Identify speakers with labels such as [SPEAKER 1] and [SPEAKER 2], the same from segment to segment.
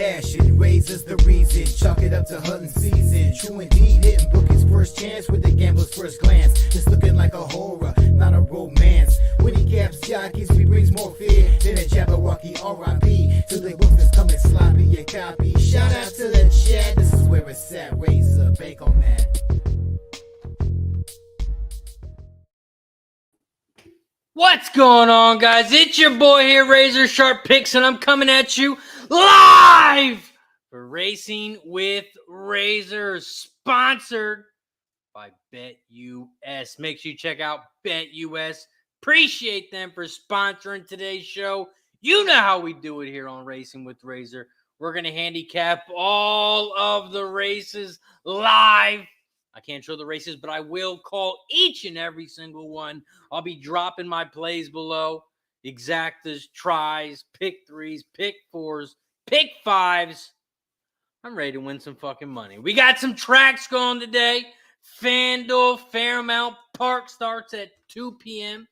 [SPEAKER 1] passion, Razor's the reason. Chalk it up to hunting season. True indeed, hitting booking's first chance with the gambler's first glance. It's looking like a horror, not a romance. When he caps jockeys, he brings more fear than a Jabberwocky R.I.P. To the books that's coming sloppy and copy. Shout out to the chat, this is where it's at. Razor, bake on that.
[SPEAKER 2] What's going on, guys? It's your boy here, RazorSharpPicks, and I'm coming at you live for Racing with Razor, sponsored by BetUS. Make sure you check out BetUS. Appreciate them for sponsoring today's show. You know how we do it here on Racing with Razor. We're going to handicap all of the races live. I can't show the races, but I will call each and every single one. I'll be dropping my plays below. Exactas, tries, pick threes, pick fours, pick fives. I'm ready to win some fucking money. We got some tracks going today. FanDuel Fairmount Park starts at 2 p.m.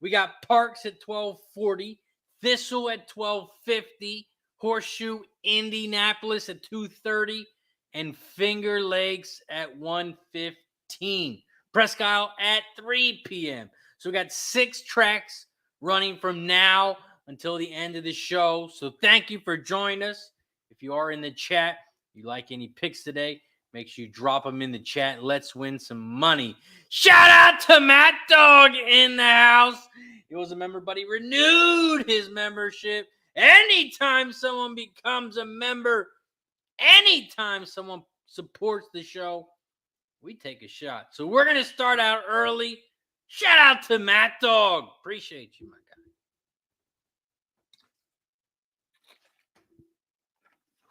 [SPEAKER 2] We got Parx at 12:40. Thistle at 12:50. Horseshoe Indianapolis at 2:30. And Finger Lakes at 1:15. Presque at 3 p.m. So we got 6 tracks running from now until the end of the show. So thank you for joining us. If you are in the chat, you like any picks today, make sure you drop them in the chat. Let's win some money. Shout out to Matt Dog in the house. He was a member, but he renewed his membership. Anytime someone becomes a member, anytime someone supports the show, we take a shot. So we're going to start out early. Shout out to Matt Dog. Appreciate you, my guy.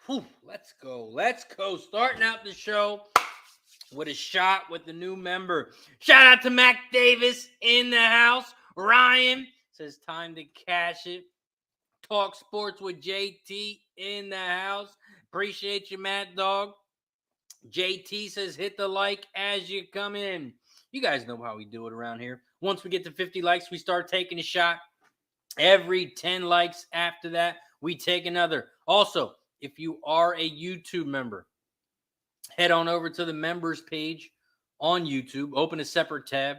[SPEAKER 2] Whew, let's go. Let's go. Starting out the show with a shot with the new member. Shout out to Mac Davis in the house. Ryan says time to cash it. Talk Sports with JT in the house. Appreciate you, Mad Dog. JT says hit the like as you come in. You guys know how we do it around here. Once we get to 50 likes, we start taking a shot. Every 10 likes after that, we take another. Also, if you are a YouTube member, head on over to the members page on YouTube. Open a separate tab.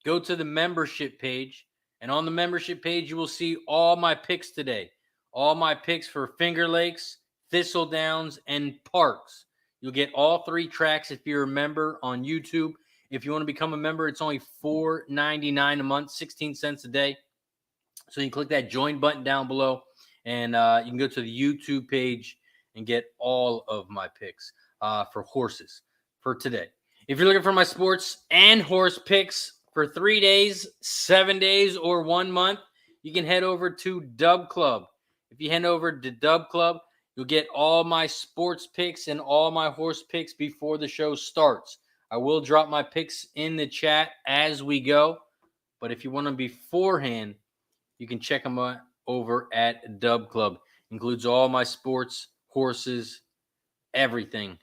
[SPEAKER 2] Go to the membership page. And on the membership page, you will see all my picks today. All my picks for Finger Lakes, Thistledowns, and Parx. You'll get all 3 tracks if you're a member on YouTube. If you want to become a member, it's only $4.99 a month, 16 cents a day. So you can click that join button down below, and you can go to the YouTube page and get all of my picks for horses for today. If you're looking for my sports and horse picks for 3 days, 7 days, or 1 month, you can head over to Dub Club. If you head over to Dub Club, you'll get all my sports picks and all my horse picks before the show starts. I will drop my picks in the chat as we go, but if you want them beforehand, you can check them out over at Dub Club. Includes all my sports, horses, everything.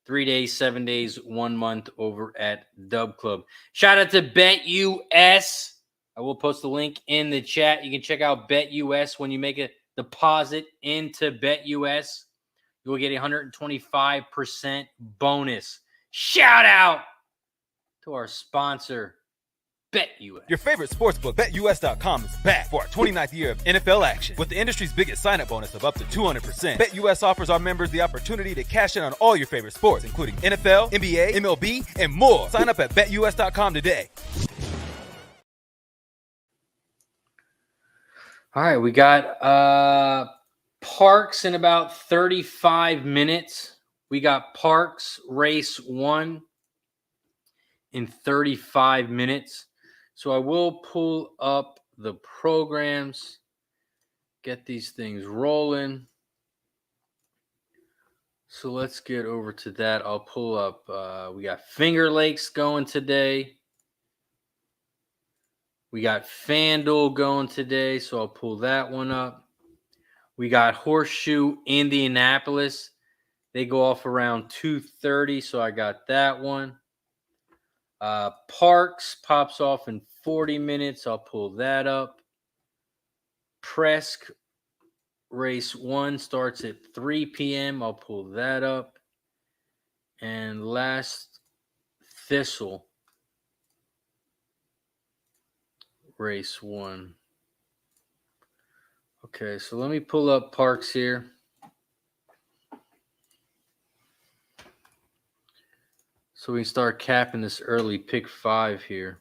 [SPEAKER 2] 3 days, 7 days, 1 month over at Dub Club. Shout out to BetUS. I will post the link in the chat. You can check out BetUS when you make a deposit into BetUS. You will get a 125% bonus. Shout out to our sponsor, BetUS.
[SPEAKER 3] Your favorite sportsbook, BetUS.com, is back for our 29th year of NFL action. With the industry's biggest sign-up bonus of up to 200%, BetUS offers our members the opportunity to cash in on all your favorite sports, including NFL, NBA, MLB, and more. Sign up at BetUS.com today.
[SPEAKER 2] All right, we got Parx in about 35 minutes. We got Parx race 1 in 35 minutes. So I will pull up the programs, get these things rolling. So let's get over to that. I'll pull up, we got Finger Lakes going today. We got FanDuel going today, so I'll pull that one up. We got Horseshoe Indianapolis. They go off around 2:30, so I got that one. Parx pops off in 40 minutes. I'll pull that up. Presque race 1 starts at 3 p.m. I'll pull that up. And last Thistle, race 1. Okay, so let me pull up Parx here. So we can start capping this early pick 5 here.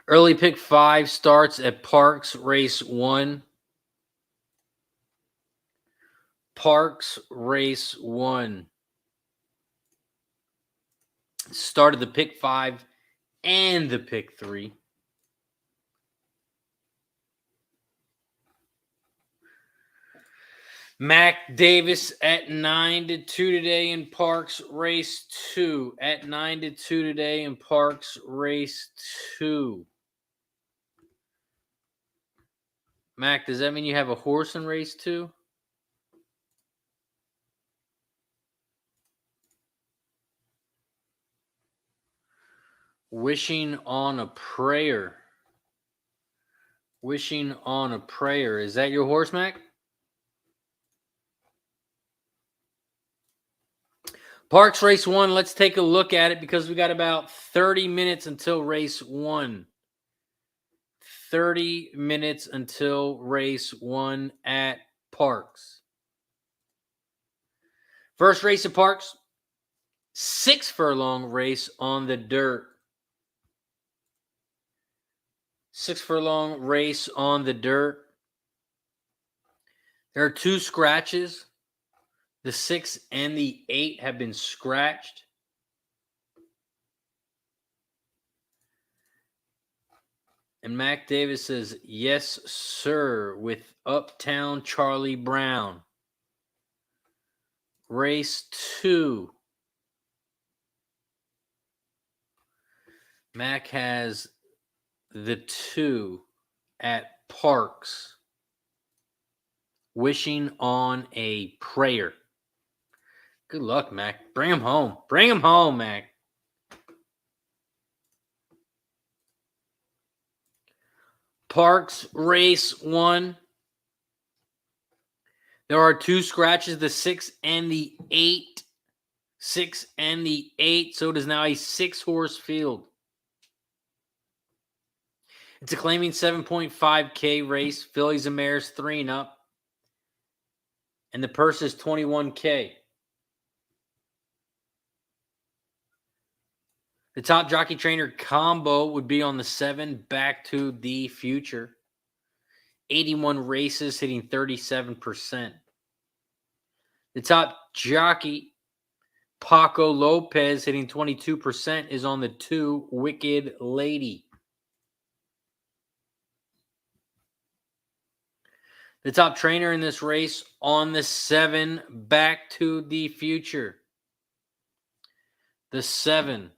[SPEAKER 2] Early pick 5 starts at Parx race 1. Parx race 1. Started the pick 5 and the pick 3. Mac Davis at 9-2 today in Parx race 2. At 9-2 today in Parx race 2. Mac, does that mean you have a horse in race 2? Wishing on a prayer. Wishing on a prayer. Is that your horse, Mac? Parx race 1, let's take a look at it because we got about 30 minutes until race 1. 30 minutes until race 1 at Parx. First race at Parx, 6 furlong race on the dirt. 6 furlong race on the dirt. There are 2 scratches. The 6 and the 8 have been scratched. And Mac Davis says, yes, sir, with Uptown Charlie Brown. Race 2. Mac has the 2 at Parx. Wishing on a prayer. Good luck, Mac. Bring him home. Bring him home, Mac. Parx race 1. There are 2 scratches, the 6 and the 8. 6 and the 8. So it is now a 6-horse field. It's a claiming 7.5K race. Fillies and mares 3 and up. And the purse is $21K. The top jockey trainer combo would be on the 7, Back to the Future. 81 races, hitting 37%. The top jockey, Paco Lopez, hitting 22%, is on the 2, Wicked Lady. The top trainer in this race on the 7, Back to the Future. The 7.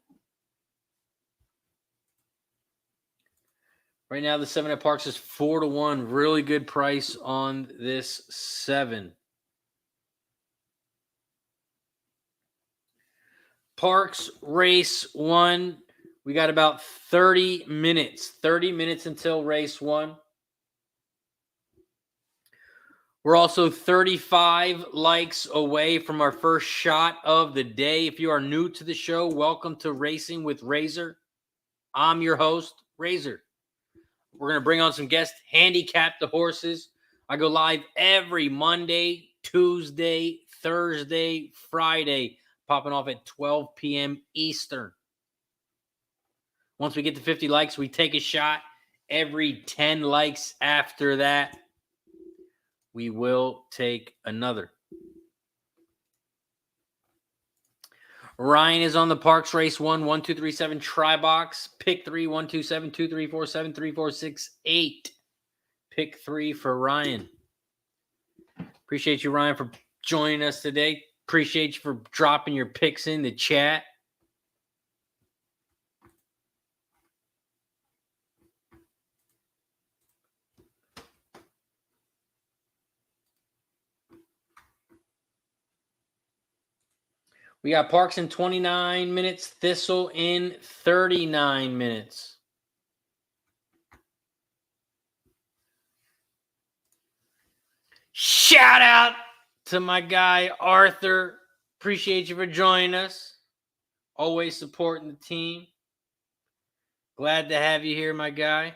[SPEAKER 2] Right now, the 7 at Parx is 4-1. Really good price on this 7. Parx race 1. We got about 30 minutes. 30 minutes until race 1. We're also 35 likes away from our first shot of the day. If you are new to the show, welcome to Racing with Razor. I'm your host, Razor. We're going to bring on some guests, handicap the horses. I go live every Monday, Tuesday, Thursday, Friday, popping off at 12 p.m. Eastern. Once we get to 50 likes, we take a shot. Every 10 likes after that, we will take another. Ryan is on the Parx race 1, 1, 2, 3, 7 try box. Pick 3, 1, 2, 7, 2, 3, 4, 7, 3, 4, 6, 8. Pick 3 for Ryan. Appreciate you, Ryan, for joining us today. Appreciate you for dropping your picks in the chat. We got Parx in 29 minutes, Thistle in 39 minutes. Shout out to my guy, Arthur. Appreciate you for joining us. Always supporting the team. Glad to have you here, my guy.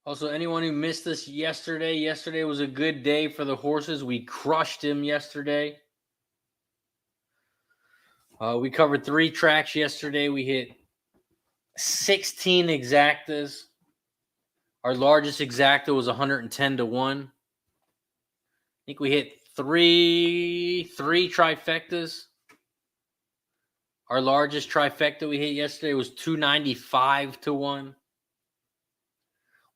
[SPEAKER 2] Also, anyone who missed us yesterday was a good day for the horses. We crushed him yesterday. We covered 3 tracks yesterday. We hit 16 exactas. Our largest exacta was 110 to 1. I think we hit three trifectas. Our largest trifecta we hit yesterday was 295 to 1.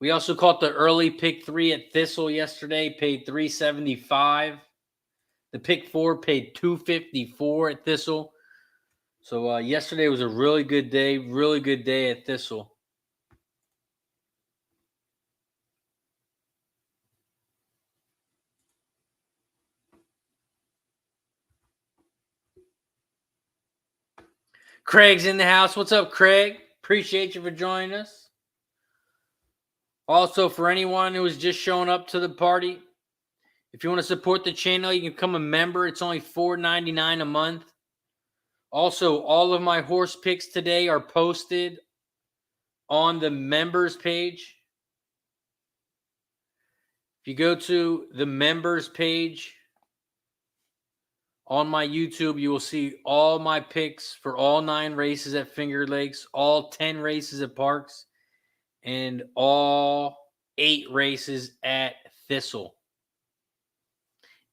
[SPEAKER 2] We also caught the early pick 3 at Thistle yesterday, paid 375. The pick 4 paid 254 at Thistle. So yesterday was a really good day at Thistle. Craig's in the house. What's up, Craig? Appreciate you for joining us. Also, for anyone who is just showing up to the party, if you want to support the channel, you can become a member. It's only $4.99 a month. Also, all of my horse picks today are posted on the members page. If you go to the members page on my YouTube, you will see all my picks for all 9 races at Finger Lakes, all 10 races at Parx, and all 8 races at Thistle.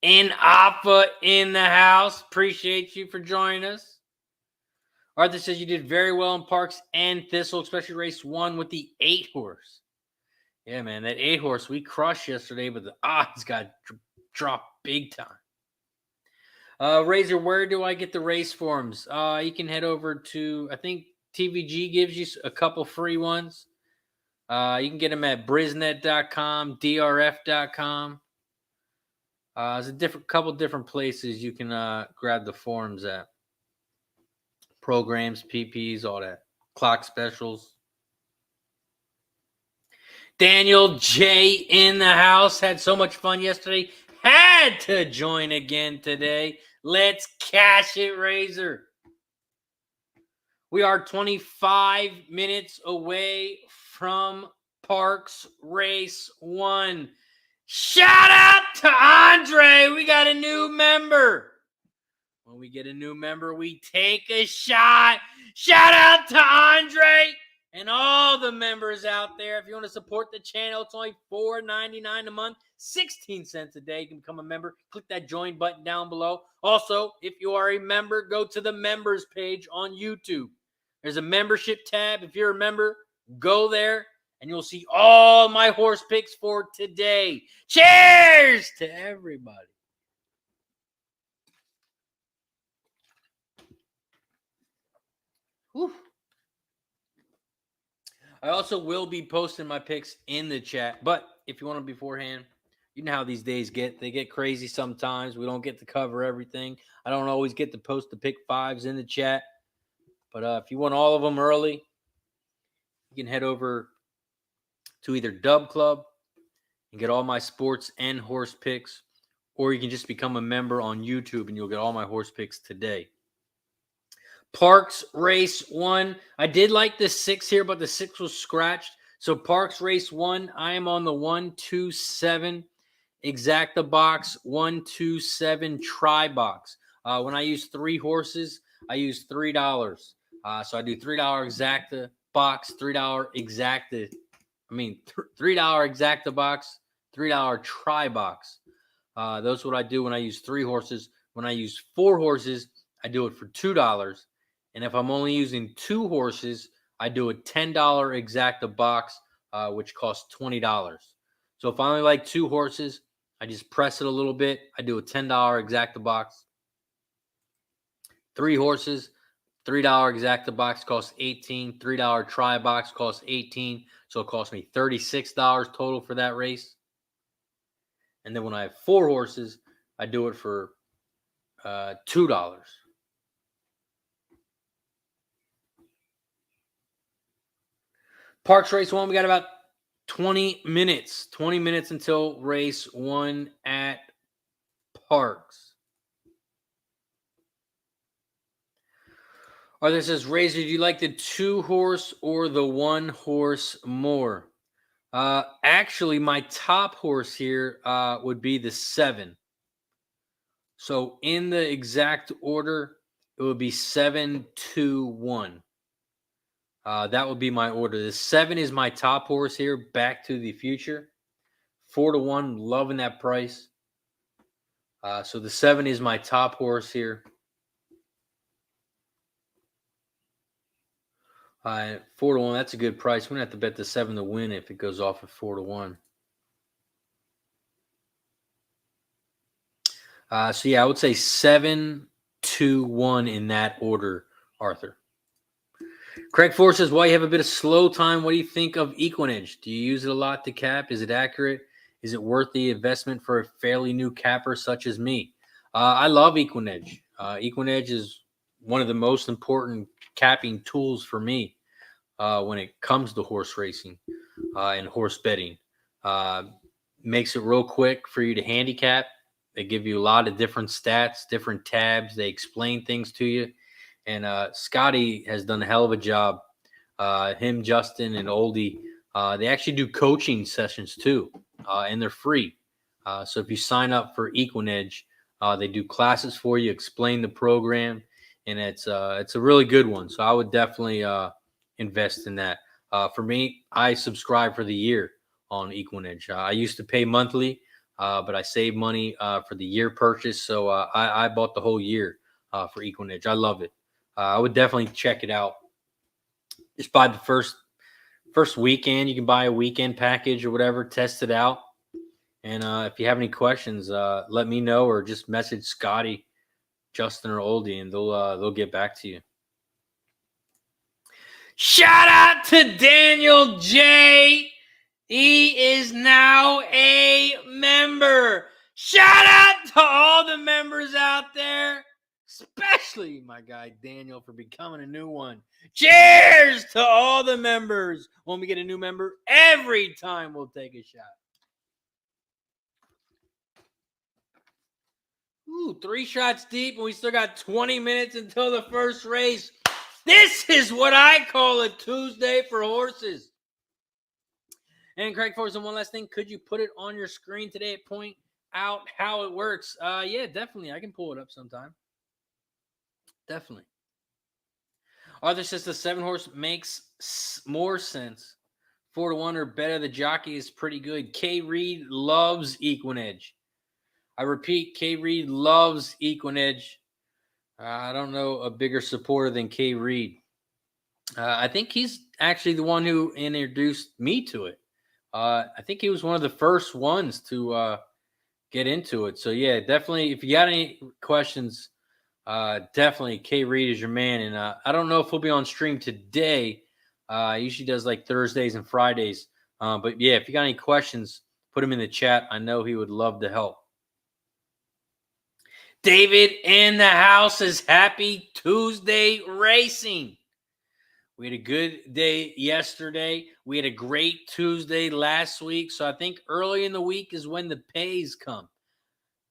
[SPEAKER 2] In Alpha in the house. Appreciate you for joining us. Arthur says you did very well in Parx and Thistle, especially race 1 with the 8 horse. Yeah, man, that 8 horse we crushed yesterday, but the odds got dropped big time. Razor, where do I get the race forms? You can head over to, I think TVG gives you a couple free ones. You can get them at brisnet.com, drf.com. There's a couple different places you can grab the forms at. Programs, PPs, all that. Clock specials. Daniel J in the house. Had so much fun yesterday. Had to join again today. Let's cash it, Razor. We are 25 minutes away from Parx Race 1. Shout out to Andre. We got a new member. When we get a new member, we take a shot. Shout out to Andre and all the members out there. If you want to support the channel, it's only $4.99 a month, 16 cents a day. You can become a member. Click that join button down below. Also, if you are a member, go to the members page on YouTube. There's a membership tab. If you're a member, go there, and you'll see all my horse picks for today. Cheers to everybody. Whew. I also will be posting my picks in the chat, but if you want them beforehand, you know how these days get. They get crazy sometimes. We don't get to cover everything. I don't always get to post the pick 5s in the chat, but if you want all of them early, you can head over to either Dub Club and get all my sports and horse picks, or you can just become a member on YouTube and you'll get all my horse picks today. Parx Race 1. I did like the 6 here, but the 6 was scratched. So Parx Race 1, I am on the 127 exacta box, 127 try box. When I use 3 horses, I use $3. So I do $3 exacta box, $3 exacta. $3 exacta box, $3 try box. That's what I do when I use 3 horses. When I use 4 horses, I do it for $2. And if I'm only using 2 horses, I do a $10 exacta box, which costs $20. So if I only like 2 horses, I just press it a little bit. I do a $10 exacta box. 3 horses, $3 exacta box costs $18. $3 try box costs $18. So it cost me $36 total for that race. And then when I have 4 horses, I do it for $2. Parx Race 1, we got about 20 minutes. 20 minutes until race 1 at Parx. Arthur says, Razor, do you like the 2-horse or the 1-horse more? Actually, my top horse here would be the 7. So in the exact order, it would be 7, 2, 1. That would be my order. The 7 is my top horse here, Back to the Future. 4 to 1, loving that price. So the 7 is my top horse here. 4 to 1, that's a good price. We're going to have to bet the 7 to win if it goes off at 4 to 1. So yeah, I would say 7, 2, 1 in that order, Arthur. Craig Ford says, while you have a bit of slow time, what do you think of Equinedge? Do you use it a lot to cap? Is it accurate? Is it worth the investment for a fairly new capper such as me? I love Equinedge. Equinedge is one of the most important capping tools for me when it comes to horse racing and horse betting. Makes it real quick for you to handicap. They give you a lot of different stats, different tabs. They explain things to you. And Scotty has done a hell of a job. Him, Justin, and Oldie, they actually do coaching sessions too, and they're free. So if you sign up for Equinedge, they do classes for you, explain the program, and it's a really good one. So I would definitely invest in that. For me, I subscribe for the year on Equinedge. I used to pay monthly, but I saved money for the year purchase, so I bought the whole year for Equinedge. I love it. I would definitely check it out. Just buy the first weekend. You can buy a weekend package or whatever. Test it out. And if you have any questions, let me know or just message Scotty, Justin, or Oldie, and they'll get back to you. Shout out to Daniel J. He is now a member. Shout out to all the members out there. Especially my guy Daniel for becoming a new one. Cheers to all the members. When we get a new member, every time we'll take a shot. Ooh, 3 shots deep, and we still got 20 minutes until the first race. This is what I call a Tuesday for horses. And Craig Forson, one last thing. Could you put it on your screen today and point out how it works? Yeah, definitely. I can pull it up sometime. Definitely. Arthur says the 7-horse makes more sense. 4 to 1 or better. The jockey is pretty good. K. Reed loves Equinedge. I repeat, K. Reed loves Equinedge. I don't know a bigger supporter than K. Reed. I think he's actually the one who introduced me to it. I think he was one of the first ones to get into it. So, yeah, definitely, if you got any questions, definitely K. Reed is your man. And I don't know if he'll be on stream today. He usually does like Thursdays and Fridays. But, yeah, if you got any questions, put them in the chat. I know he would love to help. David in the house is happy Tuesday racing. We had a good day yesterday. We had a great Tuesday last week. So I think early in the week is when the pays come.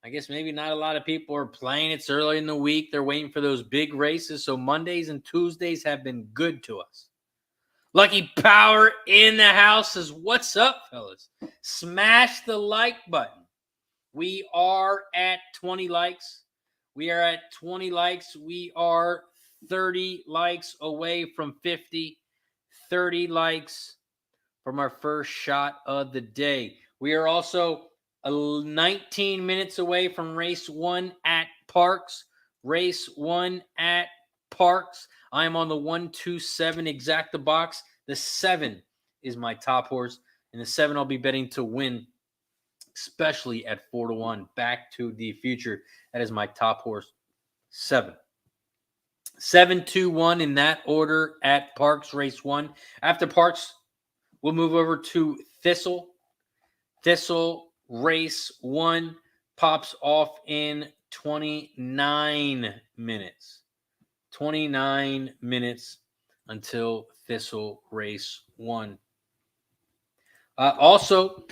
[SPEAKER 2] I guess maybe not a lot of people are playing. It's early in the week. They're waiting for those big races. So Mondays and Tuesdays have been good to us. Lucky Power in the house says, what's up, fellas? Smash the like button. We are at 20 likes. We are at 20 likes. We are 30 likes away from 50. 30 likes from our first shot of the day. We are also 19 minutes away from race 1 at Parx. Race 1 at Parx. I am on the 127 exacta box. The 7 is my top horse. And the 7 I'll be betting to win, especially at 4 to 1. Back to the Future. That is my top horse, 7. 7-2-1 in that order at Parx Race 1. After Parx, we'll move over to Thistle. Thistle Race 1 pops off in 29 minutes. 29 minutes until Thistle Race 1. Also,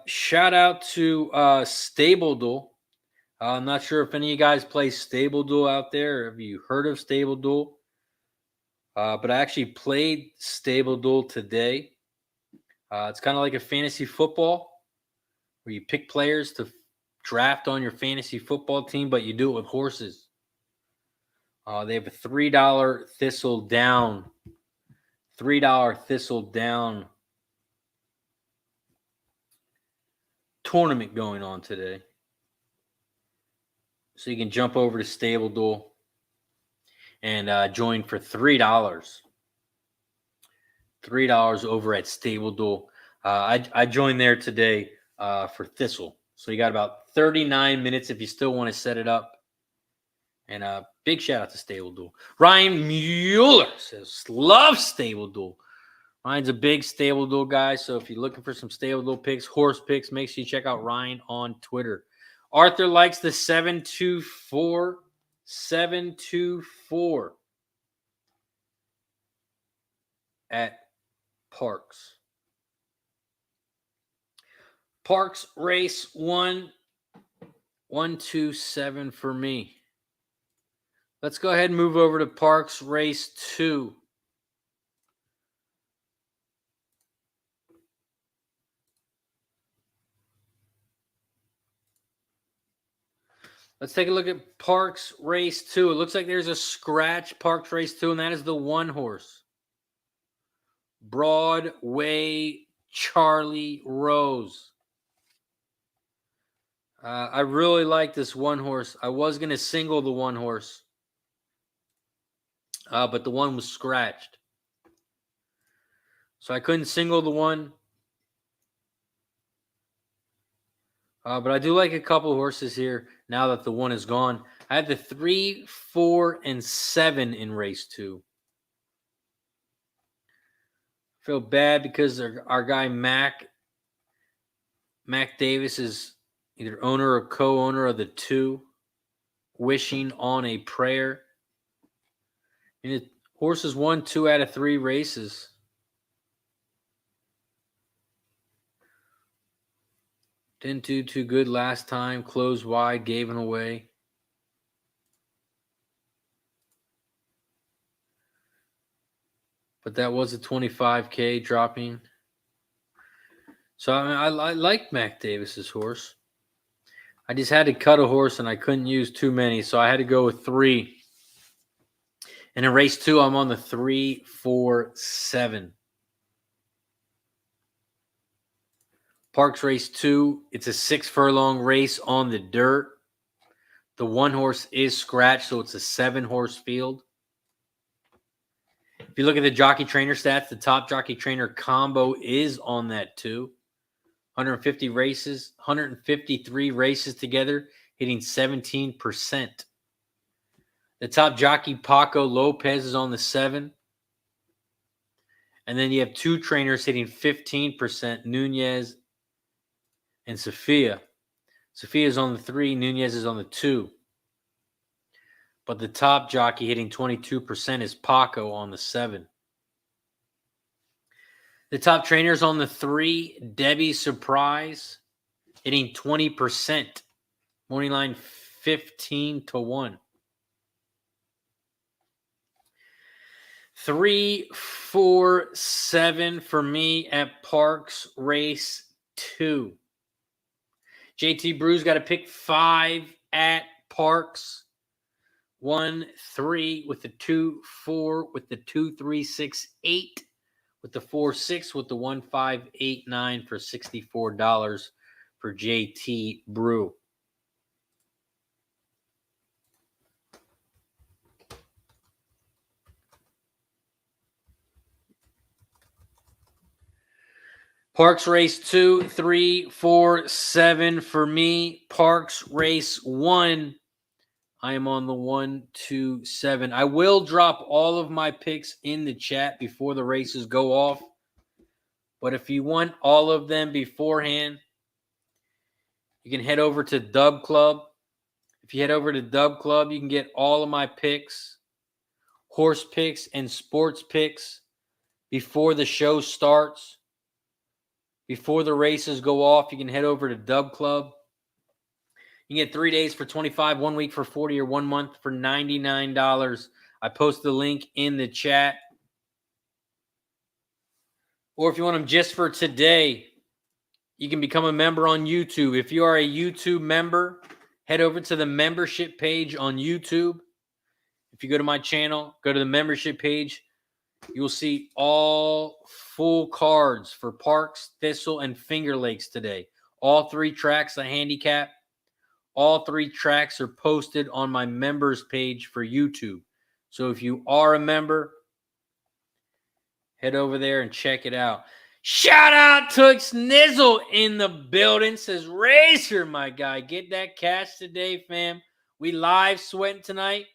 [SPEAKER 2] shout out to Stable Duel. I'm not sure if any of you guys play Stable Duel out there. Have you heard of Stable Duel? But I actually played Stable Duel today. It's kind of like a fantasy football where you pick players to draft on your fantasy football team, but you do it with horses. They have a $3 Thistledown. $3 Thistledown tournament going on today. So you can jump over to Stable Duel and join for $3. $3 over at Stable Duel. I joined there today for Thistle. So you got about 39 minutes if you still want to set it up. And big shout out to Stable Duel. Ryan Mueller says, love Stable Duel. Ryan's a big Stable Duel guy. So if you're looking for some Stable Duel picks, horse picks, make sure you check out Ryan on Twitter. Arthur likes the 7-2-4. 7-2-4 at Parx. Parx Race 1. 1-2-7 for me. Let's go ahead and move over to Parx Race 2. Let's take a look at Parx Race 2. It looks like there's a scratch Parx Race 2, and that is the one horse. Broadway Charlie Rose. I really like this one horse. I was going to single the one horse, but the one was scratched. So I couldn't single the one. But I do like a couple horses here now that the one is gone. I had the 3, 4, and 7 in race 2. Feel bad because our guy Mac Davis is either owner or co-owner of the 2, wishing on a prayer. And the horses won 2 out of 3 races. Didn't do too good last time. Closed wide, gave it away. But that was a 25K dropping. So I mean, I like Mac Davis's horse. I just had to cut a horse and I couldn't use too many, so I had to go with 3. And in race 2, I'm on the 3, 4, 7. Parx Race 2, it's a 6-furlong race on the dirt. The one horse is scratched, so it's a 7-horse field. If you look at the jockey trainer stats, the top jockey trainer combo is on that too. 150 races, 153 races together, hitting 17%. The top jockey, Paco Lopez, is on the 7. And then you have 2 trainers hitting 15%, Nunez and Sophia. Sophia is on the 3, Nunez is on the 2. But the top jockey hitting 22% is Paco on the 7. The top trainers on the 3, Debbie Surprise, hitting 20%. Morning line 15-1. 3, 4, 7 for me at Parx Race 2. JT Brew's got to pick 5 at Parx. 1, 3 with the 2, 4 with the 2, 3, 6, 8 with the 4, 6 with the 1, 5, 8, 9 for $64 for JT Brew. Parx Race 2, 3, 4, 7 for me. Parx Race 1. I am on the 127. I will drop all of my picks in the chat before the races go off. But if you want all of them beforehand, you can head over to Dub Club. If you head over to Dub Club, you can get all of my picks, horse picks and sports picks before the show starts. Before the races go off, you can head over to Dub Club. You can get 3 days for $25, 1 week for $40, or 1 month for $99. I post the link in the chat. Or if you want them just for today, you can become a member on YouTube. If you are a YouTube member, head over to the membership page on YouTube. If you go to my channel, go to the membership page, you will see all full cards for Parx, Thistle, and Finger Lakes today. All 3 tracks I handicap. All 3 tracks are posted on my members page for YouTube. So if you are a member, head over there and check it out. Shout out to Snizzle in the building. Says, Razor, my guy. Get that cash today, fam. We live sweating tonight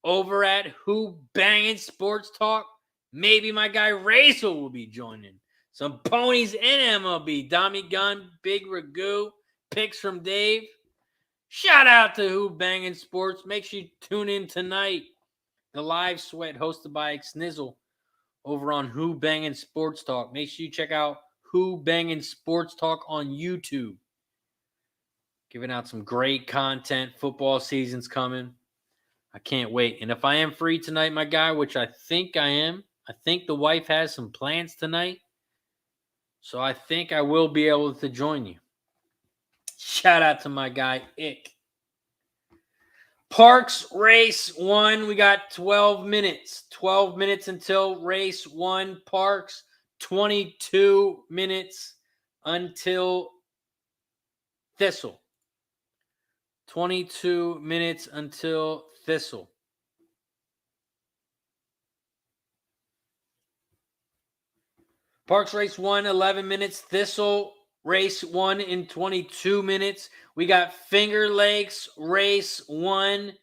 [SPEAKER 2] over at Who Bangin' Sports Talk. Maybe my guy Razor will be joining. Some ponies in MLB. Dommy Gun, Big Ragu, picks from Dave. Shout out to Who Bangin' Sports. Make sure you tune in tonight. The live sweat hosted by Snizzle over on Who Bangin' Sports Talk. Make sure you check out Who Bangin' Sports Talk on YouTube. Giving out some great content. Football season's coming. I can't wait. And if I am free tonight, my guy, which I think I am, I think the wife has some plans tonight. So I think I will be able to join you. Shout out to my guy, Ick. Parx Race 1, we got 12 minutes. 12 minutes until race 1. Parx, 22 minutes until Thistle. 22 minutes until Thistle. Parx Race 1, 11 minutes. Thistle Race 1 in 22 minutes. We got Finger Lakes Race 1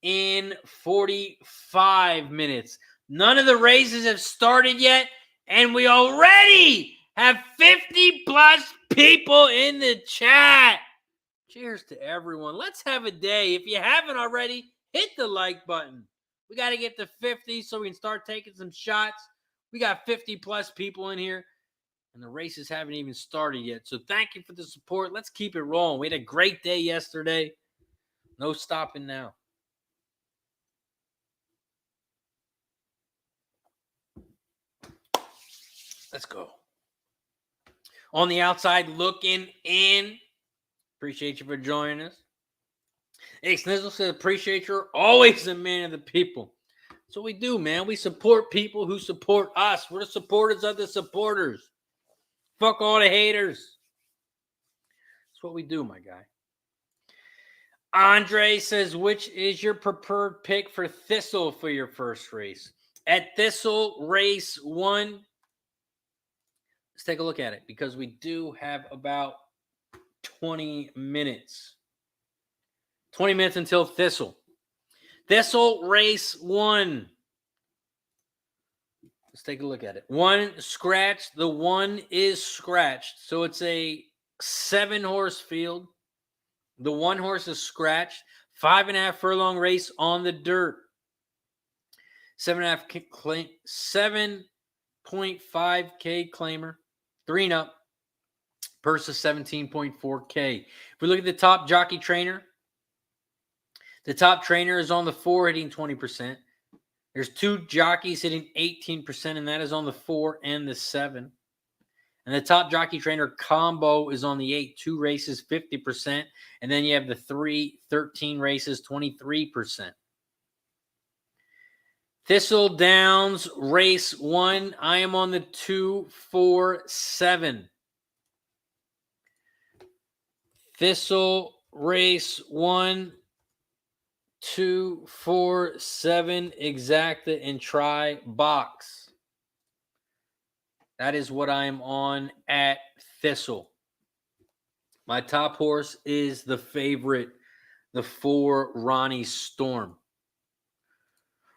[SPEAKER 2] in 45 minutes. None of the races have started yet, and we already have 50-plus people in the chat. Cheers to everyone. Let's have a day. If you haven't already, hit the like button. We got to get to 50 so we can start taking some shots. We got 50-plus people in here, and the races haven't even started yet. So thank you for the support. Let's keep it rolling. We had a great day yesterday. No stopping now. Let's go. On the outside looking in. Appreciate you for joining us. Hey, Snizzle says, appreciate you. Always a man of the people. That's what we do, man. We support people who support us. We're the supporters of the supporters. Fuck all the haters. That's what we do, my guy. Andre says, which is your preferred pick for Thistle for your first race? At Thistle Race 1, let's take a look at it because we do have about 20 minutes. 20 minutes until Thistle. Thistle Race 1. Let's take a look at it. 1 scratch. The 1 is scratched. So it's a 7-horse field. The 1 horse is scratched. 5.5 furlong race on the dirt. 7.5 7.5K claimer. 3 and up. Purse is 17.4K. If we look at the top jockey trainer, the top trainer is on the 4 hitting 20%. There's 2 jockeys hitting 18%, and that is on the 4 and the 7. And the top jockey trainer combo is on the 8, 2 races, 50%. And then you have the 3, 13 races, 23%. Thistledowns Race 1. I am on the 2, 4, 7. Thistle Race 1. 2, 4, 7, exacta, and try box. That is what I am on at Thistle. My top horse is the favorite, the 4, Ronnie Storm.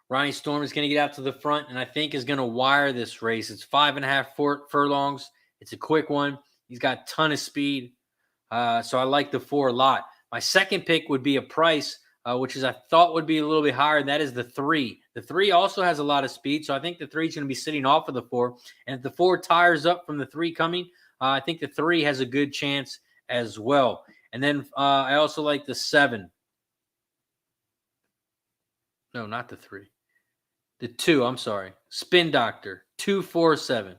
[SPEAKER 2] Ronnie Storm is going to get out to the front and I think is going to wire this race. It's 5.5 furlongs. It's a quick one. He's got a ton of speed. So I like the 4 a lot. My second pick would be a price, which is I thought would be a little bit higher. And that is the 3. The 3 also has a lot of speed. So I think the 3 is going to be sitting off of the 4. And if the 4 tires up from the 3 coming, I think the 3 has a good chance as well. And then I also like the 7. No, not the 3. The 2, I'm sorry. Spin Doctor, 247.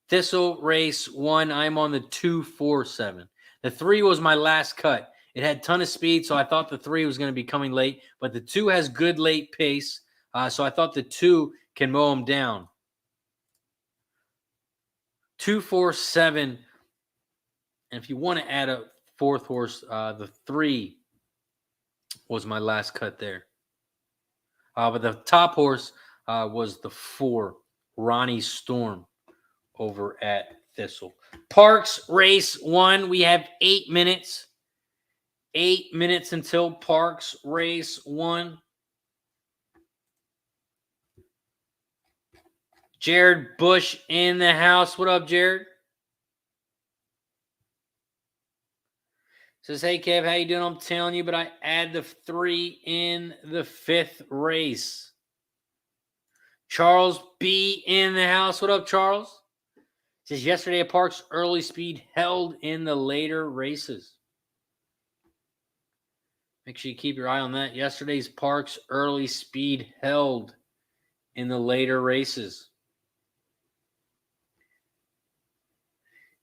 [SPEAKER 2] Thistle Race 1, I'm on the 247. The 3 was my last cut. It had a ton of speed, so I thought the 3 was going to be coming late. But the 2 has good late pace, so I thought the 2 can mow him down. 247. And if you want to add a 4th horse, the 3 was my last cut there. But the top horse was the 4, Ronnie Storm, over at Thistle. Parx Race 1, we have 8 minutes. 8 minutes until Parx Race 1. Jared Bush in the house. What up, Jared? Says, hey, Kev, how you doing? I'm telling you, but I add the 3 in the 5th race. Charles B. in the house. What up, Charles? Says, yesterday at Parx, early speed held in the later races. Make sure you keep your eye on that. Yesterday's Parx early speed held in the later races.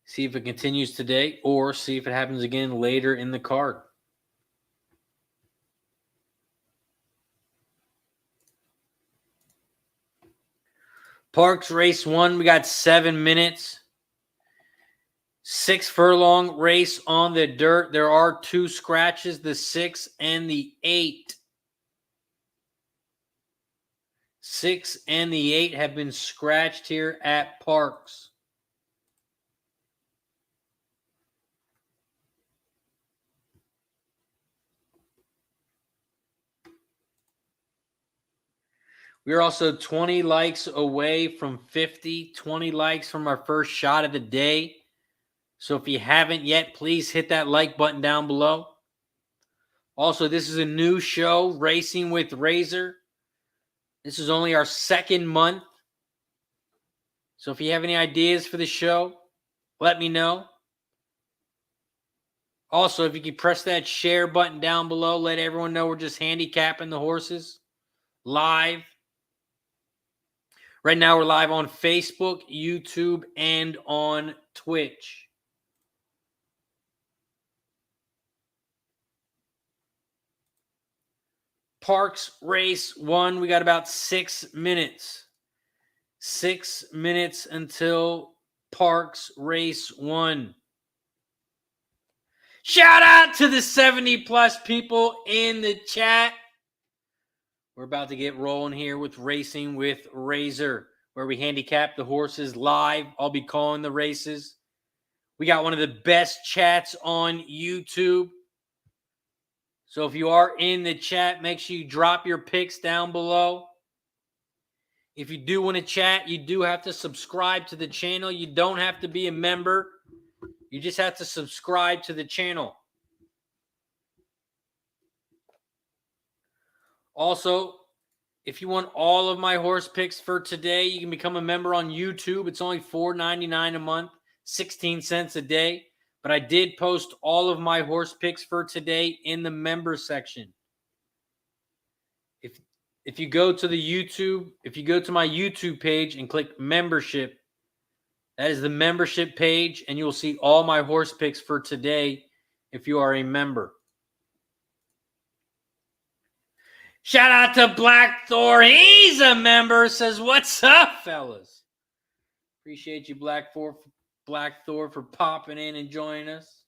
[SPEAKER 2] See if it continues today or see if it happens again later in the card. Parx Race 1, we got 7 minutes. 6 furlong race on the dirt. There are 2 scratches, the 6 and the 8. 6 and the 8 have been scratched here at Parx. We're also 20 likes away from 50, 20 likes from our first shot of the day. So if you haven't yet, please hit that like button down below. Also, this is a new show, Racing with Razor. This is only our 2nd month. So if you have any ideas for the show, let me know. Also, if you could press that share button down below, let everyone know we're just handicapping the horses live. Right now, we're live on Facebook, YouTube, and on Twitch. Parx Race 1, we got about 6 minutes. 6 minutes until Parx Race 1. Shout out to the 70-plus people in the chat. We're about to get rolling here with Racing with Razor, where we handicap the horses live. I'll be calling the races. We got one of the best chats on YouTube. So if you are in the chat, make sure you drop your picks down below. If you do want to chat, you do have to subscribe to the channel. You don't have to be a member. You just have to subscribe to the channel. Also, if you want all of my horse picks for today, you can become a member on YouTube. It's only $4.99 a month, 16 cents a day. But I did post all of my horse picks for today in the member section. If you go to the YouTube, if you go to my YouTube page and click membership, that is the membership page, and you'll see all my horse picks for today if you are a member. Shout out to Black Thor. He's a member. Says, what's up, fellas? Appreciate you, Black Thor, for popping in and joining us.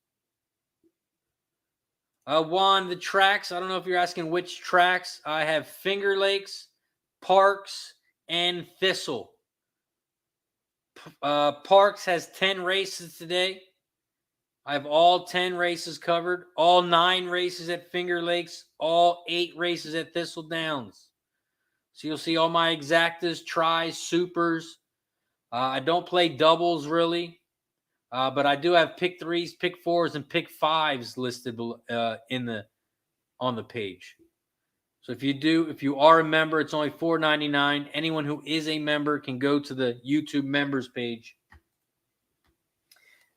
[SPEAKER 2] Juan, the tracks. I don't know if you're asking which tracks. I have Finger Lakes, Parx, and Thistle. Parx has 10 races today. I have all 10 races covered, all 9 races at Finger Lakes, all 8 races at Thistledowns. So you'll see all my exactas, tries, supers. I don't play doubles really, but I do have pick 3s, pick 4s, and pick 5s listed on the page. So if you are a member, it's only $4.99. Anyone who is a member can go to the YouTube members page,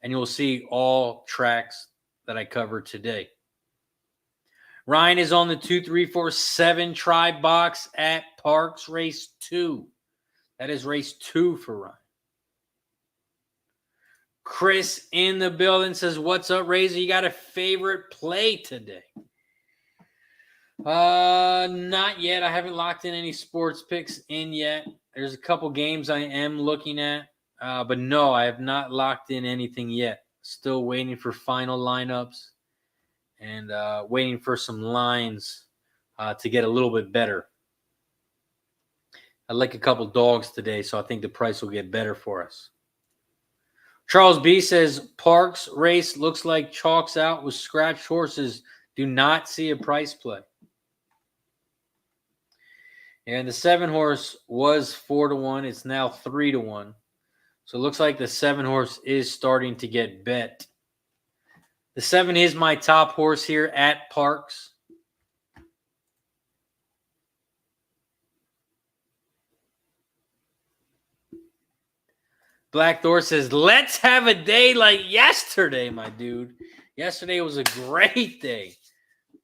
[SPEAKER 2] and you'll see all tracks that I covered today. Ryan is on the 2347 try box at Parx Race 2. That is race 2 for Ryan. Chris in the building says, "What's up, Razor? You got a favorite play today?" Not yet. I haven't locked in any sports picks in yet. There's a couple games I am looking at, but no, I have not locked in anything yet. Still waiting for final lineups and waiting for some lines to get a little bit better. I like a couple dogs today, so I think the price will get better for us. Charles B says, "Parx Race looks like chalks out with scratched horses. Do not see a price play." And the 7 horse was 4-1. It's now 3-1. So it looks like the 7 horse is starting to get bet. The 7 is my top horse here at Parx. Black Thor says, "Let's have a day like yesterday, my dude." Yesterday was a great day.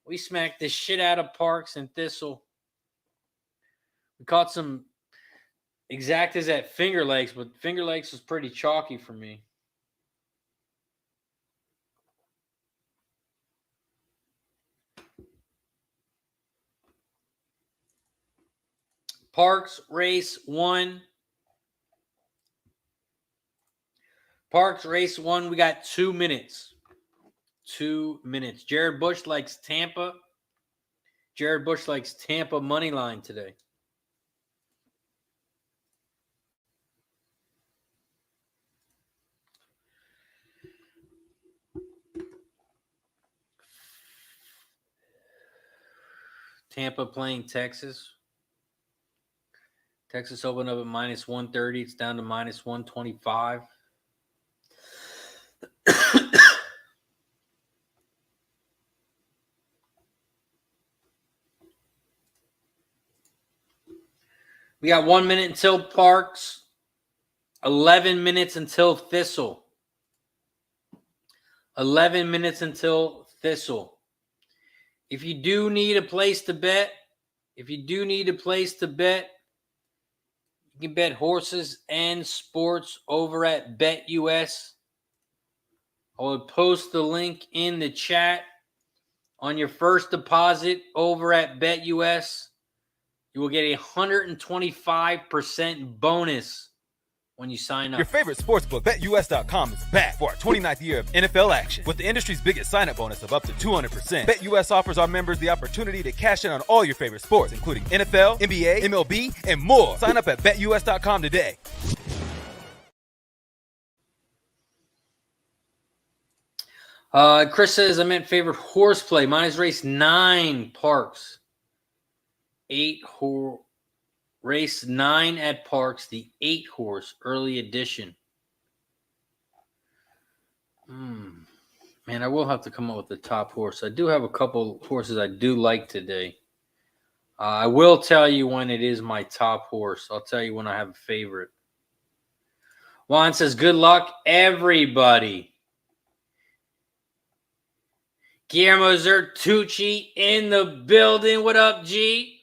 [SPEAKER 2] We smacked the shit out of Parx and Thistle. We caught some exactas at Finger Lakes, but Finger Lakes was pretty chalky for me. Parx Race 1. Parx Race 1, we got 2 minutes. 2 minutes. Jared Bush likes Tampa. Jared Bush likes Tampa money line today. Tampa playing Texas. Texas opened up at minus 130. It's down to minus 125. We got 1 minute until Parx. 11 minutes until Thistle. 11 minutes until Thistle. If you do need a place to bet, you can bet horses and sports over at BetUS. I will post the link in the chat. On your first deposit over at BetUS, you will get a 125% bonus when you sign up.
[SPEAKER 3] Your favorite sportsbook, BetUS.com, is back for our 29th year of NFL action. With the industry's biggest sign-up bonus of up to 200%, BetUS offers our members the opportunity to cash in on all your favorite sports, including NFL, NBA, MLB, and more. Sign up at BetUS.com today.
[SPEAKER 2] Chris says, "I meant favorite horseplay. Mine is race 9, Parx. 8 race 9 at Parx, the 8 horse early edition." Man, I will have to come up with the top horse. I do have a couple horses I do like today. I will tell you when it is my top horse. I'll tell you when I have a favorite. Juan says, "Good luck, everybody." Guillermo Zertucci in the building. What up, G?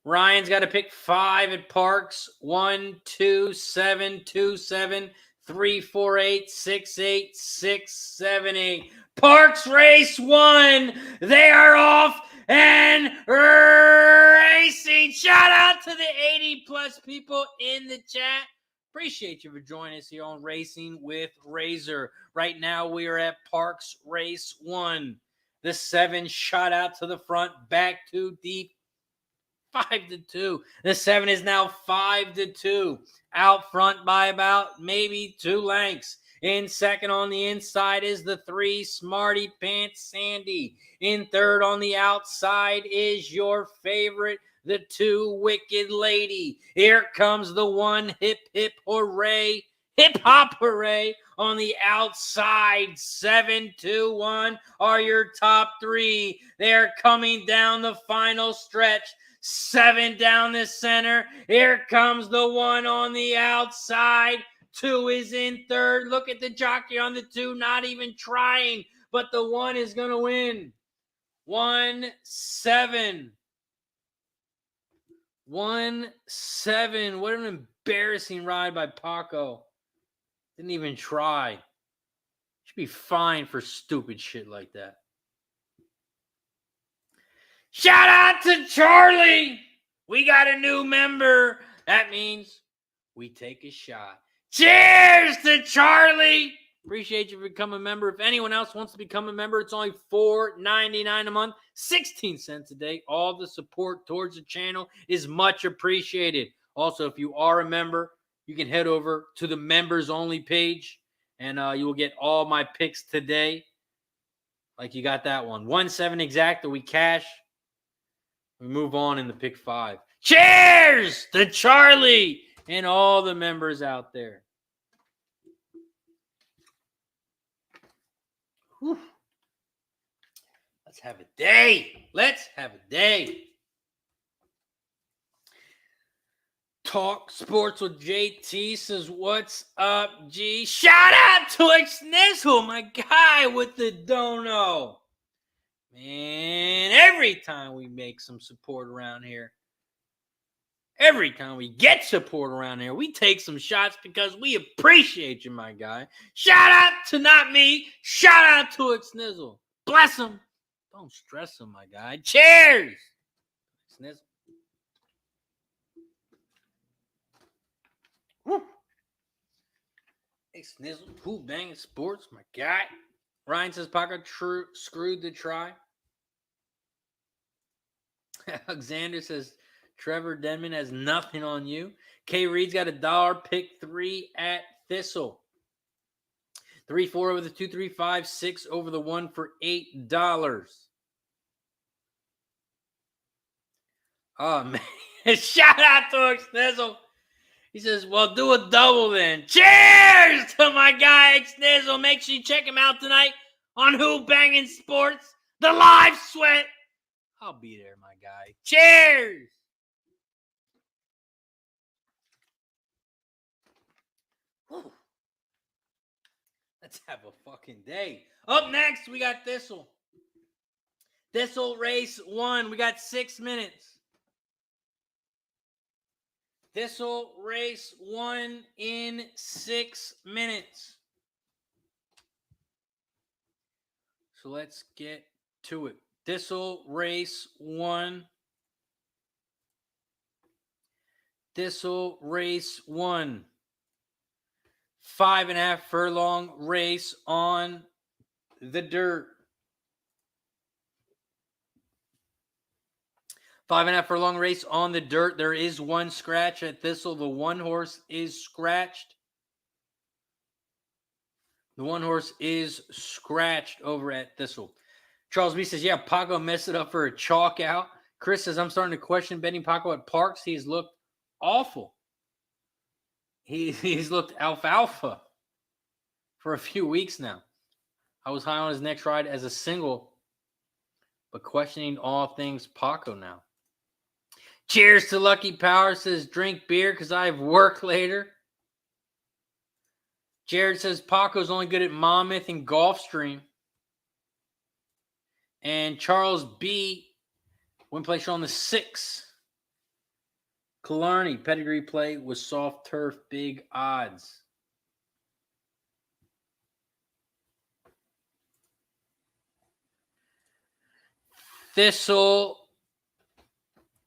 [SPEAKER 2] Ryan's got to pick 5 at Parx. 1, 2, 7, 2, 7, 3, 4, 8, 6, 8, 6, 7, 8. Parx Race 1. They are off and racing. Shout out to the 80-plus people in the chat. Appreciate you for joining us here on Racing with Razor. Right now, we are at Parx Race 1. The 7 shot out to the front, back 2 deep, 5-2. The 7 is now 5-2, out front by about maybe 2 lengths. In second on the inside is the 3, Smarty Pants Sandy. In third on the outside is your favorite, the 2, Wicked Lady. Here comes the 1, Hip Hip Hooray. Hip Hop Hooray on the outside. 7, 2, 1 are your top 3. They're coming down the final stretch. 7 down the center. Here comes the 1 on the outside. 2 is in third. Look at the jockey on the 2, not even trying, but the 1 is going to win. 1-7. 1-7. What an embarrassing ride by Paco. Didn't even try. Should be fined for stupid shit like that. Shout out to Charlie. We got a new member. That means we take a shot. Cheers to Charlie. Appreciate you becoming a member. If anyone else wants to become a member, it's only $4.99 a month, 16 cents a day. All the support towards the channel is much appreciated. Also, if you are a member, you can head over to the members only page and you will get all my picks today. Like you got that one. 1-7 exact that we cash. We move on in the pick 5. Cheers to Charlie and all the members out there. Whew. Let's have a day. Let's have a day. Talk Sports with JT says, what's up, G? Shout out to Xnizzle, my guy with the dono. Man, every time we make some support around here, every time we get support around here, we take some shots because we appreciate you, my guy. Shout out to not me. Shout out to Xnizzle. Bless him. Don't stress him, my guy. Cheers. Xnizzle. Woo. Hey, Xnizzle. Cool banging sports, my guy. Ryan says Paco screwed the try. Alexander says Trevor Denman has nothing on you. K. Reed's got $1 pick 3 at Thistle. 3-4 over the 2, 3, 5, 6 over the 1 for $8. Oh, man. Shout out to Xnizzle. He says, well, do a double then. Cheers to my guy Xnizzle. Make sure you check him out tonight on Who Bangin' Sports, the live sweat. I'll be there, my guy. Cheers. Whew. Let's have a fucking day. Up next, we got Thistle. Thistle race 1. We got 6 minutes. Thistle race 1 in 6 minutes. So let's get to it. Thistle race 1. Thistle race 1. 5.5 furlong race on the dirt. 5.5 furlong race on the dirt. There is one scratch at Thistle. The 1 horse is scratched. The 1 horse is scratched over at Thistle. Charles B says, yeah, Paco messed it up for a chalk out. Chris says, I'm starting to question betting Paco at Parx. He's looked awful. He's looked alfalfa for a few weeks now. I was high on his next ride as a single, but questioning all things Paco now. Cheers to Lucky Power says, drink beer because I have work later. Jared says, Paco's only good at Monmouth and Gulfstream. And Charles B. win play show on the 6. Killarney pedigree play with soft turf, big odds. Thistle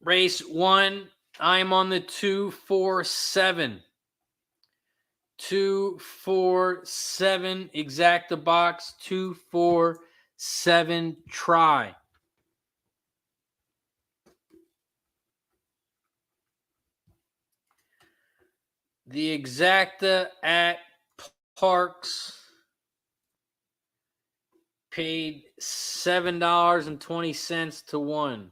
[SPEAKER 2] race 1. I'm on the 2-4-7. 2-4-7. Exact the box. 2-4-7 try. The exacta at Parx paid $7.20 to 1.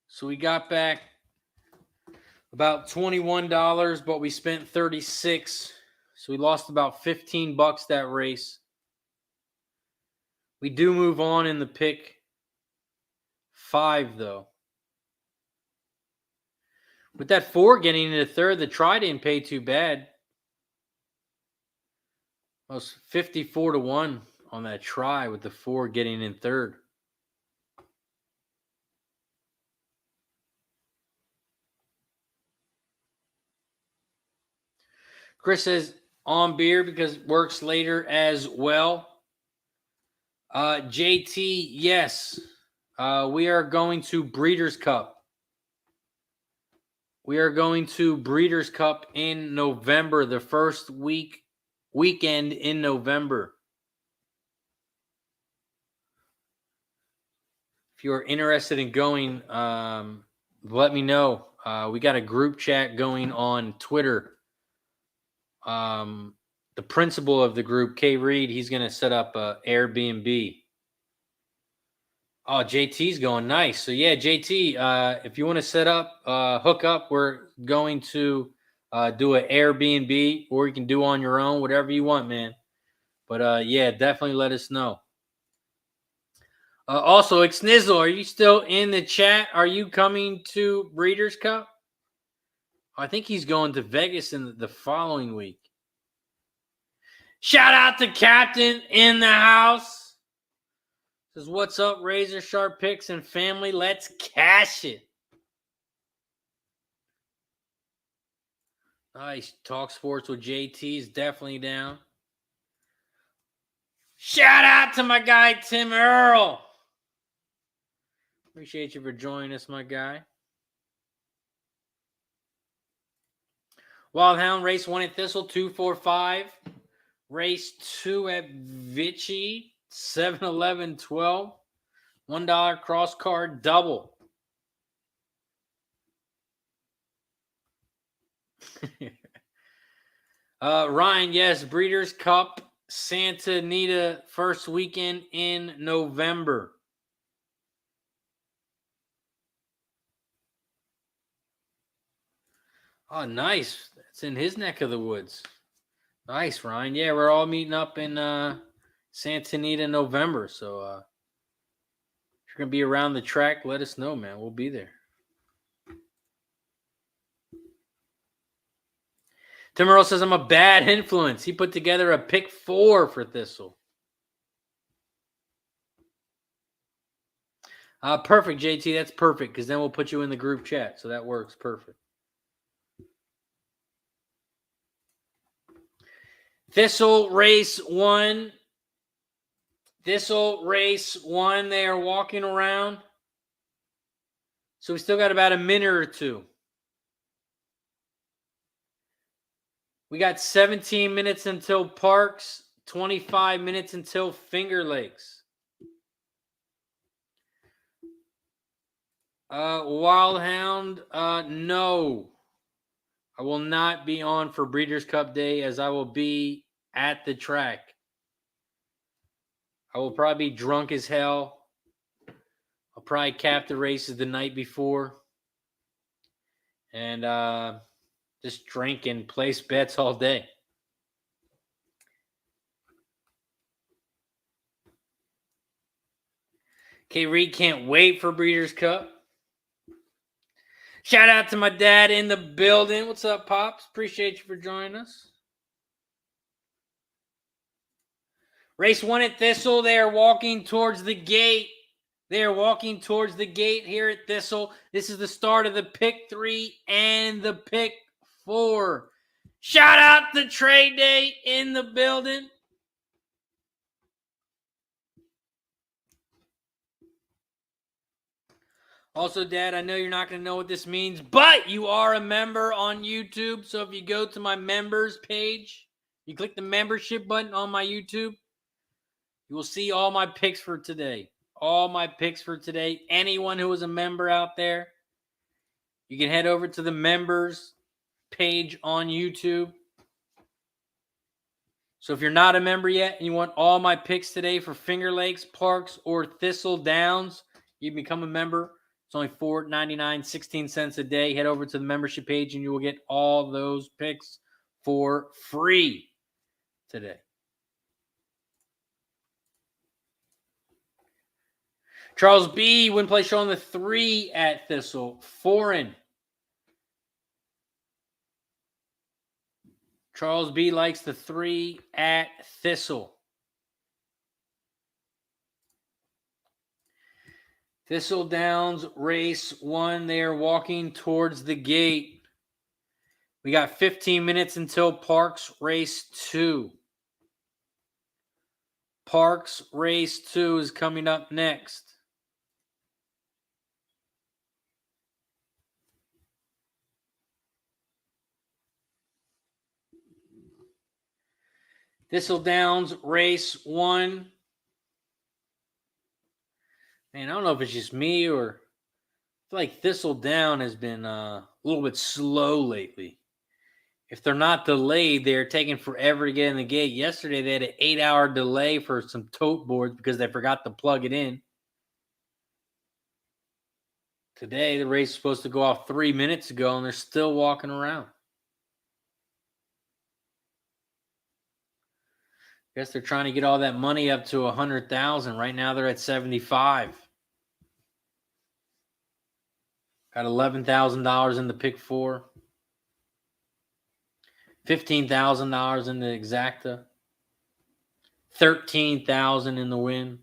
[SPEAKER 2] So we got back about $21, but we spent $36. So we lost about $15 that race. We do move on in the pick 5, though. With that 4 getting into third, the try didn't pay too bad. It was 54 to 1 on that try with the 4 getting in third. Chris says on beer because it works later as well. JT, yes. We are going to Breeders' Cup. We are going to Breeders' Cup in November, the first weekend in November. If you're interested in going, let me know. We got a group chat going on Twitter. The principal of the group, Kay Reed, he's going to set up a Airbnb. Oh, JT's going nice. So, yeah, JT, if you want to set up, hook up, we're going to do an Airbnb, or you can do on your own, whatever you want, man. But, yeah, definitely let us know. Also, Xnizzle, are you still in the chat? Are you coming to Breeders' Cup? I think he's going to Vegas in the following week. Shout out to Captain in the house. Says, what's up, RazorSharpPicks and family? Let's cash it. Nice. Talk sports with JT is definitely down. Shout out to my guy, Tim Earl. Appreciate you for joining us, my guy. Wild Hound, race 1 at Thistle, 245. Race 2 at Vichy, 7-11-12. $1 cross card double. Ryan, yes, Breeders' Cup, Santa Anita, first weekend in November. Oh, nice. That's in his neck of the woods. Nice, Ryan. Yeah, we're all meeting up in Santa Anita in November. So if you're going to be around the track, let us know, man. We'll be there. Tim Earl says, I'm a bad influence. He put together a pick 4 for Thistle. Perfect, JT. That's perfect, because then we'll put you in the group chat. So that works perfect. Thistle race 1. Thistle race 1. They are walking around. So we still got about a minute or two. We got 17 minutes until Parx, 25 minutes until Finger Lakes. Wild Hound, no. I will not be on for Breeders' Cup Day, as I will be at the track. I will probably be drunk as hell. I'll probably cap the races the night before. And just drink and place bets all day. K. Reed can't wait for Breeders' Cup. Shout out to my dad in the building. What's up, Pops? Appreciate you for joining us. Race 1 at Thistle. They are walking towards the gate. They are walking towards the gate here at Thistle. This is the start of the pick 3 and the pick 4. Shout out to Trade Day in the building. Also, Dad, I know you're not going to know what this means, but you are a member on YouTube. So if you go to my members page, you click the membership button on my YouTube, you will see all my picks for today. all my picks for today. Anyone who is a member out there, you can head over to the members page on YouTube. So if you're not a member yet and you want all my picks today for Finger Lakes, Parx, or Thistledowns, you can become a member. It's only $4.99, 16 cents a day. Head over to the membership page and you will get all those picks for free today. Charles B. wouldn't play showing the 3 at Thistle. Foreign. Charles B. likes the 3 at Thistle. Thistledowns race 1. They are walking towards the gate. We got 15 minutes until Parx race 2. Parx race 2 is coming up next. Thistledowns race 1. Man, I don't know if it's just me or I feel like Thistledown has been a little bit slow lately. If they're not delayed, they're taking forever to get in the gate. Yesterday, they had an 8-hour delay for some tote boards because they forgot to plug it in. Today, the race is supposed to go off 3 minutes ago, and they're still walking around. Guess they're trying to get all that money up to 100,000. Right now, they're at 75. Got $11,000 in the pick 4. $15,000 in the exacta. $13,000 in the win.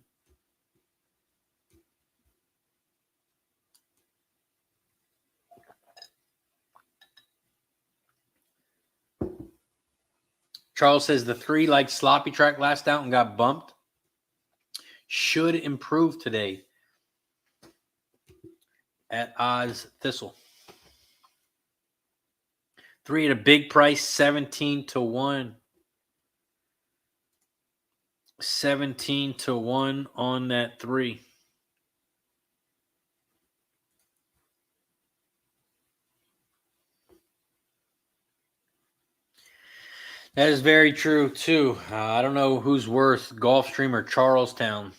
[SPEAKER 2] Charles says the 3 like sloppy track last out and got bumped. Should improve today at odds Thistle. 3 at a big price, 17-1. 17-1 on that 3. That is very true, too. I don't know who's worse, Gulfstream or Charlestown.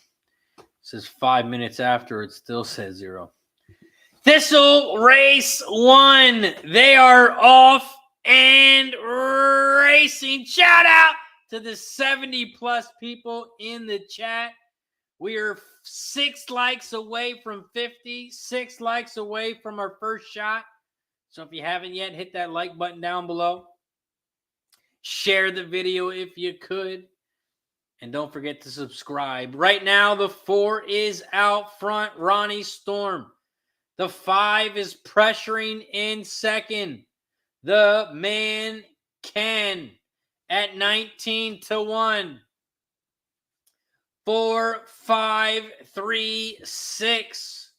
[SPEAKER 2] It says 5 minutes after, it still says 0. Thistle race 1. They are off and racing. Shout out to the 70-plus people in the chat. We are 6 likes away from 50. 6 likes away from our first shot. So if you haven't yet, hit that like button down below. Share the video if you could. And don't forget to subscribe. Right now, the 4 is out front. Ronnie Storm. The 5 is pressuring in second. The man can at 19-1. 4, 5, 3, 6.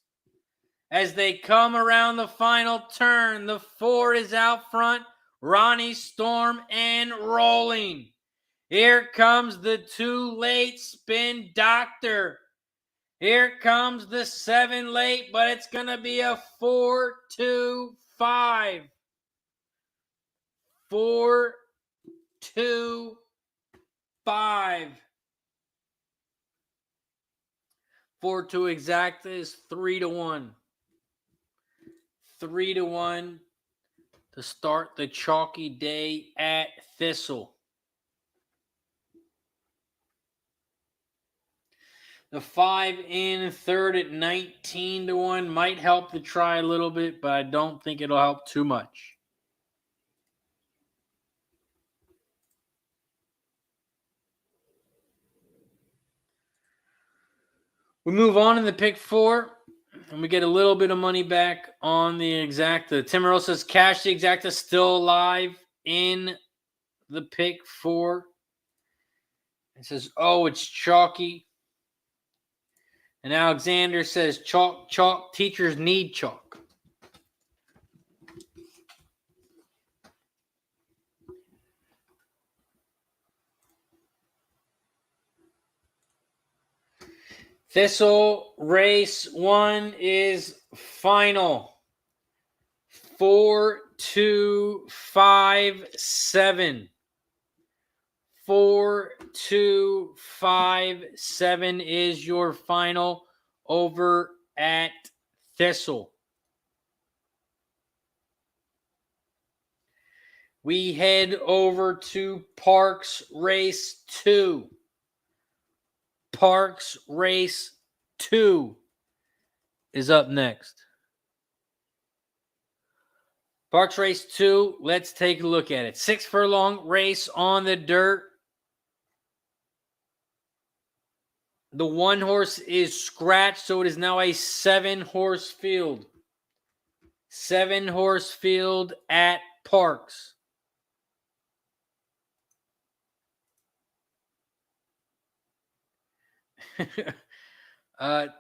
[SPEAKER 2] As they come around the final turn, the 4 is out front. Ronnie Storm and rolling. Here comes the too late spin doctor. Here comes the 7 late, but it's going to be a 4-2-5. 4-2-5. 4-2 exact is 3-1. 3-1 to start the chalky day at Thistle. The 5 in third at 19-1 might help to try a little bit, but I don't think it'll help too much. We move on in the pick 4, and we get a little bit of money back on the exacta. Tim Earl says cash the exacta still alive in the pick 4. It says, oh, it's chalky. And Alexander says, chalk, chalk, teachers need chalk. Thistle race 1 is final. 4257. 4257 is your final over at Thistle. We head over to Parx Race 2. Parx Race 2 is up next. Parx Race 2, let's take a look at it. 6 furlong race on the dirt. The 1 horse is scratched, so it is now a 7-horse field. 7-horse field at Parx.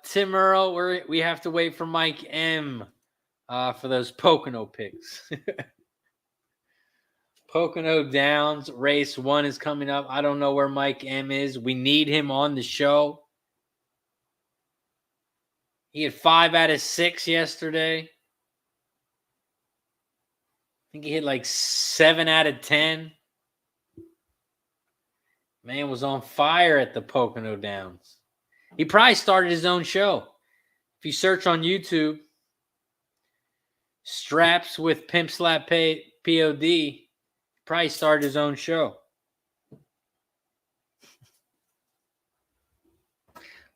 [SPEAKER 2] Tim Earl, we have to wait for Mike M for those Pocono picks. Pocono Downs race 1 is coming up. I don't know where Mike M is. We need him on the show. He had 5 out of 6 yesterday. I think he hit like 7 out of 10. Man was on fire at the Pocono Downs. He probably started his own show. If you search on YouTube, Straps with Pimp Slap POD, probably started his own show.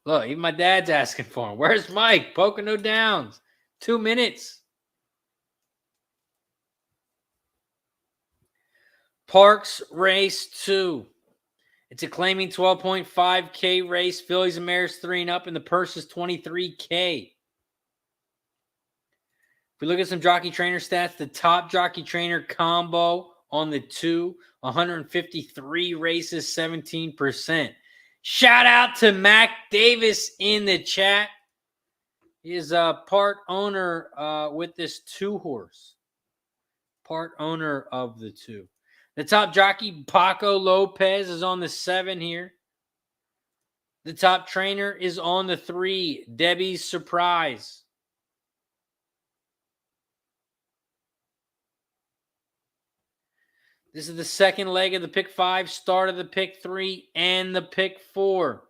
[SPEAKER 2] Look, even my dad's asking for him. Where's Mike? Pocono Downs. 2 minutes. Parx Race 2. It's a claiming 12.5K race. Fillies and mares 3 and up, and the purse is $23K. If we look at some jockey trainer stats, the top jockey trainer combo on the 2, 153 races, 17%. Shout out to Mac Davis in the chat. He is a part owner with this 2-horse. Part owner of the 2. The top jockey, Paco Lopez, is on the 7 here. The top trainer is on the 3, Debbie's Surprise. This is the second leg of the pick 5, start of the pick 3, and the pick 4.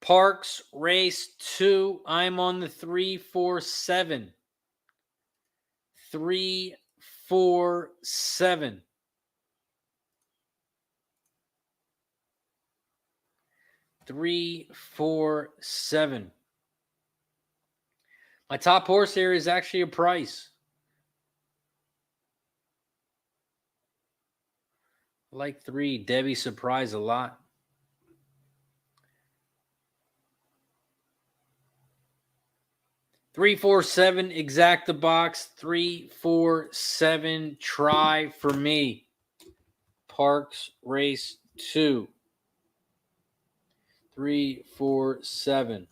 [SPEAKER 2] Parx Race 2, I'm on the 3, 4, 7. 3, 4, 7. Three, 4, 7. My top horse here is actually a Price. I like 3, Debbie Surprise, a lot. Three, 4, 7, exact the box. 3, 4, 7, try for me. Parx Race 2. 3, 4, 7.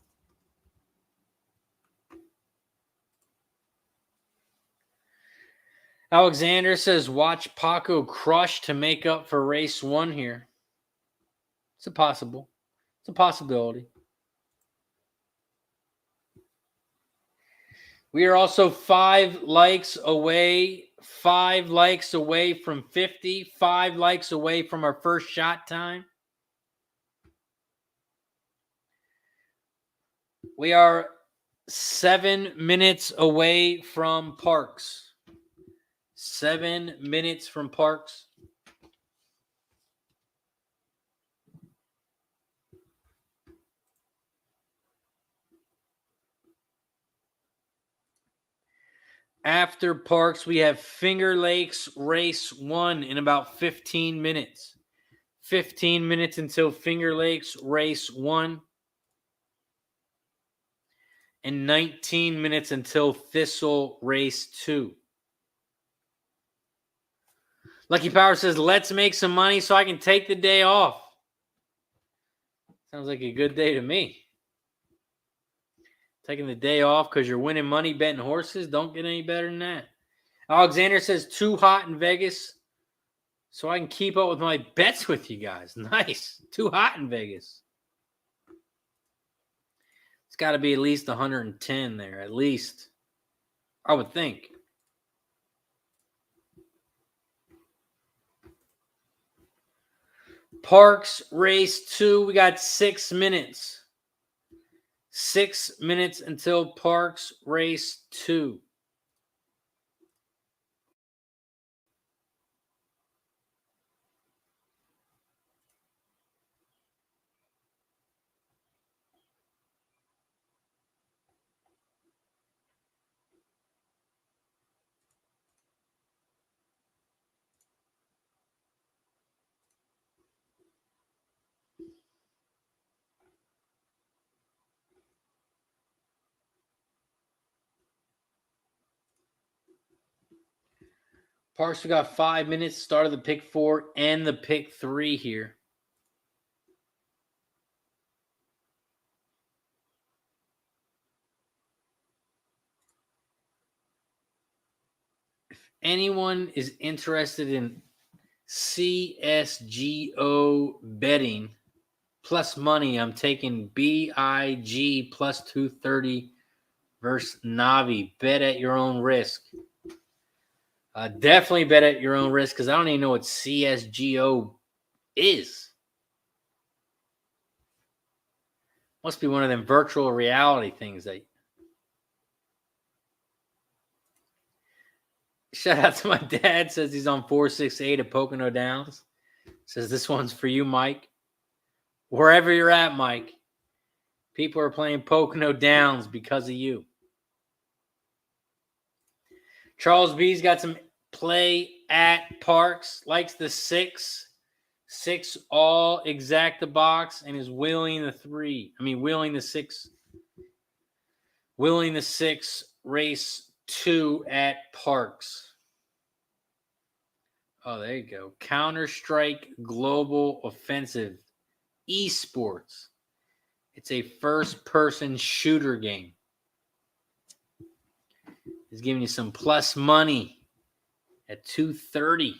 [SPEAKER 2] Alexander says, watch Paco crush to make up for race 1 here. It's a possibility. We are also 5 likes away. 5 likes away from 50. 5 likes away from our first shot time. We are 7 minutes away from Parx. 7 minutes from Parx. After Parx, we have Finger Lakes Race 1 in about 15 minutes. 15 minutes until Finger Lakes Race 1. And 19 minutes until Thistle Race 2. Lucky Power says, let's make some money so I can take the day off. Sounds like a good day to me. Taking the day off because you're winning money betting horses. Don't get any better than that. Alexander says, too hot in Vegas. so I can keep up with my bets with you guys. Nice. Too hot in Vegas. It's got to be at least 110 there, at least. I would think. Parx Race 2, we got 6 minutes. 6 minutes until Parx Race 2. Parks, we got 5 minutes. Start of the pick 4 and the pick 3 here. If anyone is interested in CSGO betting plus money, I'm taking BIG plus 230 versus Navi. Bet at your own risk. Definitely bet at your own risk because I don't even know what CSGO is. Must be one of them virtual reality things that. Shout out to my dad. Says he's on 468 at Pocono Downs. Says this one's for you, Mike. Wherever you're at, Mike. People are playing Pocono Downs because of you. Charles B's got some play at Parx. Likes the 6. 6 all exact the box and is wheeling the 3. Wheeling the 6. Wheeling the 6 race 2 at Parx. Oh, there you go. Counter-Strike Global Offensive. Esports. It's a first-person shooter game. He's giving you some plus money at 230.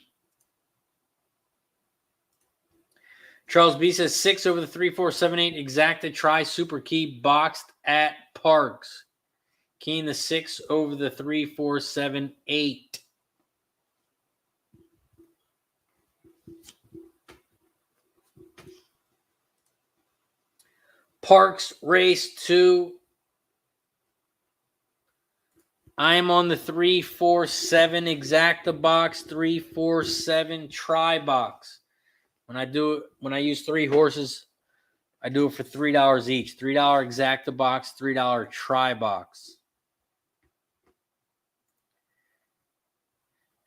[SPEAKER 2] Charles B says 6 over the 3-4-7-8 exacta try super key boxed at Parx. Keying the 6 over the 3-4-7-8. Parx Race 2. I am on the 3-4-7 exacta box, 3-4-7 try box. When I use 3 horses, I do it for $3 each. $3 exacta box, $3 try box.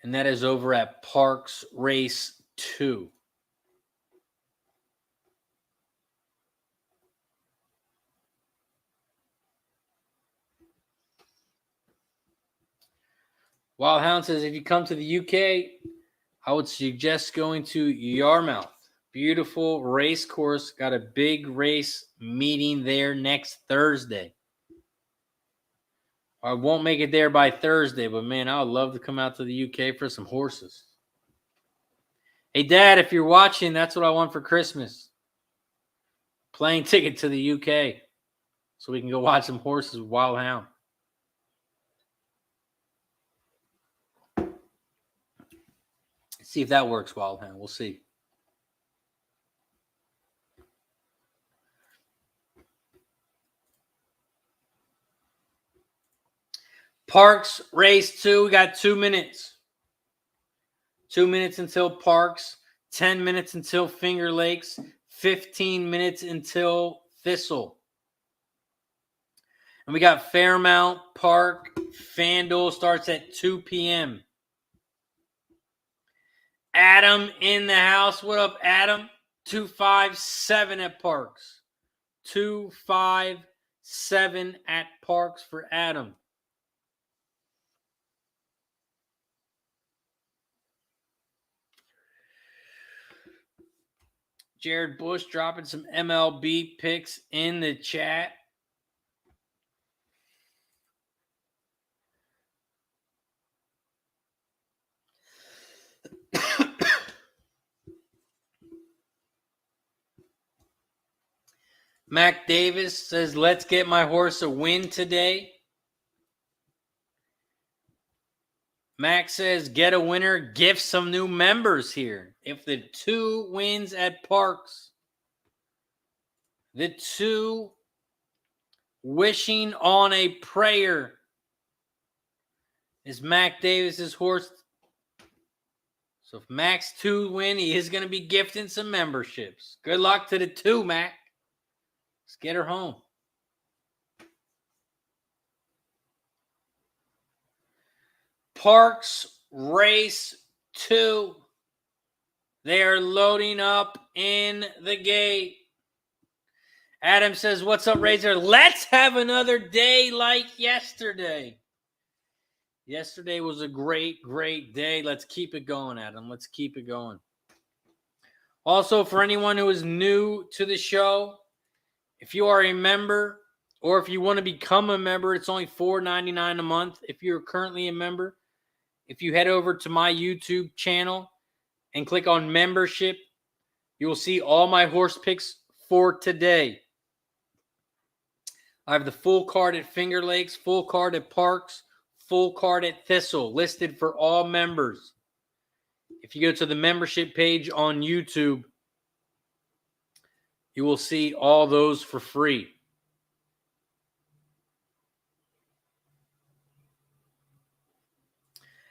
[SPEAKER 2] And that is over at Parx Race 2. Wild Hound says, if you come to the UK, I would suggest going to Yarmouth. Beautiful race course. Got a big race meeting there next Thursday. I won't make it there by Thursday, but man, I would love to come out to the UK for some horses. Hey, Dad, if you're watching, that's what I want for Christmas. Plane ticket to the UK so we can go watch some horses with Wild Hound. See if that works, Wild Hound. We'll see. Parx Race 2. We got 2 minutes. 2 minutes until Parx. 10 minutes until Finger Lakes. 15 minutes until Thistle. And we got Fairmount Park. FanDuel starts at 2 p.m. Adam in the house. What up, Adam? 257 at Parx. 257 at Parx for Adam. Jared Bush dropping some MLB picks in the chat. Mac Davis says, let's get my horse a win today. Mac says, get a winner, gift some new members here. If the 2 wins at Parx, the 2 wishing on a prayer is Mac Davis's horse. So if Mac's 2 win, he is going to be gifting some memberships. Good luck to the 2, Mac. Let's get her home. Parx Race 2. They are loading up in the gate. Adam says, what's up, Razor? Let's have another day like yesterday. Yesterday was a great, great day. Let's keep it going, Adam. Let's keep it going. Also, for anyone who is new to the show, if you are a member or if you want to become a member, it's only $4.99 a month. If you're currently a member, if you head over to my YouTube channel and click on membership, you will see all my horse picks for today. I have the full card at Finger Lakes, full card at Parx, full card at Thistle, listed for all members. If you go to the membership page on YouTube, you will see all those for free.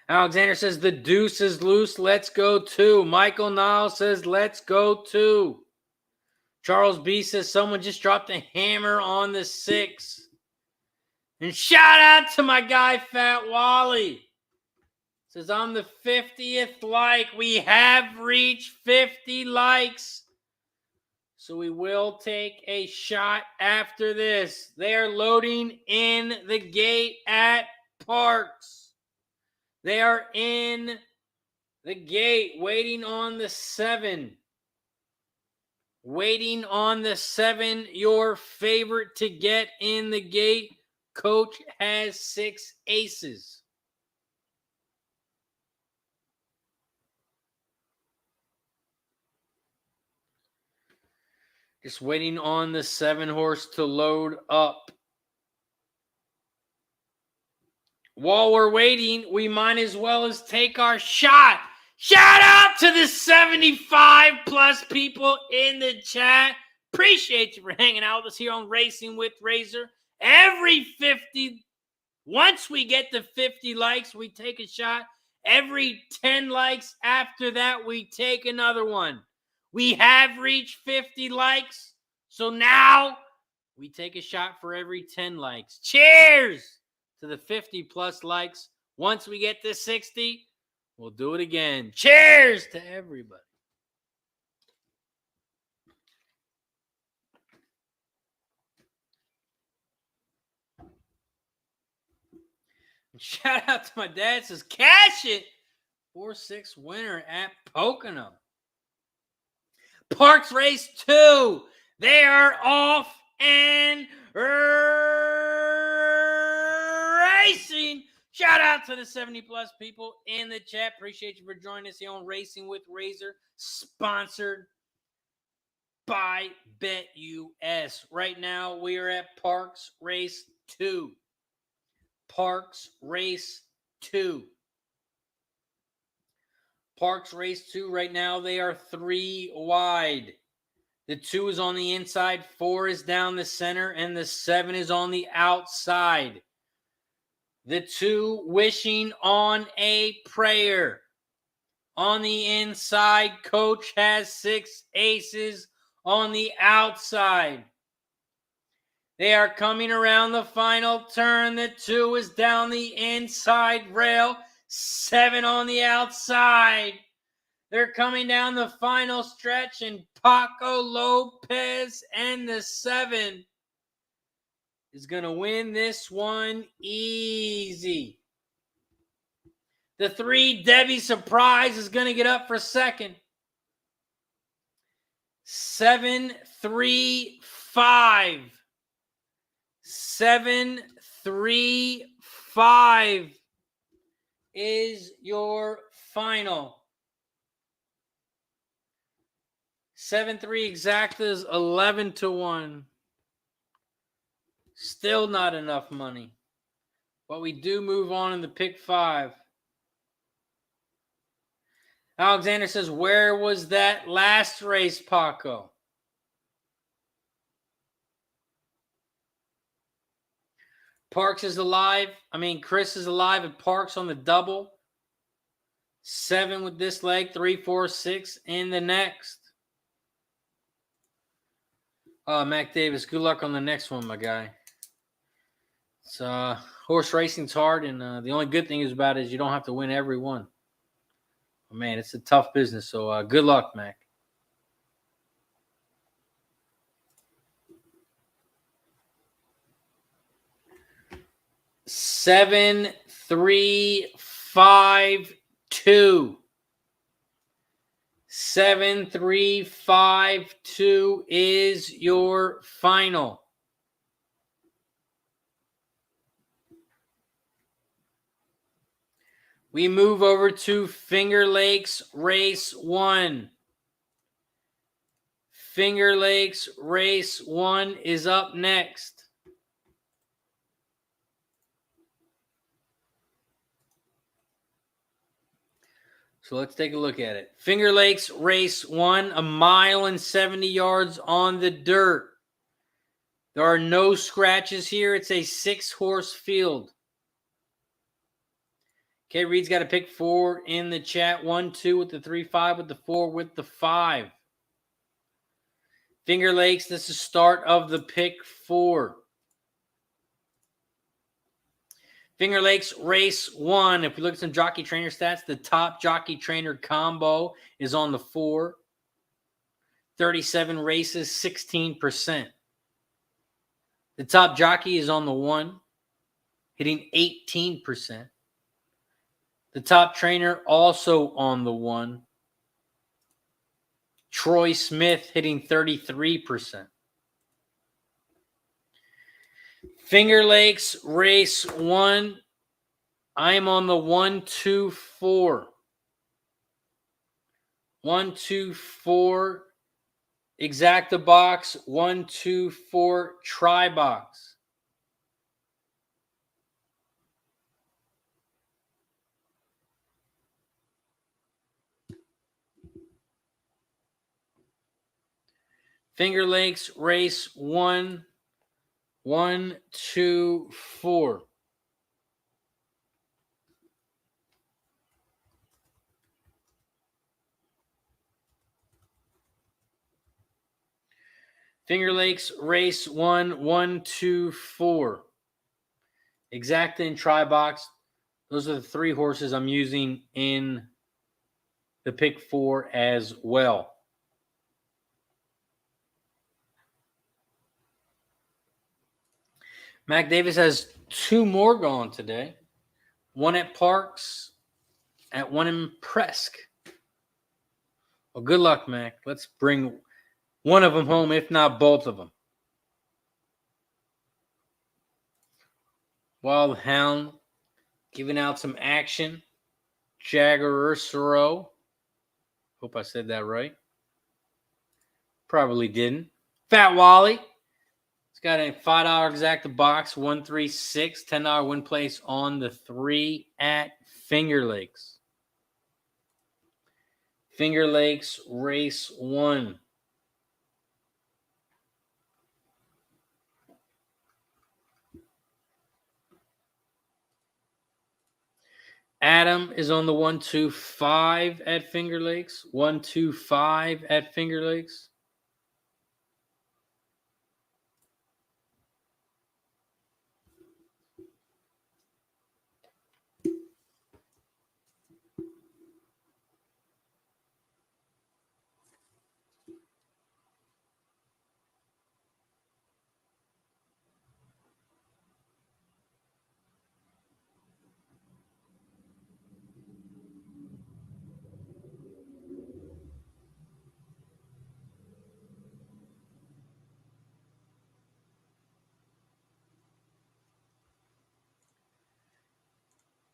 [SPEAKER 2] Alexander says, the deuce is loose. Let's go 2. Michael Niles says, let's go 2. Charles B says, someone just dropped a hammer on the 6. And shout out to my guy, Fat Wally. Says, I'm the 50th like. We have reached 50 likes. So we will take a shot after this. They are loading in the gate at Parx. They are in the gate, waiting on the 7. Waiting on the 7, your favorite to get in the gate. Coach has 6 aces. Just waiting on the 7 horse to load up. While we're waiting, we might as well as take our shot. Shout out to the 75 plus people in the chat. Appreciate you for hanging out with us here on Racing with Razor. Every 50, once we get to 50 likes, we take a shot. Every 10 likes after that, we take another one. We have reached 50 likes, so now we take a shot for every 10 likes. Cheers to the 50 plus likes. Once we get to 60, we'll do it again. Cheers to everybody. Shout out to my dad. Says, cash it. 4-6 winner at Pocono. Parx Race 2. They are off and racing. Shout out to the 70 plus people in the chat. Appreciate you for joining us here on Racing with Razor, sponsored by BetUS. Right now, we are at Parx Race 2. Parx Race 2. Parx Race 2 right now, they are 3 wide. The 2 is on the inside, 4 is down the center, and the 7 is on the outside. The 2 wishing on a prayer. On the inside, coach has 6 aces on the outside. They are coming around the final turn. The 2 is down the inside rail. 7 on the outside. They're coming down the final stretch, and Paco Lopez and the 7 is going to win this one easy. The 3, Debbie Surprise, is going to get up for second. 7-3-5. 7-3-5 is your final. 7-3 exactas 11-1. Still not enough money. But we do move on in the pick 5. Alexander says, where was that last race, Paco? Parx is alive. Chris is alive at Parx on the double. 7 with this leg, 3, 4, 6 in the next. Mac Davis, good luck on the next one, my guy. It's horse racing's hard, and the only good thing about it is you don't have to win every one. Oh, man, it's a tough business, so good luck, Mac. Seven, 3, 5, 2. 7, 3, 5, 2 is your final. We move over to Finger Lakes Race 1. Finger Lakes Race 1 is up next. So let's take a look at it. Finger Lakes Race 1, 1 mile and 70 yards on the dirt. There are no scratches here. It's a 6-horse field. Okay, Reed's got a pick 4 in the chat. 1, 2 with the 3, 5 with the 4 with the 5. Finger Lakes, this is start of the pick 4. Finger Lakes Race 1. If we look at some jockey trainer stats, the top jockey trainer combo is on the 4. 37 races, 16%. The top jockey is on the 1, hitting 18%. The top trainer also on the 1. Troy Smith hitting 33%. Finger Lakes Race 1. I am on the 1, 2, 4. 1, 2, 4. Exacta box. 1, 2, 4. Try box. Finger Lakes Race 1. 1, 2, 4. Finger Lakes Race 1, 1, 2, 4. Exacta and try box. Those are the 3 horses I'm using in the pick 4 as well. Mac Davis has 2 more going today. 1 at Parx, at 1 in Presque. Well, good luck, Mac. Let's bring one of them home, if not both of them. Wild Hound giving out some action. Jagger Hope I said that right. Probably didn't. Fat Wally. It's got a $5 exacta box, 136, $10 win place on the 3 at Finger Lakes. Finger Lakes Race 1. Adam is on the 1, 2, 5 at Finger Lakes. 1, 2, 5 at Finger Lakes.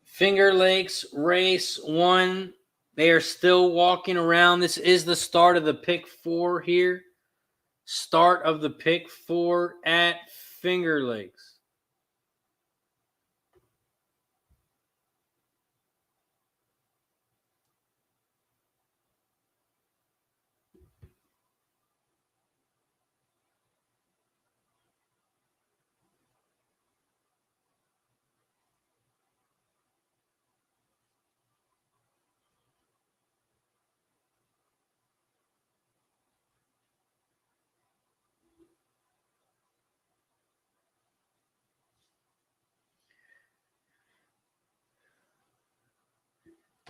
[SPEAKER 2] Finger Lakes Race 1. They are still walking around. This is the start of the pick 4 here. Start of the pick 4 at Finger Lakes.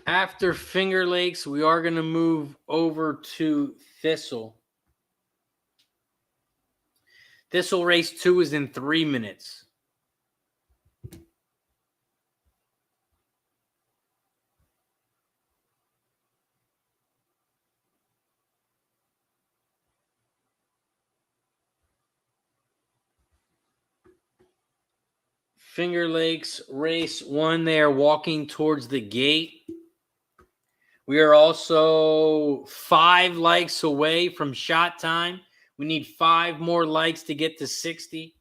[SPEAKER 2] After Finger Lakes, we are going to move over to Thistle. Thistle race 2 is in 3 minutes. Finger Lakes race 1, they are walking towards the gate. We are also 5 likes away from shot time. We need 5 more likes to get to 60.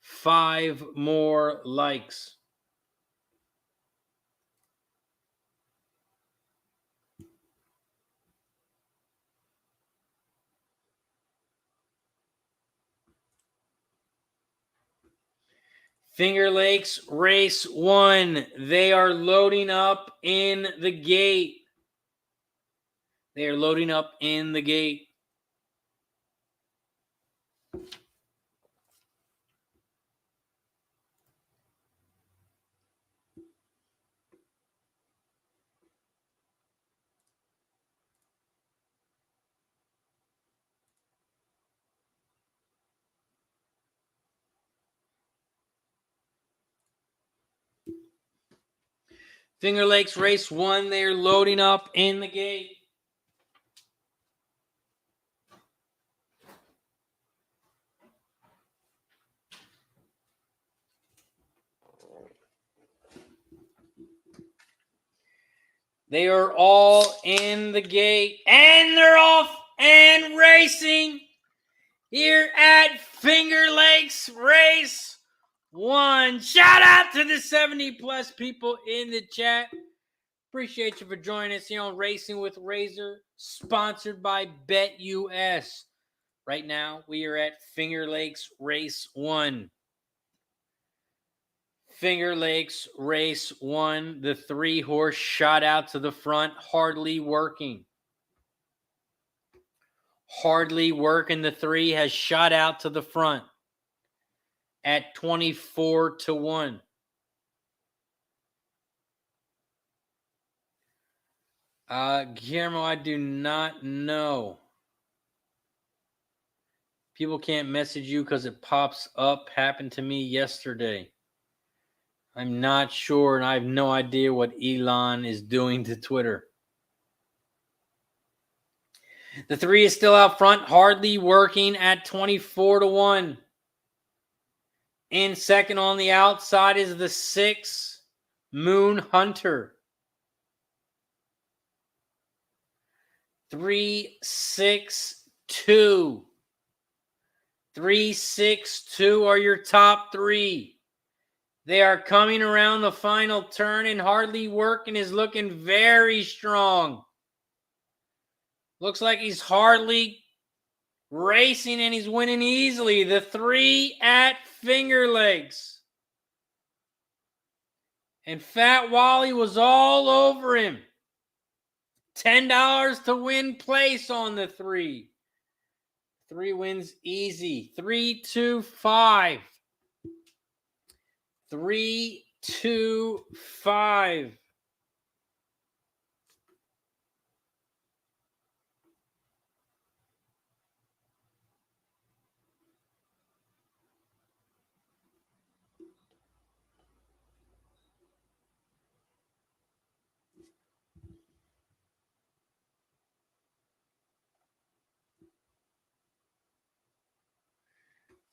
[SPEAKER 2] 5 more likes. Finger Lakes race 1. They are loading up in the gate. They are loading up in the gate. Finger Lakes race 1. They are loading up in the gate. They are all in the gate, and they're off and racing here at Finger Lakes race 1. Shout out to the 70-plus people in the chat. Appreciate you for joining us here on Racing with Razor, sponsored by BetUS. Right now, we are at Finger Lakes race 1. Finger Lakes race 1. The 3-horse shot out to the front, hardly working. Hardly working. The 3 has shot out to the front at 24-1. Guillermo, I do not know. People can't message you because it pops up. Happened to me yesterday. I'm not sure, and I have no idea what Elon is doing to Twitter. The 3 is still out front, hardly working at 24-1. In second on the outside is the 6, Moon Hunter. 3-6-2. 3-6-2 are your top 3. They are coming around the final turn, and hardly working is looking very strong. Looks like he's hardly racing, and he's winning easily. The 3 at Finger Lakes. And Fat Wally was all over him. $10 to win place on the 3. 3 wins easy. 3-2-5. 3-2-5.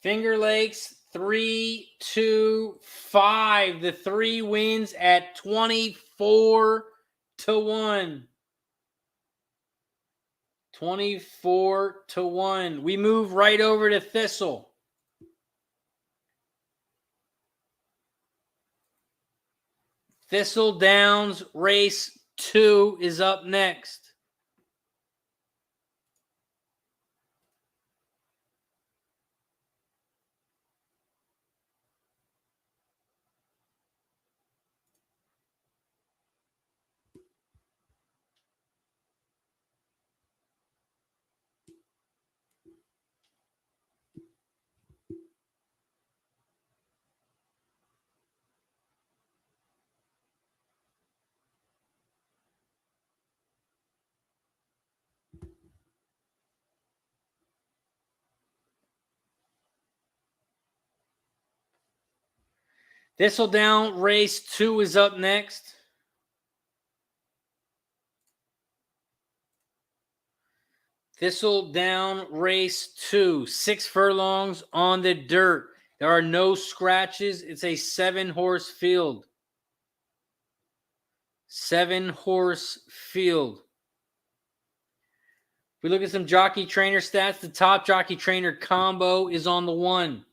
[SPEAKER 2] Finger Lakes 3-2-5. The 3 wins at 24-1. 24-1. We move right over to Thistle. Thistledown's race 2 is up next. Thistledown race 2 is up next. Thistledown race 2, 6 furlongs on the dirt. There are no scratches. It's a 7-horse field. 7-horse field. If we look at some jockey trainer stats, the top jockey trainer combo is on the 1.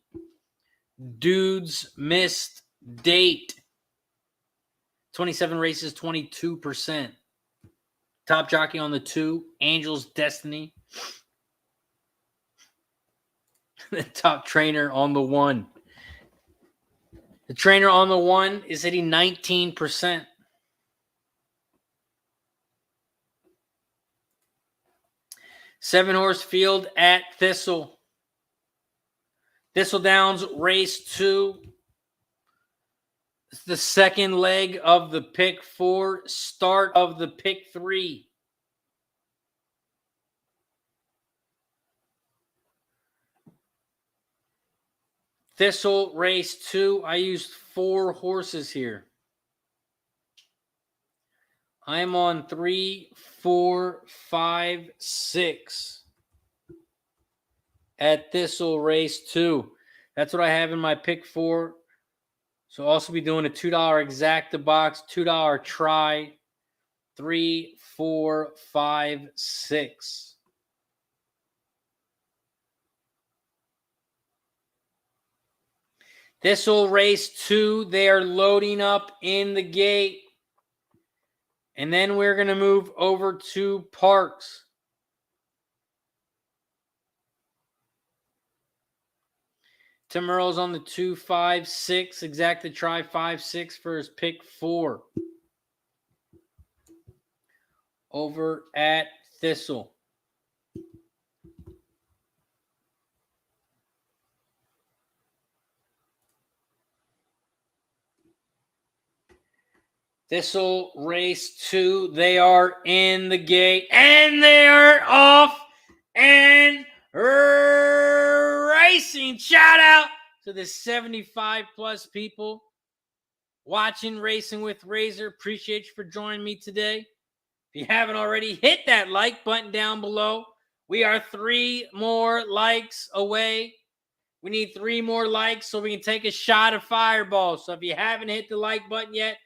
[SPEAKER 2] Dude's missed date. 27 races, 22%. Top jockey on the 2, Angel's Destiny. The top trainer on the 1. The trainer on the 1 is hitting 19%. Seven-horse field at Thistle. Thistledown's race 2. It's the second leg of the pick 4, start of the pick 3. Thistle race 2. I used 4 horses here. I'm on 3, 4, 5, 6 at Thistle race 2. That's what I have in my pick 4. So I'll also be doing a $2 exacta box, $2 try, 3, 4, 5, 6. Thistle race 2, they are loading up in the gate. And then we're going to move over to Parx. Tim Earl's on the 2, 5, 6. Exacta try 5, 6 for his pick 4. Over at Thistle. Thistle race 2. They are in the gate. And they are off and racing. Shout out to the 75-plus people watching Racing with Razor. Appreciate you for joining me today. If you haven't already, hit that like button down below. We are 3 more likes away. We need 3 more likes so we can take a shot of Fireball. So if you haven't hit the like button yet,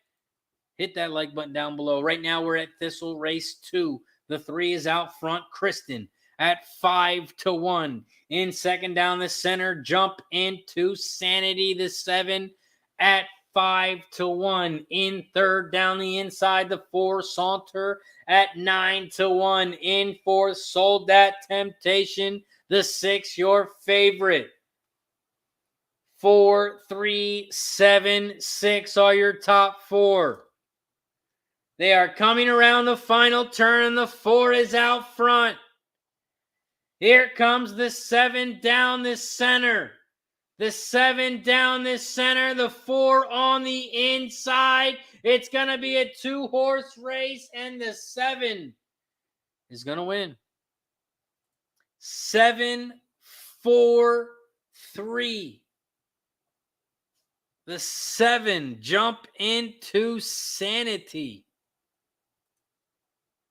[SPEAKER 2] hit that like button down below. Right now we're at Thistle race 2. The 3 is out front. Kristen at 5-1. In second down the center, Jump Into Sanity, the 7 at 5-1. In third down the inside, the 4, Saunter at 9-1. In fourth, Sold That Temptation, the 6, your favorite. 4, 3, 7, 6 are your top 4. They are coming around the final turn, and the 4 is out front. Here comes the 7 down the center. The 7 down the center, the 4 on the inside. It's going to be a 2-horse race, and the 7 is going to win. 7, 4, 3. The 7, Jump Into Sanity.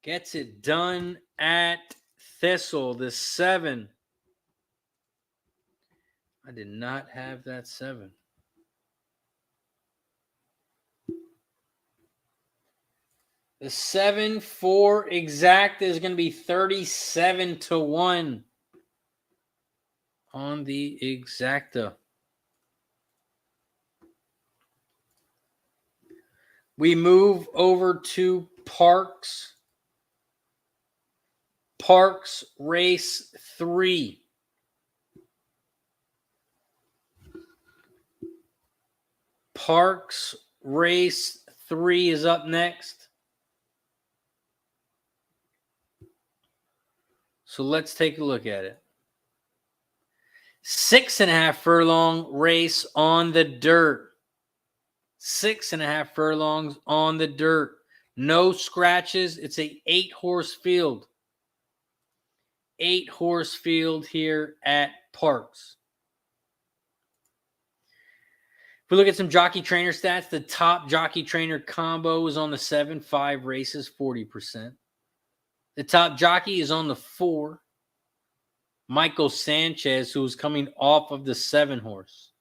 [SPEAKER 2] Gets it done at Thistle. The 7. I did not have that 7. The 7 for exacta is going to be 37-1 on the exacta. We move over to Parx Race 3. Parx Race 3 is up next. So let's take a look at it. 6.5 furlong race on the dirt. 6.5 furlongs on the dirt. No scratches. It's a 8-horse field. 8-horse field here at Parx. If we look at some jockey trainer stats, the top jockey trainer combo is on the 7, 5 races, 40%. The top jockey is on the 4, Michael Sanchez, who's coming off of the 7 horse.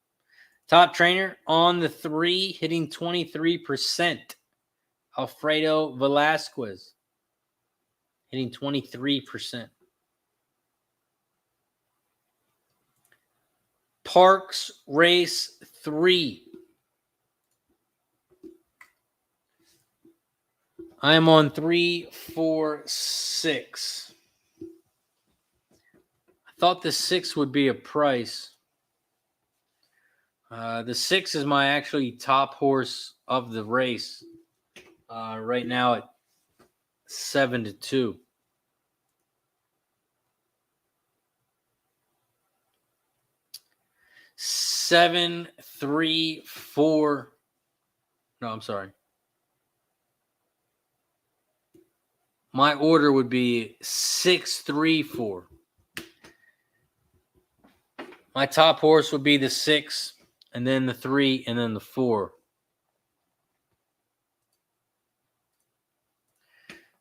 [SPEAKER 2] Top trainer on the 3, hitting 23%, Alfredo Velasquez, hitting 23%. Parx Race 3. I am on 3, 4, 6. I thought the 6 would be a price. The 6 is my actually top horse of the race. Right now at 7-2. Seven, 3, 4. No, I'm sorry. My order would be 6, 3, 4. My top horse would be the 6, and then the 3, and then the 4.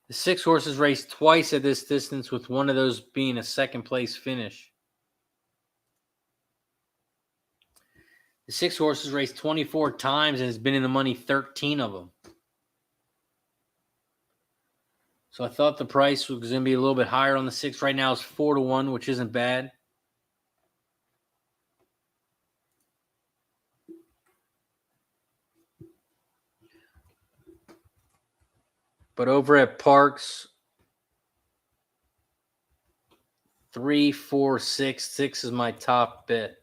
[SPEAKER 2] The 6 horses raced twice at this distance, with one of those being a second place finish. The 6 horses raced 24 times and has been in the money 13 of them. So I thought the price was going to be a little bit higher on the 6. Right now it's 4-1, which isn't bad. But over at Parx, 3, 4, 6. 6 is my top bet.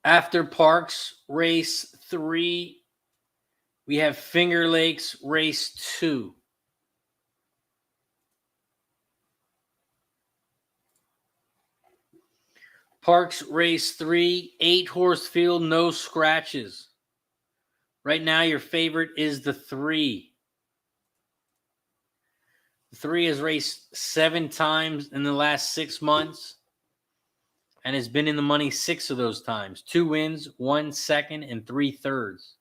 [SPEAKER 2] After Parx Race 3, we have Finger Lakes Race 2. Parx Race 3, 8-horse field, no scratches. Right now, your favorite is the 3. The 3 has raced 7 times in the last 6 months and has been in the money 6 of those times. 2 wins, 1 second, and 3 thirds.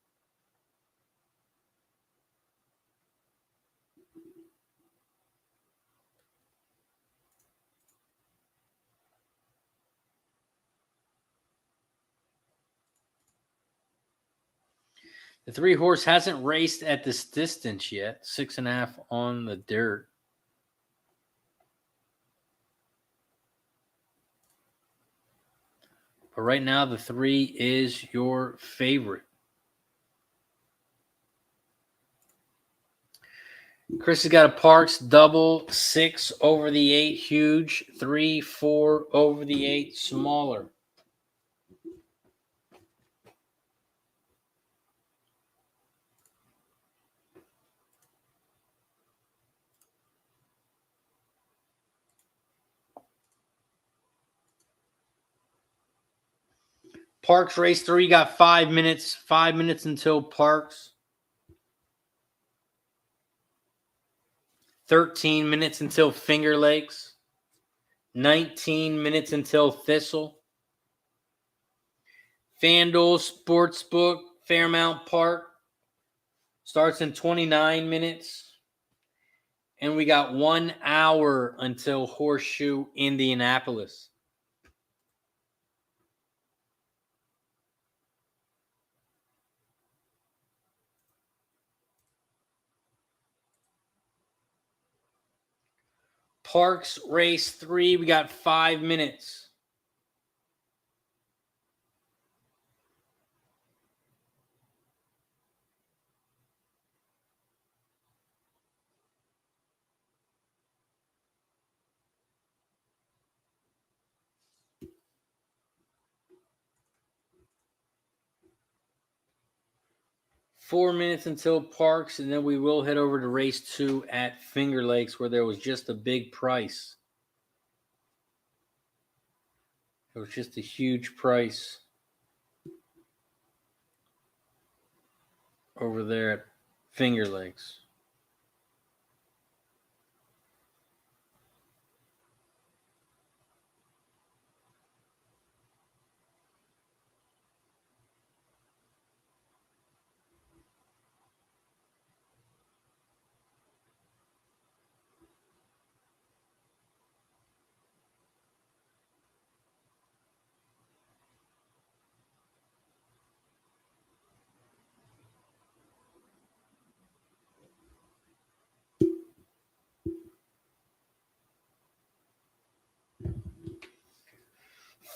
[SPEAKER 2] The 3 horse hasn't raced at this distance yet. 6.5 on the dirt. But right now, the 3 is your favorite. Chris has got a Parx double, 6 over the 8, huge, 3, 4 over the 8, smaller. Parx Race 3 got 5 minutes. 5 minutes until Parx. 13 minutes until Finger Lakes. 19 minutes until Thistle. FanDuel Sportsbook Fairmount Park starts in 29 minutes. And we got 1 hour until Horseshoe Indianapolis. Parx Race 3. We got 5 minutes. Four minutes until Parx, and then we will head over to race 2 at Finger Lakes, where there was just a big price. It was just a huge price over there at Finger Lakes.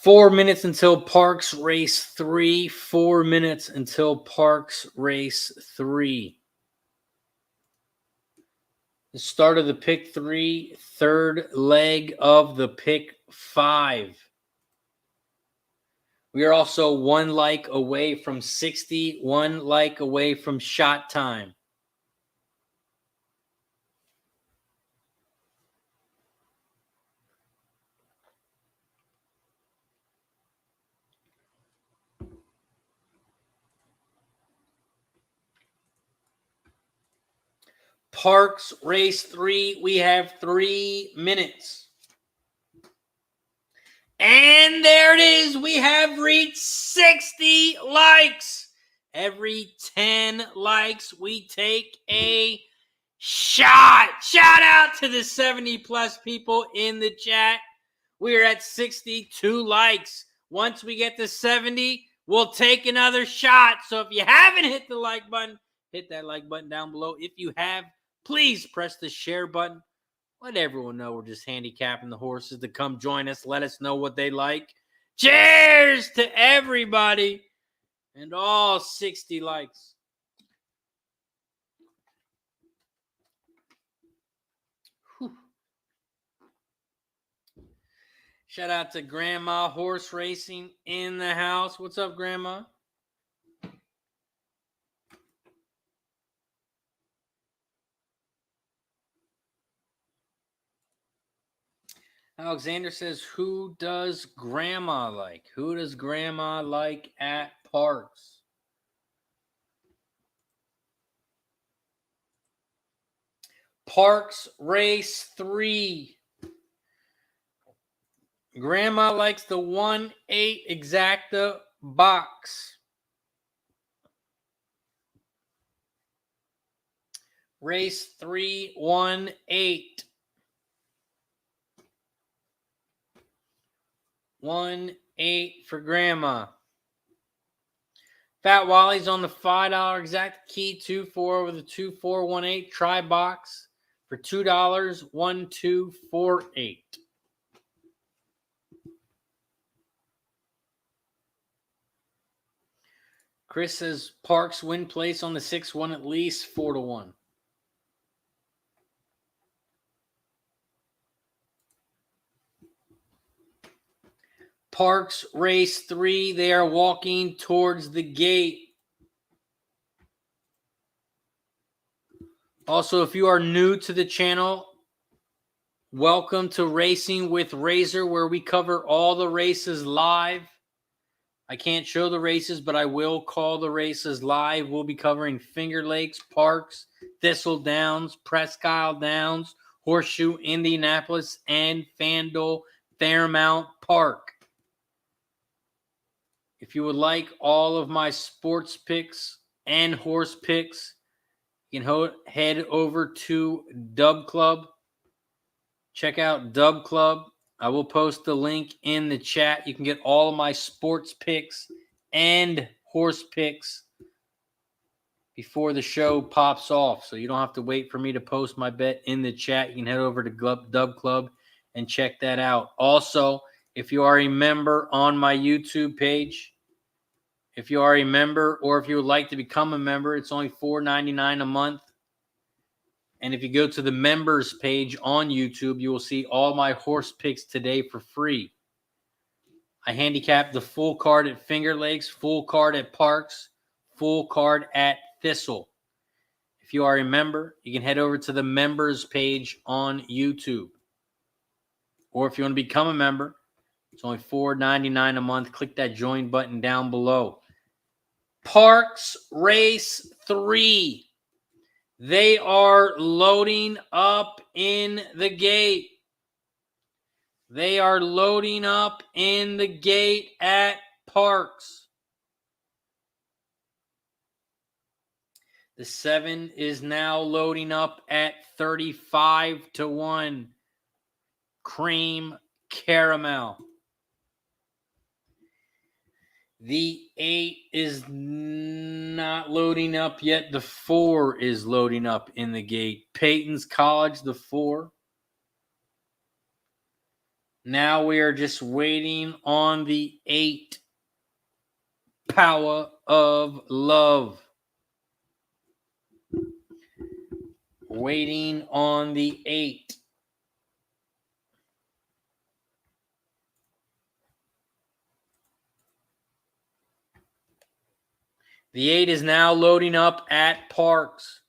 [SPEAKER 2] Four minutes until Parx Race 3. 4 minutes until Parx Race 3. The start of the pick 3, third leg of the pick 5. We are also 1 like away from 60, 1 like away from shot time. Parx Race 3, we have 3 minutes. And there it is. We have reached 60 likes. Every 10 likes, we take a shot. Shout out to the 70-plus people in the chat. We are at 62 likes. Once we get to 70, we'll take another shot. So if you haven't hit the like button, hit that like button down below. If you have, please press the share button. Let everyone know we're just handicapping the horses to come join us. Let us know what they like. Cheers to everybody and all 60 likes. Whew. Shout out to Grandma Horse Racing in the house. What's up, Grandma? Alexander says, who does Grandma like? Who does Grandma like at Parx? Parx Race 3. Grandma likes the 1-8 exacta box. Race 3, 1-8. 1-8 for Grandma. Fat Wally's on the $5 exact key 2-4 over the 2-4-1-8 try box for $2. 1-2-4-8. Chris says Parx win place on the 6-1 at least 4-1. Parx Race 3, they are walking towards the gate. Also, if you are new to the channel, welcome to Racing with Razor, where we cover all the races live. I can't show the races, but I will call the races live. We'll be covering Finger Lakes, Parx, Thistledowns, Presque Downs, Horseshoe Indianapolis, and FanDuel Fairmount Park. If you would like all of my sports picks and horse picks, you can head over to Dub Club. Check out Dub Club. I will post the link in the chat. You can get all of my sports picks and horse picks before the show pops off. So you don't have to wait for me to post my bet in the chat. You can head over to Dub Club and check that out. Also, if you are a member on my YouTube page, if you are a member or if you would like to become a member, it's only $4.99 a month. And if you go to the members page on YouTube, you will see all my horse picks today for free. I handicapped the full card at Finger Lakes, full card at Parx, full card at Thistle. If you are a member, you can head over to the members page on YouTube. Or if you want to become a member, it's only $4.99 a month. Click that join button down below. Parx Race 3. They are loading up in the gate. They are loading up in the gate at Parx. The 7 is now loading up at 35-1. Cream Caramel. The 8 is not loading up yet. The 4 is loading up in the gate. Peyton's College, the 4. Now we are just waiting on the 8. Power of Love. Waiting on the 8. The 8 is now loading up at Parx.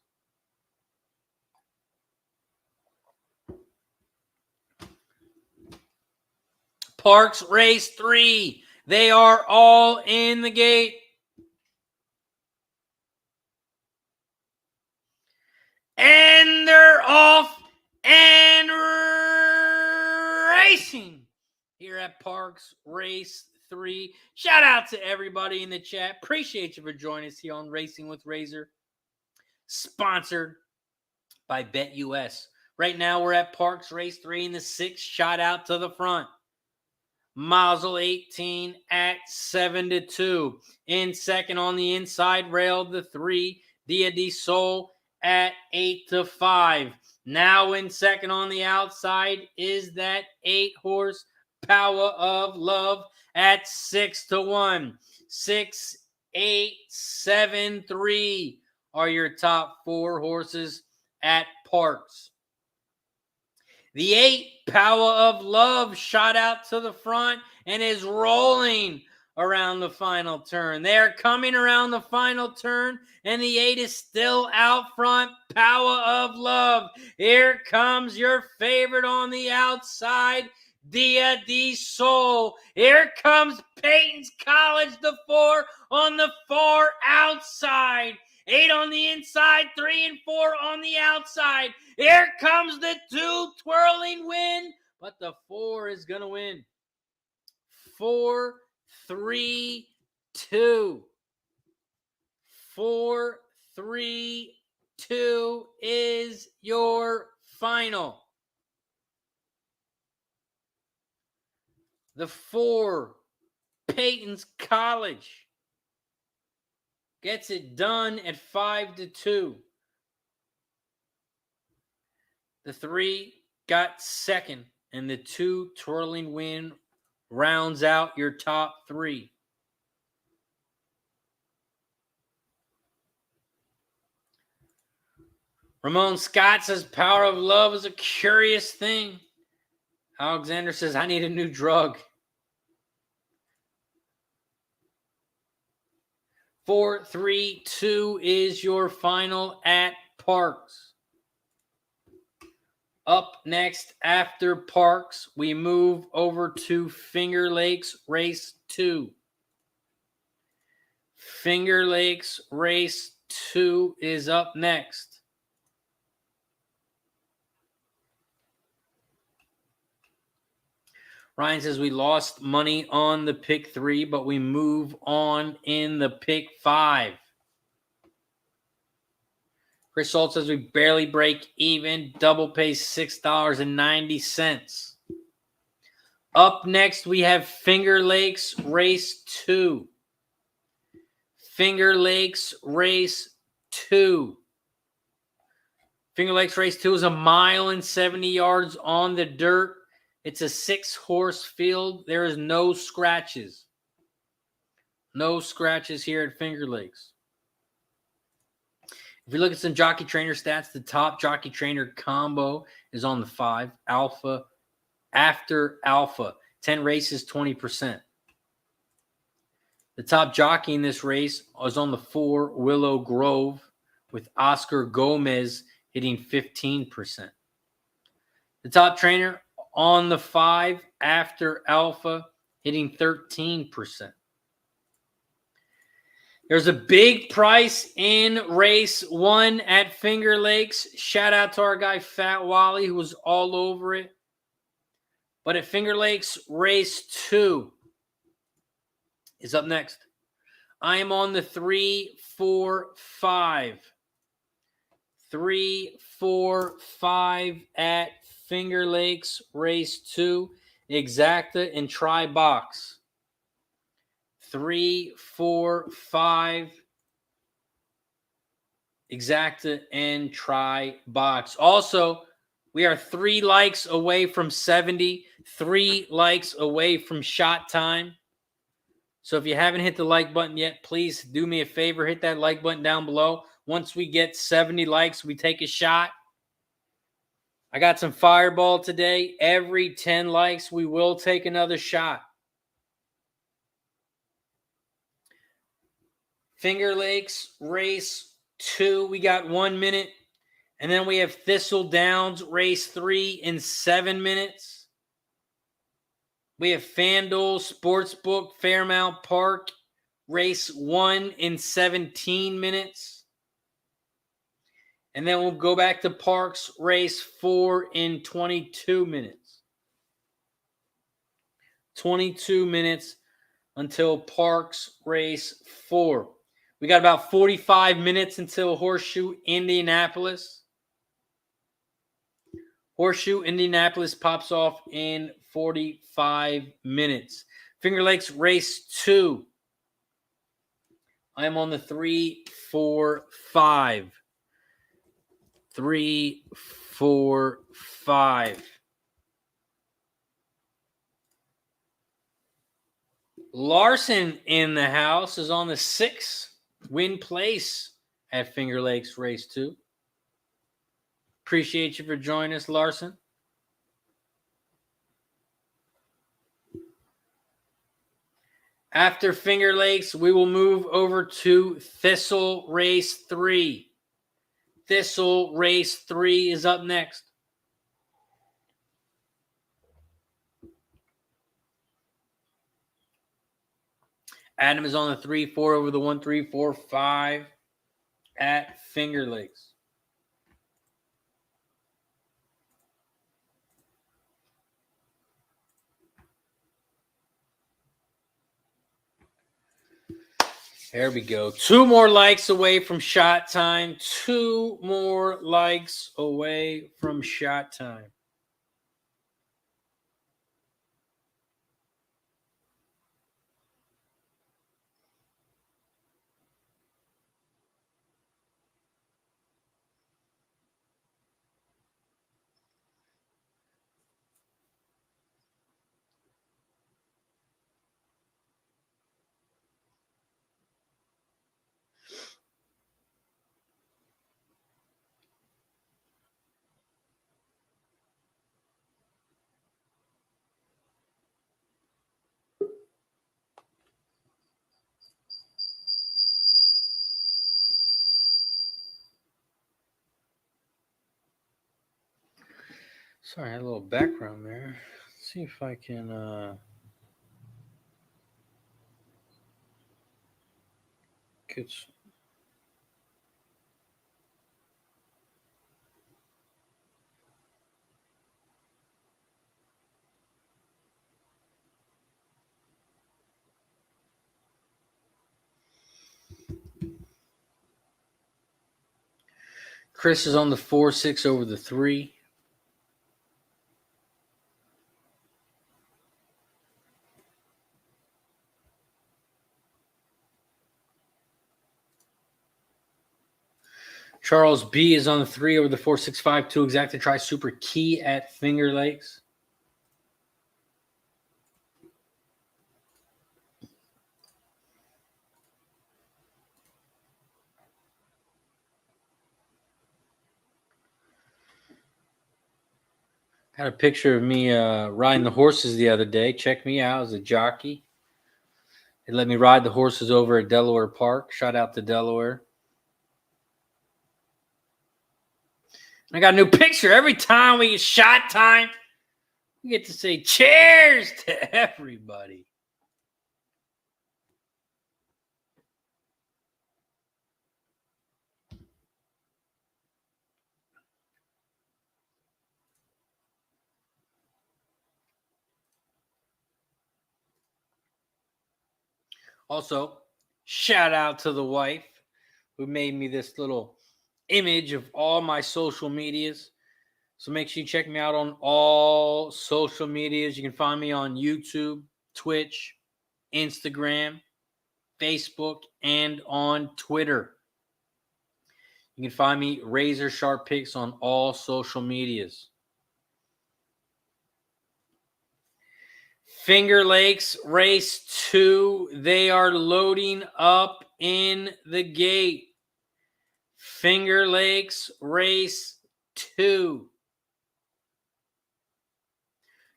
[SPEAKER 2] Parx Race 3. They are all in the gate. And they're off and racing here at Parx Race 3. Shout out to everybody in the chat. Appreciate you for joining us here on Racing with Razor. Sponsored by BetUS. Right now we're at Parx Race 3 in the 6 shot out to the front. Mazel 18 at 7-2. In second on the inside rail, the 3, Dia de Sol at 8-5. Now in second on the outside is that 8 horse Power of Love at 6-1. 6, 8, 7, 3 are your top 4 horses at Parx. The 8, Power of Love, shot out to the front and is rolling around the final turn. They're coming around the final turn, and the 8 is still out front. Power of Love. Here comes your favorite on the outside, Dia de Sol. Here comes Peyton's College, the 4 on the far outside. 8 on the inside, 3 and 4 on the outside. Here comes the 2 twirling win, but the 4 is going to win. 4, 3, 2. 4, 3, 2 is your final. The 4, Peyton's College, gets it done at 5-2. The 3 got second, and the 2 twirling win rounds out your top 3. Ramon Scott says Power of Love is a curious thing. Alexander says, I need a new drug. 4, 3, 2 is your final at Parx. Up next after Parx, we move over to Finger Lakes Race 2. Finger Lakes Race 2 is up next. Ryan says we lost money on the pick 3, but we move on in the pick 5. Chris Salt says we barely break even. Double pays $6.90. Up next, we have Finger Lakes Race 2. Finger Lakes Race 2. Finger Lakes Race 2 is a mile and 70 yards on the dirt. It's a 6-horse field. There is no scratches. No scratches here at Finger Lakes. If you look at some jockey trainer stats, the top jockey trainer combo is on the 5. Alpha after Alpha. 10 races, 20%. The top jockey in this race is on the 4, Willow Grove, with Oscar Gomez hitting 15%. The top trainer on the 5, after Alpha, hitting 13%. There's a big price in race 1 at Finger Lakes. Shout out to our guy Fat Wally, who was all over it. But at Finger Lakes, race 2 is up next. I am on the 3, 4, 5. 3, 4, 5 at Finger Lakes, race 2. Exacta and try box. 3, 4, 5. Exacta and try box. Also, we are 3 likes away from 70. 3 likes away from shot time. So if you haven't hit the like button yet, please do me a favor. Hit that like button down below. Once we get 70 likes, we take a shot. I got some Fireball today. Every 10 likes, we will take another shot. Finger Lakes, race 2. We got 1 minute. And then we have Thistledowns, race 3 in 7 minutes. We have FanDuel Sportsbook, Fairmount Park, race 1 in 17 minutes. And then we'll go back to Parx, race 4 in 22 minutes. 22 minutes until Parx, race 4. We got about 45 minutes until Horseshoe Indianapolis. Horseshoe Indianapolis pops off in 45 minutes. Finger Lakes race 2. I'm on the 3, 4, 5. 3, 4, 5. Larson in the house is on the 6. Win place at Finger Lakes race 2. Appreciate you for joining us, Larson. After Finger Lakes, we will move over to Thistle Race 3. Thistle Race 3 is up next. Adam is on the 3, 4 over the 1, 3, 4, 5 at Finger Lakes. There we go. 2 more likes away from shot time. 2 more likes away from shot time. Sorry, I had a little background there. Let's see if I can get some. Chris is on the 4, 6 over the 3. Charles B is on the 3 over the 4.65, 2 exact to try Super Key at Finger Lakes. Had a picture of me riding the horses the other day. Check me out as a jockey. They let me ride the horses over at Delaware Park. Shout out to Delaware. I got a new picture. Every time we get shot time, we get to say cheers to everybody. Also, shout out to the wife who made me this little image of all my social medias. So make sure you check me out on all social medias. You can find me on YouTube, Twitch, Instagram, Facebook, and on Twitter. You can find me RazorSharpPicks on all social medias. Finger Lakes Race 2. They are loading up in the gate. Finger Lakes Race 2.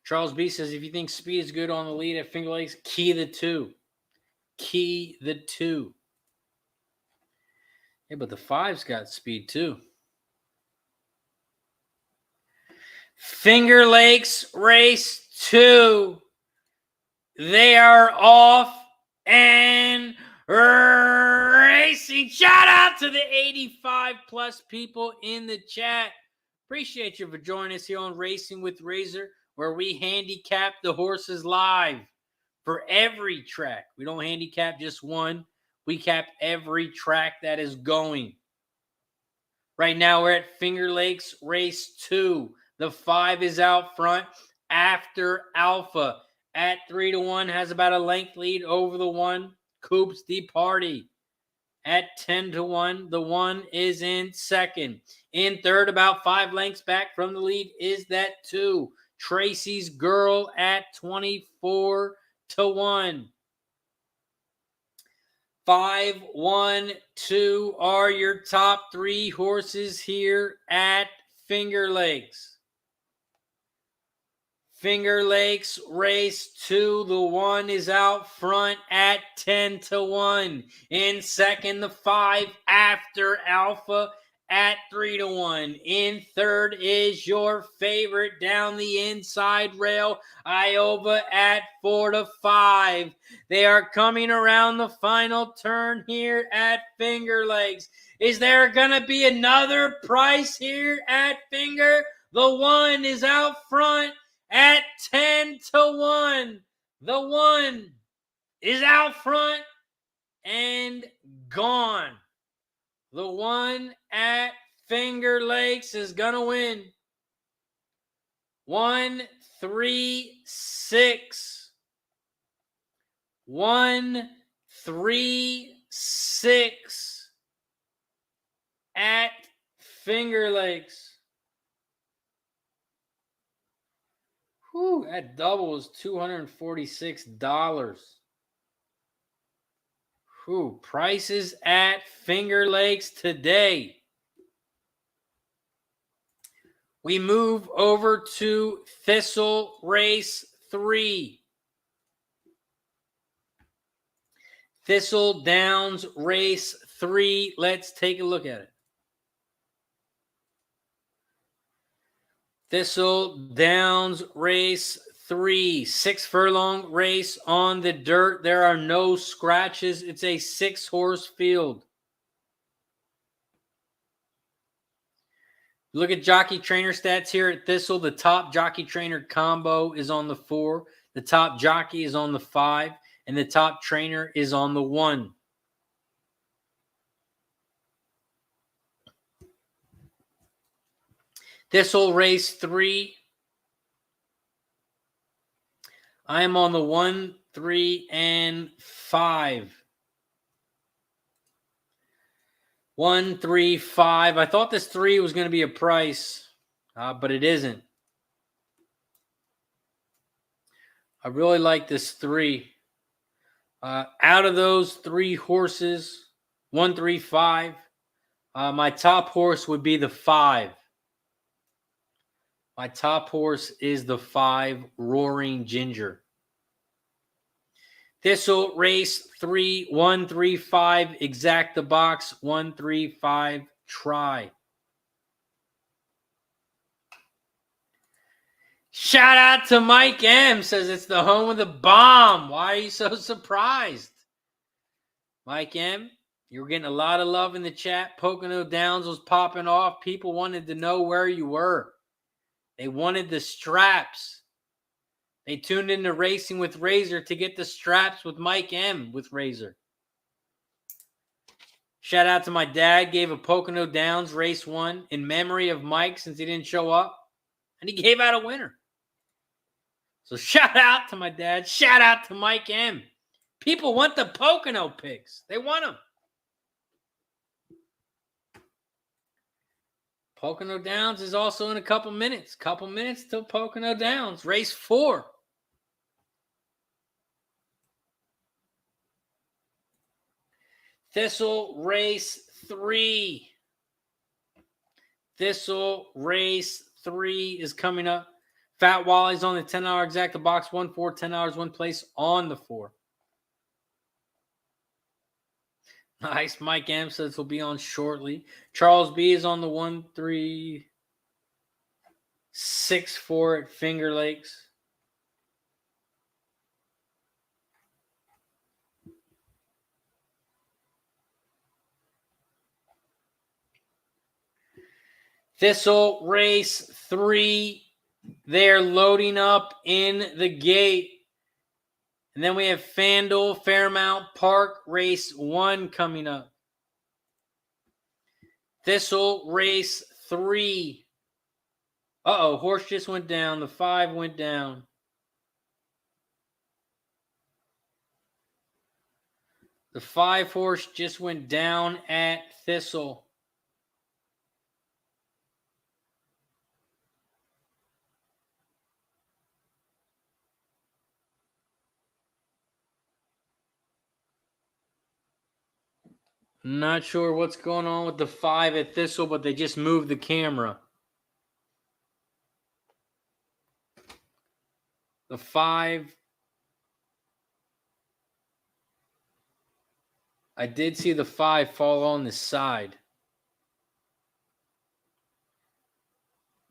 [SPEAKER 2] Charles B says, if you think speed is good on the lead at Finger Lakes, key the 2. Key the 2. Yeah, but the 5's got speed too. Finger Lakes Race 2. They are off and racing. Shout out to the 85 plus people in the chat. Appreciate you for joining us here on Racing with Razor, where we handicap the horses live for every track. We don't handicap just one. We cap every track that is going. Right now, we're at Finger Lakes Race 2. The 5 is out front after Alpha. At 3-1, has about a length lead over the 1. Coops the Party. At 10-1, the 1 is in second. In third, about 5 lengths back from the lead, is that 2. Tracy's Girl at 24-1. 5, 1, 2 are your top 3 horses here at Finger Lakes. Finger Lakes Race 2. The 1 is out front at 10-1. In second, the 5 after Alpha at 3-1. In third is your favorite down the inside rail, Iowa at 4-5. They are coming around the final turn here at Finger Lakes. Is there going to be another price here at Finger? The 1 is out front at 10-1. The 1 is out front and gone. The 1 at Finger Lakes is going to win. 1, 3, 6. 1, 3, 6 at Finger Lakes. Whew, that double is $246. Whew, prices at Finger Lakes today. We move over to Thistle Race 3. Thistledowns Race 3. Let's take a look at it. Thistledowns Race 3. 6 furlong race on the dirt. There are no scratches. It's a 6-horse field. Look at jockey trainer stats here at Thistle. The top jockey trainer combo is on the 4. The top jockey is on the 5. And the top trainer is on the 1. Thistle Race 3. I am on the 1, 3, and 5. 1, 3, 5. I thought this 3 was going to be a price, but it isn't. I really like this 3. Out of those 3 horses, 1, 3, 5, my top horse would be the 5. My top horse is the 5, Roaring Ginger. Thistle race 3, 1, 3, 5, exact the box, 1, 3, 5, try. Shout out to Mike M. Says it's the home of the bomb. Why are you so surprised? Mike M., you were getting a lot of love in the chat. Pocono Downs was popping off. People wanted to know where you were. They wanted the straps. They tuned into Racing with Razor to get the straps with Mike M. with Razor. Shout out to my dad. Gave a Pocono Downs race 1 in memory of Mike since he didn't show up. And he gave out a winner. So shout out to my dad. Shout out to Mike M. People want the Pocono picks. They want them. Pocono Downs is also in a couple minutes. Couple minutes till Pocono Downs. Race 4. Thistle race 3. Thistle race 3 is coming up. Fat Wally's on the 10-hour exact the box. 1, 4, 10 hours, 1 place on the 4. Nice. Mike M says will be on shortly. Charles B is on the 1, 3, 6, 4 at Finger Lakes. Thistle race 3. They're loading up in the gate. And then we have FanDuel Fairmount Park race 1 coming up. Thistle race 3. Horse just went down. The 5 went down. The 5 horse just went down at Thistle. Not sure what's going on with the 5 at Thistle, but they just moved the camera. The 5. I did see the 5 fall on the side.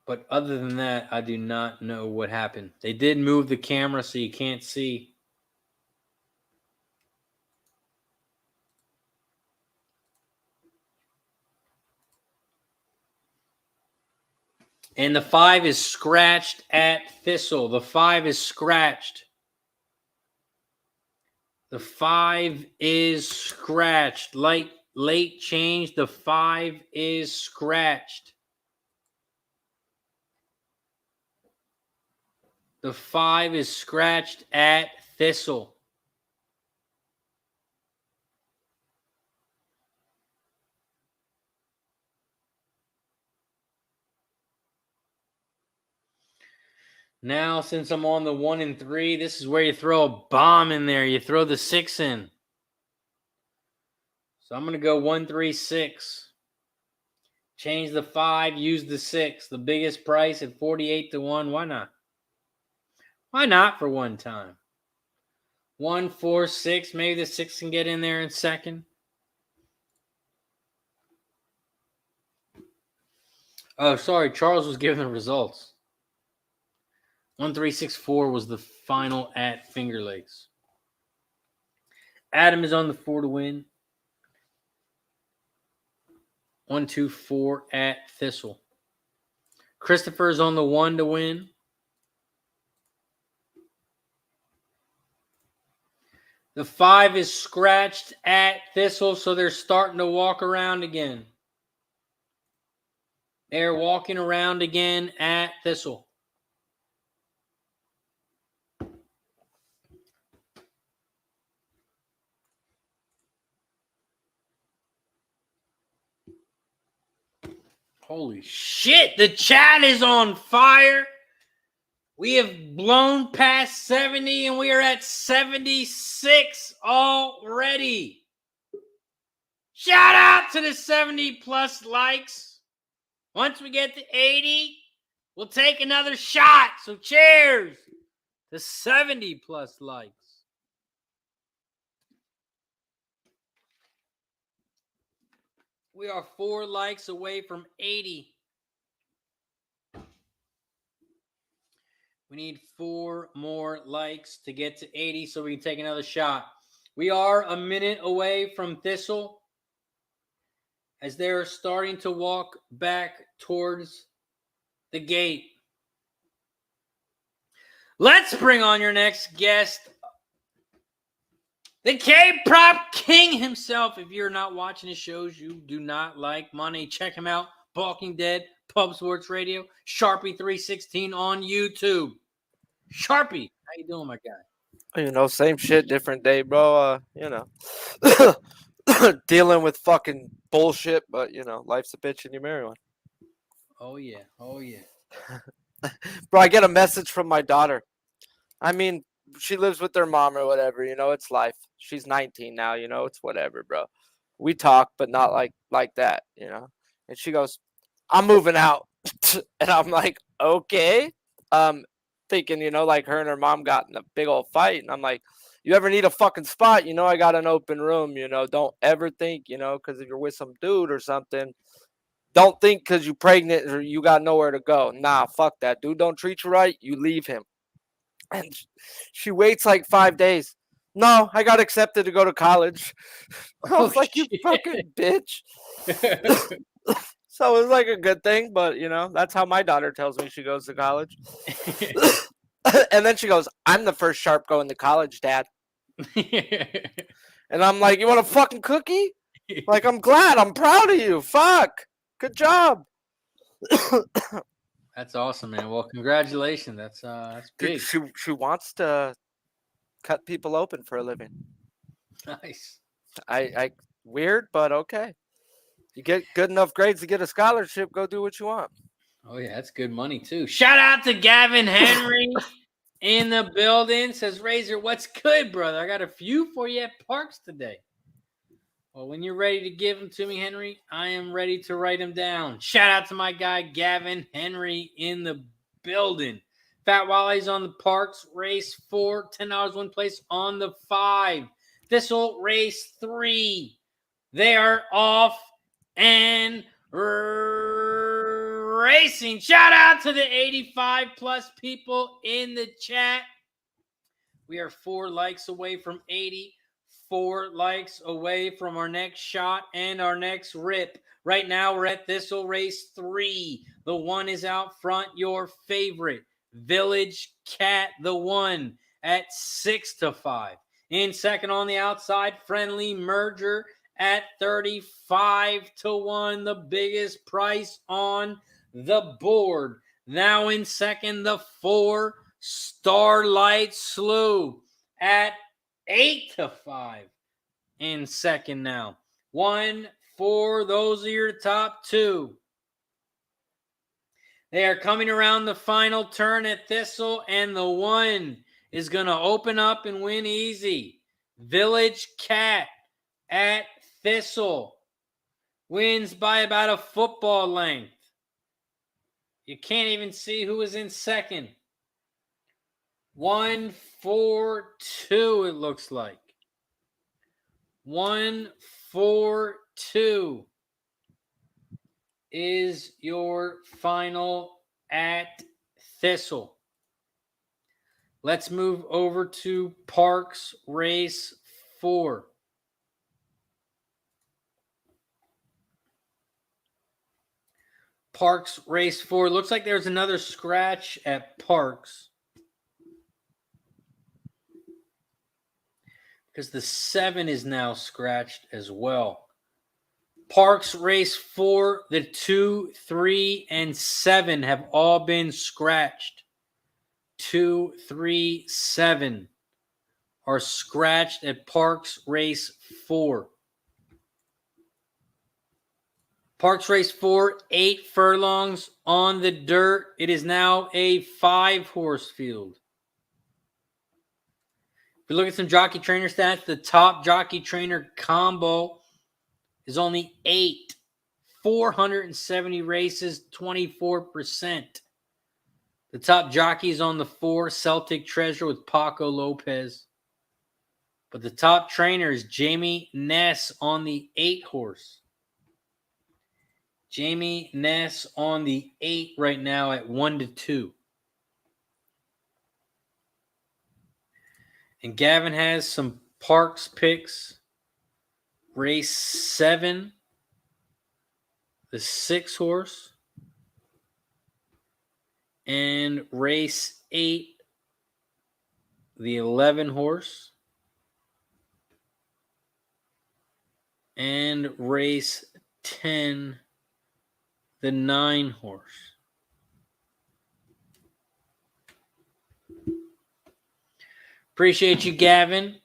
[SPEAKER 2] But other than that, I do not know what happened. They did move the camera so you can't see. And the 5 is scratched at Thistle. The 5 is scratched. The 5 is scratched. Late change. The 5 is scratched. The 5 is scratched at Thistle. Now, since I'm on the 1 and 3, this is where you throw a bomb in there. You throw the 6 in. So I'm going to go 1, 3, 6. Change the 5, use the 6. The biggest price at 48 to 1. Why not? Why not for one time? 1, 4, 6. Maybe the 6 can get in there in second. Oh, sorry. Charles was giving the results. 1, 3, 6, 4 was the final at Finger Lakes. Adam is on the 4 to win. 1, 2, 4 at Thistle. Christopher is on the 1 to win. The 5 is scratched at Thistle, so they're starting to walk around again. They're walking around again at Thistle. Holy shit. The chat is on fire. We have blown past 70 and we are at 76 already. Shout out to the 70 plus likes. Once we get to 80, we'll take another shot. So cheers to 70 plus likes. We are 4 likes away from 80. We need 4 more likes to get to 80 so we can take another shot. We are a minute away from Thistle as they're starting to walk back towards the gate. Let's bring on your next guest, the K-Prop King himself. If you're not watching his shows, you do not like money. Check him out. Balking Dead, Pub Sports Radio, Sharpie 316 on YouTube. Sharpie, how you doing, my guy?
[SPEAKER 4] Same shit, different day, bro. Dealing with fucking bullshit, but life's a bitch and you marry one.
[SPEAKER 2] Oh yeah.
[SPEAKER 4] Bro, I get a message from my daughter. I mean, she lives with her mom or whatever, it's life. She's 19 now, it's whatever, bro. We talk, but not like that, And she goes, I'm moving out. And I'm like, okay. Thinking, like her and her mom got in a big old fight. And I'm like, you ever need a fucking spot? I got an open room, don't ever think, because if you're with some dude or something, don't think because you're pregnant or you got nowhere to go. Nah, fuck that. Dude don't treat you right, you leave him. And she waits like 5 days. No, I got accepted to go to college. I was like, you fucking bitch. So it was like a good thing, but, that's how my daughter tells me she goes to college. And then she goes, I'm the first sharp going to college, Dad. And I'm like, you want a fucking cookie? Like, I'm glad. I'm proud of you. Fuck. Good job.
[SPEAKER 2] That's awesome, man. Well, congratulations. That's big.
[SPEAKER 4] She wants to cut people open for a living.
[SPEAKER 2] Nice.
[SPEAKER 4] I weird, but okay. You get good enough grades to get a scholarship, go do what you want.
[SPEAKER 2] Oh, yeah, that's good money, too. Shout out to Gavin Henry in the building. Says, Razor, what's good, brother? I got a few for you at Parx today. Well, when you're ready to give them to me, Henry, I am ready to write them down. Shout out to my guy, Gavin Henry in the building. Fat Wally's on the Parx Race 4. $10 win place on the 5. Thistle Race 3. They are off and racing. Shout out to the 85 plus people in the chat. We are 4 likes away from 80. 4 likes away from our next shot and our next rip. Right now we're at Thistle Race 3. The 1 is out front, your favorite. Village Cat, the 1 at 6-5. In second on the outside, Friendly Merger at 35-1, the biggest price on the board. Now in second, the 4 Starlight Slew at 8-5 in second now. 1, 4, those are your top 2. They are coming around the final turn at Thistle, and the 1 is going to open up and win easy. Village Cat at Thistle wins by about a football length. You can't even see who is in second. 1, 4, 2, it looks like. 1, 4, 2 is your final at Thistle. Let's move over to Parx Race 4. Parx Race 4. Looks like there's another scratch at Parx, because the 7 is now scratched as well. Parx Race 4, the 2, 3, and 7 have all been scratched. 2, 3, 7 are scratched at Parx Race 4. Parx Race 4, 8 furlongs on the dirt. It is now a 5-horse field. If we look at some jockey trainer stats, the top jockey trainer combo is only 8. 470 races, 24%. The top jockey is on the 4, Celtic Treasure with Paco Lopez. But the top trainer is Jamie Ness on the 8-horse. Jamie Ness on the 8 right now at 1-2. And Gavin has some Parx picks. Race 7, the 6-horse. And race 8, the 11-horse. And race 10, the 9-horse. Appreciate you, Gavin.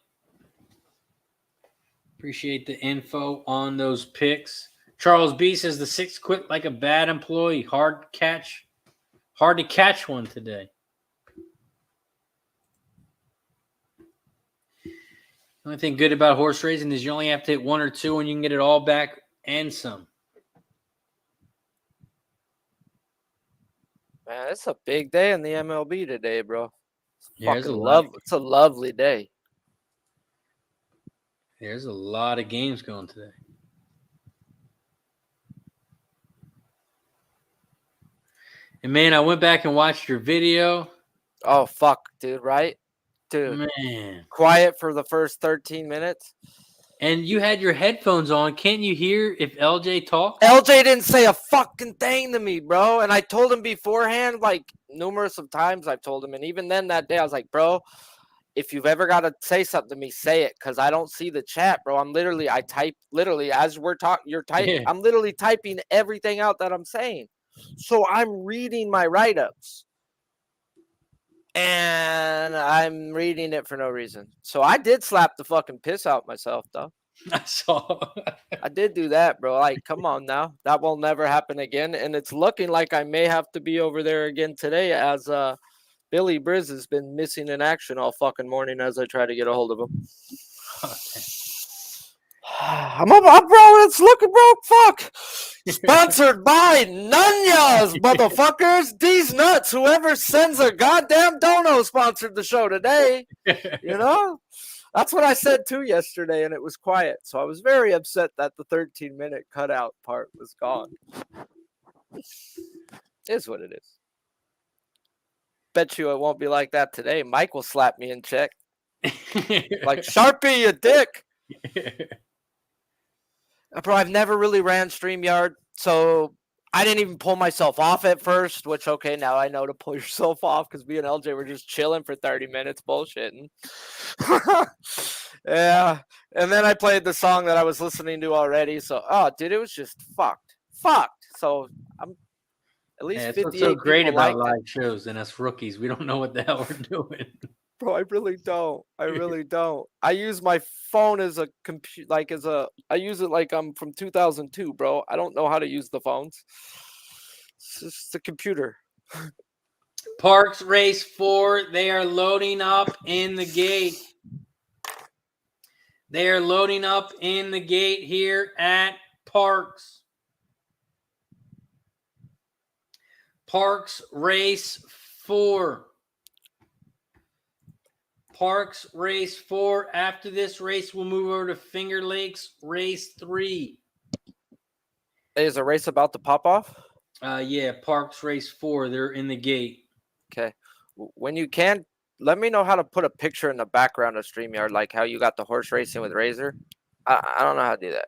[SPEAKER 2] Appreciate the info on those picks. Charles B says the 6 quit like a bad employee. Hard to catch one today. The only thing good about horse racing is you only have to hit 1 or 2 and you can get it all back and some.
[SPEAKER 4] Man, it's a big day in the MLB today, bro.
[SPEAKER 2] Yeah,
[SPEAKER 4] It's a lovely day.
[SPEAKER 2] There's a lot of games going today. And man, I went back and watched your video.
[SPEAKER 4] Oh, fuck, dude, right? Dude,
[SPEAKER 2] Man.
[SPEAKER 4] quiet for the first 13 minutes.
[SPEAKER 2] And you had your headphones on. Can't you hear if LJ talks?
[SPEAKER 4] LJ didn't say a fucking thing to me, bro. And I told him beforehand, like, numerous of times I've told him. And even then that day, I was like, bro, if you've ever got to say something to me, say it. Because I don't see the chat, bro. I type literally as we're talking, you're typing.
[SPEAKER 2] Yeah.
[SPEAKER 4] I'm literally typing everything out that I'm saying. So I'm reading my write-ups. And I'm reading it for no reason. So I did slap the fucking piss out myself, though.
[SPEAKER 2] I saw.
[SPEAKER 4] I did do that, bro. Like, come on now. That will never happen again. And it's looking like I may have to be over there again today as Billy Briz has been missing in action all fucking morning as I try to get a hold of him. I'm up, bro. It's looking, bro. Fuck. Sponsored by Nunya's, motherfuckers. These nuts. Whoever sends a goddamn dono sponsored the show today. You know? That's what I said too yesterday, and it was quiet. So I was very upset that the 13-minute cutout part was gone. It is what it is. Bet you it won't be like that today. Mike will slap me in check. Like, Sharpie, you dick. Bro, I've never really ran StreamYard, so I didn't even pull myself off at first, which, okay, now I know to pull yourself off because me and LJ were just chilling for 30 minutes bullshitting. Yeah, and then I played the song that I was listening to already, so, oh, dude, it was just fucked. So I'm at least 58
[SPEAKER 2] what's so great about
[SPEAKER 4] liked it.
[SPEAKER 2] live shows and us rookies. We don't know what the hell we're doing.
[SPEAKER 4] Bro, I really don't. I use my phone as a computer, I use it like I'm from 2002, bro. I don't know how to use the phones. It's just a computer.
[SPEAKER 2] Parx Race 4, they are loading up in the gate. They are loading up in the gate here at Parx. Parx Race 4. Parx Race 4. After this race, we'll move over to Finger Lakes Race 3.
[SPEAKER 4] Is a race about to pop off?
[SPEAKER 2] Yeah, Parx Race 4. They're in the gate.
[SPEAKER 4] Okay. When you can, let me know how to put a picture in the background of StreamYard, like how you got the horse racing with Razor. I don't know how to do that.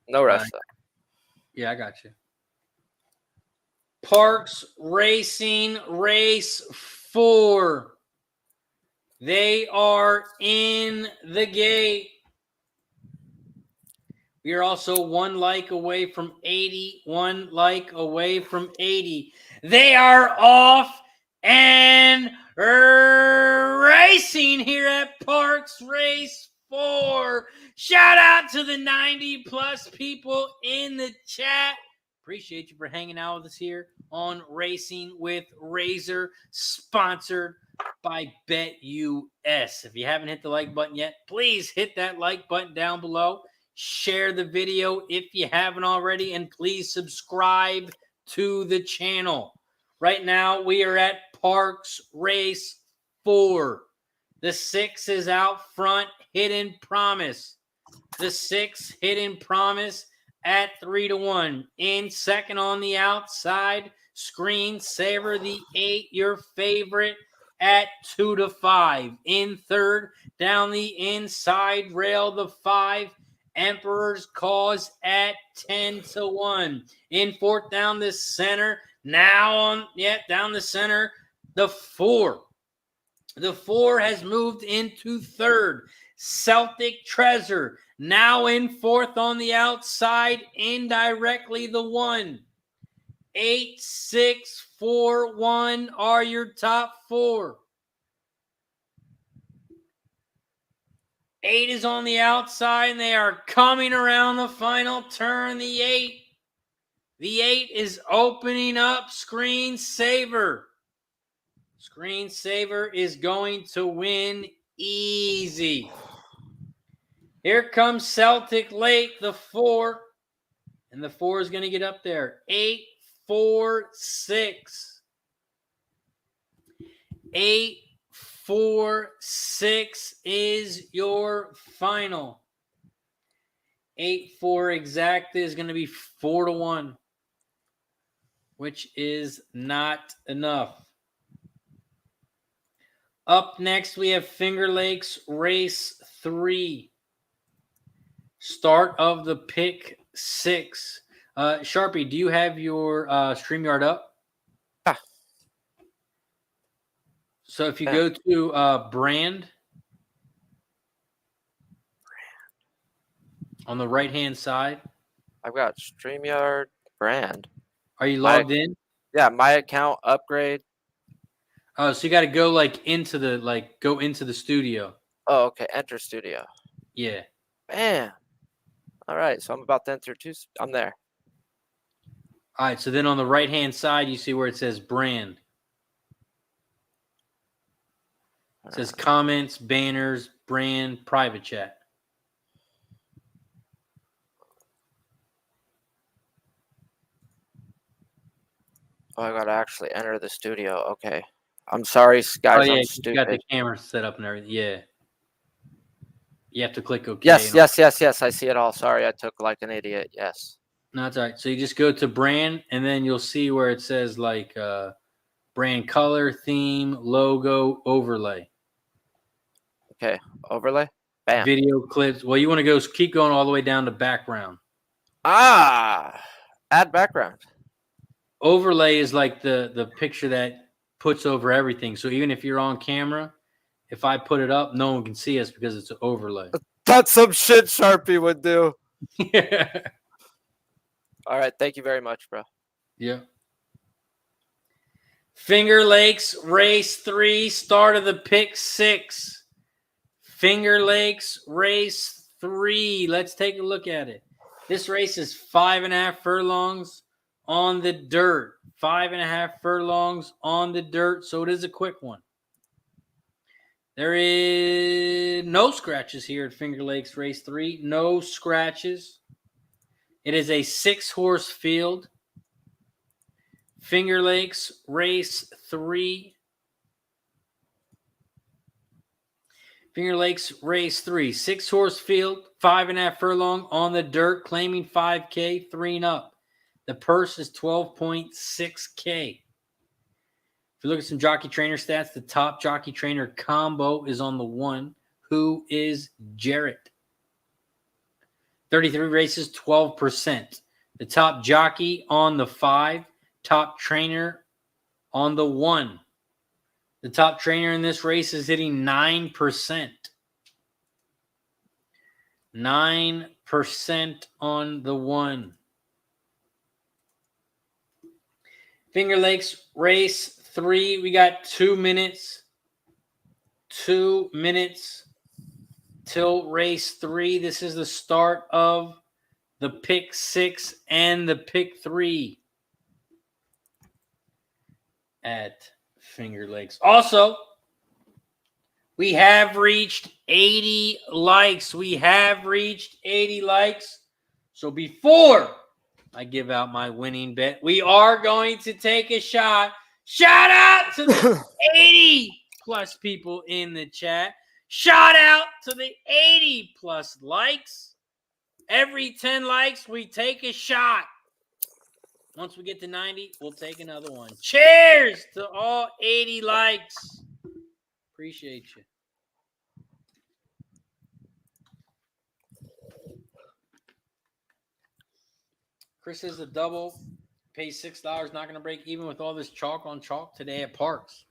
[SPEAKER 4] No rush, though.
[SPEAKER 2] Yeah, I got you. Parx Racing Race 4. They are in the gate. We are also 1 like away from 80. 1 like away from 80. They are off and racing here at Parx Race 4. Shout out to the 90-plus people in the chat. Appreciate you for hanging out with us here on Racing with Razor, sponsored by BetUS. If you haven't hit the like button yet, please hit that like button down below. Share the video if you haven't already, and please subscribe to the channel. Right now, we are at Parx Race 4. The 6 is out front, Hidden Promise. The 6, Hidden Promise, at 3-1. In second on the outside, Screen Saver. The 8, your favorite, at 2-5. In third, down the inside rail, the 5, Emperor's Cause, at 10-1. In fourth, down the center, down the center, the 4. The 4 has moved into third. Celtic Treasure, now in fourth on the outside, indirectly the 1. 8, 6, 4, 1 are your top 4. 8 is on the outside, and they are coming around the final turn. The 8. The 8 is opening up. Screen Saver. Screen Saver is going to win easy. Here comes Celtic Lake, the 4. And the 4 is going to get up there. 8, 4, 6. 8, 4, 6 is your final. 8, 4 exact is going to be 4-1, which is not enough. Up next, we have Finger Lakes Race 3. Start of the pick 6. Sharpie, do you have your StreamYard up?
[SPEAKER 4] Yeah.
[SPEAKER 2] So if you go to brand on the right-hand side.
[SPEAKER 4] I've got StreamYard brand.
[SPEAKER 2] Are you logged in?
[SPEAKER 4] Yeah, my account upgrade.
[SPEAKER 2] Oh, so you got to go into the studio.
[SPEAKER 4] Oh, okay. Enter studio.
[SPEAKER 2] Yeah.
[SPEAKER 4] Man. All right. So I'm about to enter 2. I'm there.
[SPEAKER 2] All right. So then on the right-hand side, you see where it says brand. It says comments, banners, brand, private chat.
[SPEAKER 4] Oh, I got to actually enter the studio. Okay. I'm sorry, guys.
[SPEAKER 2] Oh, yeah.
[SPEAKER 4] I'm stupid.
[SPEAKER 2] You got the camera set up and everything. Yeah. You have to click OK.
[SPEAKER 4] Yes. I see it all. Sorry, I took like an idiot. Yes.
[SPEAKER 2] No, that's all right. So you just go to brand, and then you'll see where it says brand color, theme, logo, overlay.
[SPEAKER 4] Okay. Overlay. Bam.
[SPEAKER 2] Video clips. Well, you want to keep going all the way down to background.
[SPEAKER 4] Add background.
[SPEAKER 2] Overlay is like the picture that puts over everything. So even if you're on camera, if I put it up, no one can see us because it's an overlay.
[SPEAKER 4] That's some shit Sharpie would do.
[SPEAKER 2] Yeah.
[SPEAKER 4] All right. Thank you very much, bro.
[SPEAKER 2] Yeah. Finger Lakes Race 3, start of the pick 6. Finger Lakes Race 3. Let's take a look at it. This race is 5.5 furlongs on the dirt. 5.5 furlongs on the dirt, so it is a quick one. There is no scratches here at Finger Lakes Race 3. No scratches. It is a 6-horse field. Finger Lakes Race 3. Finger Lakes Race 3. 6-horse field, 5.5 furlong on the dirt, claiming 5K, 3 and up. The purse is 12.6K. If you look at some jockey trainer stats, the top jockey trainer combo is on the 1, who is Jarrett. 33 races, 12%. The top jockey on the 5, top trainer on the 1. The top trainer in this race is hitting 9%. 9% on the 1. Finger Lakes Race 3. We got 2 minutes. 2 minutes till race 3. This is the start of the pick 6, and the pick 3 at Finger Lakes. Also, we have reached 80 likes. We have reached 80 likes. So before I give out my winning bet, we are going to take a shot. Shout out to the 80 plus people in the chat. Shout out to the 80 plus likes. Every 10 likes, we take a shot. Once we get to 90, we'll take another one. Cheers to all 80 likes. Appreciate you. Chris is a double. Pays $6. Not going to break even with all this chalk on chalk today at Parx.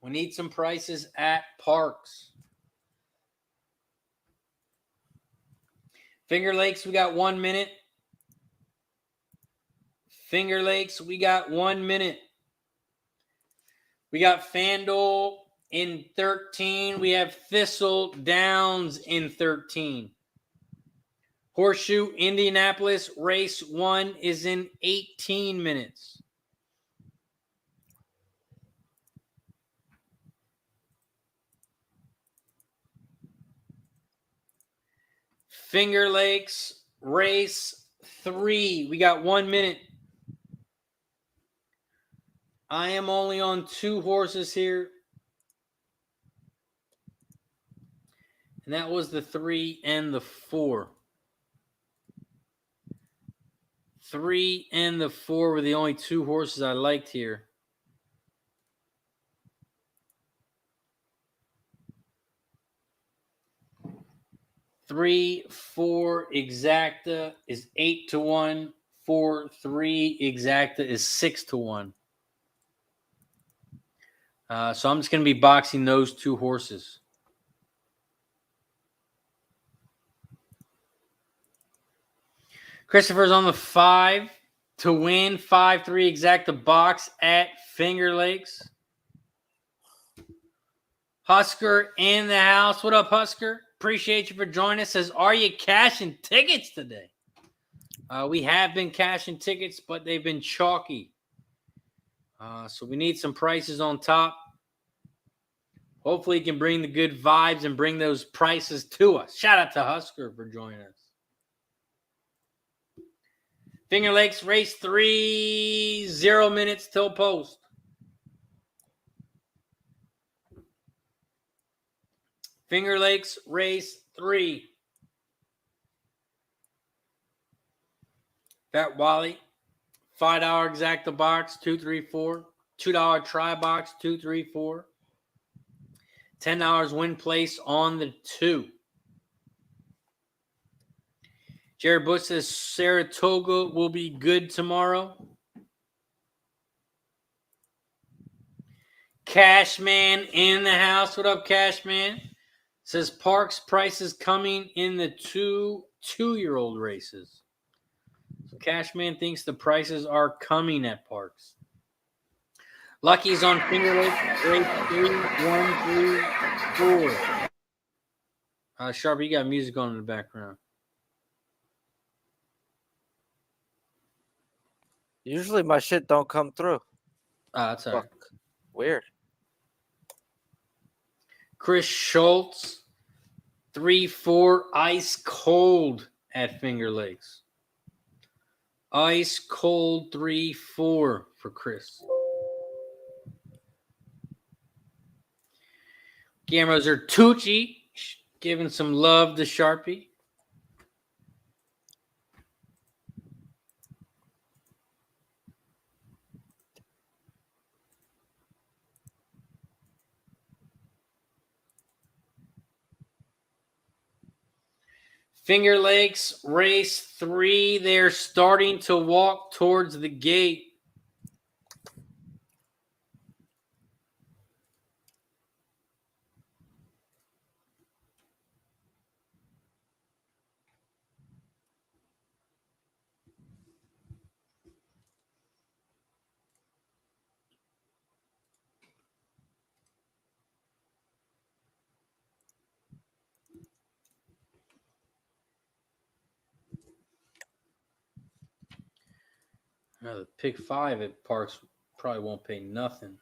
[SPEAKER 2] We need some prices at Parx. Finger Lakes, we got 1 minute. Finger Lakes, we got 1 minute. We got FanDuel in 13. We have Thistledowns in 13. Horseshoe Indianapolis race 1 is in 18 minutes. Finger Lakes race 3. We got 1 minute. I am only on 2 horses here. And that was the 3 and the 4. 3 and the 4 were the only 2 horses I liked here. Three, 4 exacta is 8-1. 4, 3 exacta is 6-1. So I'm just going to be boxing those 2 horses. Christopher's on the 5 to win. 5-3 exacta box at Finger Lakes. Husker in the house. What up, Husker? Appreciate you for joining us. Says, are you cashing tickets today? We have been cashing tickets, but they've been chalky. So we need some prices on top. Hopefully he can bring the good vibes and bring those prices to us. Shout out to Husker for joining us. Finger Lakes race 3, 0 minutes till post. Finger Lakes race 3. Fat Wally, $5 exacta box, 2, 3, 4. $2 try box, 2, 3, 4. $10 win place on the 2. Jared Bush says Saratoga will be good tomorrow. Cashman in the house. What up, Cashman? Says Parx prices coming in the 2-year-old races. So Cashman thinks the prices are coming at Parx. Lucky's on Finger Lakes. Race 3, 1, 3, 4. Sharp, you got music on in the background.
[SPEAKER 4] Usually my shit don't come through.
[SPEAKER 2] That's all right.
[SPEAKER 4] Weird.
[SPEAKER 2] Chris Schultz, 3-4, ice cold at Finger Lakes. Ice cold 3-4 for Chris. Gamers are Tucci, giving some love to Sharpie. Finger Lakes race 3. They're starting to walk towards the gate. The pick 5 at Parx probably won't pay nothing.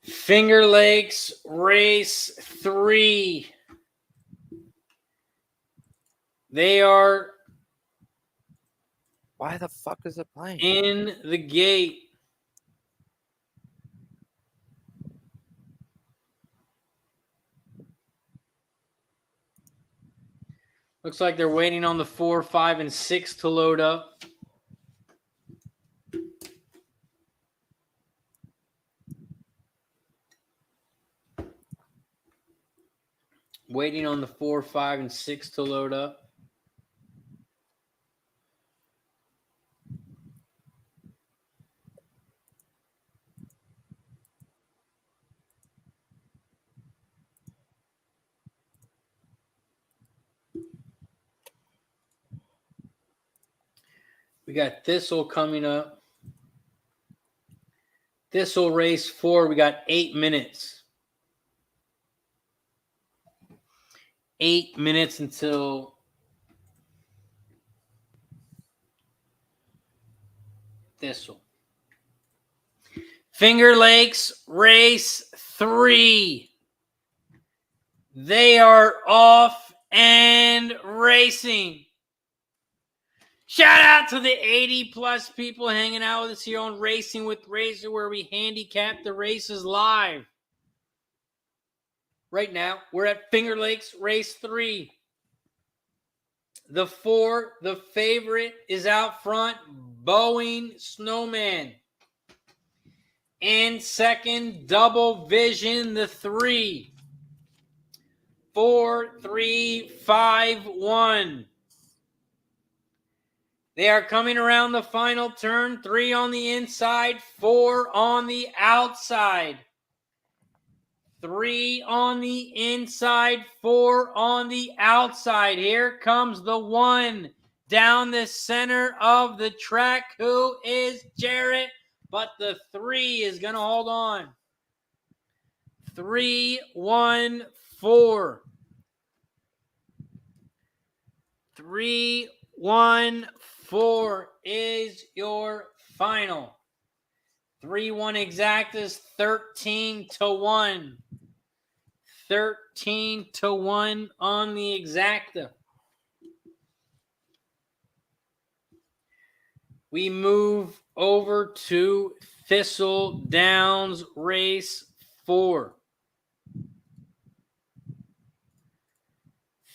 [SPEAKER 2] Finger Lakes Race 3. They are
[SPEAKER 4] Why the fuck is it playing?
[SPEAKER 2] in the gate. Looks like they're waiting on the 4, 5, and 6 to load up. Waiting on the 4, 5, and 6 to load up. We got Thistle coming up. Thistle race 4. We got 8 minutes. 8 minutes until Thistle. Finger Lakes Race 3. They are off and racing. Shout out to the 80-plus people hanging out with us here on Racing with Razor, where we handicap the races live. Right now, we're at Finger Lakes Race 3. The 4, the favorite, is out front, Boeing Snowman. In second, Double Vision, the 3. 4, 3, 5, 1. They are coming around the final turn. 3 on the inside, 4 on the outside. 3 on the inside, 4 on the outside. Here comes the 1 down the center of the track. Who is Jarrett? But the 3 is going to hold on. 3, 1, 4. 3, 1, 4 is your final. 3-1 exactas, 13-1. 13-1 on the exacta. We move over to Thistledowns Race 4.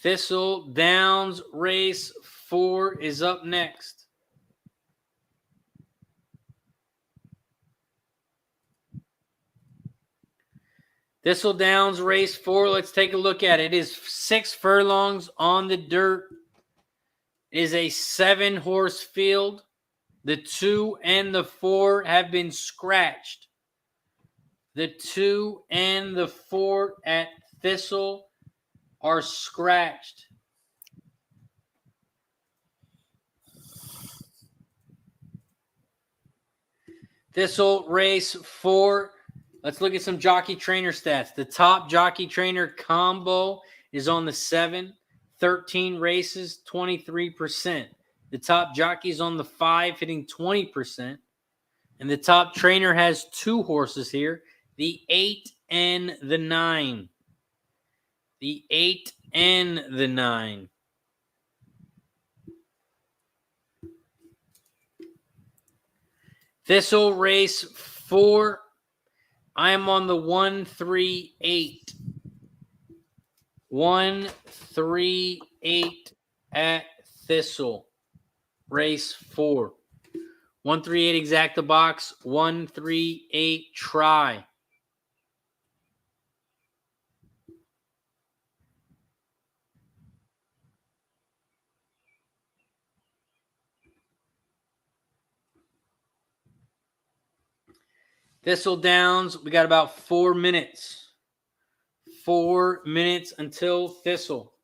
[SPEAKER 2] Thistledowns Race 4 is up next. Thistledowns Race 4, let's take a look at it. It is 6 furlongs on the dirt. It is a 7-horse field. The 2 and the 4 have been scratched. The 2 and the 4 at Thistle are scratched. Thistle Race 4. Let's look at some jockey trainer stats. The top jockey trainer combo is on the 7, 13 races, 23%. The top jockey is on the 5, hitting 20%. And the top trainer has 2 horses here, the 8 and the 9. The 8 and the 9. Thistle Race 4. I am on the 138. 138 at Thistle Race 4. 138 exacta box. 138 try. Thistledowns, we got about 4 minutes. 4 minutes until Thistle.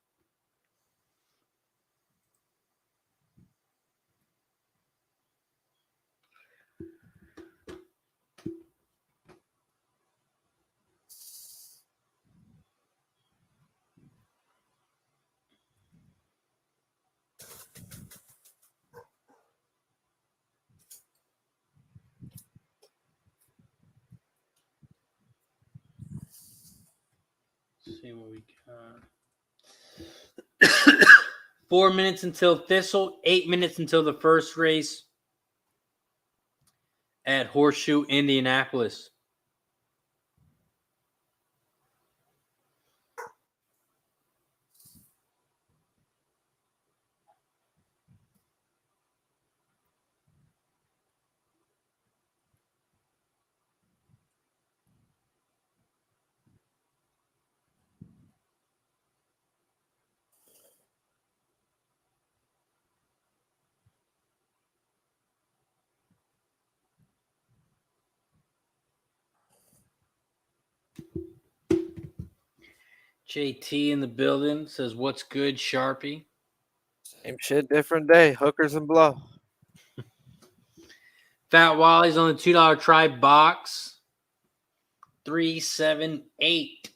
[SPEAKER 2] see what we got. 4 minutes until Thistle, 8 minutes until the first race at Horseshoe Indianapolis. JT in the building says, "What's good, Sharpie?"
[SPEAKER 4] Same shit, different day. Hookers and blow.
[SPEAKER 2] Fat Wally's on the $2 try box. 378.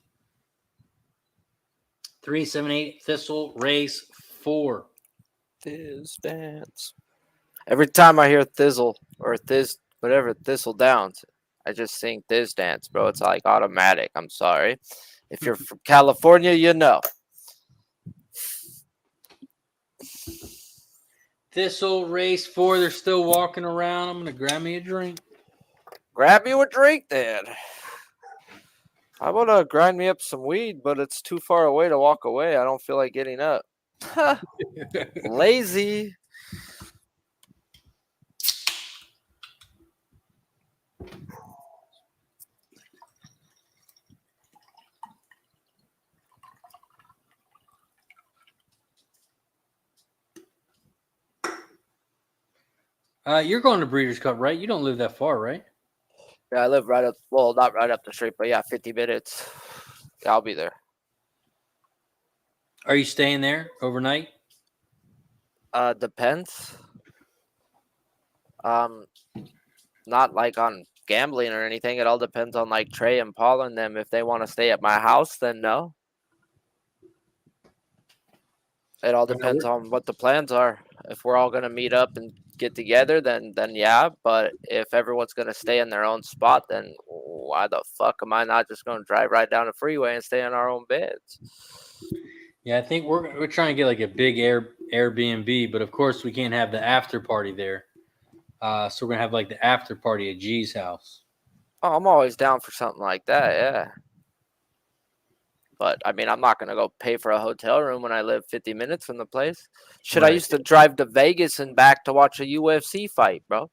[SPEAKER 2] 378 Thistle race 4.
[SPEAKER 4] Thiz dance. Every time I hear Thizzle or Thistledown, I just sing Thiz dance, bro. It's like automatic. I'm sorry. If you're from California, you know.
[SPEAKER 2] Thistle race 4. They're still walking around. I'm going to grab me a drink.
[SPEAKER 4] Grab you a drink, then. I want to grind me up some weed, but it's too far away to walk away. I don't feel like getting up. Lazy.
[SPEAKER 2] You're going to Breeders' Cup, right? You don't live that far, right?
[SPEAKER 4] Yeah, I live right up, well, not right up the street, but yeah, 50 minutes. Yeah, I'll be there.
[SPEAKER 2] Are you staying there overnight?
[SPEAKER 4] Depends. Not like on gambling or anything. It all depends on like Trey and Paul and them. If they want to stay at my house, then no. It all depends on what the plans are. If we're all gonna meet up and get together, then yeah. But if everyone's gonna stay in their own spot, then why the fuck am I not just gonna drive right down the freeway and stay in our own beds?
[SPEAKER 2] Yeah, I think we're trying to get like a big Airbnb, but of course we can't have the after party there. So we're gonna have like the after party at G's house.
[SPEAKER 4] Oh, I'm always down for something like that, yeah. But I mean, I'm not gonna go pay for a hotel room when I live 50 minutes from the place. Shit,
[SPEAKER 2] Right.
[SPEAKER 4] I used to drive to Vegas and back to watch a UFC fight, bro.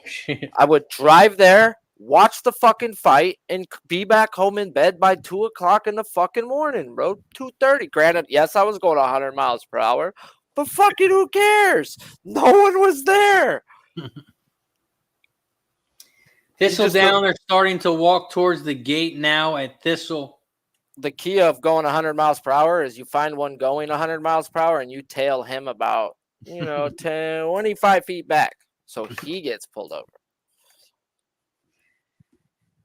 [SPEAKER 2] Shit.
[SPEAKER 4] I would drive there, watch the fucking fight, and be back home in bed by 2 o'clock in the fucking morning, bro. 2:30. Granted, yes, I was going 100 miles per hour, but fucking who cares? No one was there.
[SPEAKER 2] Thistledown, they're starting to walk towards the gate now at Thistle.
[SPEAKER 4] The key of going 100 miles per hour is you find one going 100 miles per hour and you tail him about, 25 feet back. So he gets pulled over.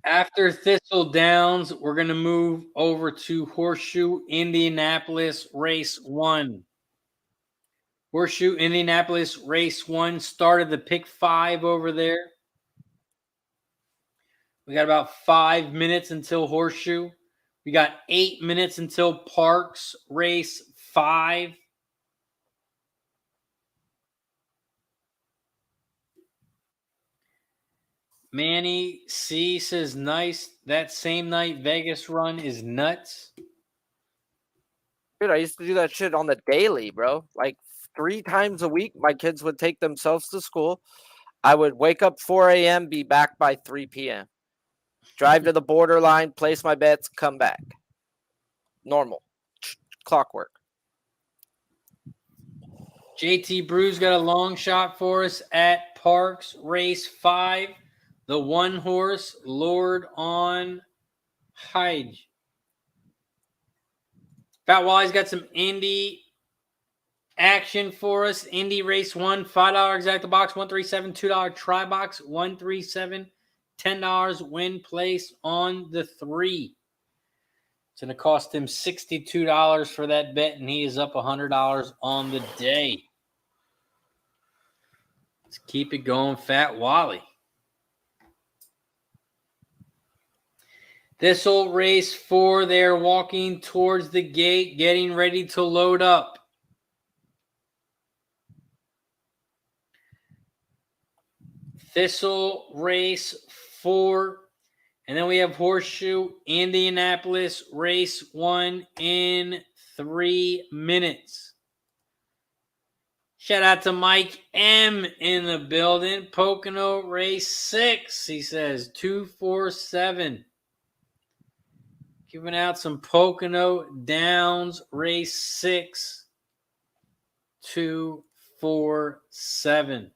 [SPEAKER 2] After Thistledowns, we're going to move over to Horseshoe Indianapolis Race 1. Horseshoe Indianapolis Race 1 started the pick 5 over there. We got about 5 minutes until Horseshoe. We got 8 minutes until Parx Race 5. Manny C says, nice. That same night Vegas run is nuts.
[SPEAKER 4] Dude, I used to do that shit on the daily, bro. Like 3 times a week, my kids would take themselves to school. I would wake up 4 a.m., be back by 3 p.m. Drive to the borderline, place my bets, come back. Normal. Clockwork.
[SPEAKER 2] JT Brew's got a long shot for us at Parx Race 5. The one horse, Lord on Hyde. Fat Wally's got some Indy action for us. Indy Race 1, $5 exact box, $137, $2 try box, $137, $10 win place on the 3. It's going to cost him $62 for that bet, and he is up $100 on the day. Let's keep it going, Fat Wally. Thistle race 4. They're walking towards the gate, getting ready to load up. Thistle race 4. And then we have Horseshoe Indianapolis race 1 in 3 minutes. Shout out to Mike M in the building. Pocono race 6, he says, 247. Giving out some Pocono Downs race 6, 247.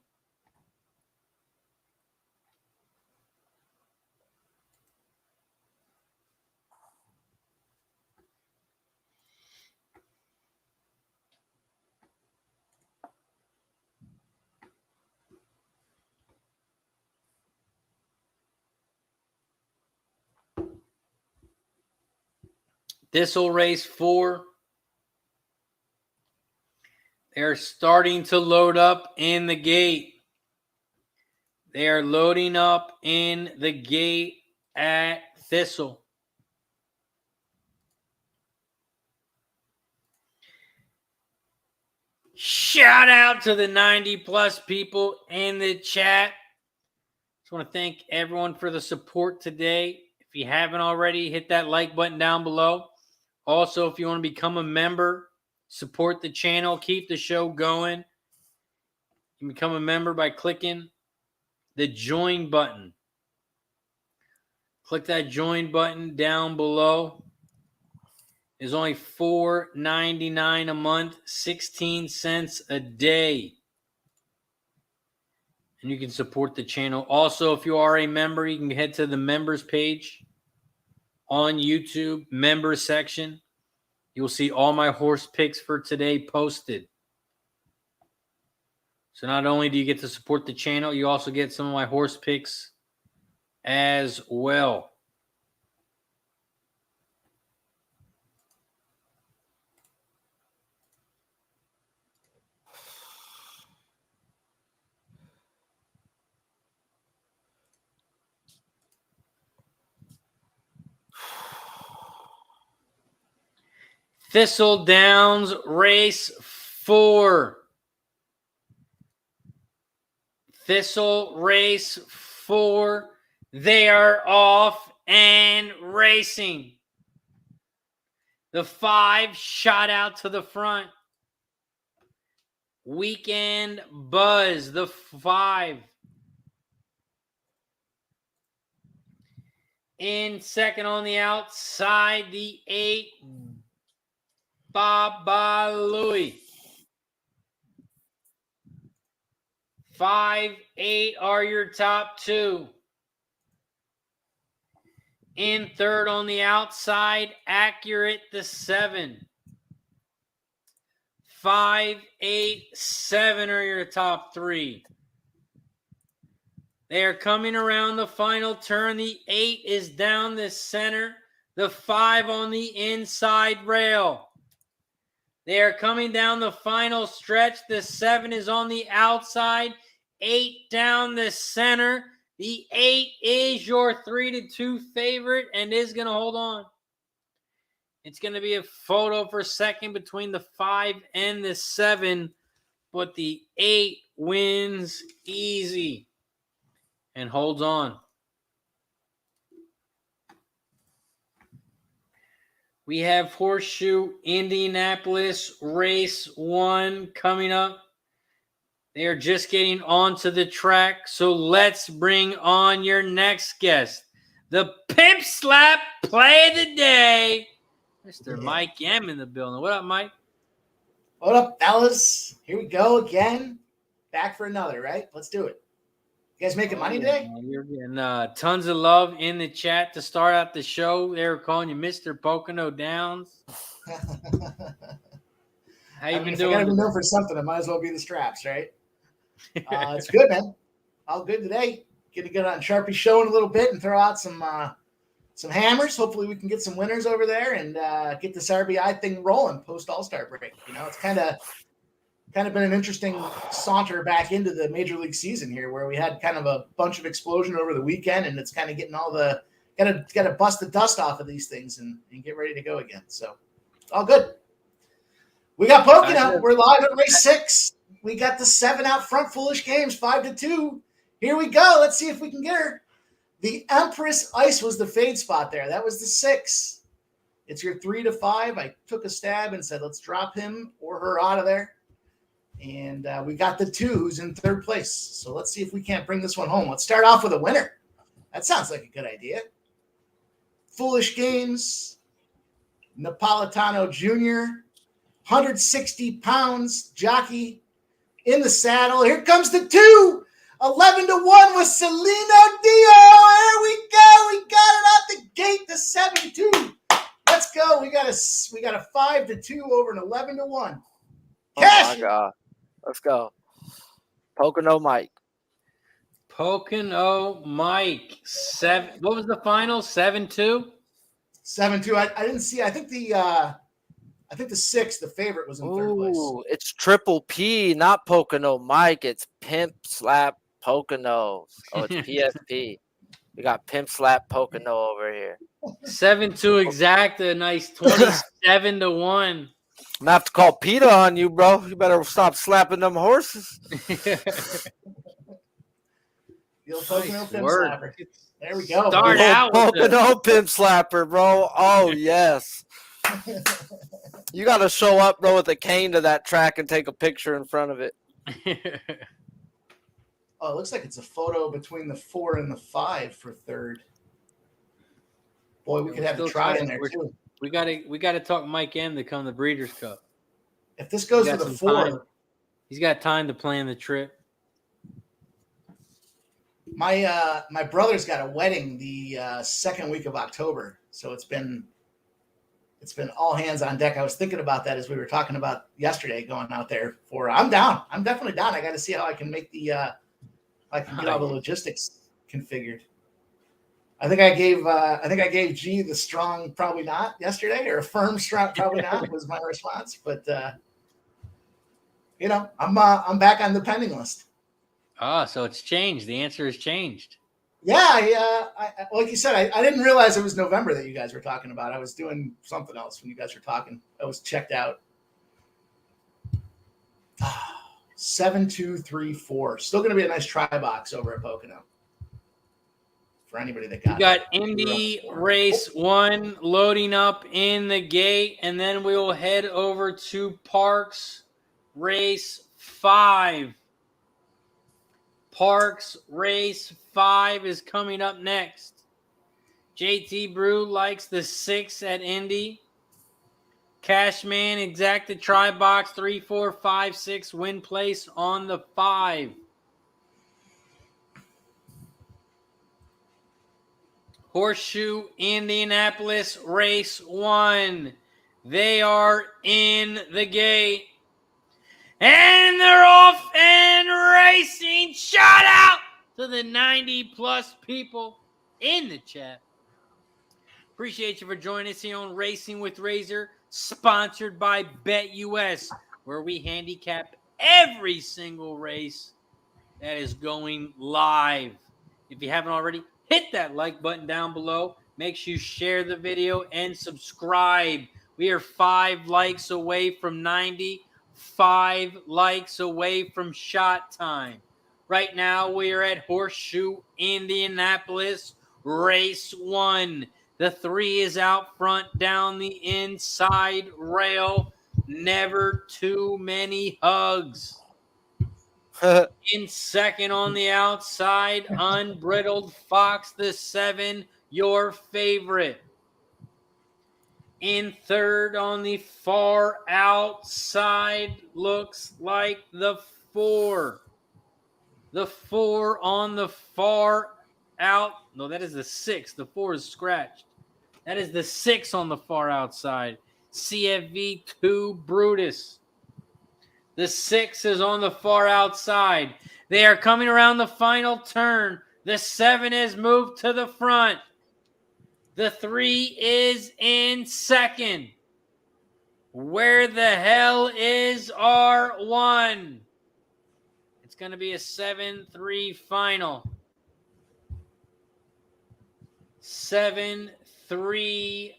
[SPEAKER 2] Thistle race 4. They're starting to load up in the gate. They are loading up in the gate at Thistle. Shout out to the 90-plus people in the chat. Just want to thank everyone for the support today. If you haven't already, hit that like button down below. Also, if you want to become a member, support the channel, keep the show going, you can become a member by clicking the join button. Click that join button down below. It's only $4.99 a month, 16 cents a day. And you can support the channel. Also, if you are a member, you can head to the members page on YouTube, members section. You'll see all my horse picks for today posted. So not only do you get to support the channel, you also get some of my horse picks as well. Thistledowns race 4. Thistle race 4. They are off and racing. The 5 shot out to the front. Weekend Buzz, the 5. In second on the outside, the 8. Baba Louie. 5, 8 are your top 2. In third on the outside, Accurate, the 7. 5, 8, 7 are your top 3. They are coming around the final turn. The 8 is down the center. The 5 on the inside rail. They are coming down the final stretch. The 7 is on the outside. 8 down the center. The 8 is your 3-2 favorite and is going to hold on. It's going to be a photo for second between the 5 and the 7, but the 8 wins easy and holds on. We have Horseshoe Indianapolis race 1 coming up. They are just getting onto the track, so let's bring on your next guest, the Pimp Slap Play of the Day, Mr. Mike M in the building. What up, Mike?
[SPEAKER 5] What up, fellas? Here we go again. Back for another, right? Let's do it. You guys making money today?
[SPEAKER 2] You're getting tons of love in the chat to start out the show. They were calling you Mr. Pocono Downs. How you been doing?
[SPEAKER 5] If I got to be known for something, it might as well be the straps, right? It's good, man. All good today. Get to get on Sharpie show in a little bit and throw out some hammers. Hopefully we can get some winners over there and get this RBI thing rolling post All-Star break. You know, it's kind of been an interesting saunter back into the Major League season here, where we had kind of a bunch of explosion over the weekend, and it's kind of getting all the Gotta bust the dust off of these things and get ready to go again. So all good. We got Pocono. We're live at race 6. We got the 7 out front. Foolish Games 5-2. Here we go. Let's see if we can get her. The Empress Ice was the fade spot there. That was the 6. It's your 3-5. I took a stab and said, let's drop him or her out of there. And we got the 2 who's in 3rd place. So let's see if we can't bring this one home. Let's start off with a winner. That sounds like a good idea. Foolish Games, Napolitano Jr., 160 pounds, jockey in the saddle. Here comes the 2, 11-1 with Celino Dio. Here we go. We got it out the gate, the 7-2. Let's go. We got a 5-2 over an 11-1. Cash.
[SPEAKER 4] Oh my God. Let's go. Pocono Mike.
[SPEAKER 2] Pocono Mike. 7. What was the final? 7-2?
[SPEAKER 5] 7-2. I didn't see. I think the 6, the favorite, was in 3rd place.
[SPEAKER 4] Ooh, it's Triple P, not Pocono Mike. It's Pimp Slap Pocono. Oh, it's PSP. We got Pimp Slap Pocono over here.
[SPEAKER 2] 7-2 exact. A nice 27-1.
[SPEAKER 4] I'm gonna have to call PETA on you, bro. You better stop slapping them horses.
[SPEAKER 5] The old Pocono
[SPEAKER 2] Nice
[SPEAKER 5] Pimp
[SPEAKER 2] word.
[SPEAKER 5] Slapper. There we go.
[SPEAKER 2] Start
[SPEAKER 4] The
[SPEAKER 2] out with
[SPEAKER 4] Pocono Pimp Slapper, bro. Oh yes. You got to show up, bro, with a cane to that track and take a picture in front of it.
[SPEAKER 5] Oh, it looks like it's a photo between the 4 and the 5 for 3rd. Boy, we could have a try in there too.
[SPEAKER 2] We gotta talk Mike M to come to Breeders' Cup.
[SPEAKER 5] If this goes
[SPEAKER 2] He's
[SPEAKER 5] to
[SPEAKER 2] got
[SPEAKER 5] the
[SPEAKER 2] some
[SPEAKER 5] 4,
[SPEAKER 2] time. He's got time to plan the trip.
[SPEAKER 5] my brother's got a wedding the 2nd week of October, so it's been all hands on deck. I was thinking about that as we were talking about yesterday, going out there for. I'm down. I'm definitely down. I got to see how I can make the. I can get all the logistics configured. I think I gave G the strong probably not yesterday, or a firm strong probably not was my response. But I'm back on the pending list.
[SPEAKER 2] Ah, so it's changed. The answer has changed.
[SPEAKER 5] Yeah, I like you said, I didn't realize it was November that you guys were talking about. I was doing something else when you guys were talking. I was checked out. 7-2-3-4. Still going to be a nice try box over at Pocono. For anybody that got
[SPEAKER 2] We got Indy race 1 loading up in the gate, and then we will head over to Parx race 5. Parx race 5 is coming up next. JT Brew likes the 6 at Indy. Cashman exacted try box 3, 4, 5, 6 win place on the 5. Horseshoe Indianapolis race 1. They are in the gate. And they're off and racing. Shout out to the 90-plus people in the chat. Appreciate you for joining us here on Racing with Razor, sponsored by BetUS, where we handicap every single race that is going live. If you haven't already, hit that like button down below. Make sure you share the video and subscribe. We are 5 likes away from 90. 5 likes away from shot time. Right now, we are at Horseshoe Indianapolis, race 1. The 3 is out front down the inside rail. Never too many hugs. In second on the outside, Unbridled Fox, the 7, your favorite. In third on the far outside looks like the 4. The 4 on the far out. No, that is the 6. The 4 is scratched. That is the 6 on the far outside. CFV 2 Brutus. The 6 is on the far outside. They are coming around the final turn. The 7 is moved to the front. The 3 is in second. Where the hell is R1? It's going to be a 7-3 final. 7, 3,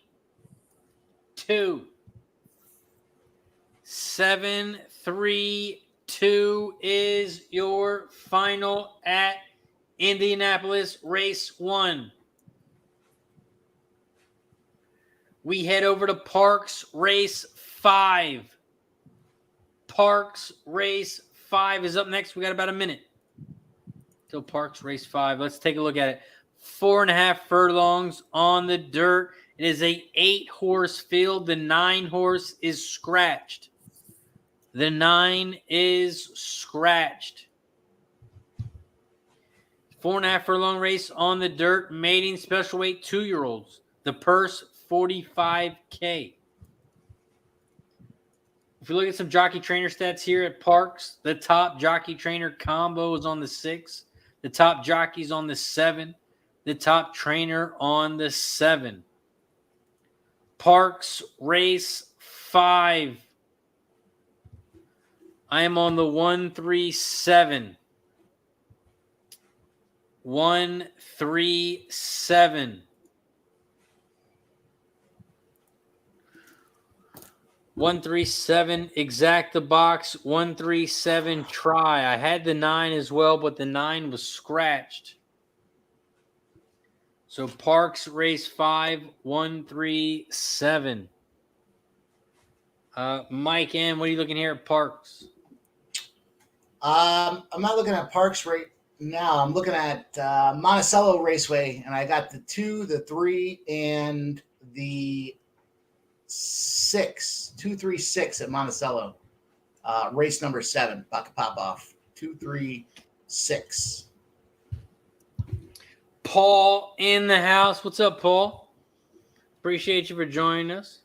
[SPEAKER 2] 2. 7, 3, 2 is your final at Indianapolis Race 1. We head over to Parx Race 5. Parx Race 5 is up next. We got about a minute till Parx Race 5. Let's take a look at it. 4.5 furlongs on the dirt. It is a 8-horse field. The 9-horse is scratched. The 9 is scratched. 4.5 furlong race on the dirt. Mating special weight 2-year-olds. The purse, $45K. If we look at some jockey trainer stats here at Parx, the top jockey trainer combo is on the 6. The top jockey's on the 7. The top trainer on the 7. Parx Race 5. I am on the 137. 137. 137 exact the box. 137 try. I had the 9 as well, but the 9 was scratched. So Parx Race 5, 137. Mike M, what are you looking here at Parx?
[SPEAKER 5] I'm not looking at Parx right now. I'm looking at Monticello Raceway, and I got the 2, the 3, and the 6. 2, 3, 6 at Monticello. Race number 7. About to pop off. 2, 3, 6.
[SPEAKER 2] Paul in the house. What's up, Paul? Appreciate you for joining us.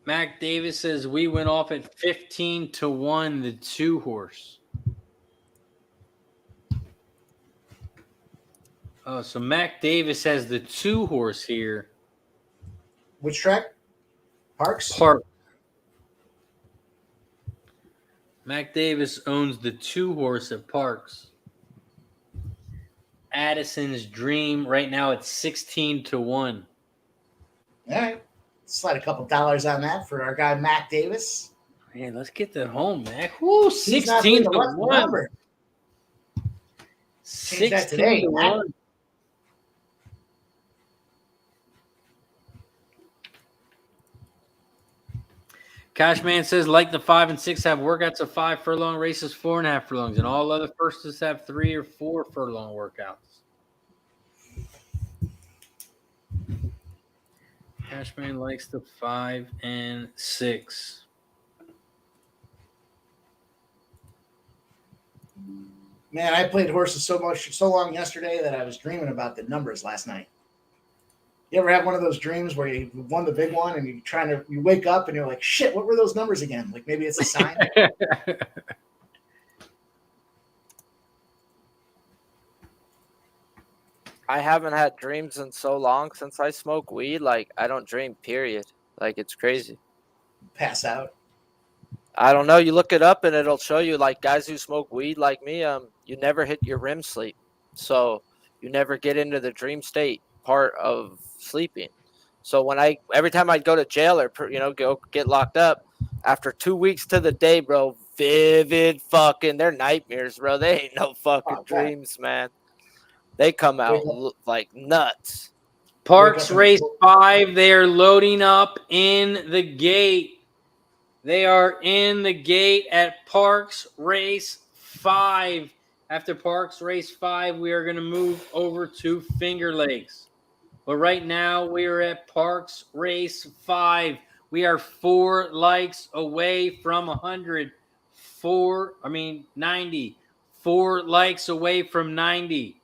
[SPEAKER 2] Mac Davis says we went off at 15-1, the 2-horse. Oh, so Mac Davis has the 2-horse here.
[SPEAKER 5] Which track? Parx?
[SPEAKER 2] Park. Mac Davis owns the 2-horse at Parx. Addison's Dream right now at 16-1.
[SPEAKER 5] All right. Slide a couple dollars on that for our guy Mac Davis.
[SPEAKER 2] Man, let's get that home, Mac. Woo, 16-1. 16-1. Cashman says, like the 5 and 6 have workouts of 5 furlong races, 4.5 furlongs, and all other firsts have 3 or 4 furlong workouts. Cashman likes the 5 and 6.
[SPEAKER 5] Man, I played horses so long yesterday that I was dreaming about the numbers last night. You ever have one of those dreams where you won the big one and you wake up and you're like, shit, what were those numbers again? Like maybe it's a sign.
[SPEAKER 4] I haven't had dreams in so long since I smoke weed. Like, I don't dream, period. Like, it's crazy.
[SPEAKER 5] Pass out.
[SPEAKER 4] I don't know. You look it up and it'll show you, like, guys who smoke weed like me, you never hit your REM sleep. So you never get into the dream state part of sleeping. So every time I'd go to jail or, go get locked up, after 2 weeks to the day, bro, vivid fucking, they're nightmares, bro. They ain't no fucking dreams, man. They come out like nuts.
[SPEAKER 2] Parx Race 5, they are loading up in the gate. They are in the gate at Parx Race 5. After Parx Race 5, we are going to move over to Finger Lakes. But right now, we are at Parx Race 5. We are 4 likes away from 100. 90. 4 likes away from 90.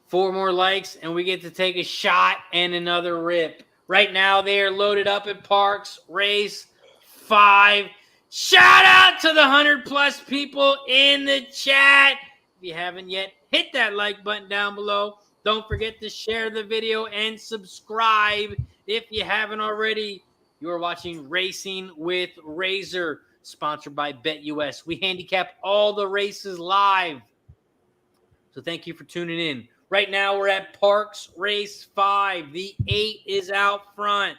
[SPEAKER 2] 4 more likes, and we get to take a shot and another rip. Right now, they are loaded up at Parx Race 5. Shout out to the 100-plus people in the chat. If you haven't yet, hit that like button down below. Don't forget to share the video and subscribe if you haven't already. You are watching Racing with Razor, sponsored by BetUS. We handicap all the races live. So thank you for tuning in. Right now we're at Parx Race 5. The 8 is out front.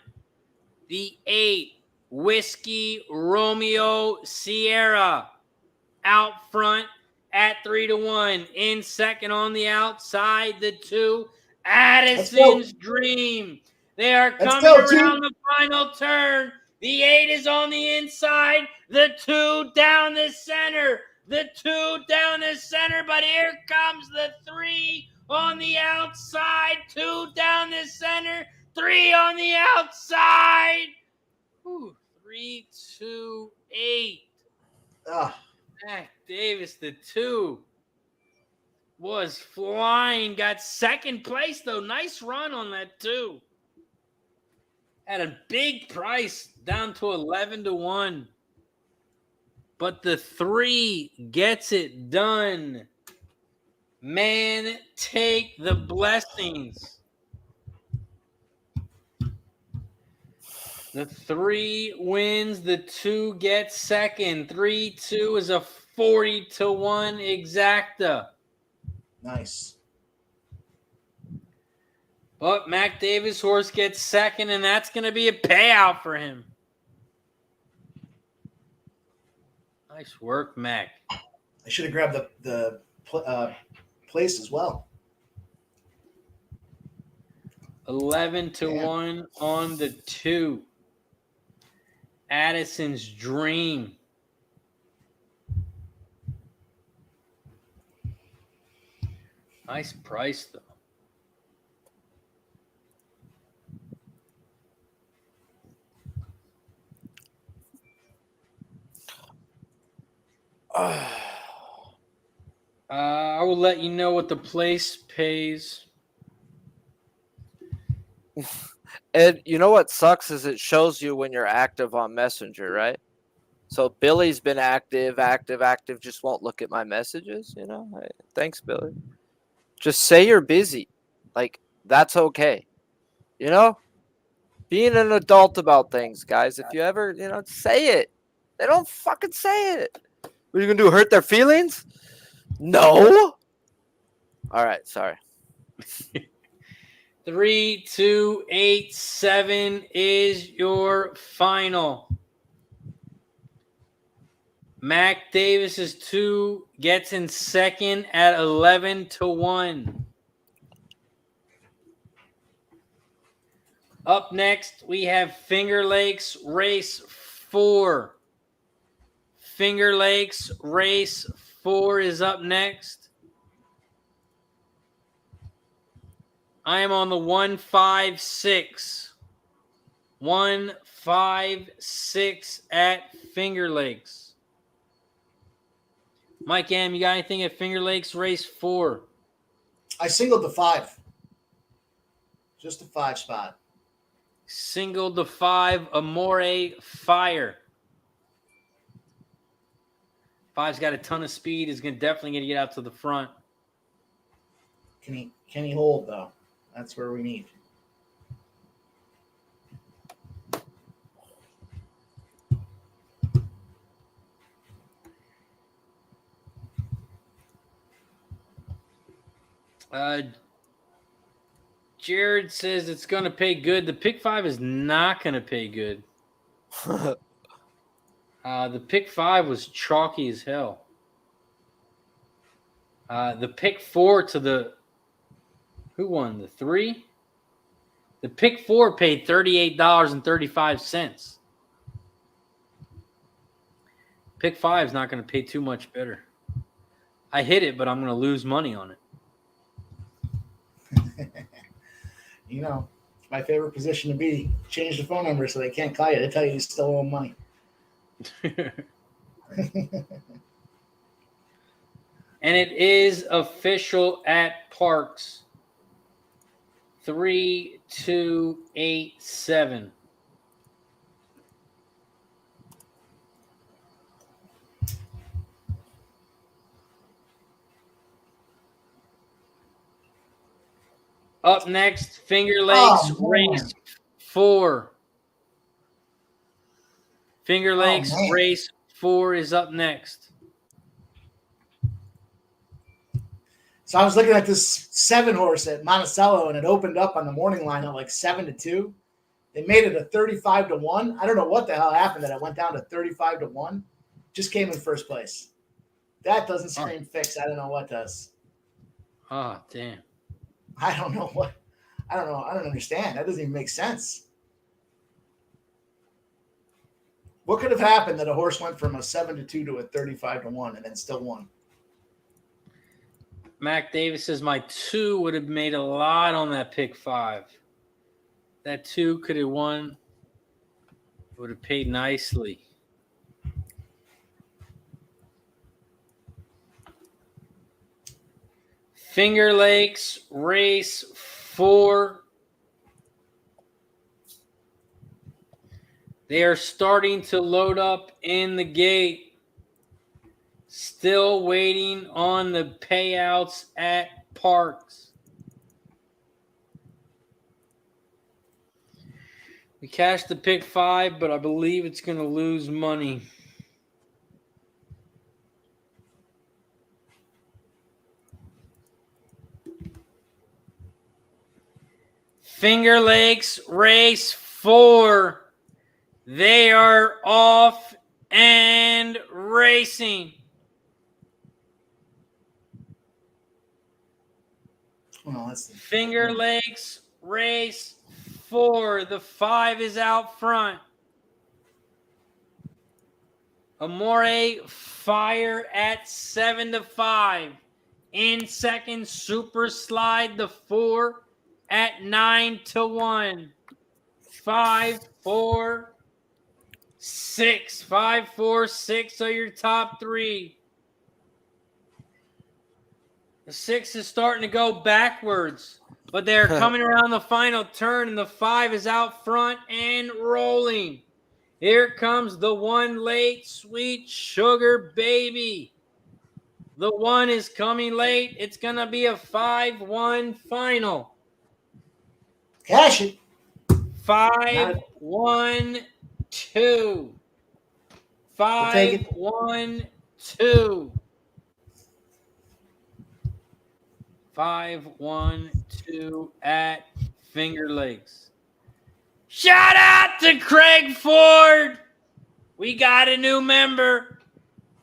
[SPEAKER 2] The 8, Whiskey Romeo Sierra, out front at 3-1. In second on the outside, the 2, Addison's Dream. They are coming around the final turn. The 8 is on the inside. The 2 down the center. The 2 down the center, but here comes the 3 on the outside. 2 down the center. 3 on the outside. 3, 2, 8. Mac Davis, the 2, was flying. Got second place, though. Nice run on that 2. At a big price, down to 11-1. But the 3 gets it done. Man, take the blessings. The 3 wins. The 2 gets second. 3-2 is a 40-1 exacta.
[SPEAKER 5] Nice.
[SPEAKER 2] But Mac Davis' horse gets second, and that's going to be a payout for him. Nice work, Mac.
[SPEAKER 5] I should have grabbed the place as well.
[SPEAKER 2] 11-1 on the 2. Addison's Dream. Nice price, though. I will let you know what the place pays.
[SPEAKER 4] And you know what sucks is it shows you when you're active on Messenger, right? So Billy's been active, just won't look at my messages, you know? Thanks, Billy. Just say you're busy. Like, that's okay. You know? Being an adult about things, guys. If you ever, say it. They don't fucking say it. What are you going to do, hurt their feelings? No. All right, sorry.
[SPEAKER 2] 3, 2, 8, 7 is your final. Mac Davis's 2 gets in second at 11-1. Up next, we have Finger Lakes Race 4. Finger Lakes Race 4 is up next. I am on the 156. 156 at Finger Lakes. Mike M., you got anything at Finger Lakes Race 4?
[SPEAKER 5] I singled the 5. Just a 5 spot.
[SPEAKER 2] Singled the 5, Amore Fire. 5's got a ton of speed. Is definitely going to get out to the front.
[SPEAKER 5] Can he hold, though? That's where we need.
[SPEAKER 2] Jared says it's going to pay good. The pick 5 is not going to pay good. The pick 5 was chalky as hell. The pick 4 to the... Who won? The 3? The pick 4 paid $38.35. Pick 5 is not going to pay too much better. I hit it, but I'm going to lose money on it.
[SPEAKER 5] It's my favorite position to be. Change the phone number so they can't call you. They tell you still owe money.
[SPEAKER 2] And it is official at Parx. 3, 2, 8, 7. Up next, Finger Lakes
[SPEAKER 5] Oh, man.
[SPEAKER 2] Race 4. Finger
[SPEAKER 5] Oh,
[SPEAKER 2] Lakes
[SPEAKER 5] man.
[SPEAKER 2] Race 4 is up next.
[SPEAKER 5] So I was looking at this 7-horse at Monticello, and it opened up on the morning line at like 7-2. They made it a 35-1. I don't know what the hell happened that it went down to 35-1. Just came in first place. That doesn't scream fix. I don't know what does.
[SPEAKER 2] Oh, damn.
[SPEAKER 5] I don't know what. I don't know. I don't understand. That doesn't even make sense. What could have happened that a horse went from a 7-2 to a 35-1 and then still won?
[SPEAKER 2] Mac Davis says my 2 would have made a lot on that pick 5. That 2 could have won. Would have paid nicely. Finger Lakes Race 4. They are starting to load up in the gate. Still waiting on the payouts at Parx. We cashed the pick 5, but I believe it's going to lose money. Finger Lakes Race 4. They are off and racing.
[SPEAKER 5] Well, that's
[SPEAKER 2] Finger Lakes Race 4. The 5 is out front. Amore Fire at 7-5. In second, Super Slide the 4 at 9-1. 5, 4, 6. 5, 4, 6 are your top 3. The 6 is starting to go backwards, but they're coming around the final turn, and the 5 is out front and rolling. Here comes the 1 late, Sweet Sugar Baby. The 1 is coming late. It's going to be a 5-1 final.
[SPEAKER 5] cash it.
[SPEAKER 2] 5-1-2. 5-1-2. 5-1-2 at Finger Lakes. Shout out to Craig Ford. We got a new member,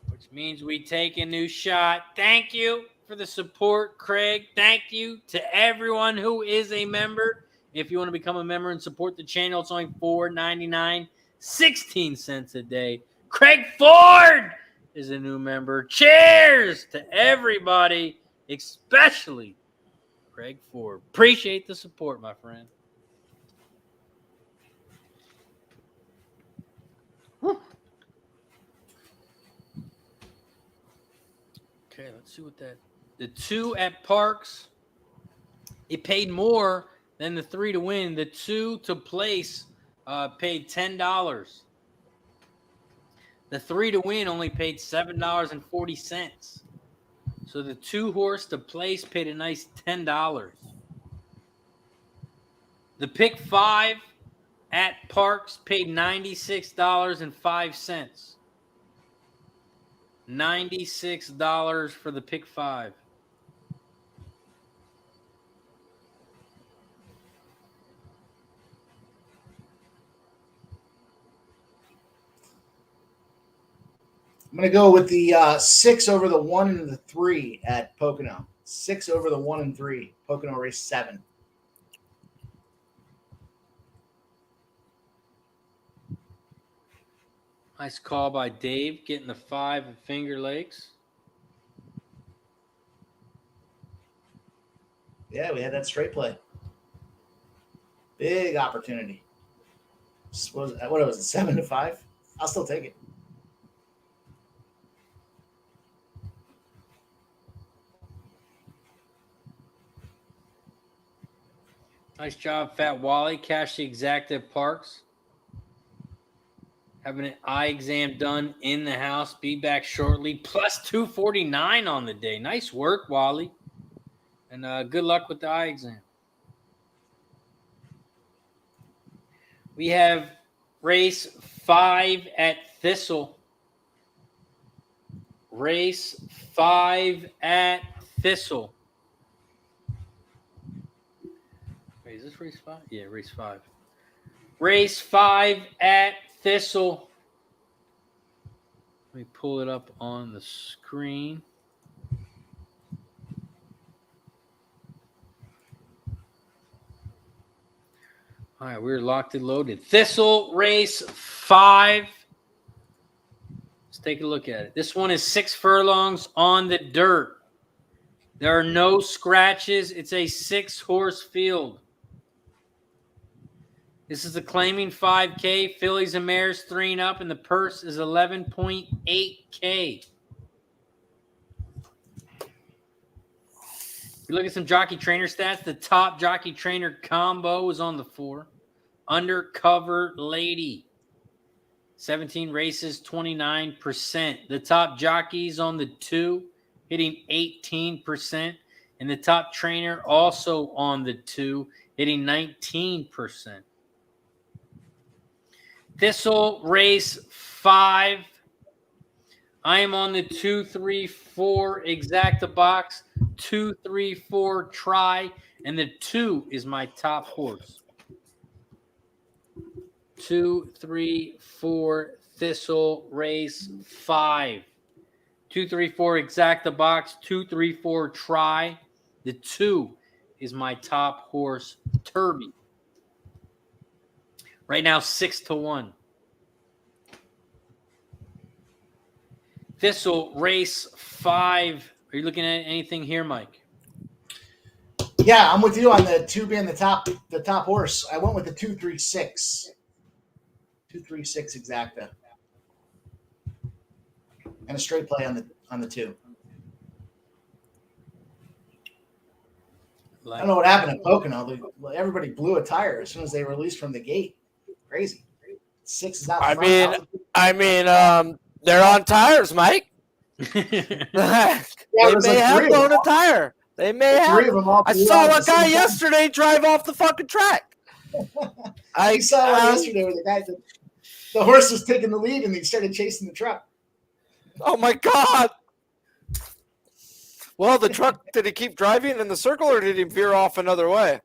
[SPEAKER 2] which means we take a new shot. Thank you for the support, Craig. Thank you to everyone who is a member. If you want to become a member and support the channel, it's only $4.99, 16 cents a day. Craig Ford is a new member. Cheers to everybody, especially Craig Ford. Appreciate the support, my friend. Whew. Okay, let's see what that. The 2 at Parx, it paid more than the 3 to win. The 2 to place paid $10. The 3 to win only paid $7.40. So the 2 horse to place paid a nice $10. The pick 5 at Parx paid $96.05. $96 for the pick 5.
[SPEAKER 5] I'm going to go with the 6 over the 1 and the 3 at Pocono. 6 over the 1 and 3. Pocono race 7.
[SPEAKER 2] Nice call by Dave, getting the 5 at Finger Lakes.
[SPEAKER 5] Yeah, we had that straight play. Big opportunity. What was it, 7-5? I'll still take it.
[SPEAKER 2] Nice job, Fat Wally. Cash the exact at Parx. Having an eye exam done in the house. Be back shortly. Plus 249 on the day. Nice work, Wally. And good luck with the eye exam. We have race 5 at Thistle. Race 5 at Thistle. Wait, is this race 5? Yeah, race 5. Race 5 at Thistle. Let me pull it up on the screen. All right, we're locked and loaded. Thistle race 5. Let's take a look at it. This one is 6 furlongs on the dirt. There are no scratches. It's a 6-horse field. This is the claiming 5K. Fillies and mares 3 and up, and the purse is 11.8K. We look at some jockey trainer stats. The top jockey trainer combo is on the 4. Undercover Lady. 17 races, 29%. The top jockeys on the 2, hitting 18%. And the top trainer also on the 2, hitting 19%. Thistle race 5. I am on the 2-3-4 exacta box, 2-3-4 try, and the 2 is my top horse. 2-3-4 Thistle race 5. 2-3-4 exacta box, 2-3-4 try. The 2 is my top horse, Turby. Right now, 6-1. Thistle race 5. Are you looking at anything here, Mike?
[SPEAKER 5] Yeah, I'm with you on the 2 being the top horse. I went with the 2-3-6. 2-3-6 exacta. And a straight play on the 2. I don't know what happened at Pocono. Everybody blew a tire as soon as they released from the gate. Crazy. 6 is not.
[SPEAKER 4] I mean, they're on tires, Mike. They may have blown a tire. They may have. I saw a guy yesterday drive off the fucking track.
[SPEAKER 5] I saw one yesterday where the horse was taking the lead and he started chasing the truck.
[SPEAKER 4] Oh my God. Well, the truck, did he keep driving in the circle or did he veer off another way?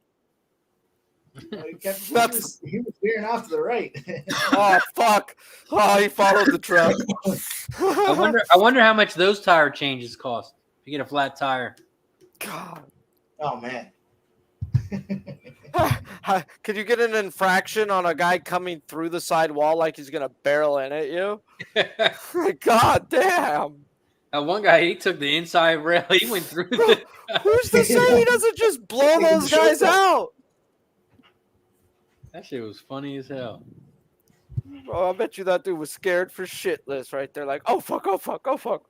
[SPEAKER 5] He was veering off to the right.
[SPEAKER 4] Oh, fuck. Oh, he followed the truck.
[SPEAKER 2] I wonder how much those tire changes cost if you get a flat tire.
[SPEAKER 4] God.
[SPEAKER 5] Oh, man.
[SPEAKER 4] Could you get an infraction on a guy coming through the side wall like he's going to barrel in at you? God damn.
[SPEAKER 2] That one guy, he took the inside rail. He went through the...
[SPEAKER 4] Who's to say he doesn't just blow those guys out?
[SPEAKER 2] That shit was funny as hell.
[SPEAKER 4] Oh, I bet you that dude was scared for shitless right there. Like, oh, fuck, oh, fuck, oh, fuck.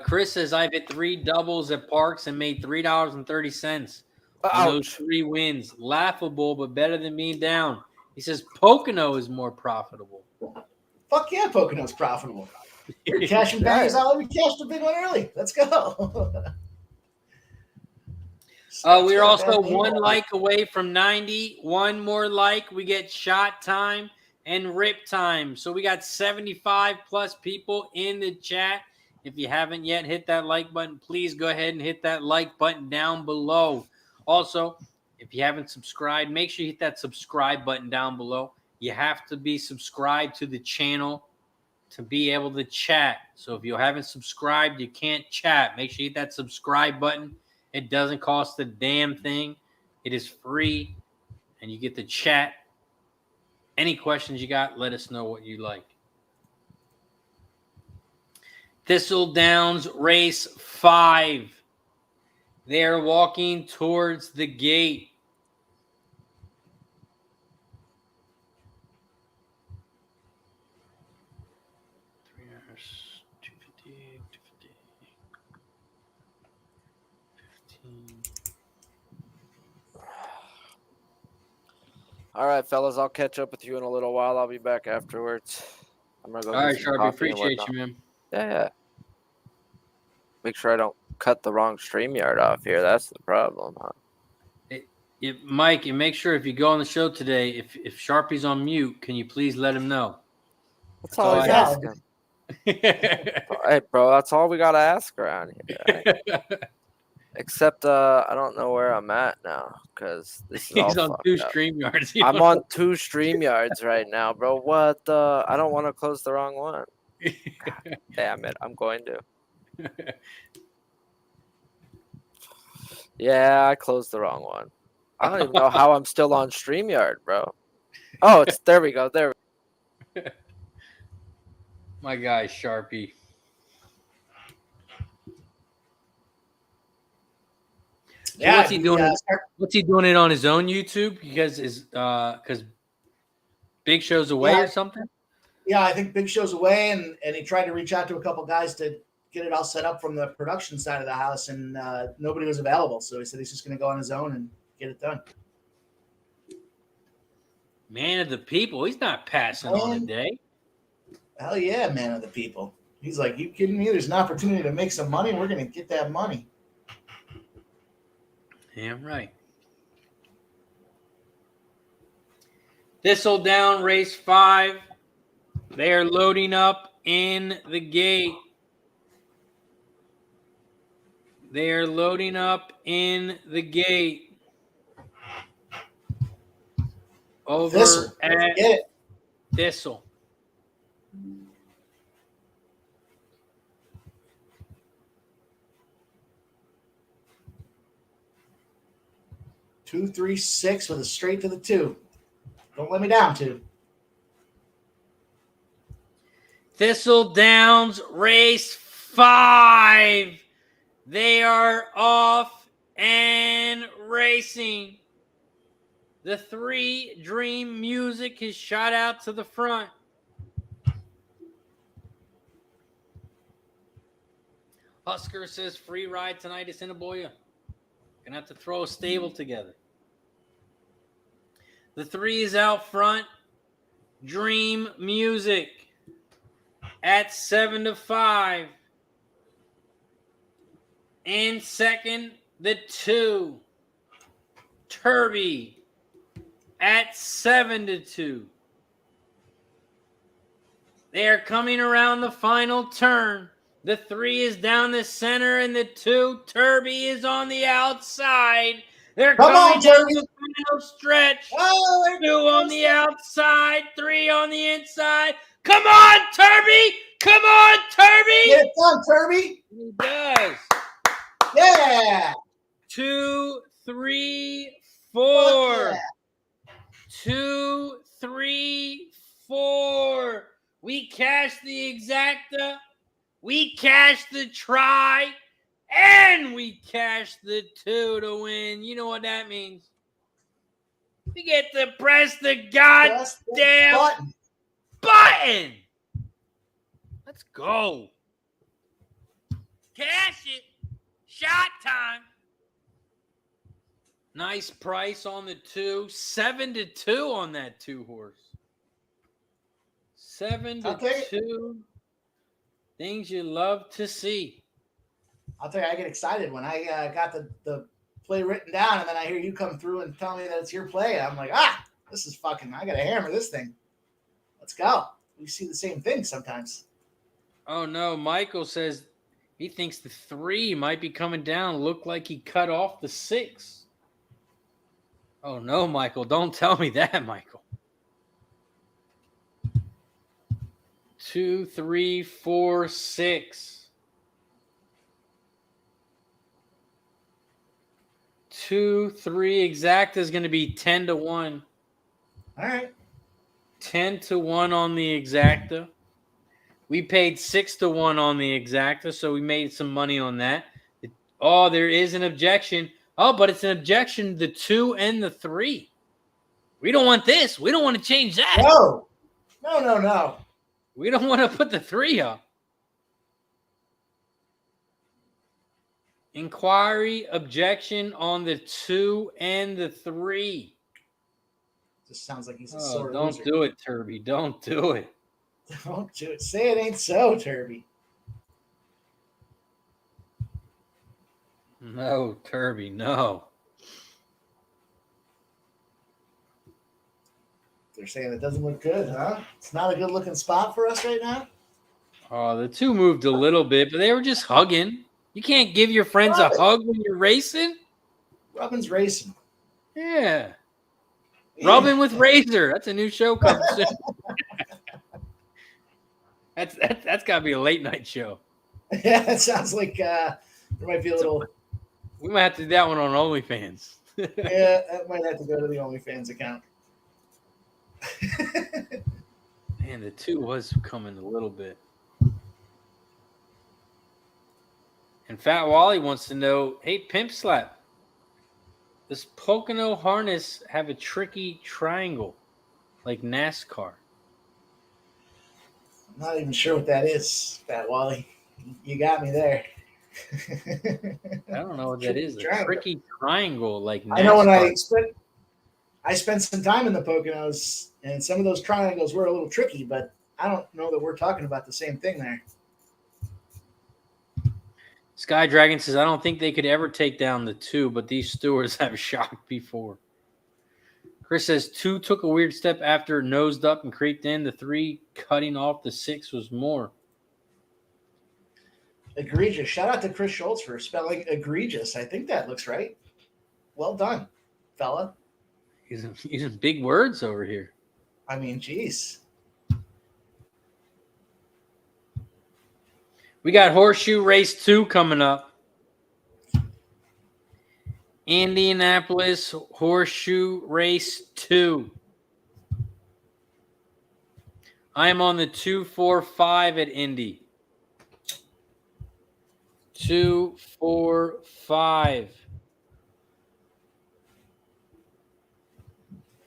[SPEAKER 2] Chris says, I've hit 3 doubles at Parx and made $3.30 on those 3 wins. Laughable, but better than being down. He says, Pocono is more profitable.
[SPEAKER 5] Fuck yeah, Pocono's profitable. You're cashing bangers out. We cashed a big one early. Let's go.
[SPEAKER 2] We're also 1 like away from 90. 1 more like, we get shot time and rip time. So we got 75 plus people in the chat. If you haven't yet hit that like button, please go ahead and hit that like button down below. Also, if you haven't subscribed, make sure you hit that subscribe button down below. You have to be subscribed to the channel to be able to chat. So if you haven't subscribed, you can't chat. Make sure you hit that subscribe button. It doesn't cost a damn thing. It is free, and you get to chat. Any questions you got, let us know what you like. Thistledowns race 5. They're walking towards the gate.
[SPEAKER 4] All right, fellas, I'll catch up with you in a little while. I'll be back afterwards. I'm gonna go.
[SPEAKER 2] All right, Sharpie, appreciate you, man.
[SPEAKER 4] Yeah. Make sure I don't cut the wrong StreamYard off here. That's the problem, huh?
[SPEAKER 2] Mike, and make sure if you go on the show today, if Sharpie's on mute, can you please let him know?
[SPEAKER 4] That's all he's asking. Hey, bro, that's all we got to ask around here. Right? Except I don't know where I'm at now because this is
[SPEAKER 2] He's
[SPEAKER 4] all
[SPEAKER 2] on 2
[SPEAKER 4] up.
[SPEAKER 2] StreamYards.
[SPEAKER 4] I'm on 2 StreamYards right now, bro. What? I don't want to close the wrong one. God damn it. I'm going to. Yeah, I closed the wrong one. I don't even know how I'm still on StreamYard, bro. Oh, there we go. There.
[SPEAKER 2] My guy, Sharpie.
[SPEAKER 5] Yeah,
[SPEAKER 2] what's he doing? What's he doing it on his own YouTube? Because Big Show's away or something?
[SPEAKER 5] Yeah, I think Big Show's away, and he tried to reach out to a couple guys to get it all set up from the production side of the house, and nobody was available. So he said he's just going to go on his own and get it done.
[SPEAKER 2] Man of the people. He's not passing on a day.
[SPEAKER 5] Hell yeah, man of the people. He's like, you kidding me? There's an opportunity to make some money. We're going to get that money.
[SPEAKER 2] Yeah, right. Thistledown, race 5. They are loading up in the gate. They are loading up in the gate. Over
[SPEAKER 5] Thistle.
[SPEAKER 2] at Thistle.
[SPEAKER 5] Two, 3, 6 with a straight to the 2. Don't let me down, 2.
[SPEAKER 2] Thistledowns, race 5. They are off and racing. The 3 Dream Music is shot out to the front. Husker says free ride tonight is in a boya. Gonna have to throw a stable together. The 3 is out front. Dream Music at 7-5. In second, the 2. Turby at 7-2. They are coming around the final turn. The 3 is down the center, and the 2, Turby, is on the outside. They're coming down the final stretch. 2 on the outside, 3 on the inside. Come on, Turby! Come on, Turby!
[SPEAKER 5] Get it done, Turby!
[SPEAKER 2] He does.
[SPEAKER 5] Yeah!
[SPEAKER 2] 2, 3, 4. 2, 3, 4. We cashed the exacta. We cashed the try. And we cashed the 2 to win. You know what that means. We get to press the goddamn button. Let's go. Cash it. Shot time. Nice price on the 2. 7-2 on that 2 horse. 7-2. Things you love to see.
[SPEAKER 5] I'll tell you, I get excited when I got the play written down, and then I hear you come through and tell me that it's your play. I'm like, this is fucking, I got to hammer this thing. Let's go. We see the same thing sometimes.
[SPEAKER 2] Oh, no. Michael says he thinks the 3 might be coming down. Looked like he cut off the 6. Oh, no, Michael. Don't tell me that, Michael. 2, 3, 4, 6. 2, 3 exacta is going to be 10-1.
[SPEAKER 5] All right.
[SPEAKER 2] 10-1 on the exacta. We paid 6-1 on the exacta, so we made some money on that. There is an objection. Oh, but it's an objection, the 2 and the 3. We don't want this. We don't want to change that.
[SPEAKER 5] No.
[SPEAKER 2] We don't want to put the 3 up. Inquiry, objection on the 2 and the 3.
[SPEAKER 5] Just sounds like he's a sore
[SPEAKER 2] don't
[SPEAKER 5] loser.
[SPEAKER 2] do it, Turby. Don't do it.
[SPEAKER 5] Don't do it. Say it ain't so, Turby.
[SPEAKER 2] No, Turby, no.
[SPEAKER 5] They're saying it doesn't look good, huh? It's not a good looking spot for us right now.
[SPEAKER 2] Oh, the two moved a little bit, but they were just hugging. You can't give your friends a hug when you're racing.
[SPEAKER 5] Rubbin's racing.
[SPEAKER 2] Yeah. Rubbing with Razor. That's a new show coming soon. That's got to be a late night show.
[SPEAKER 5] Yeah, it sounds like there might be a little.
[SPEAKER 2] We might have to do that one on OnlyFans.
[SPEAKER 5] Yeah, that might have to go to the OnlyFans account.
[SPEAKER 2] Man, the two was coming a little bit. And Fat Wally wants to know, hey, Pimp Slap, does Pocono harness have a tricky triangle like NASCAR?
[SPEAKER 5] I'm not even sure what that is, Fat Wally. You got me there.
[SPEAKER 2] I don't know what that is. A tricky triangle like NASCAR.
[SPEAKER 5] I know when I spent some time in the Poconos, and some of those triangles were a little tricky, but I don't know that we're talking about the same thing there.
[SPEAKER 2] Sky Dragon says, I don't think they could ever take down the two, but these stewards have shocked before. Chris says, 2 took a weird step after nosed up and creeped in. The 3 cutting off the 6 was more.
[SPEAKER 5] Egregious. Shout out to Chris Schultz for spelling egregious. I think that looks right. Well done, fella.
[SPEAKER 2] He's using big words over here.
[SPEAKER 5] I mean, geez.
[SPEAKER 2] We got Horseshoe Race 2 coming up. Indianapolis Horseshoe Race 2. I am on the 245 at Indy. 245.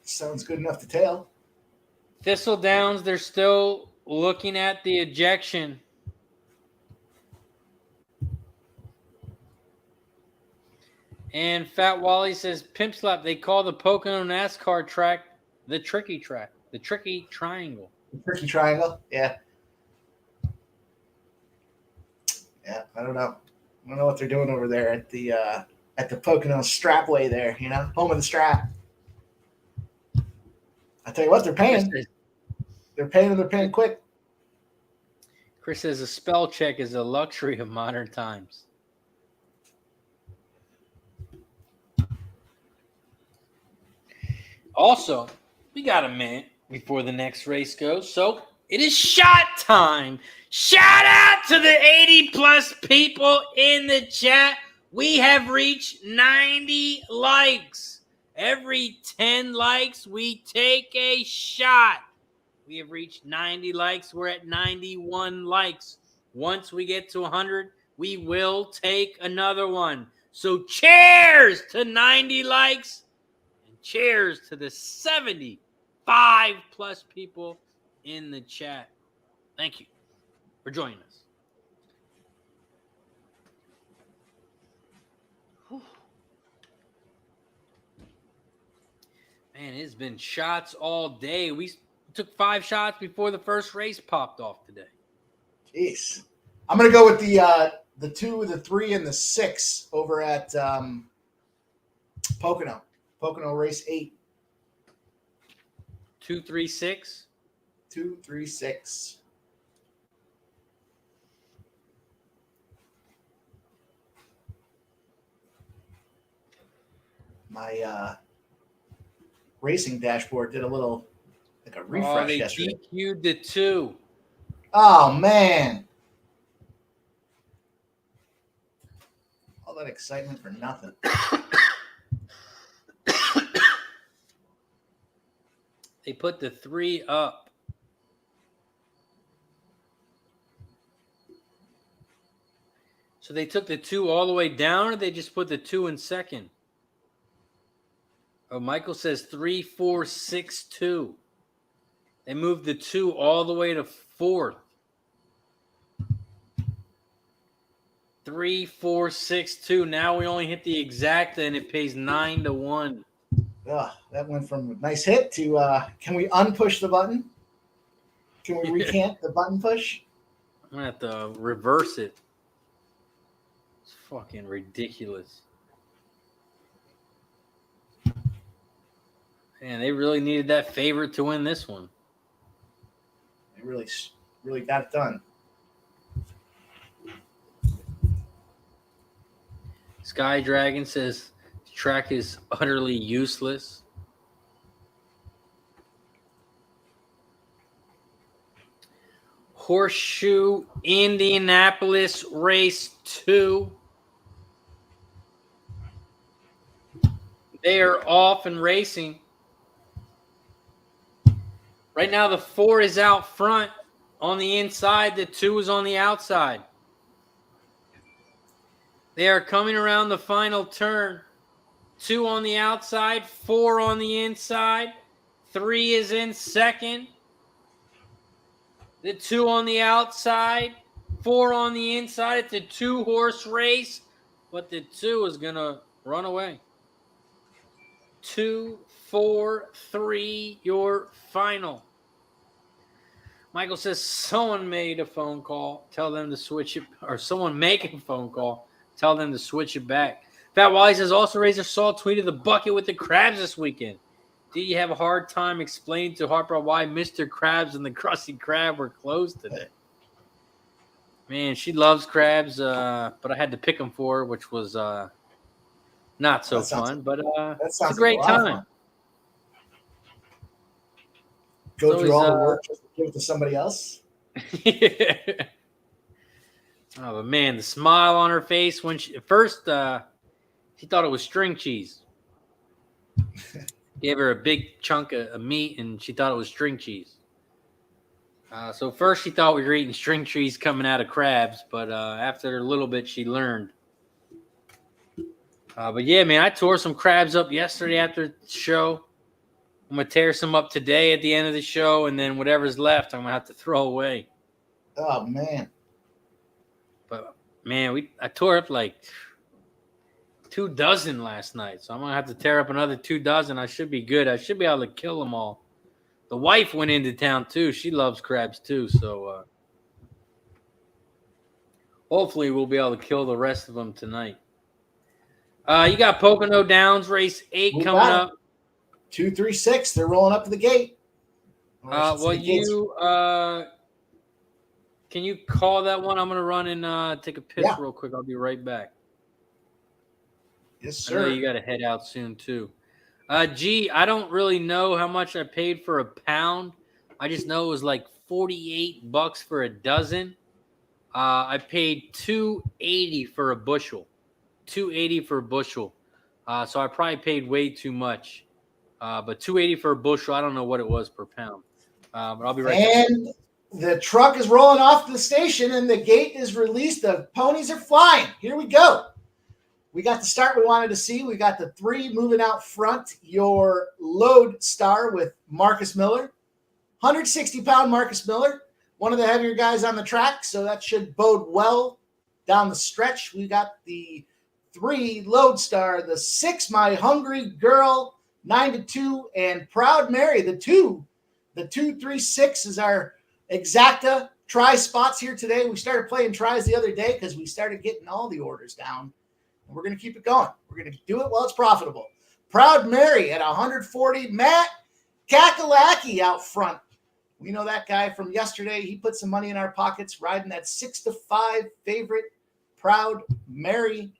[SPEAKER 5] Sounds good enough to tail.
[SPEAKER 2] Thistledowns, they're still looking at the ejection. And Fat Wally says, Pimp Slap, they call the Pocono NASCAR track the tricky track, the tricky triangle.
[SPEAKER 5] The tricky triangle, yeah. Yeah, I don't know. I don't know what they're doing over there at the Pocono Strapway there, you know, home of the strap. I tell you what, they're paying. They're paying and they're paying quick.
[SPEAKER 2] Chris says a spell check is a luxury of modern times. Also, we got a minute before the next race goes, so it is shot time. Shout out to the 80-plus people in the chat. We have reached 90 likes. Every 10 likes, we take a shot. We have reached 90 likes. We're at 91 likes. Once we get to 100, we will take another one. So cheers to 90 likes. Cheers to the 75-plus people in the chat. Thank you for joining us. Whew. Man, it's been shots all day. We took 5 shots before the first race popped off today.
[SPEAKER 5] Jeez. I'm going to go with the 2, the 3, and the 6 over at Pocono. Pocono Race 8.
[SPEAKER 2] 236.
[SPEAKER 5] 236. My racing dashboard did a little, like a refresh
[SPEAKER 2] they
[SPEAKER 5] yesterday.
[SPEAKER 2] DQ'd the 2.
[SPEAKER 5] Oh, man. All that excitement for nothing.
[SPEAKER 2] They put the 3 up. So they took the 2 all the way down, or they just put the 2 in second? Oh, Michael says 3, 4, 6, 2. They moved the 2 all the way to 4th. 3, 4, 6, 2. Now we only hit the exacta, and it pays 9-1.
[SPEAKER 5] That went from a nice hit to can we unpush the button? Can we recant the button push?
[SPEAKER 2] I'm going to have to reverse it. It's fucking ridiculous. Man, they really needed that favorite to win this one.
[SPEAKER 5] They really got it done.
[SPEAKER 2] Sky Dragon says the track is utterly useless. Horseshoe Indianapolis Race 2. They are off and racing. Right now, the 4 is out front on the inside. The 2 is on the outside. They are coming around the final turn. 2 on the outside, 4 on the inside. 3 is in second. The 2 on the outside, 4 on the inside. It's a 2-horse race, but the 2 is going to run away. 2, 4, 3, your final. Michael says someone made a phone call. Tell them to switch it, or someone making a phone call. Tell them to switch it back. Fat Wally says also Razor Saw tweeted the bucket with the crabs this weekend. Did you have a hard time explaining to Harper why Mr. Krabs and the Krusty Krab were closed today? Man, she loves crabs, but I had to pick them for her, which was not so fun. But it's a great time.
[SPEAKER 5] Go through all the work just to give it to somebody else.
[SPEAKER 2] Yeah. Oh, but man, the smile on her face when she first she thought it was string cheese. Gave her a big chunk of meat, and she thought it was string cheese. So first she thought we were eating string cheese coming out of crabs, but after a little bit she learned. But yeah, man, I tore some crabs up yesterday after the show. I'm going to tear some up today at the end of the show, and then whatever's left I'm going to have to throw away.
[SPEAKER 5] Oh, man.
[SPEAKER 2] But, man, I tore up like 2 dozen last night, so I'm going to have to tear up another 2 dozen. I should be good. I should be able to kill them all. The wife went into town, too. She loves crabs, too, so hopefully we'll be able to kill the rest of them tonight. You got Pocono Downs Race 8 coming up.
[SPEAKER 5] 2, 3, 6. They're rolling up to the gate.
[SPEAKER 2] Can you call that one? I'm going to run and take a piss real quick. I'll be right back.
[SPEAKER 5] Yes, sir.
[SPEAKER 2] I know you got to head out soon, too. I don't really know how much I paid for a pound. I just know it was like $48 for a dozen. I paid $2.80 for a bushel. $2.80 for a bushel. So I probably paid way too much. But $2.80 for a bushel, I don't know what it was per pound. But I'll be right back.
[SPEAKER 5] And the truck is rolling off to the station, and the gate is released. The ponies are flying. Here we go. We got the start we wanted to see. We got the 3 moving out front. Your load star with Marcus Miller. 160-pound Marcus Miller, one of the heavier guys on the track, so that should bode well down the stretch. We got the 3 load star, the 6 My Hungry Girl, 9-2, and Proud Mary, the 2. The 2, 3, 6 is our exacta try spots here today. We started playing tries the other day because we started getting all the orders down. And we're going to keep it going. We're going to do it while it's profitable. Proud Mary at 140. Matt Kakalaki out front. We know that guy from yesterday. He put some money in our pockets riding that 6-5 favorite Proud Mary.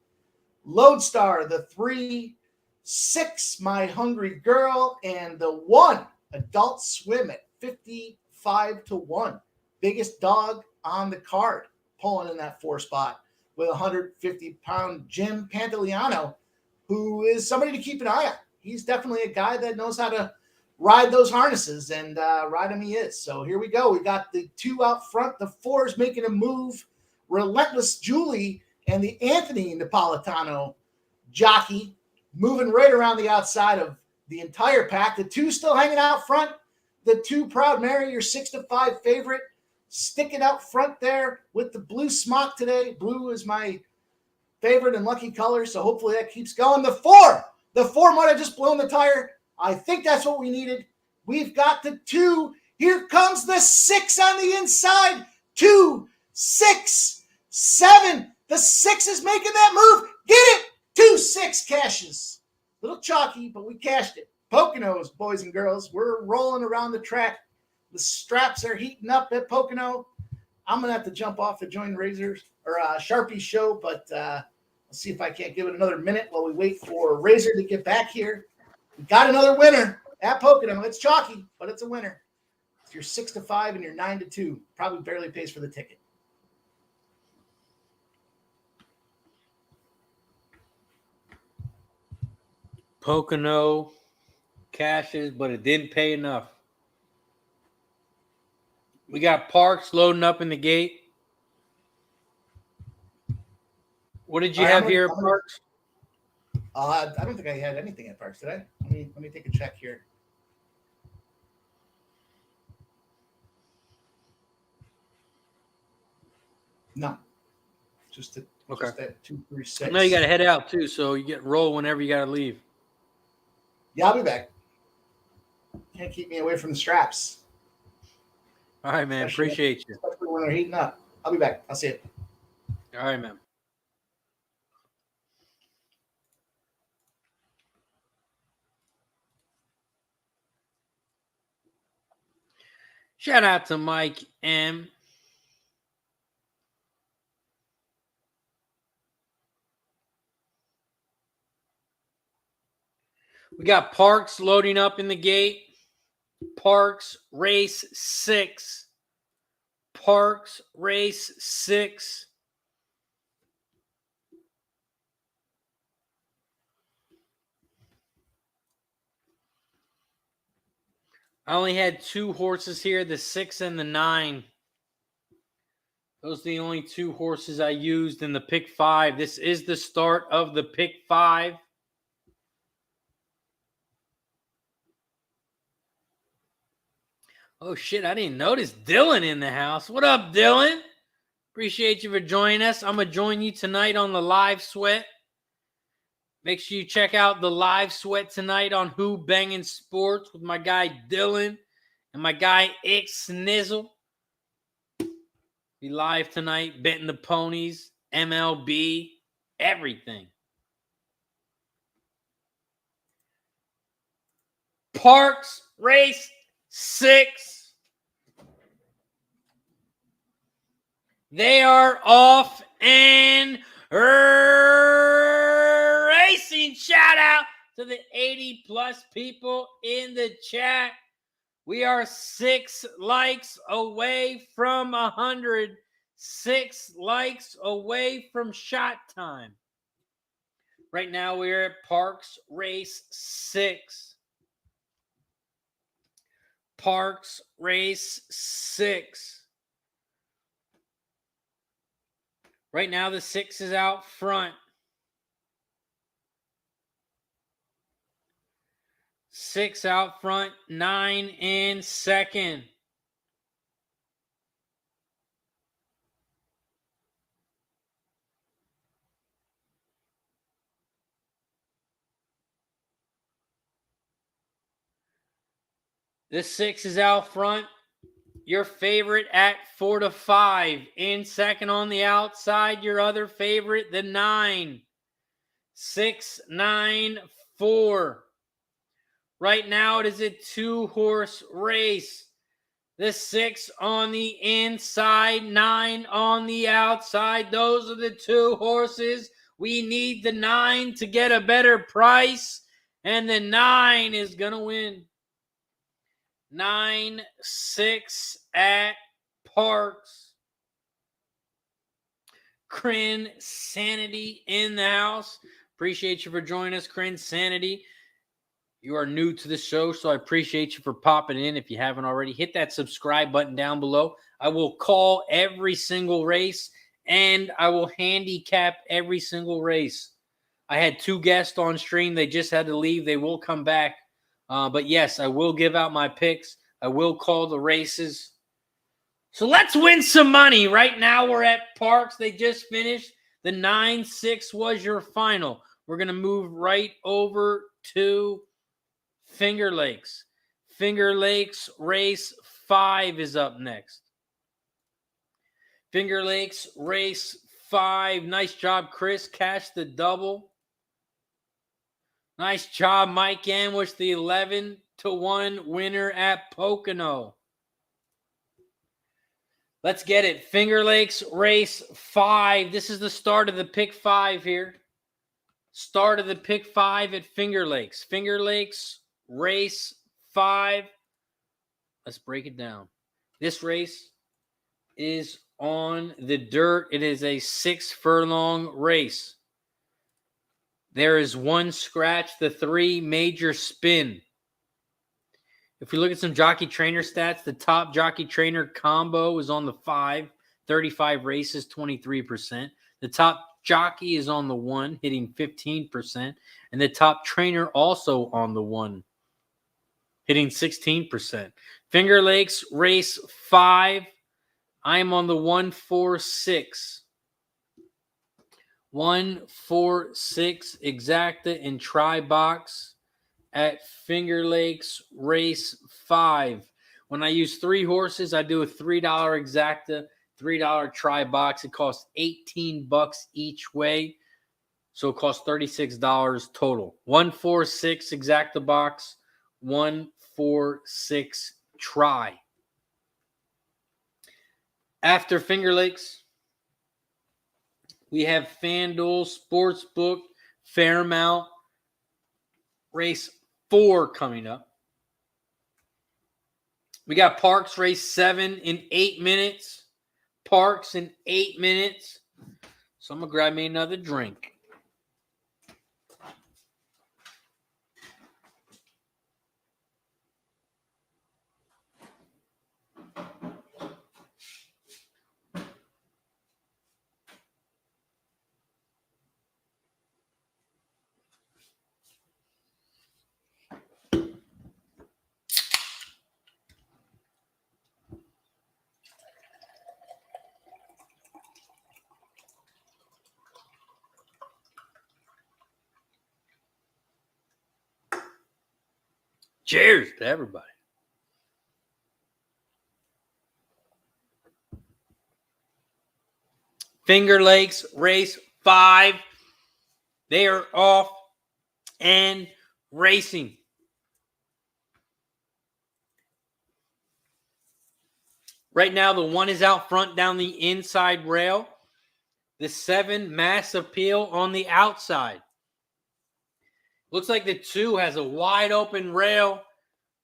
[SPEAKER 5] Lodestar, the 3, 6 My Hungry Girl, and the 1 Adult Swim at 55-1. Biggest dog on the card, pulling in that 4 spot with 150-pound Jim Pantoliano, who is somebody to keep an eye on. He's definitely a guy that knows how to ride those harnesses, and ride him he is. So here we go. We got the 2 out front. The 4 is making a move. Relentless Julie and the Anthony Napolitano jockey moving right around the outside of the entire pack. The 2 still hanging out front. The 2 Proud Mary, your 6-5 favorite, sticking out front there with the blue smock today. Blue is my favorite and lucky color, so hopefully that keeps going. The 4 might have just blown the tire. I think that's what we needed. We've got the 2. Here comes the 6 on the inside. 2, 6, 7. The 6 is making that move. Get it. 2, 6 cashes. Little chalky, but we cashed it. Poconos, boys and girls. We're rolling around the track. The straps are heating up at Pocono. I'm going to have to jump off to join Sharpie's show, but I'll see if I can't give it another minute while we wait for Razor to get back here. We got another winner at Pocono. It's chalky, but it's a winner. If you're 6-5 and you're 9-2, probably barely pays for the ticket.
[SPEAKER 2] Pocono cashes, but it didn't pay enough. We got Parx loading up in the gate. What did you have here, Parx?
[SPEAKER 5] I don't think I had anything at Parx, did I? Let me take a check here. No. Just at 236.
[SPEAKER 2] No, you got to head out too, so you get roll whenever you got to leave.
[SPEAKER 5] Yeah, I'll be back. Can't keep me away from the straps.
[SPEAKER 2] All right, man. Appreciate you.
[SPEAKER 5] Especially when they're heating up. I'll be back. I'll see you.
[SPEAKER 2] All right, man. Shout out to Mike M. We got Parx loading up in the gate. Parx Race 6. Parx Race 6. I only had 2 horses here, the 6 and the 9. Those are the only 2 horses I used in the pick 5. This is the start of the pick 5. Oh, shit, I didn't notice Dylan in the house. What up, Dylan? Appreciate you for joining us. I'm going to join you tonight on the live sweat. Make sure you check out the live sweat tonight on Who Bangin' Sports with my guy Dylan and my guy X Snizzle. Be live tonight, betting the ponies, MLB, everything. Parx Race 6. They are off and racing. Shout out to the 80+ people in the chat. We are 6 likes away from 100. 6 likes away from shot time. Right now we're at Parx Race 6. Parx Race 6. Right now the 6 is out front. 6 out front, 9 in second. The 6 is out front. Your favorite at 4-5. In second on the outside, your other favorite, the 9. 6, 9, 4. Right now, it is a 2-horse race. The 6 on the inside, 9 on the outside. Those are the 2 horses. We need the 9 to get a better price, and the 9 is going to win. 9-6 at Parx. Crin Sanity in the house. Appreciate you for joining us, Crin Sanity. You are new to the show, so I appreciate you for popping in. If you haven't already, hit that subscribe button down below. I will call every single race, and I will handicap every single race. I had 2 guests on stream. They just had to leave. They will come back. But yes, I will give out my picks. I will call the races. So let's win some money. Right now we're at Parx. They just finished. The 9-6 was your final. We're going to move right over to Finger Lakes. Finger Lakes race 5 is up next. Finger Lakes race 5. Nice job, Chris. Cash the double. Nice job, Mike Amwish, the 11-1 winner at Pocono. Let's get it. Finger Lakes race 5. This is the start of the pick 5 here. Start of the pick 5 at Finger Lakes. Finger Lakes race 5. Let's break it down. This race is on the dirt. It is a 6-furlong race. There is 1 scratch, the 3 major spin. If we look at some jockey trainer stats, the top jockey trainer combo is on the 5, 35 races, 23%. The top jockey is on the 1, hitting 15%. And the top trainer also on the 1, hitting 16%. Finger Lakes race 5. I am on the 146. 146 exacta in try box at Finger Lakes race 5. When I use 3 horses, I do a $3 exacta, $3 try box. It costs $18 each way, so it costs $36 total. 146 exacta box, 146 try. After Finger Lakes, we have FanDuel Sportsbook Fairmount race 4 coming up. We got Parx race 7 in 8 minutes. Parx in 8 minutes. So I'm going to grab me another drink. Cheers to everybody. Finger Lakes race 5. They are off and racing. Right now, the 1 is out front down the inside rail. The 7, Mass Appeal on the outside. Looks like the 2 has a wide open rail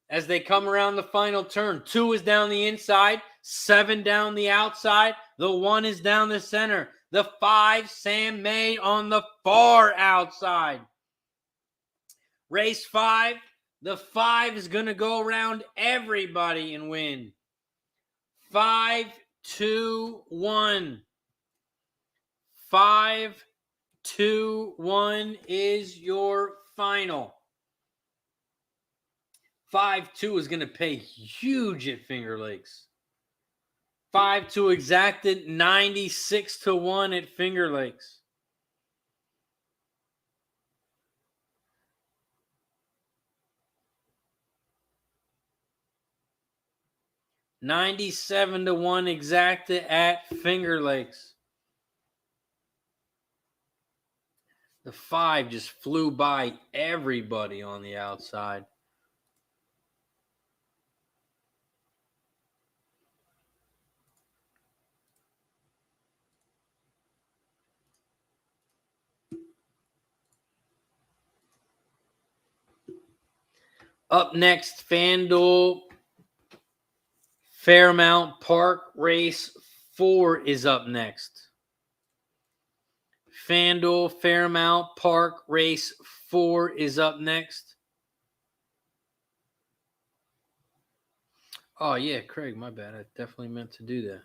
[SPEAKER 2] as they come around the final turn. 2 is down the inside, 7 down the outside. The 1 is down the center. The 5, Sam May on the far outside. Race 5, the 5 is going to go around everybody and win. 5, 2, 1. 5, 2, 1 is your final. 5-2 is going to pay huge at Finger Lakes. 5-2 exacted, 96-1 at Finger Lakes. $97-1 exacta at Finger Lakes. The 5 just flew by everybody on the outside. Up next, FanDuel Fairmount Park race 4 is up next. FanDuel Fairmount Park race 4 is up next. Oh, yeah, Craig, my bad. I definitely meant to do that.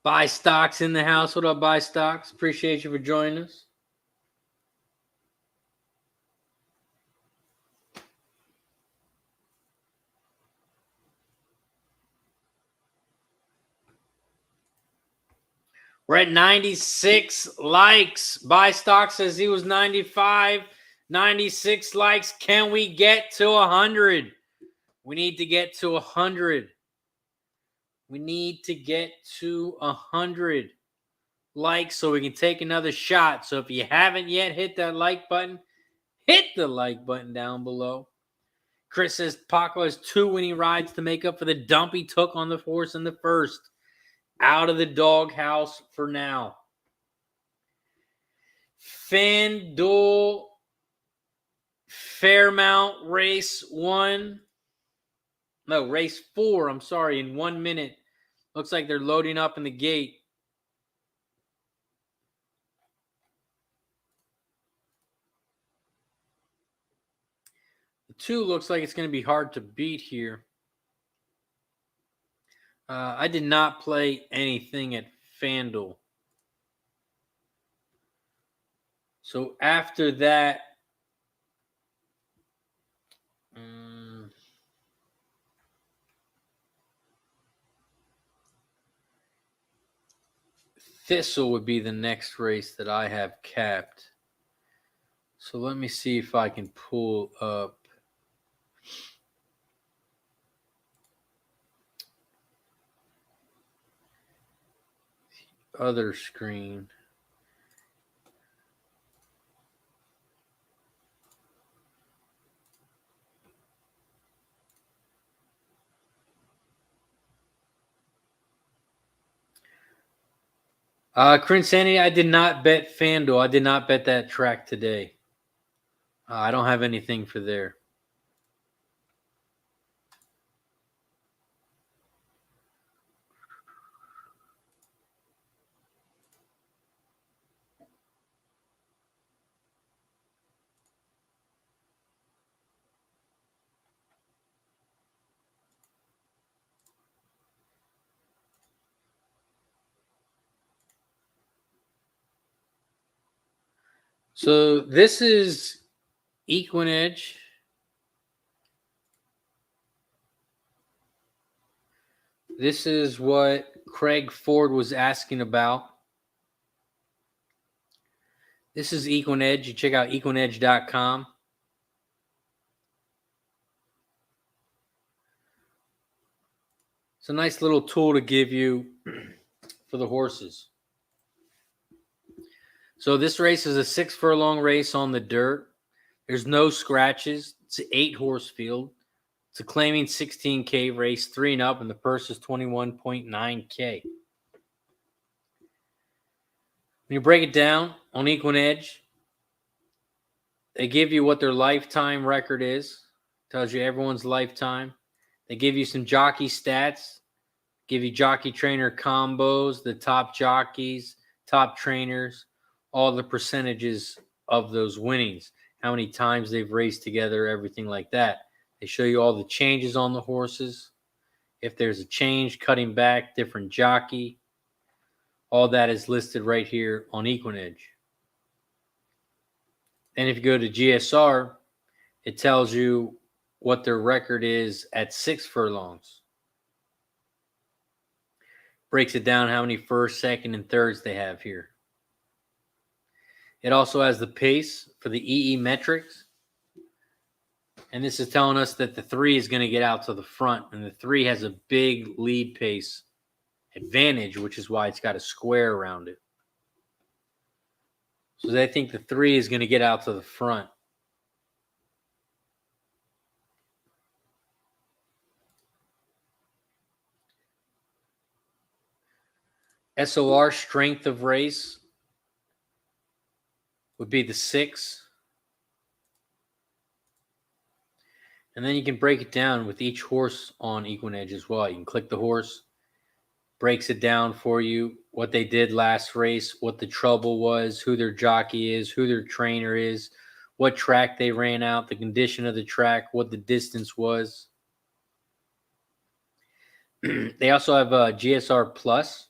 [SPEAKER 2] Buy Stocks in the house. What up, Buy Stocks? Appreciate you for joining us. We're at 96 likes. Buy stock says he was 95. 96 likes. Can we get to 100? We need to get to 100. We need to get to 100 likes so we can take another shot. So if you haven't yet hit that like button, hit the like button down below. Chris says Paco has 2 winning rides to make up for the dump he took on the horse in the first. Out of the doghouse for now. FanDuel Fairmount race 4, I'm sorry, in 1 minute. Looks like they're loading up in the gate. The 2 looks like it's going to be hard to beat here. I did not play anything at FanDuel. So after that, Thistle would be the next race that I have capped. So let me see if I can pull up the other screen. Insanity, I did not bet FanDuel. I did not bet that track today. I don't have anything for there. So this is Equinedge. This is what Craig Ford was asking about. This is Equinedge. You check out equinedge.com. It's a nice little tool to give you for the horses. So this race is a 6 furlong race on the dirt. There's no scratches. It's an 8-horse field. It's a claiming 16K race, 3 and up, and the purse is 21.9K. When you break it down on Equinedge, they give you what their lifetime record is. Tells you everyone's lifetime. They give you some jockey stats. Give you jockey trainer combos, the top jockeys, top trainers, all the percentages of those winnings, how many times they've raced together, everything like that. They show you all the changes on the horses. If there's a change, cutting back, different jockey, all that is listed right here on Equinedge. And if you go to GSR, it tells you what their record is at 6 furlongs. Breaks it down how many first, second, and thirds they have here. It also has the pace for the EE metrics. And this is telling us that the 3 is going to get out to the front. And the 3 has a big lead pace advantage, which is why it's got a square around it. So they think the 3 is going to get out to the front. SOR strength of race would be the 6. And then you can break it down with each horse on Equinedge as well. You can click the horse, breaks it down for you, what they did last race, what the trouble was, who their jockey is, who their trainer is, what track they ran out, the condition of the track, what the distance was. They also have a GSR Plus,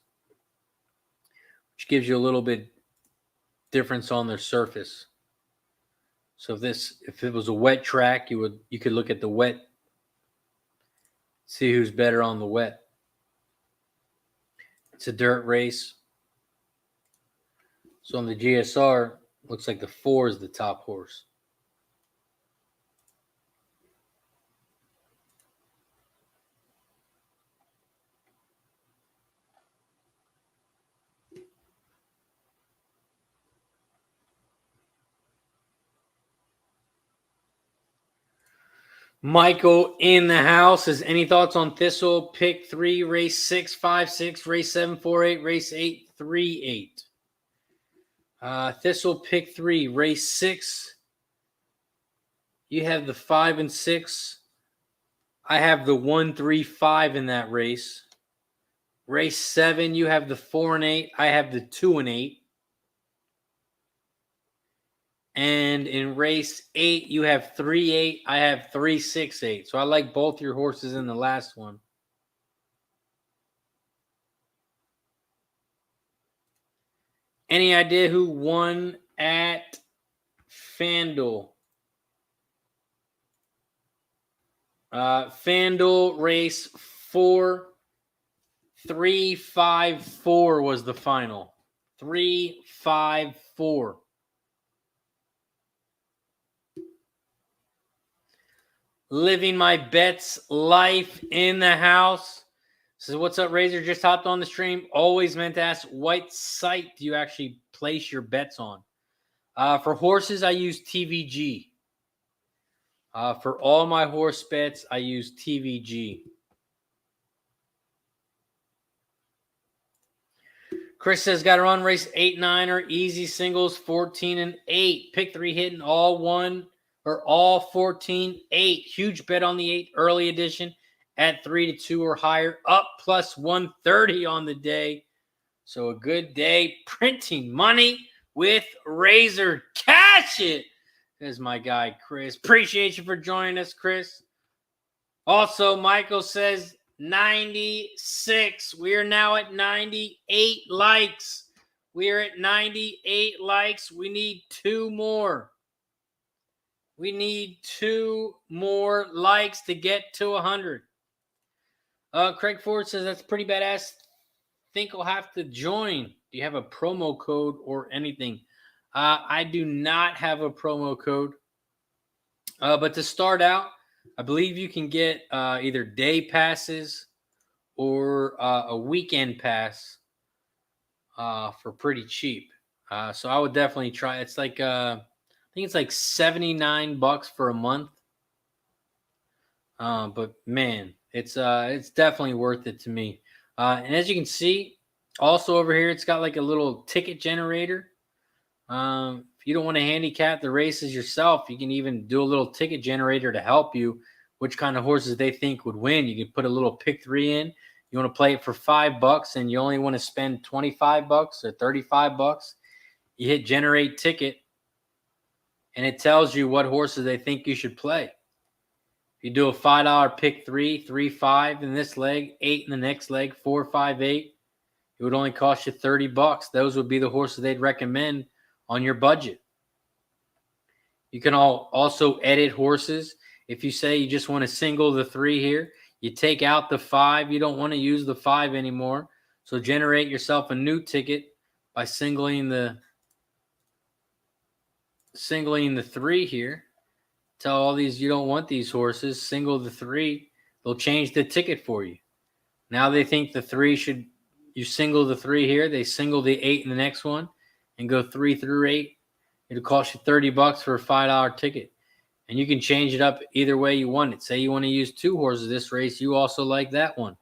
[SPEAKER 2] which gives you a little bit difference on their surface. So if it was a wet track, you could look at the wet, see who's better on the wet. It's a dirt race. So on the GSR, looks like the 4 is the top horse. Michael in the house says, any thoughts on Thistle? Pick 3, race 6, 5, 6, race 7, 4, 8, race 8, 3, 8. Thistle pick 3, race 6. You have the 5 and 6. I have the 1, 3, 5 in that race. Race 7, you have the 4 and 8. I have the 2 and 8. And in race 8, you have 3, 8. I have 3, 6, 8. So I like both your horses in the last one. Any idea who won at FanDuel? FanDuel race 4, 3, 5, 4 was the final. 3, 5, 4. Living my bets life in the house. Says, what's up, Razor? Just hopped on the stream. Always meant to ask, what site do you actually place your bets on? For horses, I use TVG. For all my horse bets, I use TVG. Chris says, got to run race 8, 9er, easy singles, 14 and 8. Pick 3 hitting all 1 or all 14, 8. Huge bet on the 8 early edition at 3-2 or higher, up plus 130 on the day. So a good day printing money with Razor. Cash it. There's my guy, Chris. Appreciate you for joining us, Chris. Also, Michael says 96. We are now at 98 likes. We are at 98 likes. We need 2 more. We need 2 more likes to get to 100. Craig Ford says that's pretty badass. Think I'll have to join. Do you have a promo code or anything? I do not have a promo code. But to start out, I believe you can get either day passes or a weekend pass for pretty cheap. So I would definitely try. It's like I think it's like $79 for a month. But man, it's definitely worth it to me. And as you can see, also over here, it's got like a little ticket generator. If you don't want to handicap the races yourself, you can even do a little ticket generator to help you which kind of horses they think would win. You can put a little pick 3 in. You want to play it for $5 and you only want to spend $25 or $35. You hit generate ticket and it tells you what horses they think you should play. If you do a $5 pick 3, 3, 5 in this leg, 8 in the next leg, 4, 5, 8, it would only cost you $30. Those would be the horses they'd recommend on your budget. You can also edit horses. If you say you just want to single the 3 here, you take out the 5. You don't want to use the 5 anymore. So generate yourself a new ticket by singling the 3 here. Tell all these you don't want these horses. Single the 3. They'll change the ticket for you. Now they think the 3 should. You single the 3 here. They single the 8 in the next one and go 3 through 8. It'll cost you $30 for a $5 ticket. And you can change it up either way you want it. Say you want to use 2 horses this race. You also like that one.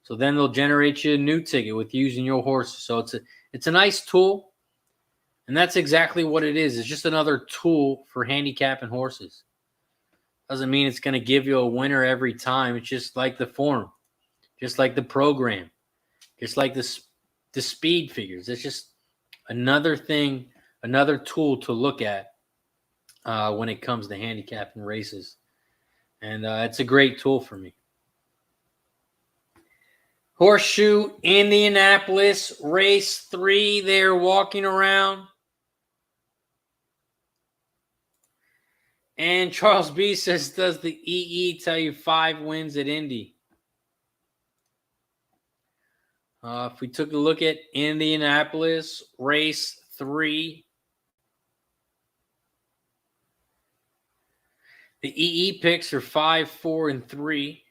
[SPEAKER 2] So then they'll generate you a new ticket with using your horses. So it's a nice tool. And that's exactly what it is. It's just another tool for handicapping horses. Doesn't mean it's going to give you a winner every time. It's just like the form. Just like the program. Just like the speed figures. It's just another thing, another tool to look at when it comes to handicapping races. And it's a great tool for me. Horseshoe Indianapolis, race 3. They're walking around. And Charles B says, does the EE tell you 5 wins at Indy? If we took a look at Indianapolis, race 3. The EE picks are 5, 4, and 3.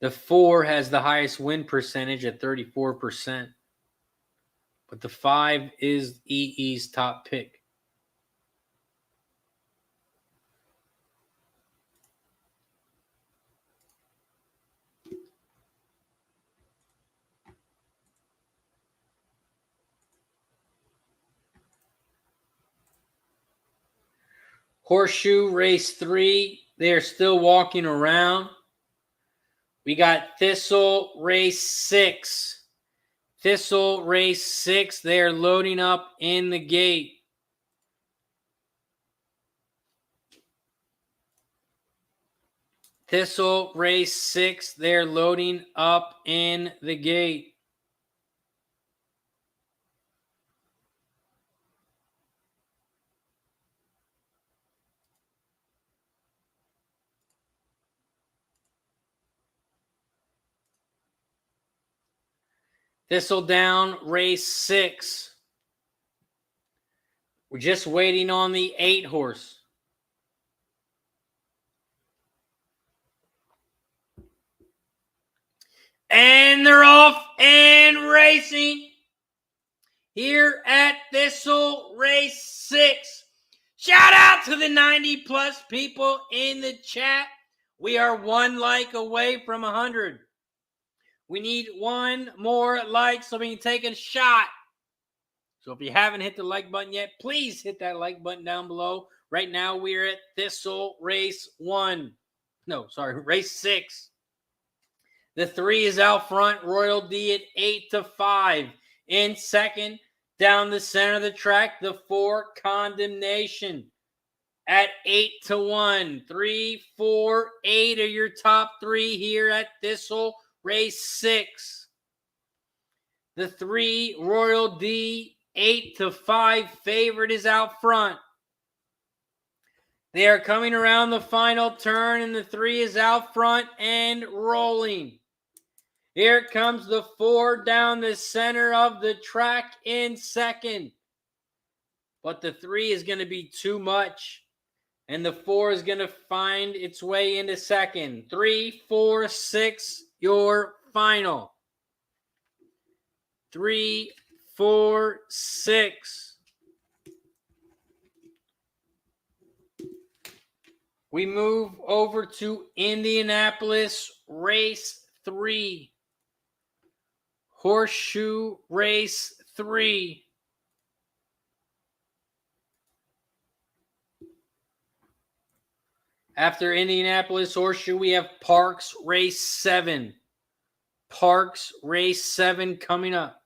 [SPEAKER 2] The 4 has the highest win percentage at 34%. But the 5 is EE's top pick. Horseshoe race 3, they are still walking around. We got Thistle race 6. Thistle race 6, they are loading up in the gate. Thistle race 6, they're loading up in the gate. Thistledown race 6. We're just waiting on the 8 horse. And they're off and racing here at Thistle race 6. Shout out to the 90 plus people in the chat. We are 1 like away from 100. We need 1 more like so we can take a shot. So if you haven't hit the like button yet, please hit that like button down below. Right now we're at Thistle race 1. No, sorry, race 6. The 3 is out front, Royal D at 8-5. In second, down the center of the track, the 4 Condemnation at 8-1. 3, 4, 8 are your top 3 here at Thistle race 6. The 3 Royal D 8-5 favorite is out front. They are coming around the final turn, and the 3 is out front and rolling. Here comes the 4 down the center of the track in second. But the 3 is going to be too much, and the 4 is going to find its way into second. 3, 4, 6, your final. 3, 4, 6. We move over to Indianapolis race 3. Horseshoe race 3. After Indianapolis Horseshoe, we have Parx race 7. Parx race 7 coming up.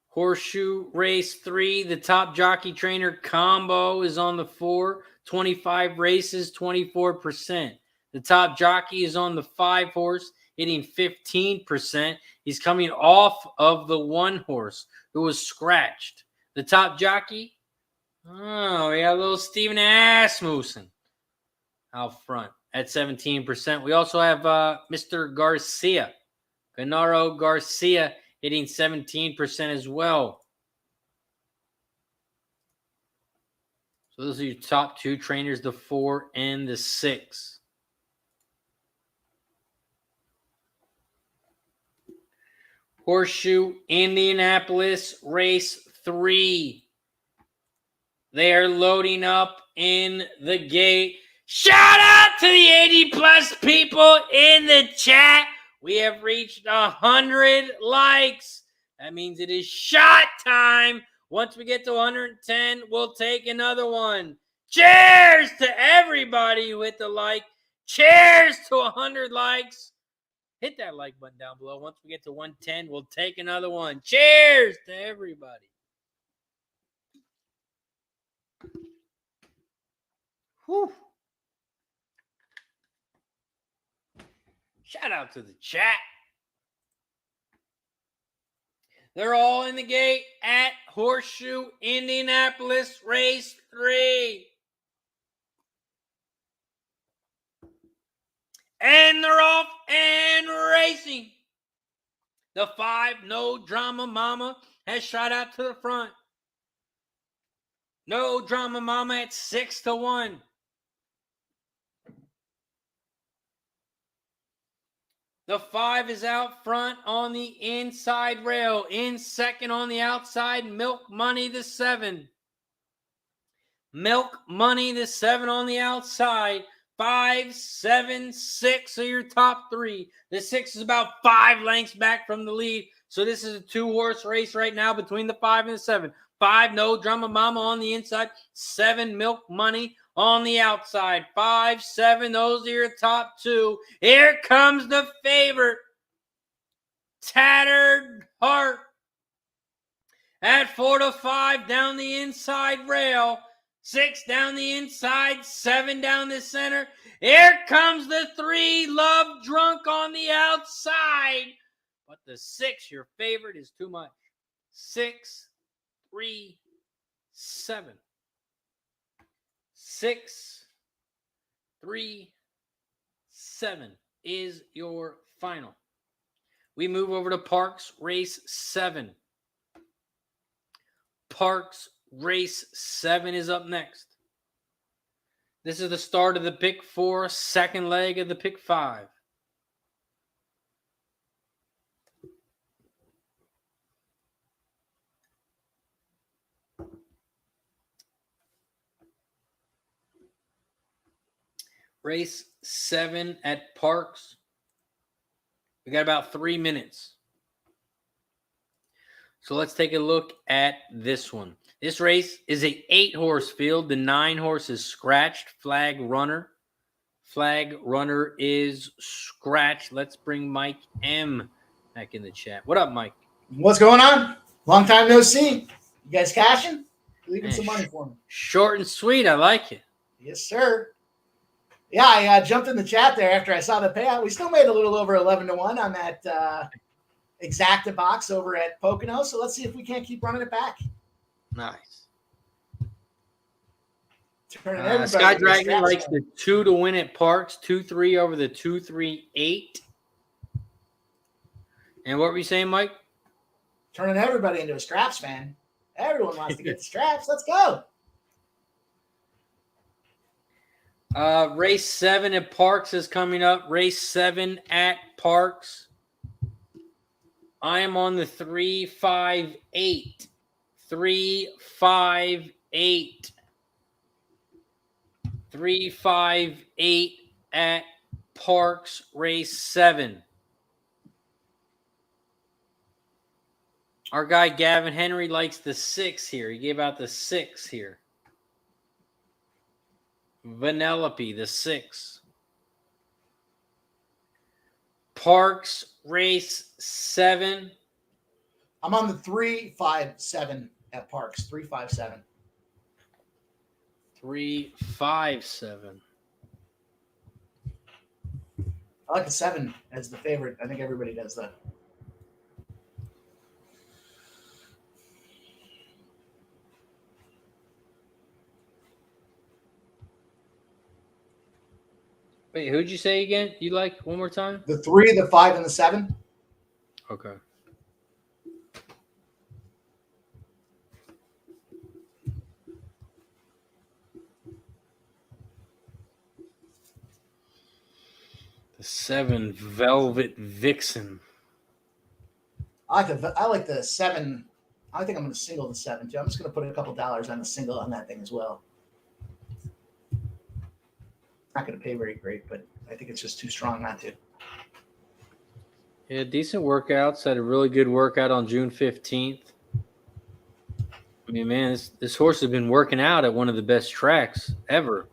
[SPEAKER 2] Horseshoe race 3, the top jockey trainer combo is on the 4. 25 races, 24%. The top jockey is on the 5 horse, hitting 15%. He's coming off of the 1 horse who was scratched. The top jockey, we got a little Steven Asmussen out front at 17%. We also have Mr. Garcia, Gennaro Garcia, hitting 17% as well. So those are your top 2 trainers, the 4 and the 6. Horseshoe Indianapolis race 3. They are loading up in the gate. Shout out to the 80 plus people in the chat. We have reached 100 likes. That means it is shot time. Once we get to 110, we'll take another one. Cheers to everybody with the like. Cheers to 100 likes. Hit that like button down below. Once we get to 110, we'll take another one. Cheers to everybody. Whew. Shout out to the chat. They're all in the gate at Horseshoe Indianapolis race 3. And they're off and racing The 5, No Drama Mama, has shot out to the front. No Drama Mama at 6-1. The 5 is out front on the inside rail. In second on the outside, Milk Money, the 7. Milk Money, the 7 on the outside. 5, 7, 6 are your top 3. The 6 is about 5 lengths back from the lead. So this is a 2-horse race right now between the 5 and the 7. 5, No Drama Mama on the inside. 7, Milk Money on the outside. 5, 7, those are your top 2. Here comes the favorite, Tattered Heart. At 4-5 down the inside rail. 6 down the inside, 7 down the center. Here comes the 3, Love Drunk on the outside. But the 6, your favorite, is too much. 6, 3, 7. 6, 3, 7 is your final. We move over to Parx Race 7. Parx Race 7 is up next. This is the start of the pick 4, second leg of the pick 5. Race 7 at Parx. We got about 3 minutes. So let's take a look at this one. This race is a 8-horse field. The 9 horse is scratched. Flag runner. Flag runner is scratched. Let's bring Mike M back in the chat. What up, Mike?
[SPEAKER 5] What's going on? Long time no see. You guys cashing? Leaving some money for me.
[SPEAKER 2] Short and sweet. I like it.
[SPEAKER 5] Yes, sir. Yeah, I jumped in the chat there after I saw the payout. We still made a little over 11-1 on that exacta box over at Pocono. So let's see if we can't keep running it back.
[SPEAKER 2] Nice.
[SPEAKER 5] Sky
[SPEAKER 2] Dragon likes the 2 to win at Parx. 2-3 over the 2-3-8. And what were you saying, Mike?
[SPEAKER 5] Turning everybody into a straps fan. Everyone wants to get the straps. Let's go.
[SPEAKER 2] Race 7 at Parx is coming up. Race 7 at Parx. I am on the 3-5-8. 3-5-8. 3-5-8 at Parx Race 7. Our guy Gavin Henry likes the 6 here. He gave out the 6 here. Vanellope, the 6. Parx Race 7.
[SPEAKER 5] I'm on the 3-5-7 at Parx. 3-5-7.
[SPEAKER 2] 3-5-7.
[SPEAKER 5] I like the 7 as the favorite. I think everybody does that.
[SPEAKER 2] Wait, who'd you say again? You like one more time?
[SPEAKER 5] The 3, the 5, and the 7.
[SPEAKER 2] Okay. The 7, Velvet Vixen.
[SPEAKER 5] I like the 7. I think I'm going to single the 7 too. I'm just going to put a couple dollars on the single on that thing as well. Not going to pay very great, but I think it's just too strong not to.
[SPEAKER 2] Yeah, decent workouts. Had a really good workout on June 15th. I mean, man, this horse has been working out at one of the best tracks ever.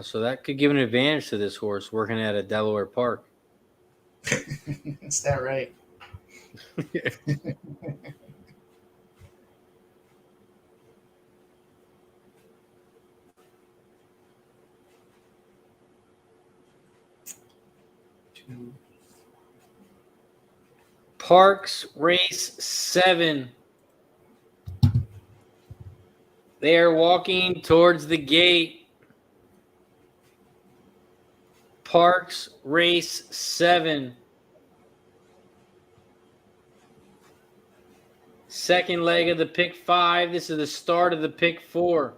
[SPEAKER 2] So that could give an advantage to this horse working at a Delaware Park.
[SPEAKER 5] Is that right?
[SPEAKER 2] Parx Race 7. They are walking towards the gate. Parx Race 7. second leg of the pick 5. This is the start of the pick 4.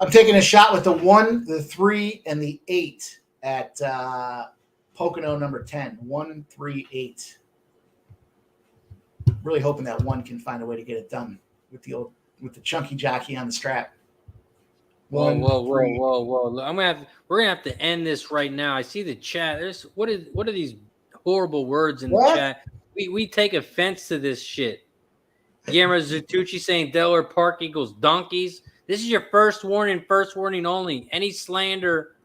[SPEAKER 5] I'm taking a shot with the 1, the 3, and the 8 at Pocono number 10. 1, 3, 8. Really hoping that 1 can find a way to get it done with the chunky jockey on the strap.
[SPEAKER 2] Whoa! We're gonna have to end this right now. I see the chat. What are these horrible words in the chat? We take offense to this shit. Guillermo Zatucci saying Delaware Park equals donkeys. This is your first warning only. Any slander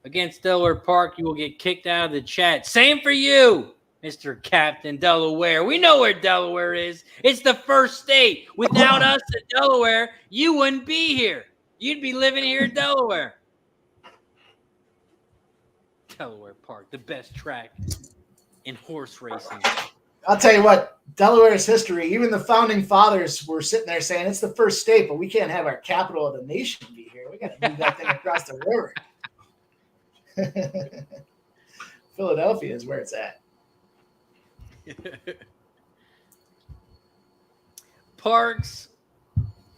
[SPEAKER 2] against Delaware Park, you will get kicked out of the chat. Same for you, Mr. Captain Delaware. We know where Delaware is. It's the first state. Without us at Delaware, you wouldn't be here. You'd be living here in Delaware. Delaware Park, the best track in horse racing.
[SPEAKER 5] I'll tell you what, Delaware's history, even the founding fathers were sitting there saying it's the first state, but we can't have our capital of the nation be here. We got to move that thing across the river. Philadelphia is where it's at.
[SPEAKER 2] Parx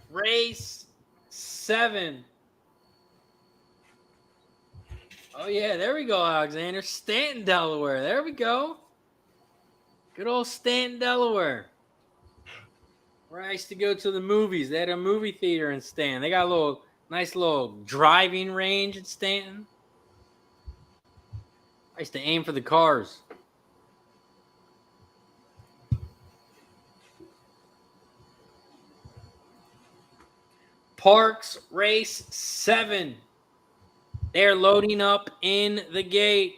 [SPEAKER 2] Race 7. Oh, yeah, there we go, Alexander. Stanton, Delaware. There we go. Good old Stanton, Delaware. Where I used to go to the movies. They had a movie theater in Stanton. They got a nice little driving range at Stanton. I used to aim for the cars. Parx Race 7. They're loading up in the gate.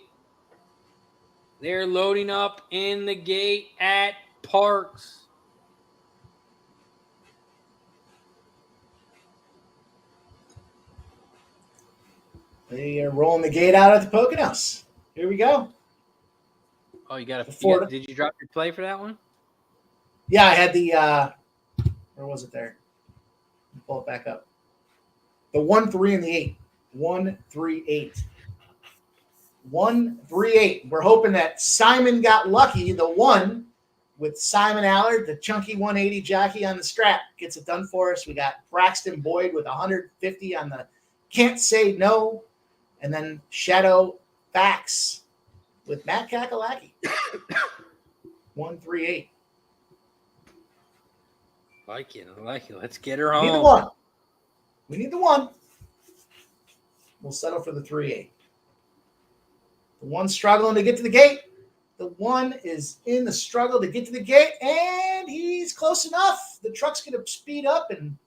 [SPEAKER 2] They're loading up in the gate at Parx.
[SPEAKER 5] They are rolling the gate out at the Poconos. Here we go.
[SPEAKER 2] Oh, you got did you drop your play for that one?
[SPEAKER 5] Yeah, I had the where was it there? Pull it back up. The 1, 3, and the 8. 1, 3, 8. 1, 3, 8. We're hoping that Simon got lucky. The 1 with Simon Allard, the chunky 180 jockey on the strap, gets it done for us. We got Braxton Boyd with 150 on the Can't Say No. And then Shadow Fax with Matt Kakalaki. 1, 3, 8.
[SPEAKER 2] I like it. Let's get her home.
[SPEAKER 5] We need the 1. We need the 1. We'll settle for the 3, 8. The 1 struggling to get to the gate. The 1 is in the struggle to get to the gate, and he's close enough. The truck's going to speed up and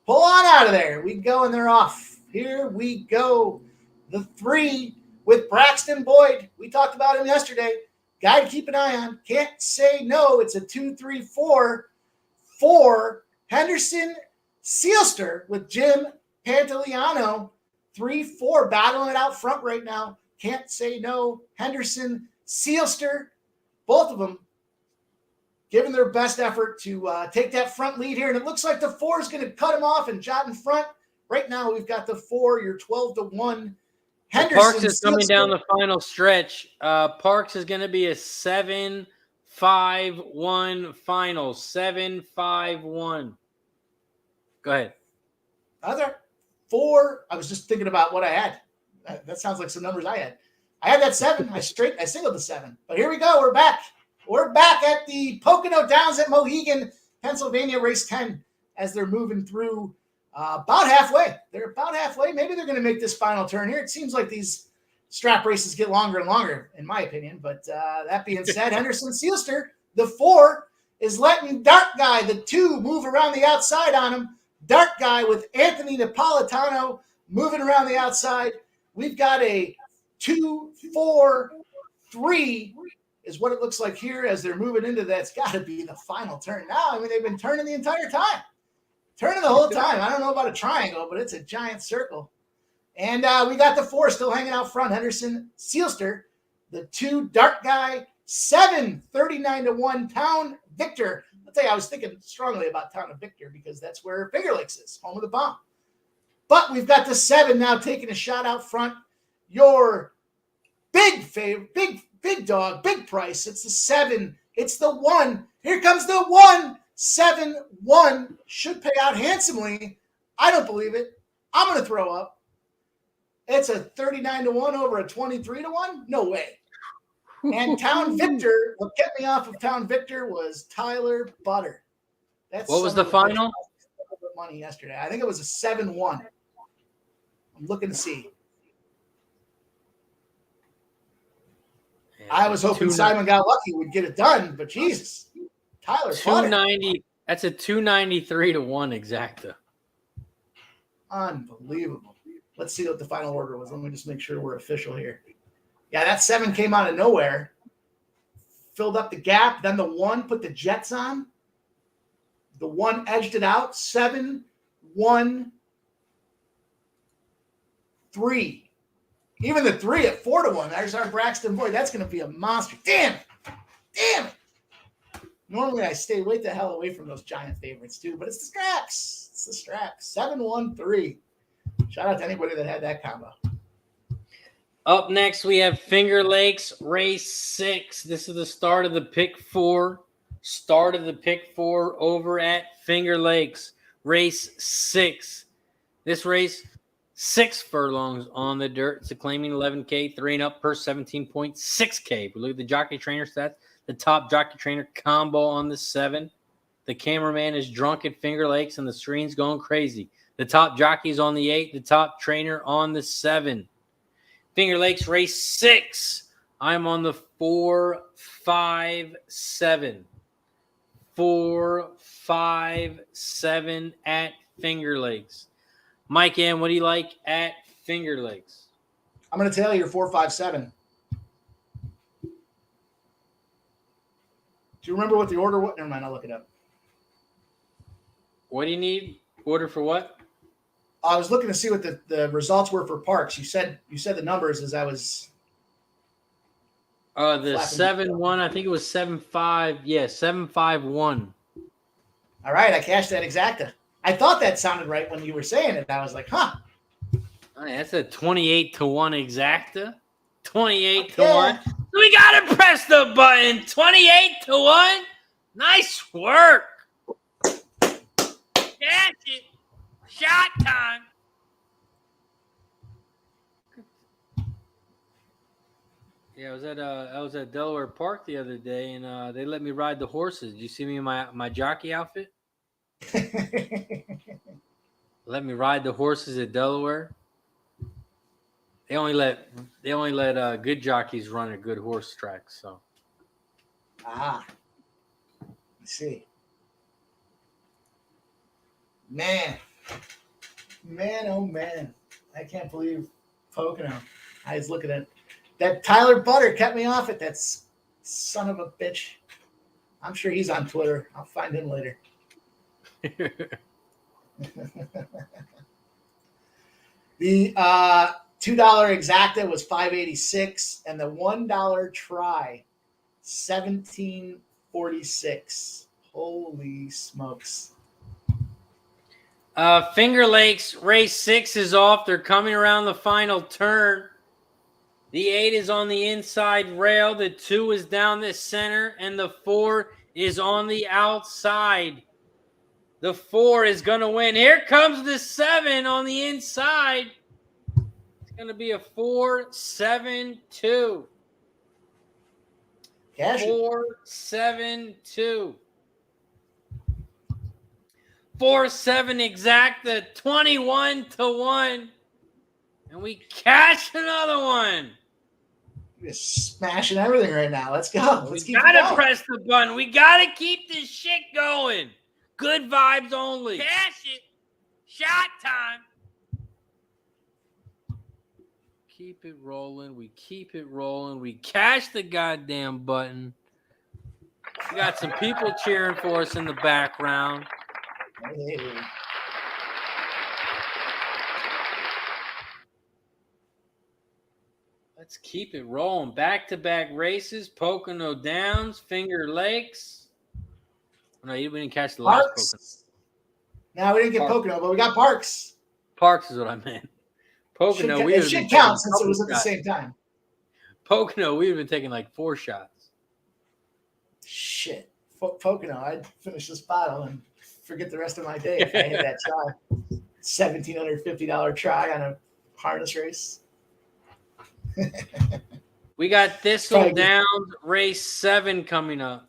[SPEAKER 5] pull on out of there. We go, and they're off. Here we go. The 3 with Braxton Boyd. We talked about him yesterday. Guy to keep an eye on. Can't Say No. It's a 2, 3, 4. 4, Henderson Seelster with Jim Pantoliano. 3, 4, battling it out front right now. Can't Say No. Henderson Seelster. Both of them giving their best effort to take that front lead here. And it looks like the 4 is going to cut him off and jot in front. Right now, we've got the 4. You're 12-1. Henderson
[SPEAKER 2] Parx is coming down the final stretch. Parx is going to be a 7-5-1 final. 7-5-1. Go ahead.
[SPEAKER 5] Other 4. I was just thinking about what I had. That sounds like some numbers I had. I had that 7. I singled the 7. But here we go. We're back. We're back at the Pocono Downs at Mohegan, Pennsylvania, race 10, as they're moving through about halfway. They're about halfway. Maybe they're going to make this final turn here. It seems like these strap races get longer and longer, in my opinion. But that being said, Henderson Seelster, the 4, is letting Dark Guy, the 2, move around the outside on him. Dark Guy with Anthony Napolitano moving around the outside. We've got a 2, 4, 3 is what it looks like here as they're moving into that. It's got to be the final turn now. I mean, they've been turning the entire time. Turning the whole time. I don't know about a triangle, but it's a giant circle. And we got the 4 still hanging out front. Henderson Seelster, the 2 Dark Guy, 7 39-1 Town Victor I'll tell you, I was thinking strongly about Town of Victor because that's where Finger Lakes is, home of the bomb. But we've got the 7 now taking a shot out front. Your big favorite, big dog, big price. It's the 7. It's the 1. Here comes the 1. 7-1 should pay out handsomely. I don't believe it. I'm going to throw up. It's a 39-1 over a 23-1. No way. And Town Victor, what kept me off of Town Victor was Tyler Butter. That's
[SPEAKER 2] what was the final?
[SPEAKER 5] Money yesterday. I think it was a 7-1. I'm looking to see.
[SPEAKER 2] Yeah,
[SPEAKER 5] I was hoping Simon got lucky, would get it done, but Jesus, Tyler Butter.
[SPEAKER 2] 290. That's a 293-1 exacta.
[SPEAKER 5] Unbelievable. Let's see what the final order was. Let me just make sure we're official here. Yeah, that 7 came out of nowhere. Filled up the gap. Then the 1 put the Jets on. The 1 edged it out. 7-1-3. Even the 3 at 4-1. There's our Braxton boy. That's going to be a monster. Damn it. Normally I stay way the hell away from those giant favorites too, but it's the straps. 7-1-3. Shout out to anybody that had that combo.
[SPEAKER 2] Up next, we have Finger Lakes Race 6. This is the start of the Pick 4. Over at Finger Lakes. Race 6. This race, 6 furlongs on the dirt. It's a claiming 11K, 3 and up per 17.6K. We look at the jockey trainer stats. The top jockey trainer combo on the 7. The cameraman is drunk at Finger Lakes, and the screen's going crazy. The top jockey's on the 8. The top trainer on the 7. Finger Lakes Race 6. I'm on the 4-5-7. 4-5-7 at Finger Lakes. Mike M, what do you like at Finger Lakes?
[SPEAKER 5] I'm going to tell you you're 4-5-7. Do you remember what the order was? Never mind, I'll look it up.
[SPEAKER 2] What do you need? Order for what?
[SPEAKER 5] I was looking to see what the results were for Parx. You said the numbers as I was.
[SPEAKER 2] The 7-1, I think it was 7-5. Yeah, 7-5-1.
[SPEAKER 5] All right, I cashed that exacta. I thought that sounded right when you were saying it. I was like, huh.
[SPEAKER 2] All right, that's a 28-1 exacta. 28-1. We got to press the button. 28-1. Nice work. Catch it. Shot time. Yeah, I was at Delaware Park the other day, and they let me ride the horses. Did you see me in my jockey outfit? Let me ride the horses at Delaware. They only let good jockeys run at good horse tracks. So.
[SPEAKER 5] I see. Man, oh man. I can't believe Pocono. I was looking at that Tyler Butter kept me off it. That son of a bitch. I'm sure he's on Twitter. I'll find him later. The $2 exacta was $5.86, and the $1 try, $17.46. Holy smokes!
[SPEAKER 2] Finger Lakes Race 6 is off. They're coming around the final turn. The 8 is on the inside rail. The 2 is down the center, and the 4 is on the outside. The 4 is going to win. Here comes the 7 on the inside. It's going to be a 4-7-2. 4-7-2. 4-7 exacta, 21-1. And we cash another one.
[SPEAKER 5] We're smashing everything right now. Let's go.
[SPEAKER 2] We gotta press the button. We gotta keep this shit going. Good vibes only. Cash it. Shot time. Keep it rolling. We keep it rolling. We cash the goddamn button. We got some people cheering for us in the background.
[SPEAKER 5] Hey.
[SPEAKER 2] Let's keep it rolling. Back-to-back races, Pocono Downs, Finger Lakes. No, we didn't catch the last Pocono.
[SPEAKER 5] Parx. No, we didn't get
[SPEAKER 2] Parx.
[SPEAKER 5] Pocono, but we got Parx.
[SPEAKER 2] Parx is what I meant. Pocono,
[SPEAKER 5] It should count since it was at the same time.
[SPEAKER 2] Pocono, we would have been taking like 4 shots.
[SPEAKER 5] Shit. Pocono, I'd finish this bottle and forget the rest of my day if I hit that try. $1,750 try on a harness race.
[SPEAKER 2] We got Thistledown race 7 coming up.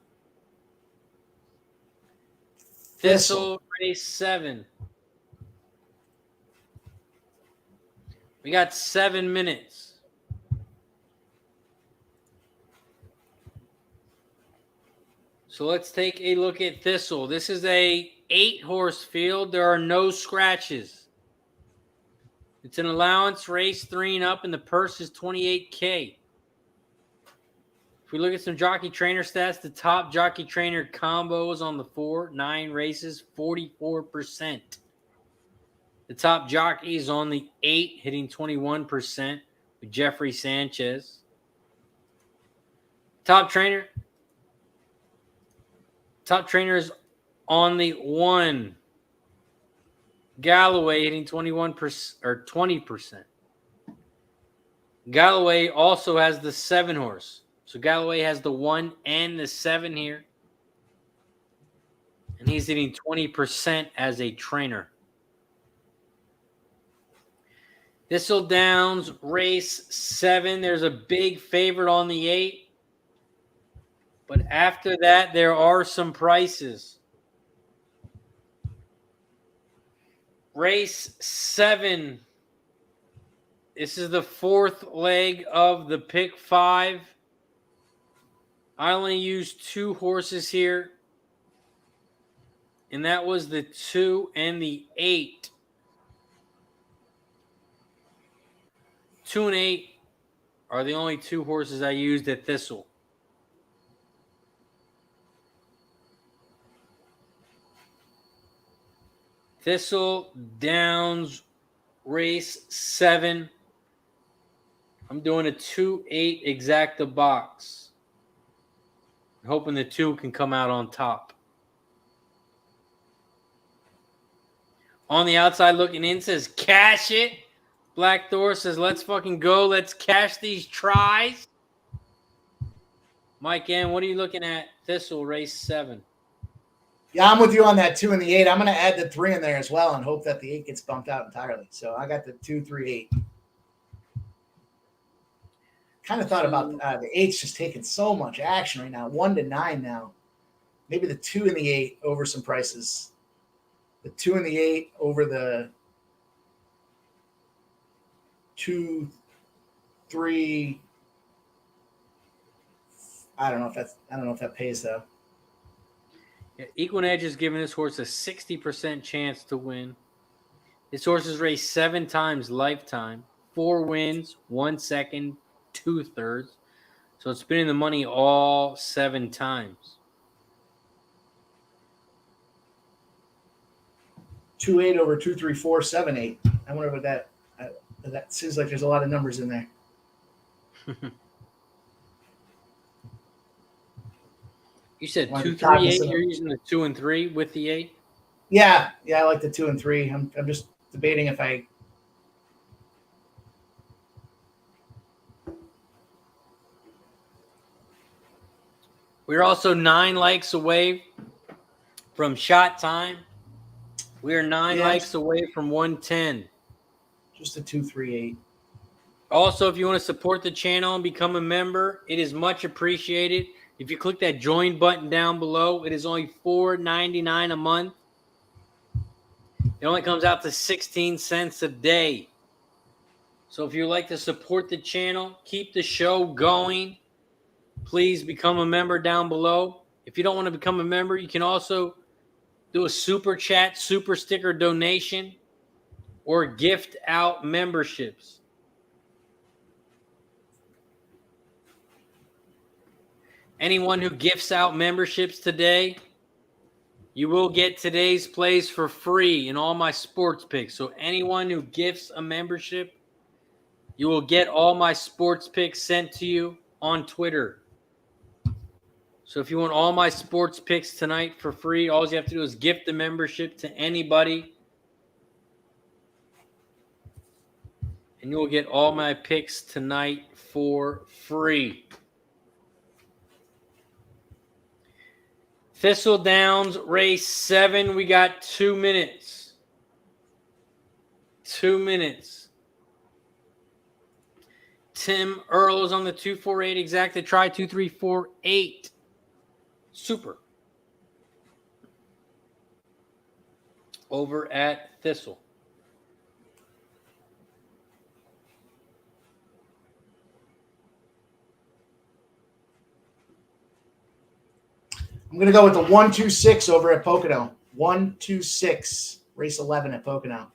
[SPEAKER 2] Thistle race 7. We got 7 minutes. So let's take a look at Thistle. This is a 8-horse field. There are no scratches. It's an allowance race 3 and up, and the purse is $28K. If we look at some jockey trainer stats, the top jockey trainer combo is on the 4, 9 races, 44%. The top jockey is on the 8, hitting 21% with Jeffrey Sanchez. Top trainer is on the 1. Galloway hitting 21% or 20%. Galloway also has the 7-horse. So Galloway has the 1 and the 7 here. And he's hitting 20% as a trainer. Thistledown's race 7. There's a big favorite on the 8. But after that, there are some prices. Race 7. This is the 4th leg of the pick 5. I only used 2 horses here. And that was the 2 and the 8. 2 and 8 are the only 2 horses I used at Thistle. Thistledowns race 7. I'm doing a 2-8 exacta box. I'm hoping the 2 can come out on top. On the outside looking in says cash it. Black Thor says let's fucking go. Let's cash these tries. Mike N, what are you looking at? Thistle race 7.
[SPEAKER 5] Yeah, I'm with you on that 2 and the 8. I'm going to add the 3 in there as well and hope that the 8 gets bumped out entirely. So I got the 2, 3, 8. Kind of thought about the 8's just taking so much action right now. 1 to 9 now. Maybe the 2 and the 8 over some prices. The 2 and the 8 over the 2, 3. I don't know if that pays though.
[SPEAKER 2] Yeah, Equinedge is giving this horse a 60% chance to win. This horse has raced 7 times lifetime, 4 wins, 1 second, 2 thirds. So it's been in the money all 7 times.
[SPEAKER 5] 2, 8 over 2, 3, 4, 7, 8. I wonder what that. That seems like there's a lot of numbers in there.
[SPEAKER 2] You said 2, 3, 8. You're using the 2 and 3 with the 8.
[SPEAKER 5] Yeah, I like the 2 and 3. I'm just debating if I.
[SPEAKER 2] We're also 9 likes away from shot time. We are 9 likes away from 110.
[SPEAKER 5] Just a 2, 3, 8.
[SPEAKER 2] Also, if you want to support the channel and become a member, it is much appreciated. If you click that join button down below, it is only $4.99 a month. It only comes out to 16 cents a day. So if you'd like to support the channel, keep the show going, please become a member down below. If you don't want to become a member, you can also do a super chat, super sticker donation, or gift out memberships. Anyone who gifts out memberships today, you will get today's plays for free in all my sports picks. So anyone who gifts a membership, you will get all my sports picks sent to you on Twitter. So if you want all my sports picks tonight for free, all you have to do is gift the membership to anybody. And you will get all my picks tonight for free. Thistledowns race 7. We got 2 minutes. 2 minutes. Tim Earl is on the 248 exacta. Try 2348. Super. Over at Thistle.
[SPEAKER 5] I'm going to go with the 126 over at Pocono. 126, race 11 at Pocono.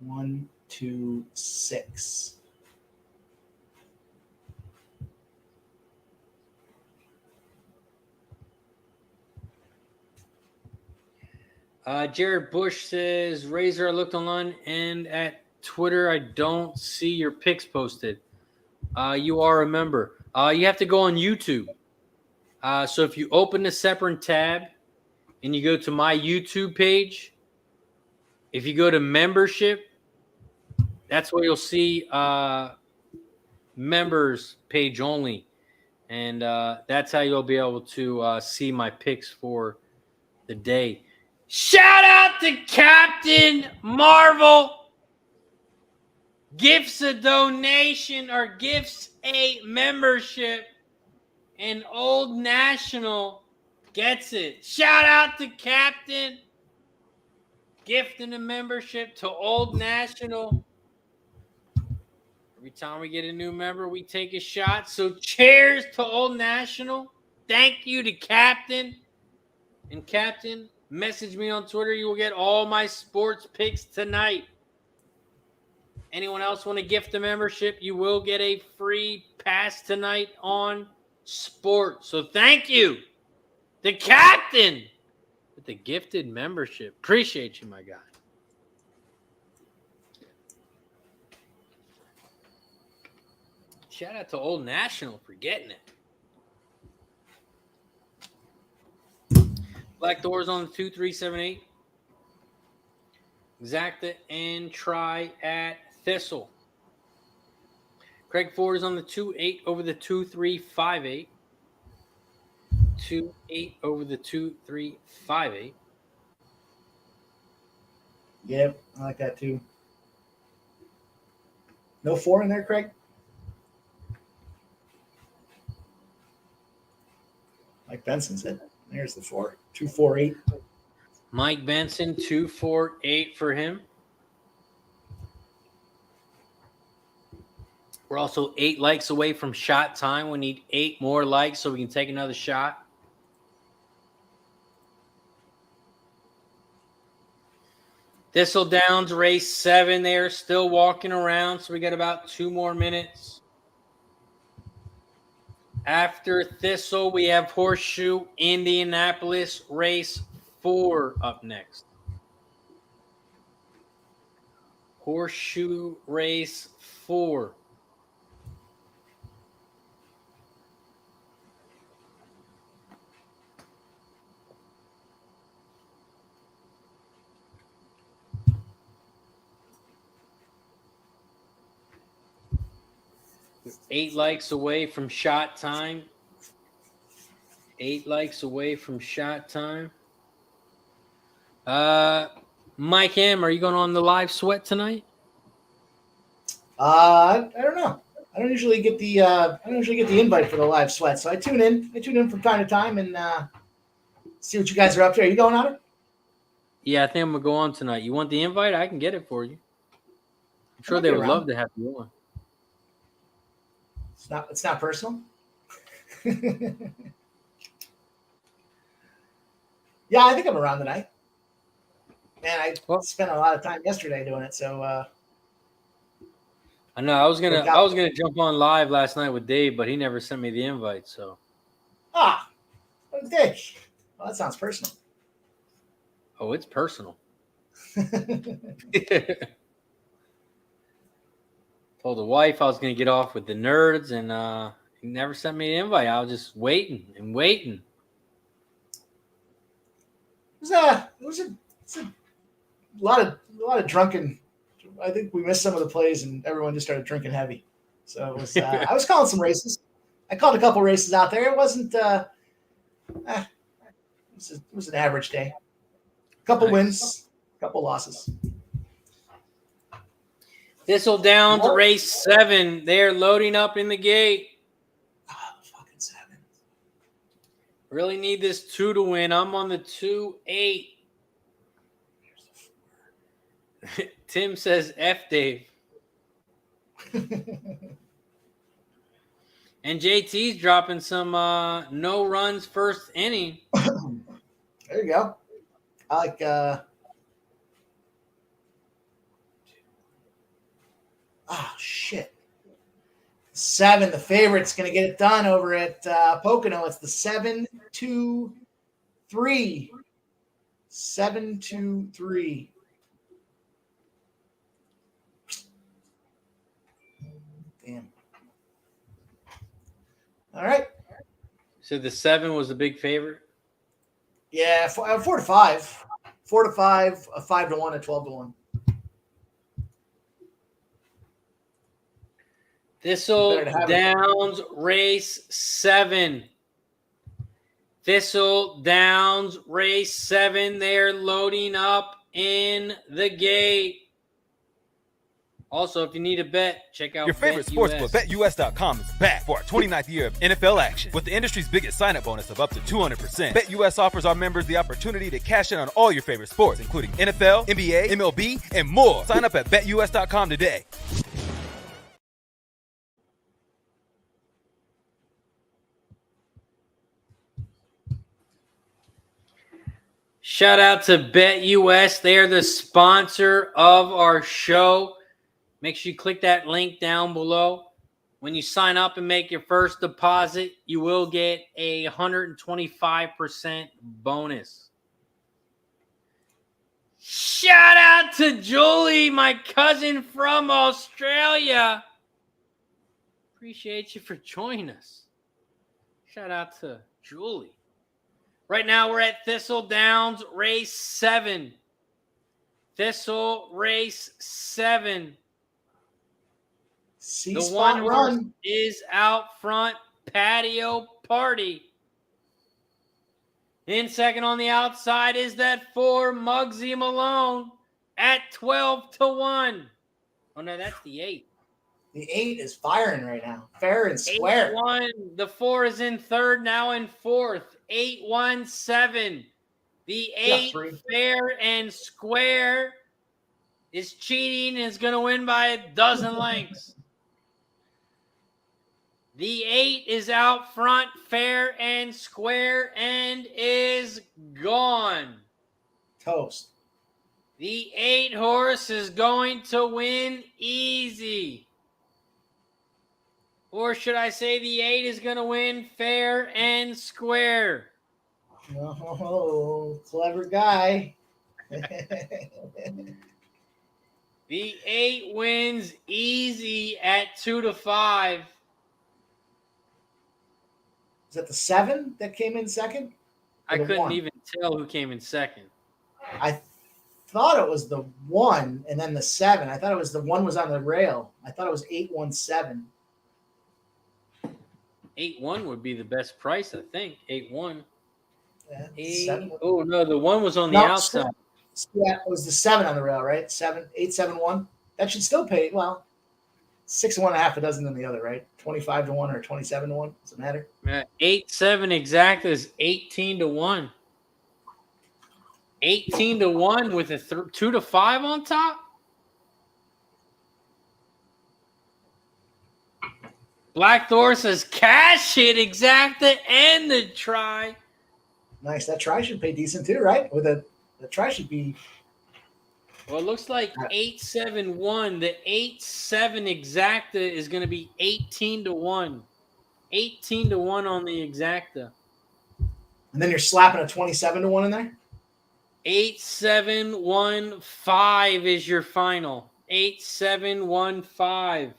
[SPEAKER 5] 126.
[SPEAKER 2] Jared Bush says, Razor, I looked online and at Twitter, I don't see your picks posted. You are a member. You have to go on YouTube. So if you open a separate tab and you go to my YouTube page, if you go to membership, that's where you'll see members page only. And that's how you'll be able to see my picks for the day. Shout out to Captain Marvel. Gifts a donation or gifts a membership. And Old National gets it. Shout out to Captain. Gifting a membership to Old National. Every time we get a new member, we take a shot. So cheers to Old National. Thank you to Captain. And Captain, message me on Twitter. You will get all my sports picks tonight. Anyone else want to gift a membership? You will get a free pass tonight on sports. So thank you, the Captain, with the gifted membership. Appreciate you, my guy. Shout out to Old National for getting it. Black Doors on the 2378. Exacta and try at Thistle. Craig Ford is on the 2-8 over the 2-3-5-8. 2-8 over the 2-3-5-8.
[SPEAKER 5] Yep, I like that too. No 4 in there, Craig? Mike Benson said, there's the 4. 2-4-8.
[SPEAKER 2] Mike Benson, 2-4-8 for him. We're also 8 likes away from shot time. We need 8 more likes so we can take another shot. Thistledowns race 7. They're still walking around, so we got about 2 more minutes. After Thistle, we have Horseshoe Indianapolis race 4 up next. Horseshoe race 4. We're 8 likes away from shot time. 8 likes away from shot time. Mike M, are you going on the live sweat tonight?
[SPEAKER 5] I don't know. I don't usually get the invite for the live sweat, so I tune in. I tune in from time to time and see what you guys are up to. Are you going on it?
[SPEAKER 2] Yeah, I think I'm gonna go on tonight. You want the invite? I can get it for you. I'm sure they would love to have you on.
[SPEAKER 5] It's not personal. Yeah, I think I'm around tonight. Man, I spent a lot of time yesterday doing it, so
[SPEAKER 2] I know I was gonna jump on live last night with Dave, but he never sent me the invite. So
[SPEAKER 5] Dave. Well, that sounds personal.
[SPEAKER 2] Oh, it's personal. Told the wife I was gonna get off with the nerds and He never sent me an invite. I was just waiting and waiting.
[SPEAKER 5] It was a lot of drunken. I think we missed some of the plays, and everyone just started drinking heavy. So it was. I was calling some races. I called a couple races out there. It wasn't. It was an average day. A couple wins, a couple losses.
[SPEAKER 2] Thistledown race 7. They're loading up in the gate.
[SPEAKER 5] Fucking 7.
[SPEAKER 2] Really need this 2 to win. I'm on the 2-8. Tim says F Dave. And JT's dropping some no runs first inning.
[SPEAKER 5] There you go. I like shit. 7, the favorite's gonna get it done over at Pocono. It's the 7-2-3. 7-2-3. Damn. All right.
[SPEAKER 2] So the 7 was a big favorite?
[SPEAKER 5] Yeah, 4 to 5. 4 to 5, a 5 to 1, a 12 to 1.
[SPEAKER 2] Thistledowns race 7. Thistledowns race 7. They're loading up in the gate. Also, if you need a bet, check out
[SPEAKER 3] Your favorite sportsbook, BetUS.com, is back for our 29th year of NFL action. With the industry's biggest sign-up bonus of up to 200%, BetUS offers our members the opportunity to cash in on all your favorite sports, including NFL, NBA, MLB, and more. Sign up at BetUS.com today.
[SPEAKER 2] Shout out to BetUS. They are the sponsor of our show. Make sure you click that link down below. When you sign up and make your first deposit, you will get a 125% bonus. Shout out to Julie, my cousin from Australia. Appreciate you for joining us. Shout out to Julie. Right now we're at Thistledowns race 7. Thistle race 7. The one horse is out front, Patio Party. In second on the outside is that 4, Muggsy Malone, at 12 to 1. Oh, no, that's the 8.
[SPEAKER 5] The 8 is firing right now. Fair and square.
[SPEAKER 2] 8-1. The 4 is in third, now in fourth. 8-1-7. The 8, fair and square, is cheating and is going to win by a dozen lengths. The 8 is out front, fair and square, and is gone.
[SPEAKER 5] Toast.
[SPEAKER 2] The 8 horse is going to win easy. Or should I say the 8 is going to win fair and square?
[SPEAKER 5] Oh, clever guy.
[SPEAKER 2] The 8 wins easy at 2 to 5.
[SPEAKER 5] Is that the 7 that came in second?
[SPEAKER 2] I couldn't
[SPEAKER 5] 1?
[SPEAKER 2] even tell who came in second.
[SPEAKER 5] I thought it was the 1 and then the 7. I thought it was the 1 was on the rail. I thought it was 8-1-7.
[SPEAKER 2] 8-1 would be the best price, I think. 8-1.
[SPEAKER 5] Yeah,
[SPEAKER 2] Oh, no, the 1 was on the outside.
[SPEAKER 5] Yeah, it was the 7 on the rail, right? 8-7-1. That should still pay, well, 6 and 1.5 a dozen than the other, right? 25 to 1 or 27 to 1. Does it matter?
[SPEAKER 2] 8-7 exact is 18 to 1. 18 to 1 with a 2 to 5 on top. Black Thor says cash hit exacta and the try.
[SPEAKER 5] Nice. That try should pay decent too, right? With the try should be.
[SPEAKER 2] Well, it looks like 8-7-1. The 8-7 exacta is going to be 18 to 1. 18 to 1 on the exacta.
[SPEAKER 5] And then you're slapping a 27 to 1 in there?
[SPEAKER 2] 8-7-1-5 is your final. 8-7-1-5.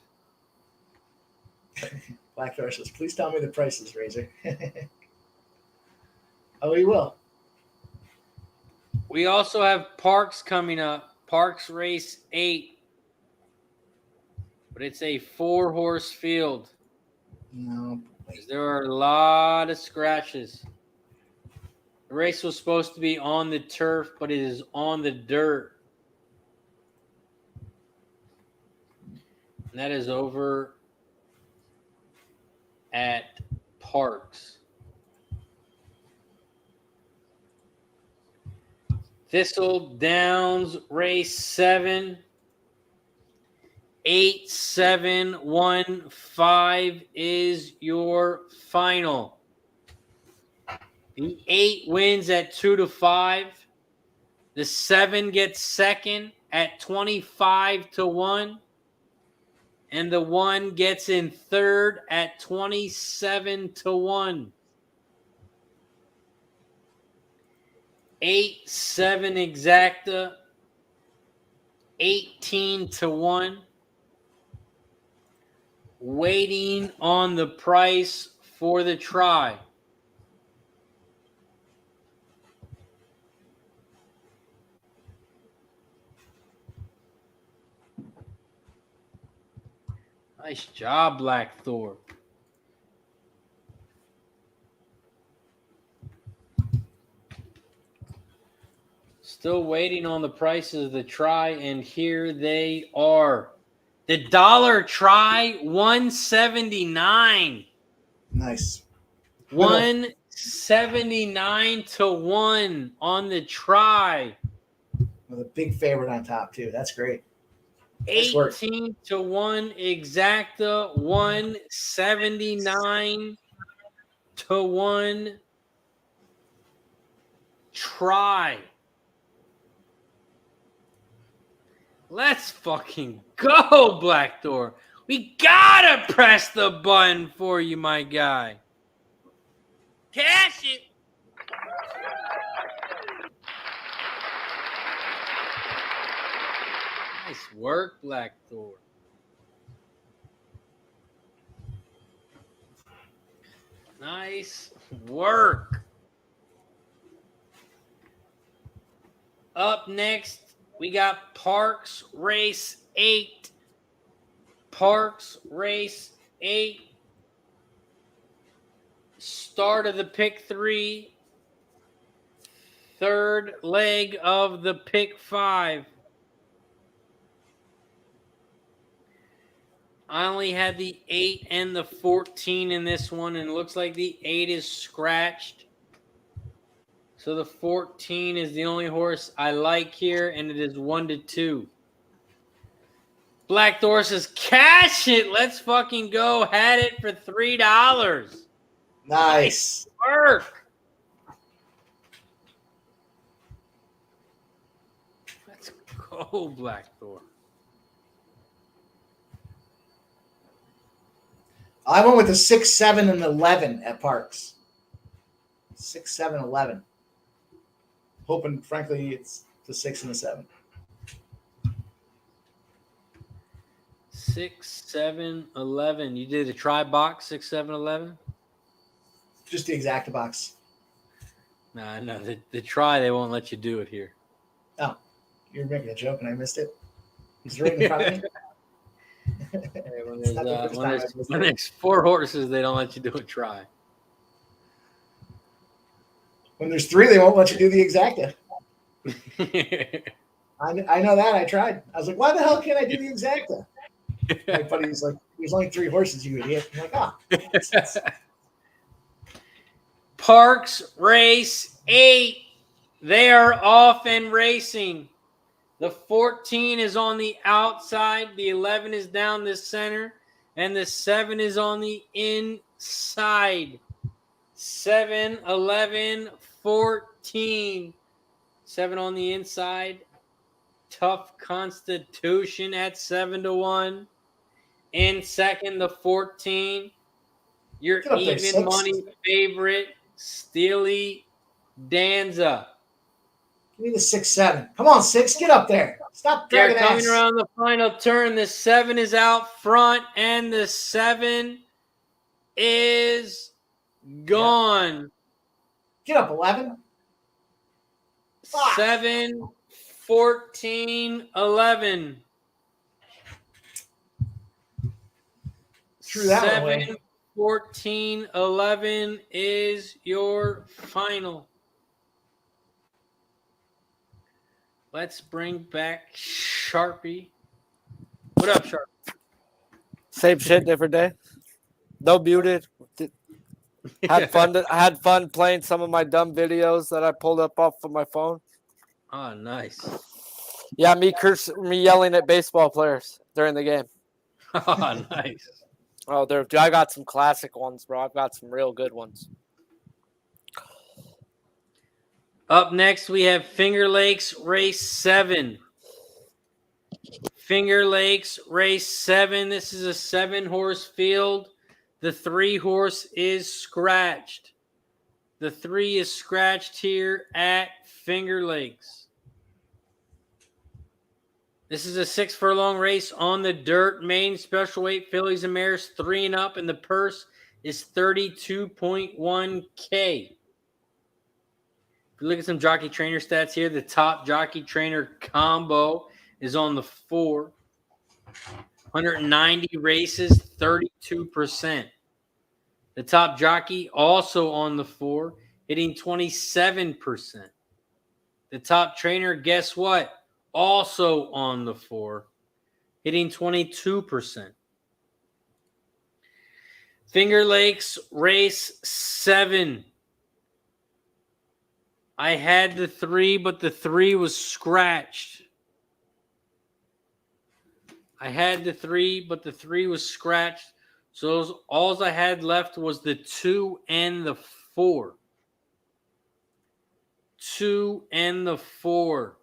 [SPEAKER 5] Black Thor says, please tell me the prices, Razor. Oh, he will.
[SPEAKER 2] We also have Parx coming up. Parx Race 8. But it's a 4-horse field.
[SPEAKER 5] No.
[SPEAKER 2] There are a lot of scratches. The race was supposed to be on the turf, but it is on the dirt. And that is over at Parx. Thistledowns race 7. 8-7-1-5 is your final. The 8 wins at 2-5. The 7 gets second at 25-1. And the 1 gets in third at 27-1. 8-7 exacta, 18-1. Waiting on the price for the try. Nice job, Black Thor. Still waiting on the prices of the try, and here they are. The dollar try, $179.
[SPEAKER 5] Nice.
[SPEAKER 2] $179-1 on the try.
[SPEAKER 5] With a big favorite on top, too. That's great.
[SPEAKER 2] 18-1 exacta, 179-1 try. Let's fucking go, Black Thor. We gotta press the button for you, my guy. Cash it. Nice work, Black Thor. Nice work. Up next, we got Parx Race 8. Parx Race 8. Start of the pick 3. Third leg of the pick 5. I only had the 8 and the 14 in this one, and it looks like the 8 is scratched. So the 14 is the only horse I like here, and it is 1-2. Black Thor says, cash it. Let's fucking go. Had it for $3.
[SPEAKER 5] Nice
[SPEAKER 2] work. Let's go, Black Thor.
[SPEAKER 5] I went with the 6, 7, and 11 at Parx. 6, 7, 11. Hoping, frankly, it's the 6 and the 7.
[SPEAKER 2] 6, 7, 11. You did a try box, 6, 7, 11?
[SPEAKER 5] Just the exacta box.
[SPEAKER 2] No, the try, they won't let you do it here.
[SPEAKER 5] Oh, you're making a joke and I missed it. It's right in front of me.
[SPEAKER 2] Hey, when there's 4 horses, they don't let you do a try.
[SPEAKER 5] When there's 3, they won't let you do the exacta. I know that. I tried. I was like, why the hell can't I do the exacta? My buddy was like, there's only 3 horses, you idiot. I'm like,
[SPEAKER 2] Parx Race 8. They are off and racing. The 14 is on the outside. The 11 is down the center. And the 7 is on the inside. 7, 11, 14. 7 on the inside. Tough Constitution at 7-1. In second, the 14. Your even money favorite, Steely Danza.
[SPEAKER 5] Give me the 6, 7. Come on, 6. Get up there. Stop dragging
[SPEAKER 2] They're coming
[SPEAKER 5] ass.
[SPEAKER 2] around the final turn. The 7 is out front, and the 7 is gone.
[SPEAKER 5] Get up, 11.
[SPEAKER 2] 7, 14, 11.
[SPEAKER 5] Threw that one
[SPEAKER 2] 7,
[SPEAKER 5] away.
[SPEAKER 2] 14, 11 is your final. Let's bring back Sharpie. What up, Sharpie?
[SPEAKER 4] Same shit, different day. No muted. I had fun playing some of my dumb videos that I pulled up off of my phone.
[SPEAKER 2] Oh, nice.
[SPEAKER 4] Yeah, me yelling at baseball players during the game.
[SPEAKER 2] Oh, nice.
[SPEAKER 4] Oh, I got some classic ones, bro. I've got some real good ones.
[SPEAKER 2] Up next, we have Finger Lakes Race 7. Finger Lakes Race 7. This is a 7-horse field. The 3-horse is scratched. The 3 is scratched here at Finger Lakes. This is a 6-furlong race on the dirt. Main special weight fillies and mares 3 and up, and the purse is $32.1K. If you look at some jockey trainer stats here, the top jockey trainer combo is on the 4. 190 races, 32%. The top jockey also on the 4, hitting 27%. The top trainer, guess what? Also on the 4, hitting 22%. Finger Lakes Race 7. I had the 3, but the 3 was scratched. So all I had left was the 2 and the 4. 2 and the 4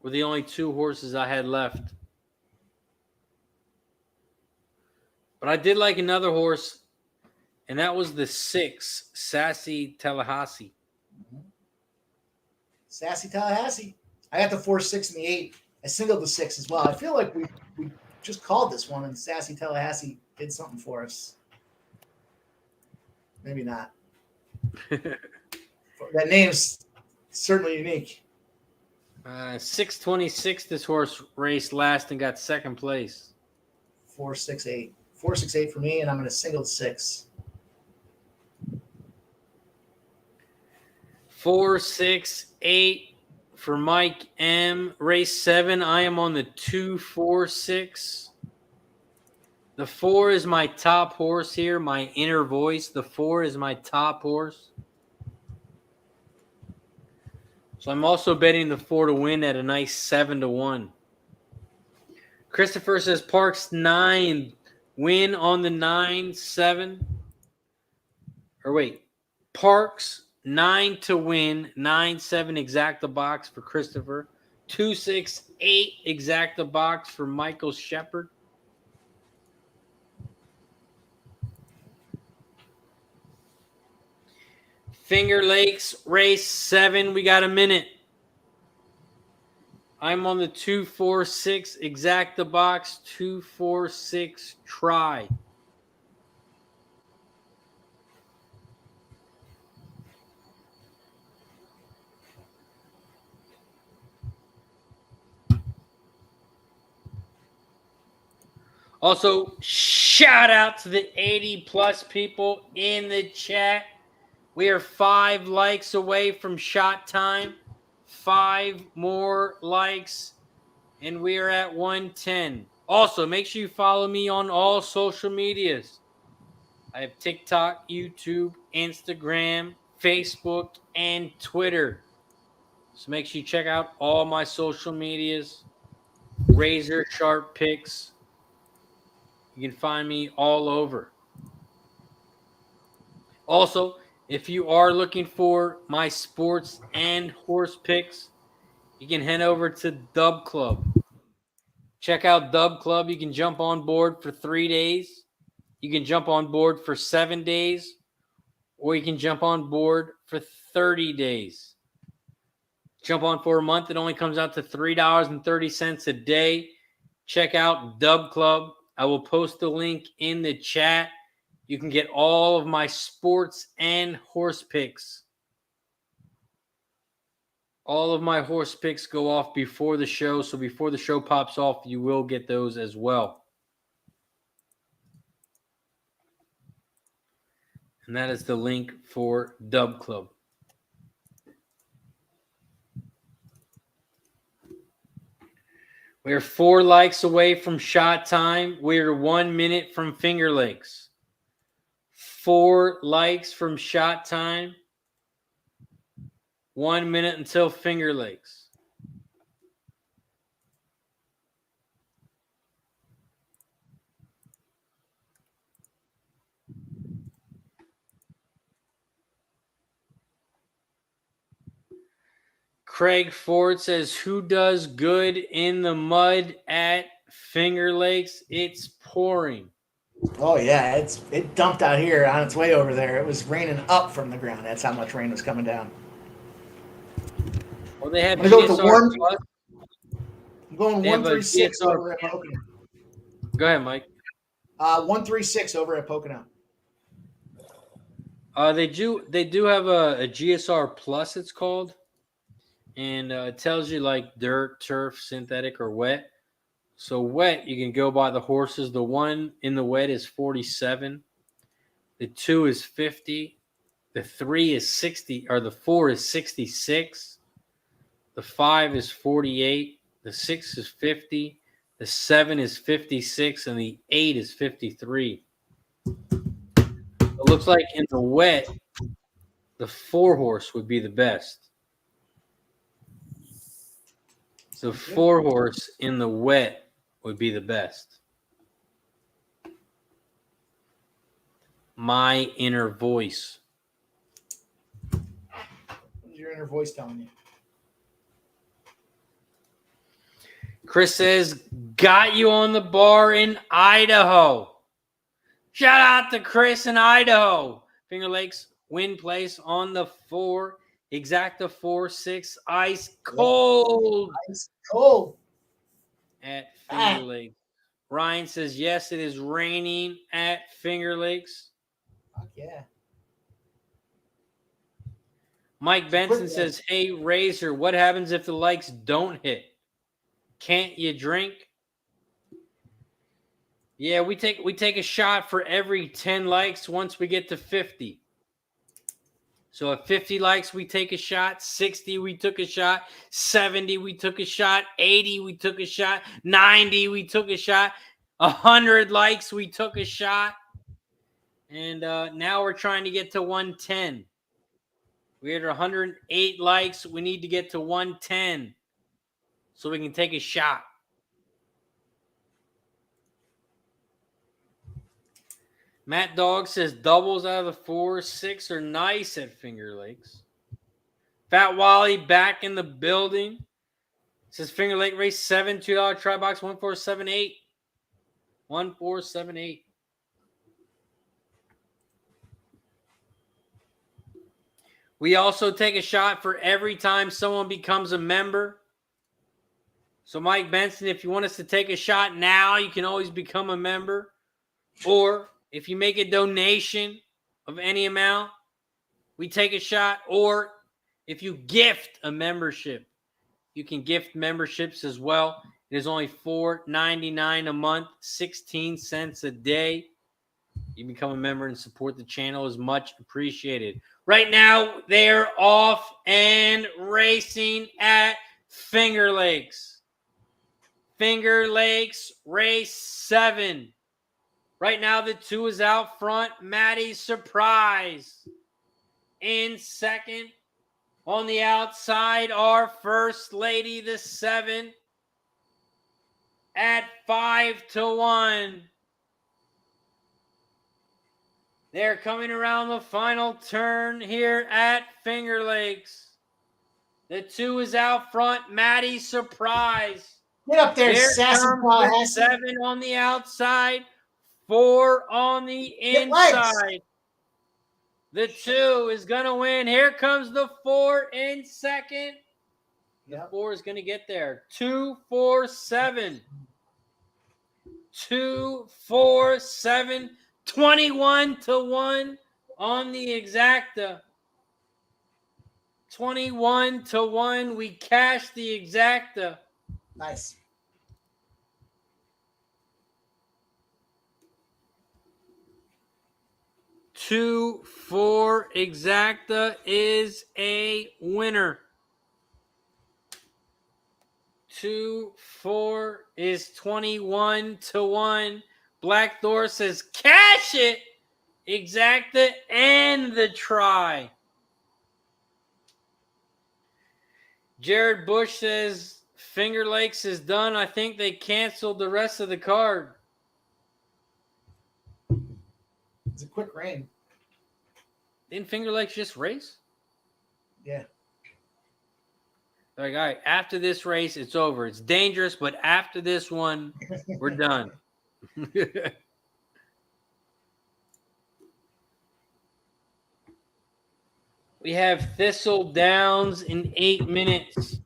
[SPEAKER 2] were the only 2 horses I had left. But I did like another horse, and that was the 6, Sassy Tallahassee.
[SPEAKER 5] Sassy Tallahassee. I got the 4, 6, and the 8. I singled the 6 as well. I feel like we just called this one, and Sassy Tallahassee did something for us. Maybe not. That name's certainly unique.
[SPEAKER 2] 626, this horse raced last and got second place.
[SPEAKER 5] 4, 6, 8. 4, 6, 8 for me, and I'm going to single 6.
[SPEAKER 2] 4, 6, 8 for Mike M. Race 7. I am on the 2, 4, 6. The 4 is my top horse here, my inner voice. The 4 is my top horse. So I'm also betting the 4 to win at a nice 7-1. Christopher says Parx 9, win on the 9, 7. Or wait, Parx 9 to win, 9, 7 exact the box for Christopher. 2, 6, 8 exact the box for Michael Shepard. Finger Lakes Race 7. We got a minute. I'm on the 2, 4, 6 exact the box. 2, 4, 6 try. Also, shout out to the 80-plus people in the chat. We are 5 likes away from shot time. 5 more likes, and we are at 110. Also, make sure you follow me on all social medias. I have TikTok, YouTube, Instagram, Facebook, and Twitter. So make sure you check out all my social medias. RazorSharpPicks. You can find me all over. Also, if you are looking for my sports and horse picks, you can head over to Dub Club. Check out Dub Club. You can jump on board for 3 days. You can jump on board for 7 days. Or you can jump on board for 30 days. Jump on for a month. It only comes out to $3.30 a day. Check out Dub Club. I will post the link in the chat. You can get all of my sports and horse picks. All of my horse picks go off before the show. So before the show pops off, you will get those as well. And that is the link for Dub Club. We're 4 likes away from shot time. We're 1 minute from Finger Lakes. 4 likes from shot time. 1 minute until Finger Lakes. Craig Ford says, who does good in the mud at Finger Lakes? It's pouring.
[SPEAKER 5] Oh yeah, it dumped out here on its way over there. It was raining up from the ground. That's how much rain was coming down.
[SPEAKER 2] Well, they have
[SPEAKER 5] I'm gonna go with the
[SPEAKER 2] GSR
[SPEAKER 5] warm.
[SPEAKER 2] Plus.
[SPEAKER 5] I'm going
[SPEAKER 2] They have a
[SPEAKER 5] 136
[SPEAKER 2] GSR
[SPEAKER 5] over at Pocono.
[SPEAKER 2] Go ahead, Mike.
[SPEAKER 5] 136 over at Pocono.
[SPEAKER 2] They do have a GSR Plus, it's called. And it tells you like dirt, turf, synthetic, or wet. So wet, you can go by the horses. The one in the wet is 47. The 2 is 50. The 3 is 60, or the 4 is 66. The 5 is 48. The 6 is 50. The 7 is 56, and the 8 is 53. It looks like in the wet, the 4 horse would be the best. So 4 horse in the wet would be the best. My inner voice.
[SPEAKER 5] What's your inner voice telling you?
[SPEAKER 2] Chris says, got you on the bar in Idaho. Shout out to Chris in Idaho. Finger Lakes win place on the 4. Exacta 4-6. Ice cold.
[SPEAKER 5] Ice cold.
[SPEAKER 2] At Finger Lakes. Ryan says, yes, it is raining at Finger Lakes.
[SPEAKER 5] Fuck yeah.
[SPEAKER 2] Mike Benson says, hey, Razor, what happens if the likes don't hit? Can't you drink? Yeah, we take a shot for every 10 likes once we get to 50. So at 50 likes, we take a shot. 60, we took a shot. 70, we took a shot. 80, we took a shot. 90, we took a shot. 100 likes, we took a shot. And now we're trying to get to 110. We had 108 likes. We need to get to 110 so we can take a shot. Matt Dog says doubles out of the 4, 6 are nice at Finger Lakes. Fat Wally back in the building. Says Finger Lake race 7, $2 try box 1478. 1478. We also take a shot for every time someone becomes a member. So Mike Benson, if you want us to take a shot now, you can always become a member. Or if you make a donation of any amount, we take a shot. Or if you gift a membership, you can gift memberships as well. It is only $4.99 a month, 16 cents a day. You become a member and support the channel is much appreciated. Right now, they're off and racing at Finger Lakes. Finger Lakes race 7. Right now, the 2 is out front. Maddie's Surprise. In second. On the outside, our First Lady, the 7. At 5-1. They're coming around the final turn here at Finger Lakes. The 2 is out front. Maddie's Surprise.
[SPEAKER 5] Get up there, sassy
[SPEAKER 2] the 7 on the outside. 4 on the inside. The 2 is going to win. Here comes the 4 in second. The 4 is going to get there. 2-4-7. 2, 4, 7, 21-1 on the exacta. 21-1. We cashed the exacta.
[SPEAKER 5] Nice.
[SPEAKER 2] Two, 4 exacta is a winner. 2, 4 is 21-1. Black Thor says cash it. Exacta and the try. Jared Bush says Finger Lakes is done. I think they canceled the rest of the card.
[SPEAKER 5] It's a quick rain.
[SPEAKER 2] Didn't Finger Lakes just race?
[SPEAKER 5] Yeah.
[SPEAKER 2] Like, all right, after this race, it's over. It's dangerous, but after this one, we're done. We have Thistledowns in 8 minutes.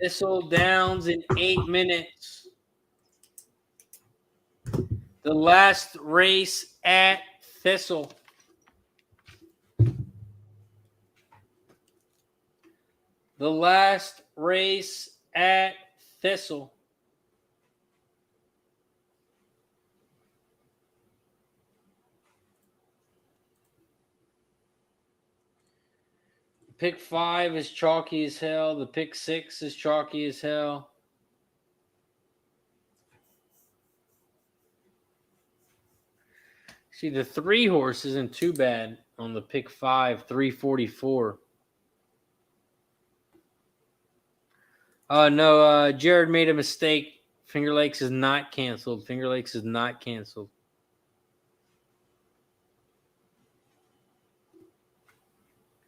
[SPEAKER 2] Thistledowns in 8 minutes. The last race at Thistle. The last race at Thistle. Pick 5 is chalky as hell. The pick 6 is chalky as hell. See, the 3 horse isn't too bad on the pick 5, 344. No, Jared made a mistake. Finger Lakes is not canceled. Finger Lakes is not canceled.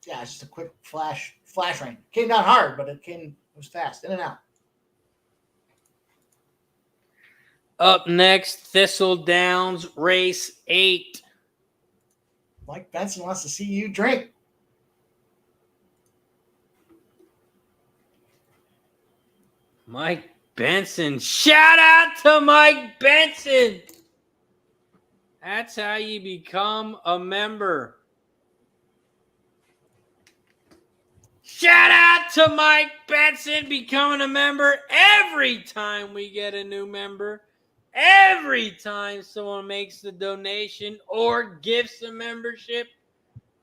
[SPEAKER 5] Yeah, it's just a quick flash rain. Came down hard, but it was fast, in and out.
[SPEAKER 2] Up next, Thistledowns, race 8.
[SPEAKER 5] Mike Benson wants to see you drink.
[SPEAKER 2] Mike Benson. Shout out to Mike Benson. That's how you become a member. Shout out to Mike Benson becoming a member every time we get a new member. Every time someone makes the donation or gifts a membership,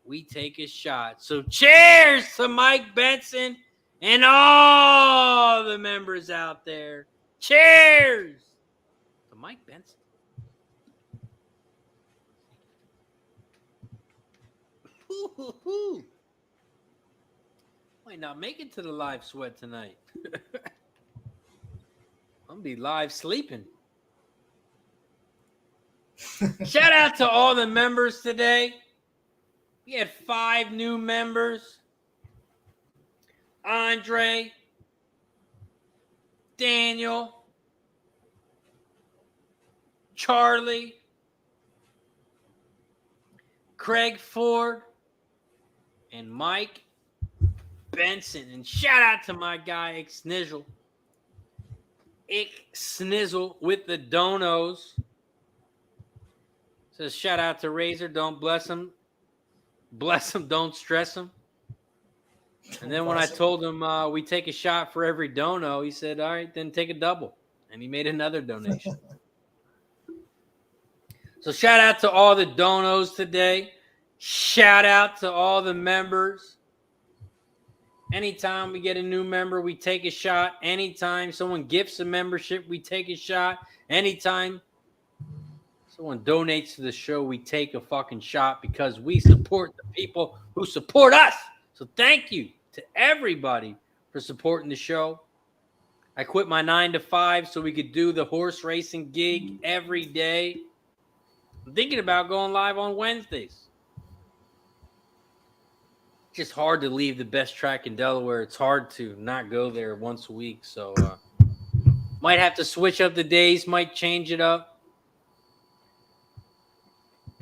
[SPEAKER 2] we take a shot. So cheers to Mike Benson and all the members out there. Cheers to Mike Benson. Ooh. Might not make it to the live sweat tonight. I'm going to be live sleeping. Shout out to all the members today. We had 5 new members. Andre, Daniel, Charlie, Craig Ford, and Mike Benson. And shout out to my guy, Ick Snizzle with the donos. Says shout out to Razor. Don't bless him. Bless him, don't stress him. And then when I told him we take a shot for every dono, he said, all right, then take a double. And he made another donation. So shout out to all the donos today. Shout out to all the members. Anytime we get a new member, we take a shot. Anytime someone gifts a membership, we take a shot. Anytime someone donates to the show, we take a fucking shot because we support the people who support us. So thank you to everybody for supporting the show. I quit my 9 to 5 so we could do the horse racing gig every day. I'm thinking about going live on Wednesdays. It's just hard to leave the best track in Delaware. It's hard to not go there once a week. So might have to switch up the days, might change it up.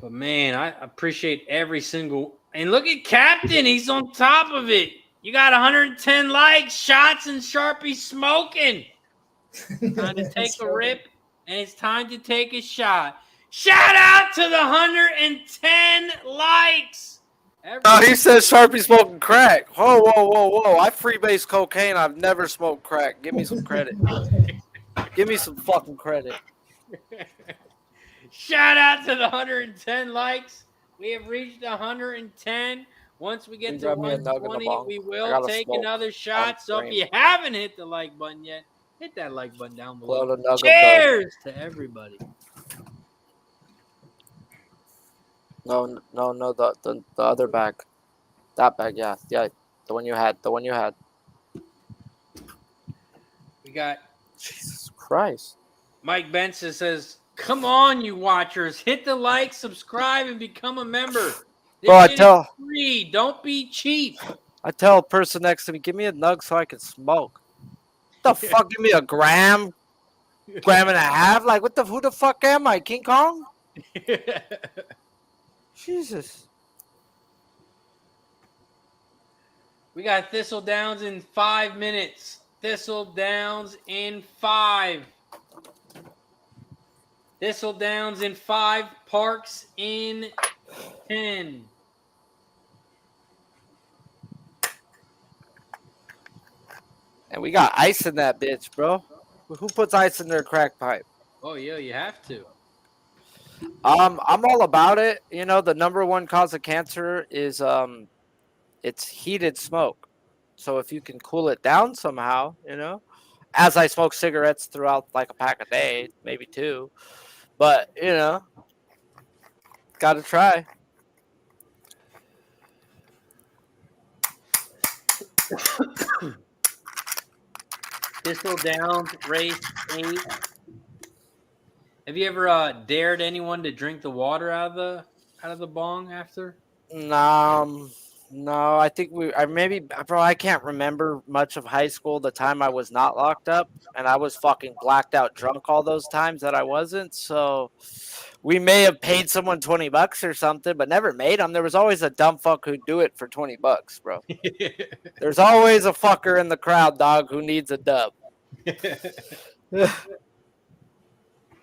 [SPEAKER 2] But, man, I appreciate every single – and look at Captain. He's on top of it. You got 110 likes, shots, and Sharpie smoking. Time to take a rip, and it's time to take a shot. Shout out to the 110 likes.
[SPEAKER 4] Oh, he says Sharpie smoking crack. Whoa, whoa, whoa, whoa. I freebase cocaine. I've never smoked crack. Give me some credit. Give me some fucking credit.
[SPEAKER 2] Shout out to the 110 likes. We have reached 110. Once we get to 120, we will take another shot. So if you haven't hit the like button yet, hit that like button down below. Cheers to everybody.
[SPEAKER 4] No, the other bag. That bag, yeah. The one you had.
[SPEAKER 2] We got
[SPEAKER 4] Jesus Christ.
[SPEAKER 2] Mike Benson says, come on, you watchers. Hit the like, subscribe, and become a member.
[SPEAKER 4] Bro, I tell
[SPEAKER 2] free. Don't be cheap.
[SPEAKER 4] I tell a person next to me, give me a nug so I can smoke. What the fuck? Give me a gram and a half? Like, who the fuck am I? King Kong? Jesus.
[SPEAKER 2] We got Thistledowns in 5 minutes. Thistledowns in 5. Thistledowns in 5. Parx in 10.
[SPEAKER 4] And we got ice in that bitch, bro. Who puts ice in their crack pipe?
[SPEAKER 2] Oh, yeah, you have to.
[SPEAKER 4] I'm all about it. You know, the number one cause of cancer is it's heated smoke. So if you can cool it down somehow, you know, as I smoke cigarettes throughout like a pack a day, maybe 2, but you know, gotta try.
[SPEAKER 2] Thistledown race 8. Have you ever dared anyone to drink the water out of the bong after?
[SPEAKER 4] No, I think I can't remember much of high school, the time I was not locked up, and I was fucking blacked out drunk all those times that I wasn't. So we may have paid someone $20 or something, but never made them. There was always a dumb fuck who'd do it for $20, bro. There's always a fucker in the crowd, dog, who needs a dub.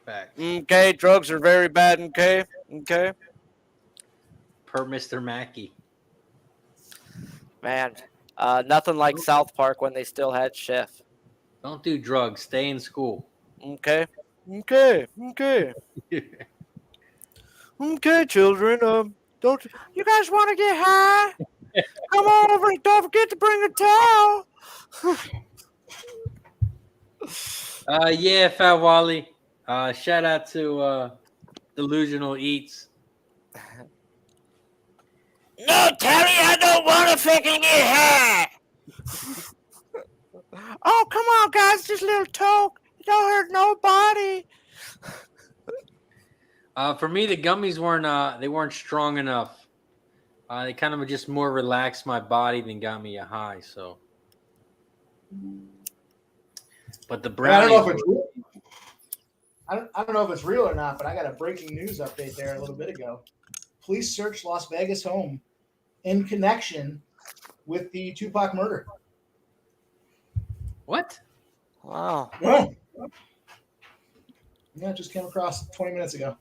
[SPEAKER 2] Facts.
[SPEAKER 4] Okay, drugs are very bad. Okay.
[SPEAKER 2] Per Mr. Mackey.
[SPEAKER 4] Man, nothing like South Park when they still had Chef.
[SPEAKER 2] Don't do drugs. Stay in school.
[SPEAKER 4] Okay, children. Don't you guys want to get high? Come on over and don't forget to bring a towel.
[SPEAKER 2] Yeah, Fat Wally. Shout out to Delusional Eats.
[SPEAKER 4] No, Terry, I don't want to fucking get high. Oh, come on, guys. Just a little talk. It don't hurt nobody.
[SPEAKER 2] For me, the gummies weren't strong enough. They kind of just more relaxed my body than got me a high. So, but the brownies.
[SPEAKER 5] I don't know if it's real or not, but I got a breaking news update there a little bit ago. Police searched Las Vegas home in connection with the Tupac murder.
[SPEAKER 2] What?
[SPEAKER 4] Wow.
[SPEAKER 5] Yeah, it just came across 20 minutes ago.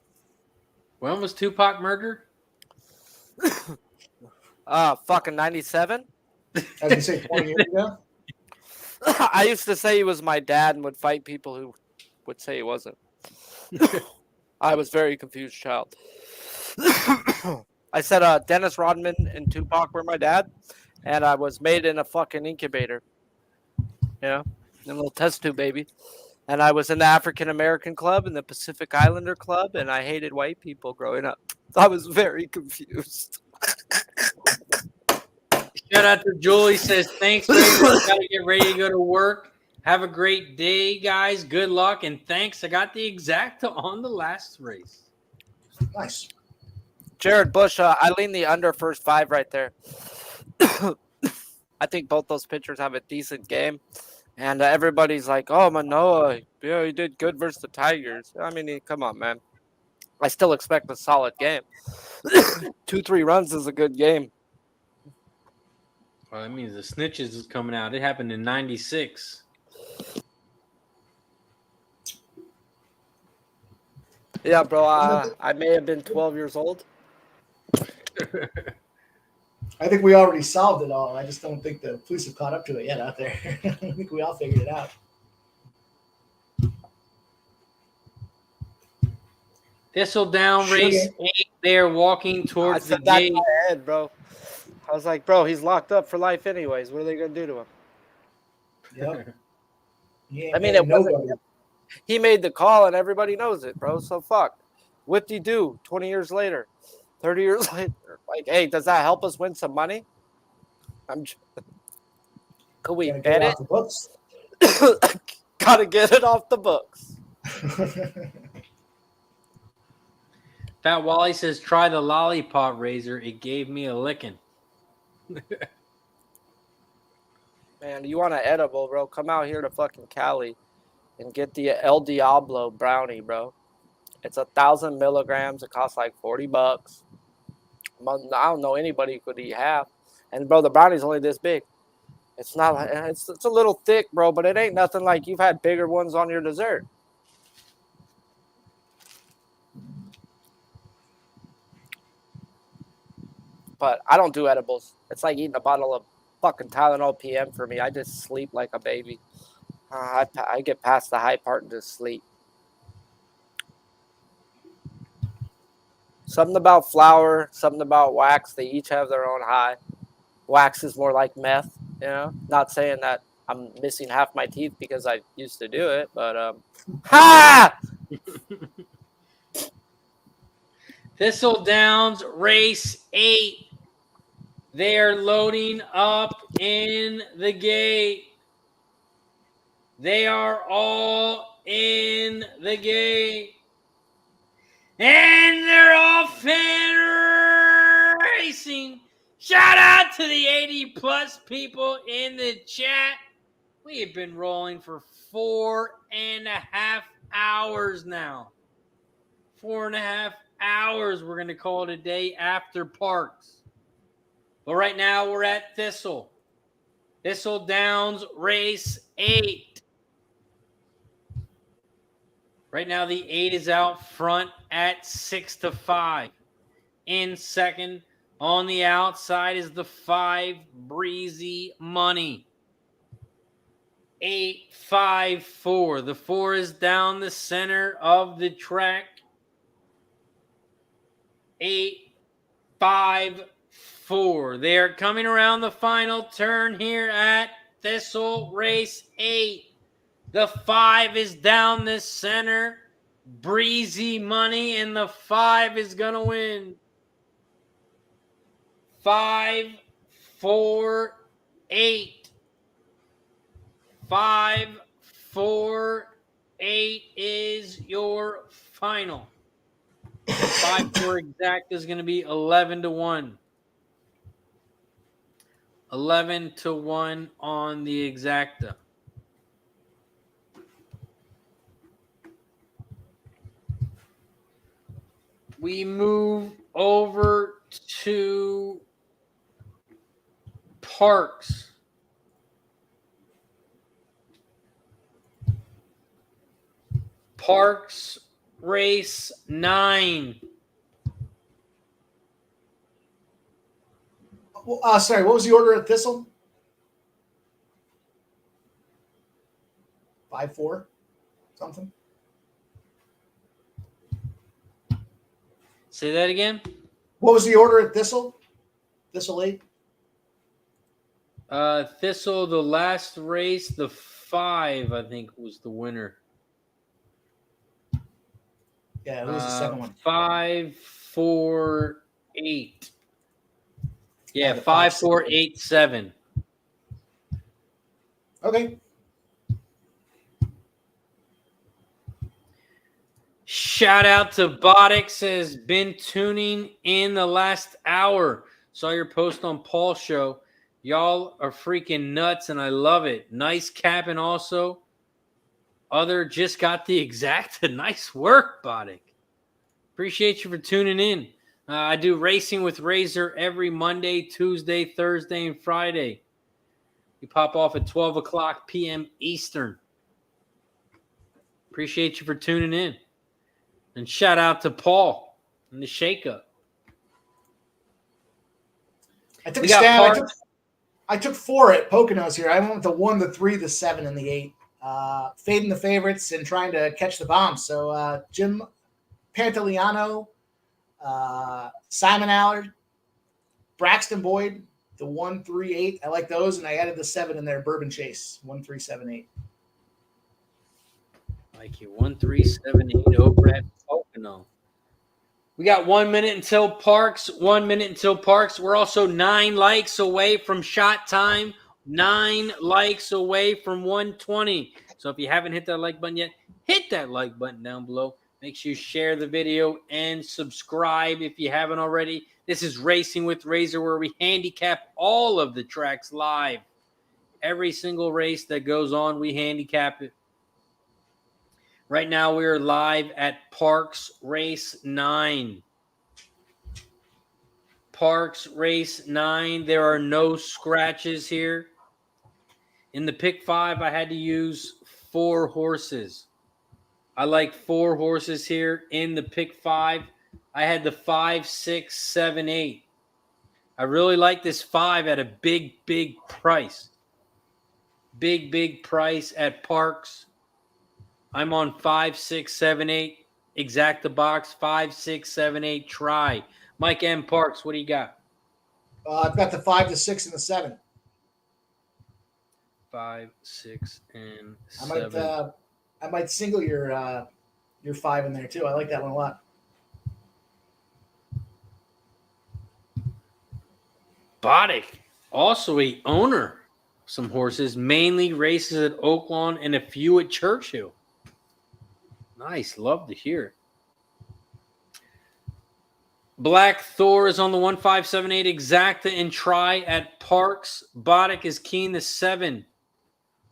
[SPEAKER 2] When was Tupac murdered?
[SPEAKER 4] Fucking 97.
[SPEAKER 5] As you say, 20 years ago.
[SPEAKER 4] I used to say he was my dad and would fight people who would say he wasn't. I was very confused child. I said Dennis Rodman and Tupac were my dad, and I was made in a fucking incubator. You know, a little test tube baby. And I was in the African American club and the Pacific Islander club, and I hated white people growing up. I was very confused.
[SPEAKER 2] Shout out to Julie. Says thanks, Ray. Gotta get ready to go to work. Have a great day, guys. Good luck and thanks. I got the exacta on the last race.
[SPEAKER 5] Nice.
[SPEAKER 4] Jared Bush, I lean the under first 5 right there. I think both those pitchers have a decent game. And everybody's like, oh, Manoah, yeah, he did good versus the Tigers. I mean, come on, man. I still expect a solid game. 2-3 runs is a good game.
[SPEAKER 2] Well, that means the snitches is coming out. It happened in 96.
[SPEAKER 4] Yeah, bro. I may have been 12 years old.
[SPEAKER 5] I think we already solved it all. I just don't think the police have caught up to it yet out there. I think we all figured it out.
[SPEAKER 2] Thistledown
[SPEAKER 5] Sure.
[SPEAKER 2] race 8. They're walking
[SPEAKER 4] I
[SPEAKER 2] towards the
[SPEAKER 4] said that in
[SPEAKER 2] gate.
[SPEAKER 4] my head, bro. I was like, bro, he's locked up for life anyways. What are they gonna do to him?
[SPEAKER 5] Yep.
[SPEAKER 4] I mean, it wasn't. He made the call, and everybody knows it, bro. So fuck. Whip-de-doo. 20 years later, 30 years later. Like, hey, does that help us win some money? Could we bet it?
[SPEAKER 5] Off the books.
[SPEAKER 4] Gotta get it off the books.
[SPEAKER 2] Fat Wally says, try the lollipop razor. It gave me a licking.
[SPEAKER 4] Man, you want an edible, bro? Come out here to fucking Cali and get the El Diablo brownie, bro. It's 1,000 milligrams. It costs like $40. I don't know anybody who could eat half. And bro, the brownie's only this big. It's not like it's a little thick, bro, but it ain't nothing like you've had bigger ones on your dessert. But I don't do edibles. It's like eating a bottle of fucking Tylenol PM for me. I just sleep like a baby. I get past the high part and just sleep. Something about flour, something about wax. They each have their own high. Wax is more like meth, you know. Not saying that I'm missing half my teeth because I used to do it, but ha!
[SPEAKER 2] Thistledowns race 8. They are loading up in the gate. They are all in the gate. And they're all fan racing. Shout out to the 80+ people in the chat. We have been rolling for 4.5 hours now. 4.5 hours. We're going to call it a day after Parx. But right now we're at Thistle. Thistledowns race 8. Right now the 8 is out front at 6-5. In second on the outside is the 5 Breezy Money. 8-5-4. The 4 is down the center of the track. 8-5-4. They are coming around the final turn here at Thistle Race 8. The 5 is down the center. Breezy Money, and the 5 is going to win. 5-4-8. 5-4-8 is your final. 5-4 exact is going to be 11-1. 11-1 on the exacta. We move over to Parx. Parx Race 9.
[SPEAKER 5] Sorry, what was the order at Thistle? 5-4 something.
[SPEAKER 2] Say that again.
[SPEAKER 5] What was the order at Thistle? Thistle 8?
[SPEAKER 2] Thistle, the last race, the 5, I think, was the winner.
[SPEAKER 5] Yeah, it was the second one.
[SPEAKER 2] 5-4-8. Yeah, 5-4-8-7.
[SPEAKER 5] Okay.
[SPEAKER 2] Shout out to Bodix, has been tuning in the last hour. Saw your post on Paul's show. Y'all are freaking nuts, and I love it. Nice capping also. Other just got the exact. Nice work, Bodix. Appreciate you for tuning in. I do Racing with Razor every Monday, Tuesday, Thursday, and Friday. We pop off at 12 o'clock p.m. Eastern. Appreciate you for tuning in. And shout out to Paul in the shakeup.
[SPEAKER 5] I took a stab. I took 4 at Poconos here. I went with the 1, the 3, the 7, and the 8. Fading the favorites and trying to catch the bombs. So Jim Pantoliano, Simon Allard, Braxton Boyd, the 1, 3, 8. I like those, and I added the 7 in there. Bourbon Chase, 1, 3, 7, 8.
[SPEAKER 2] Like you, 1, 3, 7, 8 over at Pocono. We got 1 minute until Parx. 1 minute until Parx. We're also 9 likes away from shot time. 9 likes away from 120. So if you haven't hit that like button yet, hit that like button down below. Make sure you share the video and subscribe if you haven't already. This is Racing with Razor, where we handicap all of the tracks live. Every single race that goes on, we handicap it. Right now, we are live at Parx Race 9. Parx Race 9. There are no scratches here. In the pick 5, I had to use 4 horses. I like 4 horses here in the pick 5. I had the 5, 6, 7, 8. I really like this 5 at a big, big price. Big, big price at Parx. I'm on 5, 6, 7, 8. Exact the box. 5, 6, 7, 8. Try. Mike M. Parx, what do you got?
[SPEAKER 5] I've got the 5, the 6, and the 7.
[SPEAKER 2] 5, 6, and 7.
[SPEAKER 5] I might single your 5 in there too. I like that one a lot.
[SPEAKER 2] Boddick, also a owner of some horses, mainly races at Oaklawn and a few at Churchill. Nice. Love to hear it. Black Thor is on the 1, 5, 7, 8 exacta and try at Parx. Boddick is keen the 7.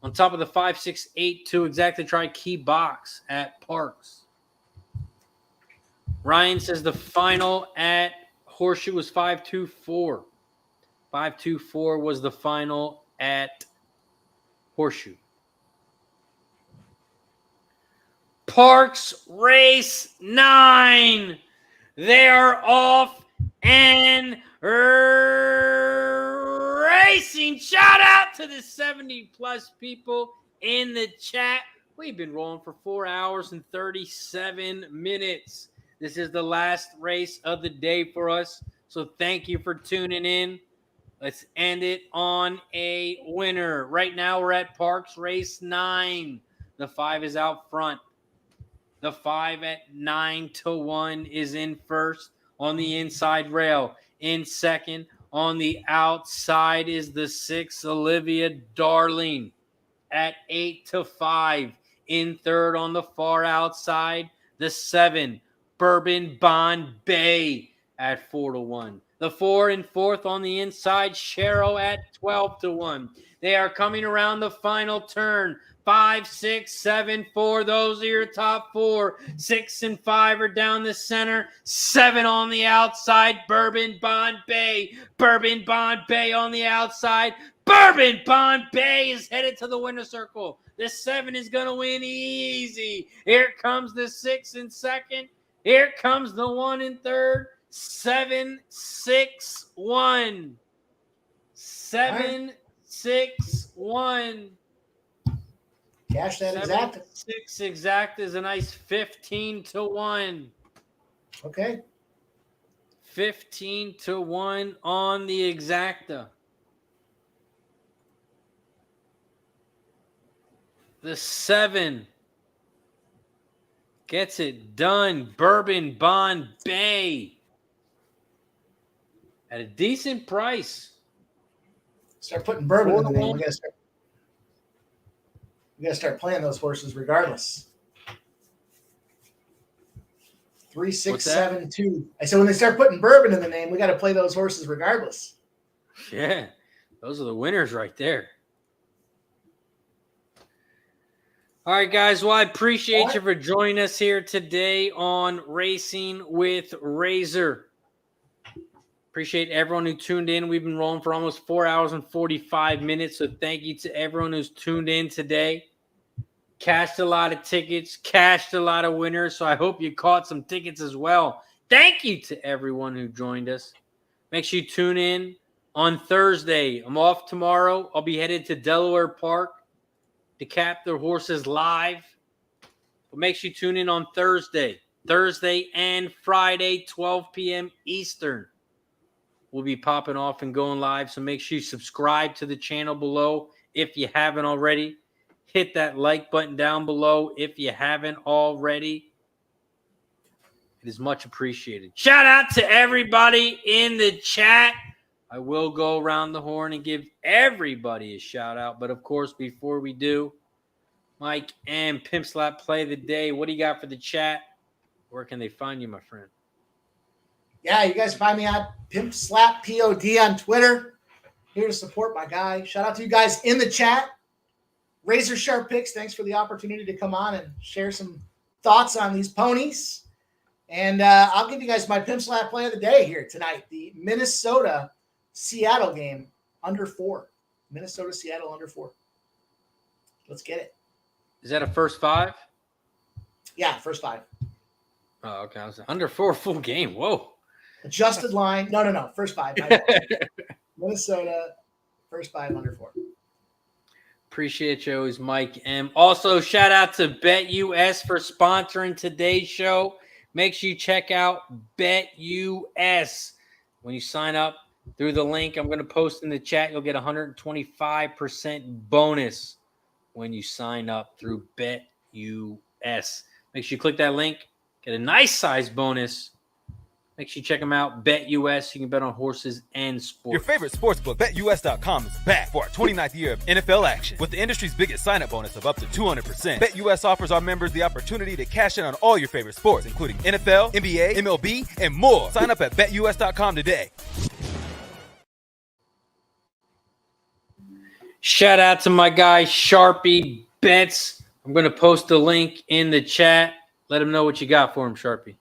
[SPEAKER 2] On top of the 5, 6, 8, 2 exacta try key box at Parx. Ryan says the final at Horseshoe was 5, 2, 4. 5, 2, 4 was the final at Horseshoe. Parx Race 9. They are off and racing. Shout out to the 70-plus people in the chat. We've been rolling for 4 hours and 37 minutes. This is the last race of the day for us. So thank you for tuning in. Let's end it on a winner. Right now we're at Parx Race 9. The 5 is out front. The 5 at 9-1 is in first on the inside rail. In second on the outside is the 6, Olivia Darling, at 8-5. In third on the far outside, the 7, Bourbon Bond Bay, at 4-1. The 4 in fourth on the inside, Cheryl, at 12-1. They are coming around the final turn. 5, 6, 7, 4. Those are your top 4. 6 and 5 are down the center. 7 on the outside. Bourbon Bond Bay. Bourbon Bond Bay on the outside. Bourbon Bond Bay is headed to the winner's circle. The 7 is going to win easy. Here comes the 6 in second. Here comes the 1 in third. 7, 6, 1. 7, 6, 1.
[SPEAKER 5] Cash that exact.
[SPEAKER 2] 6 exact is a nice 15-1.
[SPEAKER 5] Okay.
[SPEAKER 2] 15-1 on the exacta. The 7 gets it done. Bourbon Bond Bay at a decent price.
[SPEAKER 5] Start putting bourbon in the name. We gotta start playing those horses regardless. 3, 6, 7, 2. I said when they start putting bourbon in the name, we got to play those horses regardless.
[SPEAKER 2] Yeah, those are the winners right there. All right, guys. Well, I appreciate you for joining us here today on Racing with Razor. Appreciate everyone who tuned in. We've been rolling for almost 4 hours and 45 minutes. So thank you to everyone who's tuned in today. cashed a lot of tickets, cashed a lot of winners. So I hope you caught some tickets as well. Thank you to everyone who joined us. Make sure you tune in on Thursday. I'm off tomorrow. I'll be headed to Delaware Park to cap their horses live. But make sure you tune in on Thursday and Friday, 12 p.m. Eastern. We'll be popping off and going live. So make sure you subscribe to the channel below if you haven't already. Hit that like button down below if you haven't already. It is much appreciated. Shout out to everybody in the chat. I will go around the horn and give everybody a shout out. But of course, before we do, Mike and Pimp Slap play of the day. What do you got for the chat? Where can they find you, my friend?
[SPEAKER 5] Yeah, you guys find me at Pimp Slap POD on Twitter. Here to support my guy. Shout out to you guys in the chat. RazorSharpPicks, thanks for the opportunity to come on and share some thoughts on these ponies. And I'll give you guys my Pimp Slap play of the day here tonight. The Minnesota-Seattle game, under 4. Minnesota-Seattle, under 4. Let's get it.
[SPEAKER 2] Is that a first 5?
[SPEAKER 5] Yeah, first 5.
[SPEAKER 2] Oh, okay. I was under 4 full game. Whoa.
[SPEAKER 5] Adjusted line. No. First 5. Minnesota, first 5, under 4.
[SPEAKER 2] Appreciate you always, Mike M. Also, shout out to BetUS for sponsoring today's show. Make sure you check out BetUS. When you sign up through the link I'm going to post in the chat, you'll get 125% bonus when you sign up through BetUS. Make sure you click that link. Get a nice size bonus. Make sure you check them out. BetUS. You can bet on horses and sports.
[SPEAKER 3] Your favorite sportsbook, BetUS.com, is back for our 29th year of NFL action. With the industry's biggest sign-up bonus of up to 200%, BetUS offers our members the opportunity to cash in on all your favorite sports, including NFL, NBA, MLB, and more. Sign up at BetUS.com today.
[SPEAKER 2] Shout out to my guy, Sharpie Bets. I'm going to post a link in the chat. Let him know what you got for him, Sharpie.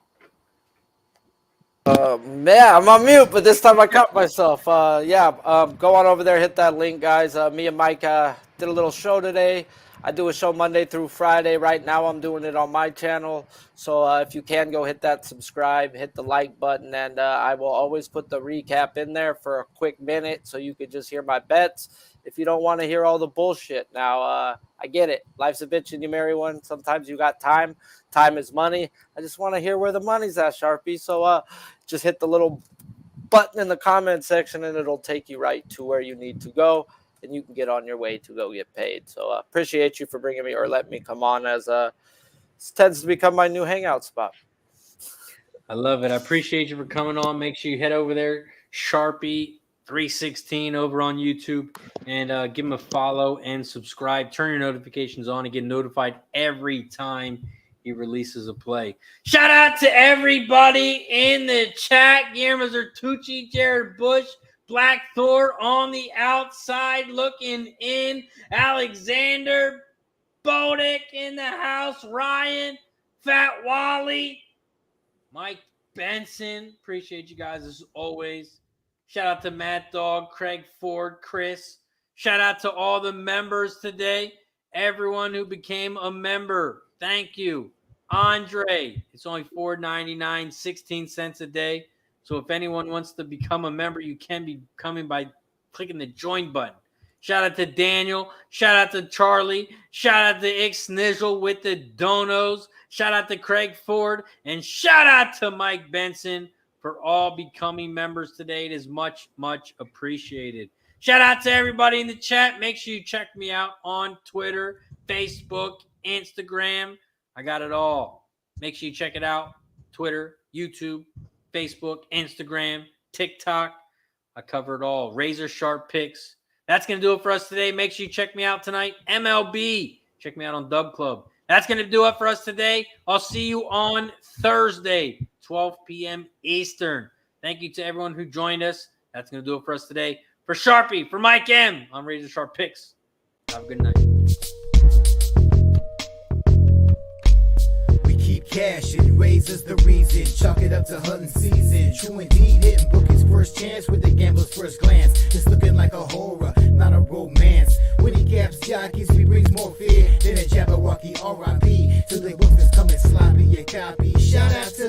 [SPEAKER 4] Yeah, I'm on mute, but this time I caught myself. Go on over there, hit that link, guys. Me and Mike did a little show today. I do a show Monday through Friday. Right now, I'm doing it on my channel. So if you can, go hit that subscribe, hit the like button, and I will always put the recap in there for a quick minute so you could just hear my bets if you don't want to hear all the bullshit. Now, I get it. Life's a bitch and you marry one. Sometimes you got time. Time is money. I just want to hear where the money's at, Sharpie. So just hit the little button in the comment section and it'll take you right to where you need to go. And you can get on your way to go get paid. So appreciate you for bringing me or letting me come on, as this tends to become my new hangout spot.
[SPEAKER 2] I love it. I appreciate you for coming on. Make sure you head over there, Sharpie316 over on YouTube, and give him a follow and subscribe. Turn your notifications on and get notified every time he releases a play. Shout out to everybody in the chat. Guillermo Zertucci, Jared Bush, Black Thor on the outside looking in. Alexander Bodick in the house. Ryan, Fat Wally, Mike Benson. Appreciate you guys as always. Shout out to Mad Dog, Craig Ford, Chris. Shout out to all the members today. Everyone who became a member. Thank you. Andre, it's only $4.99, 16 cents a day. So if anyone wants to become a member, you can be coming by clicking the join button. Shout out to Daniel. Shout out to Charlie. Shout out to Ix Nizzle with the donos. Shout out to Craig Ford. And shout out to Mike Benson for all becoming members today. It is much, much appreciated. Shout out to everybody in the chat. Make sure you check me out on Twitter, Facebook, Instagram. I got it all. Make sure you check it out. Twitter, YouTube, Facebook, Instagram, TikTok. I cover it all. RazorSharpPicks. That's going to do it for us today. Make sure you check me out tonight. MLB. Check me out on Dub Club. That's going to do it for us today. I'll see you on Thursday, 12 p.m. Eastern. Thank you to everyone who joined us. That's going to do it for us today. For Sharpie, for Mike M, I'm RazorSharpPicks. Have a good night.
[SPEAKER 1] Cash and raises the reason. Chalk it up to hunting season. True indeed, hitting book his first chance with the gambler's first glance. It's looking like a horror, not a romance. When he caps jockeys, he brings more fear than a Jabberwocky. Sparky, R.I.P. To the book that's coming sloppy and copy. Shout out to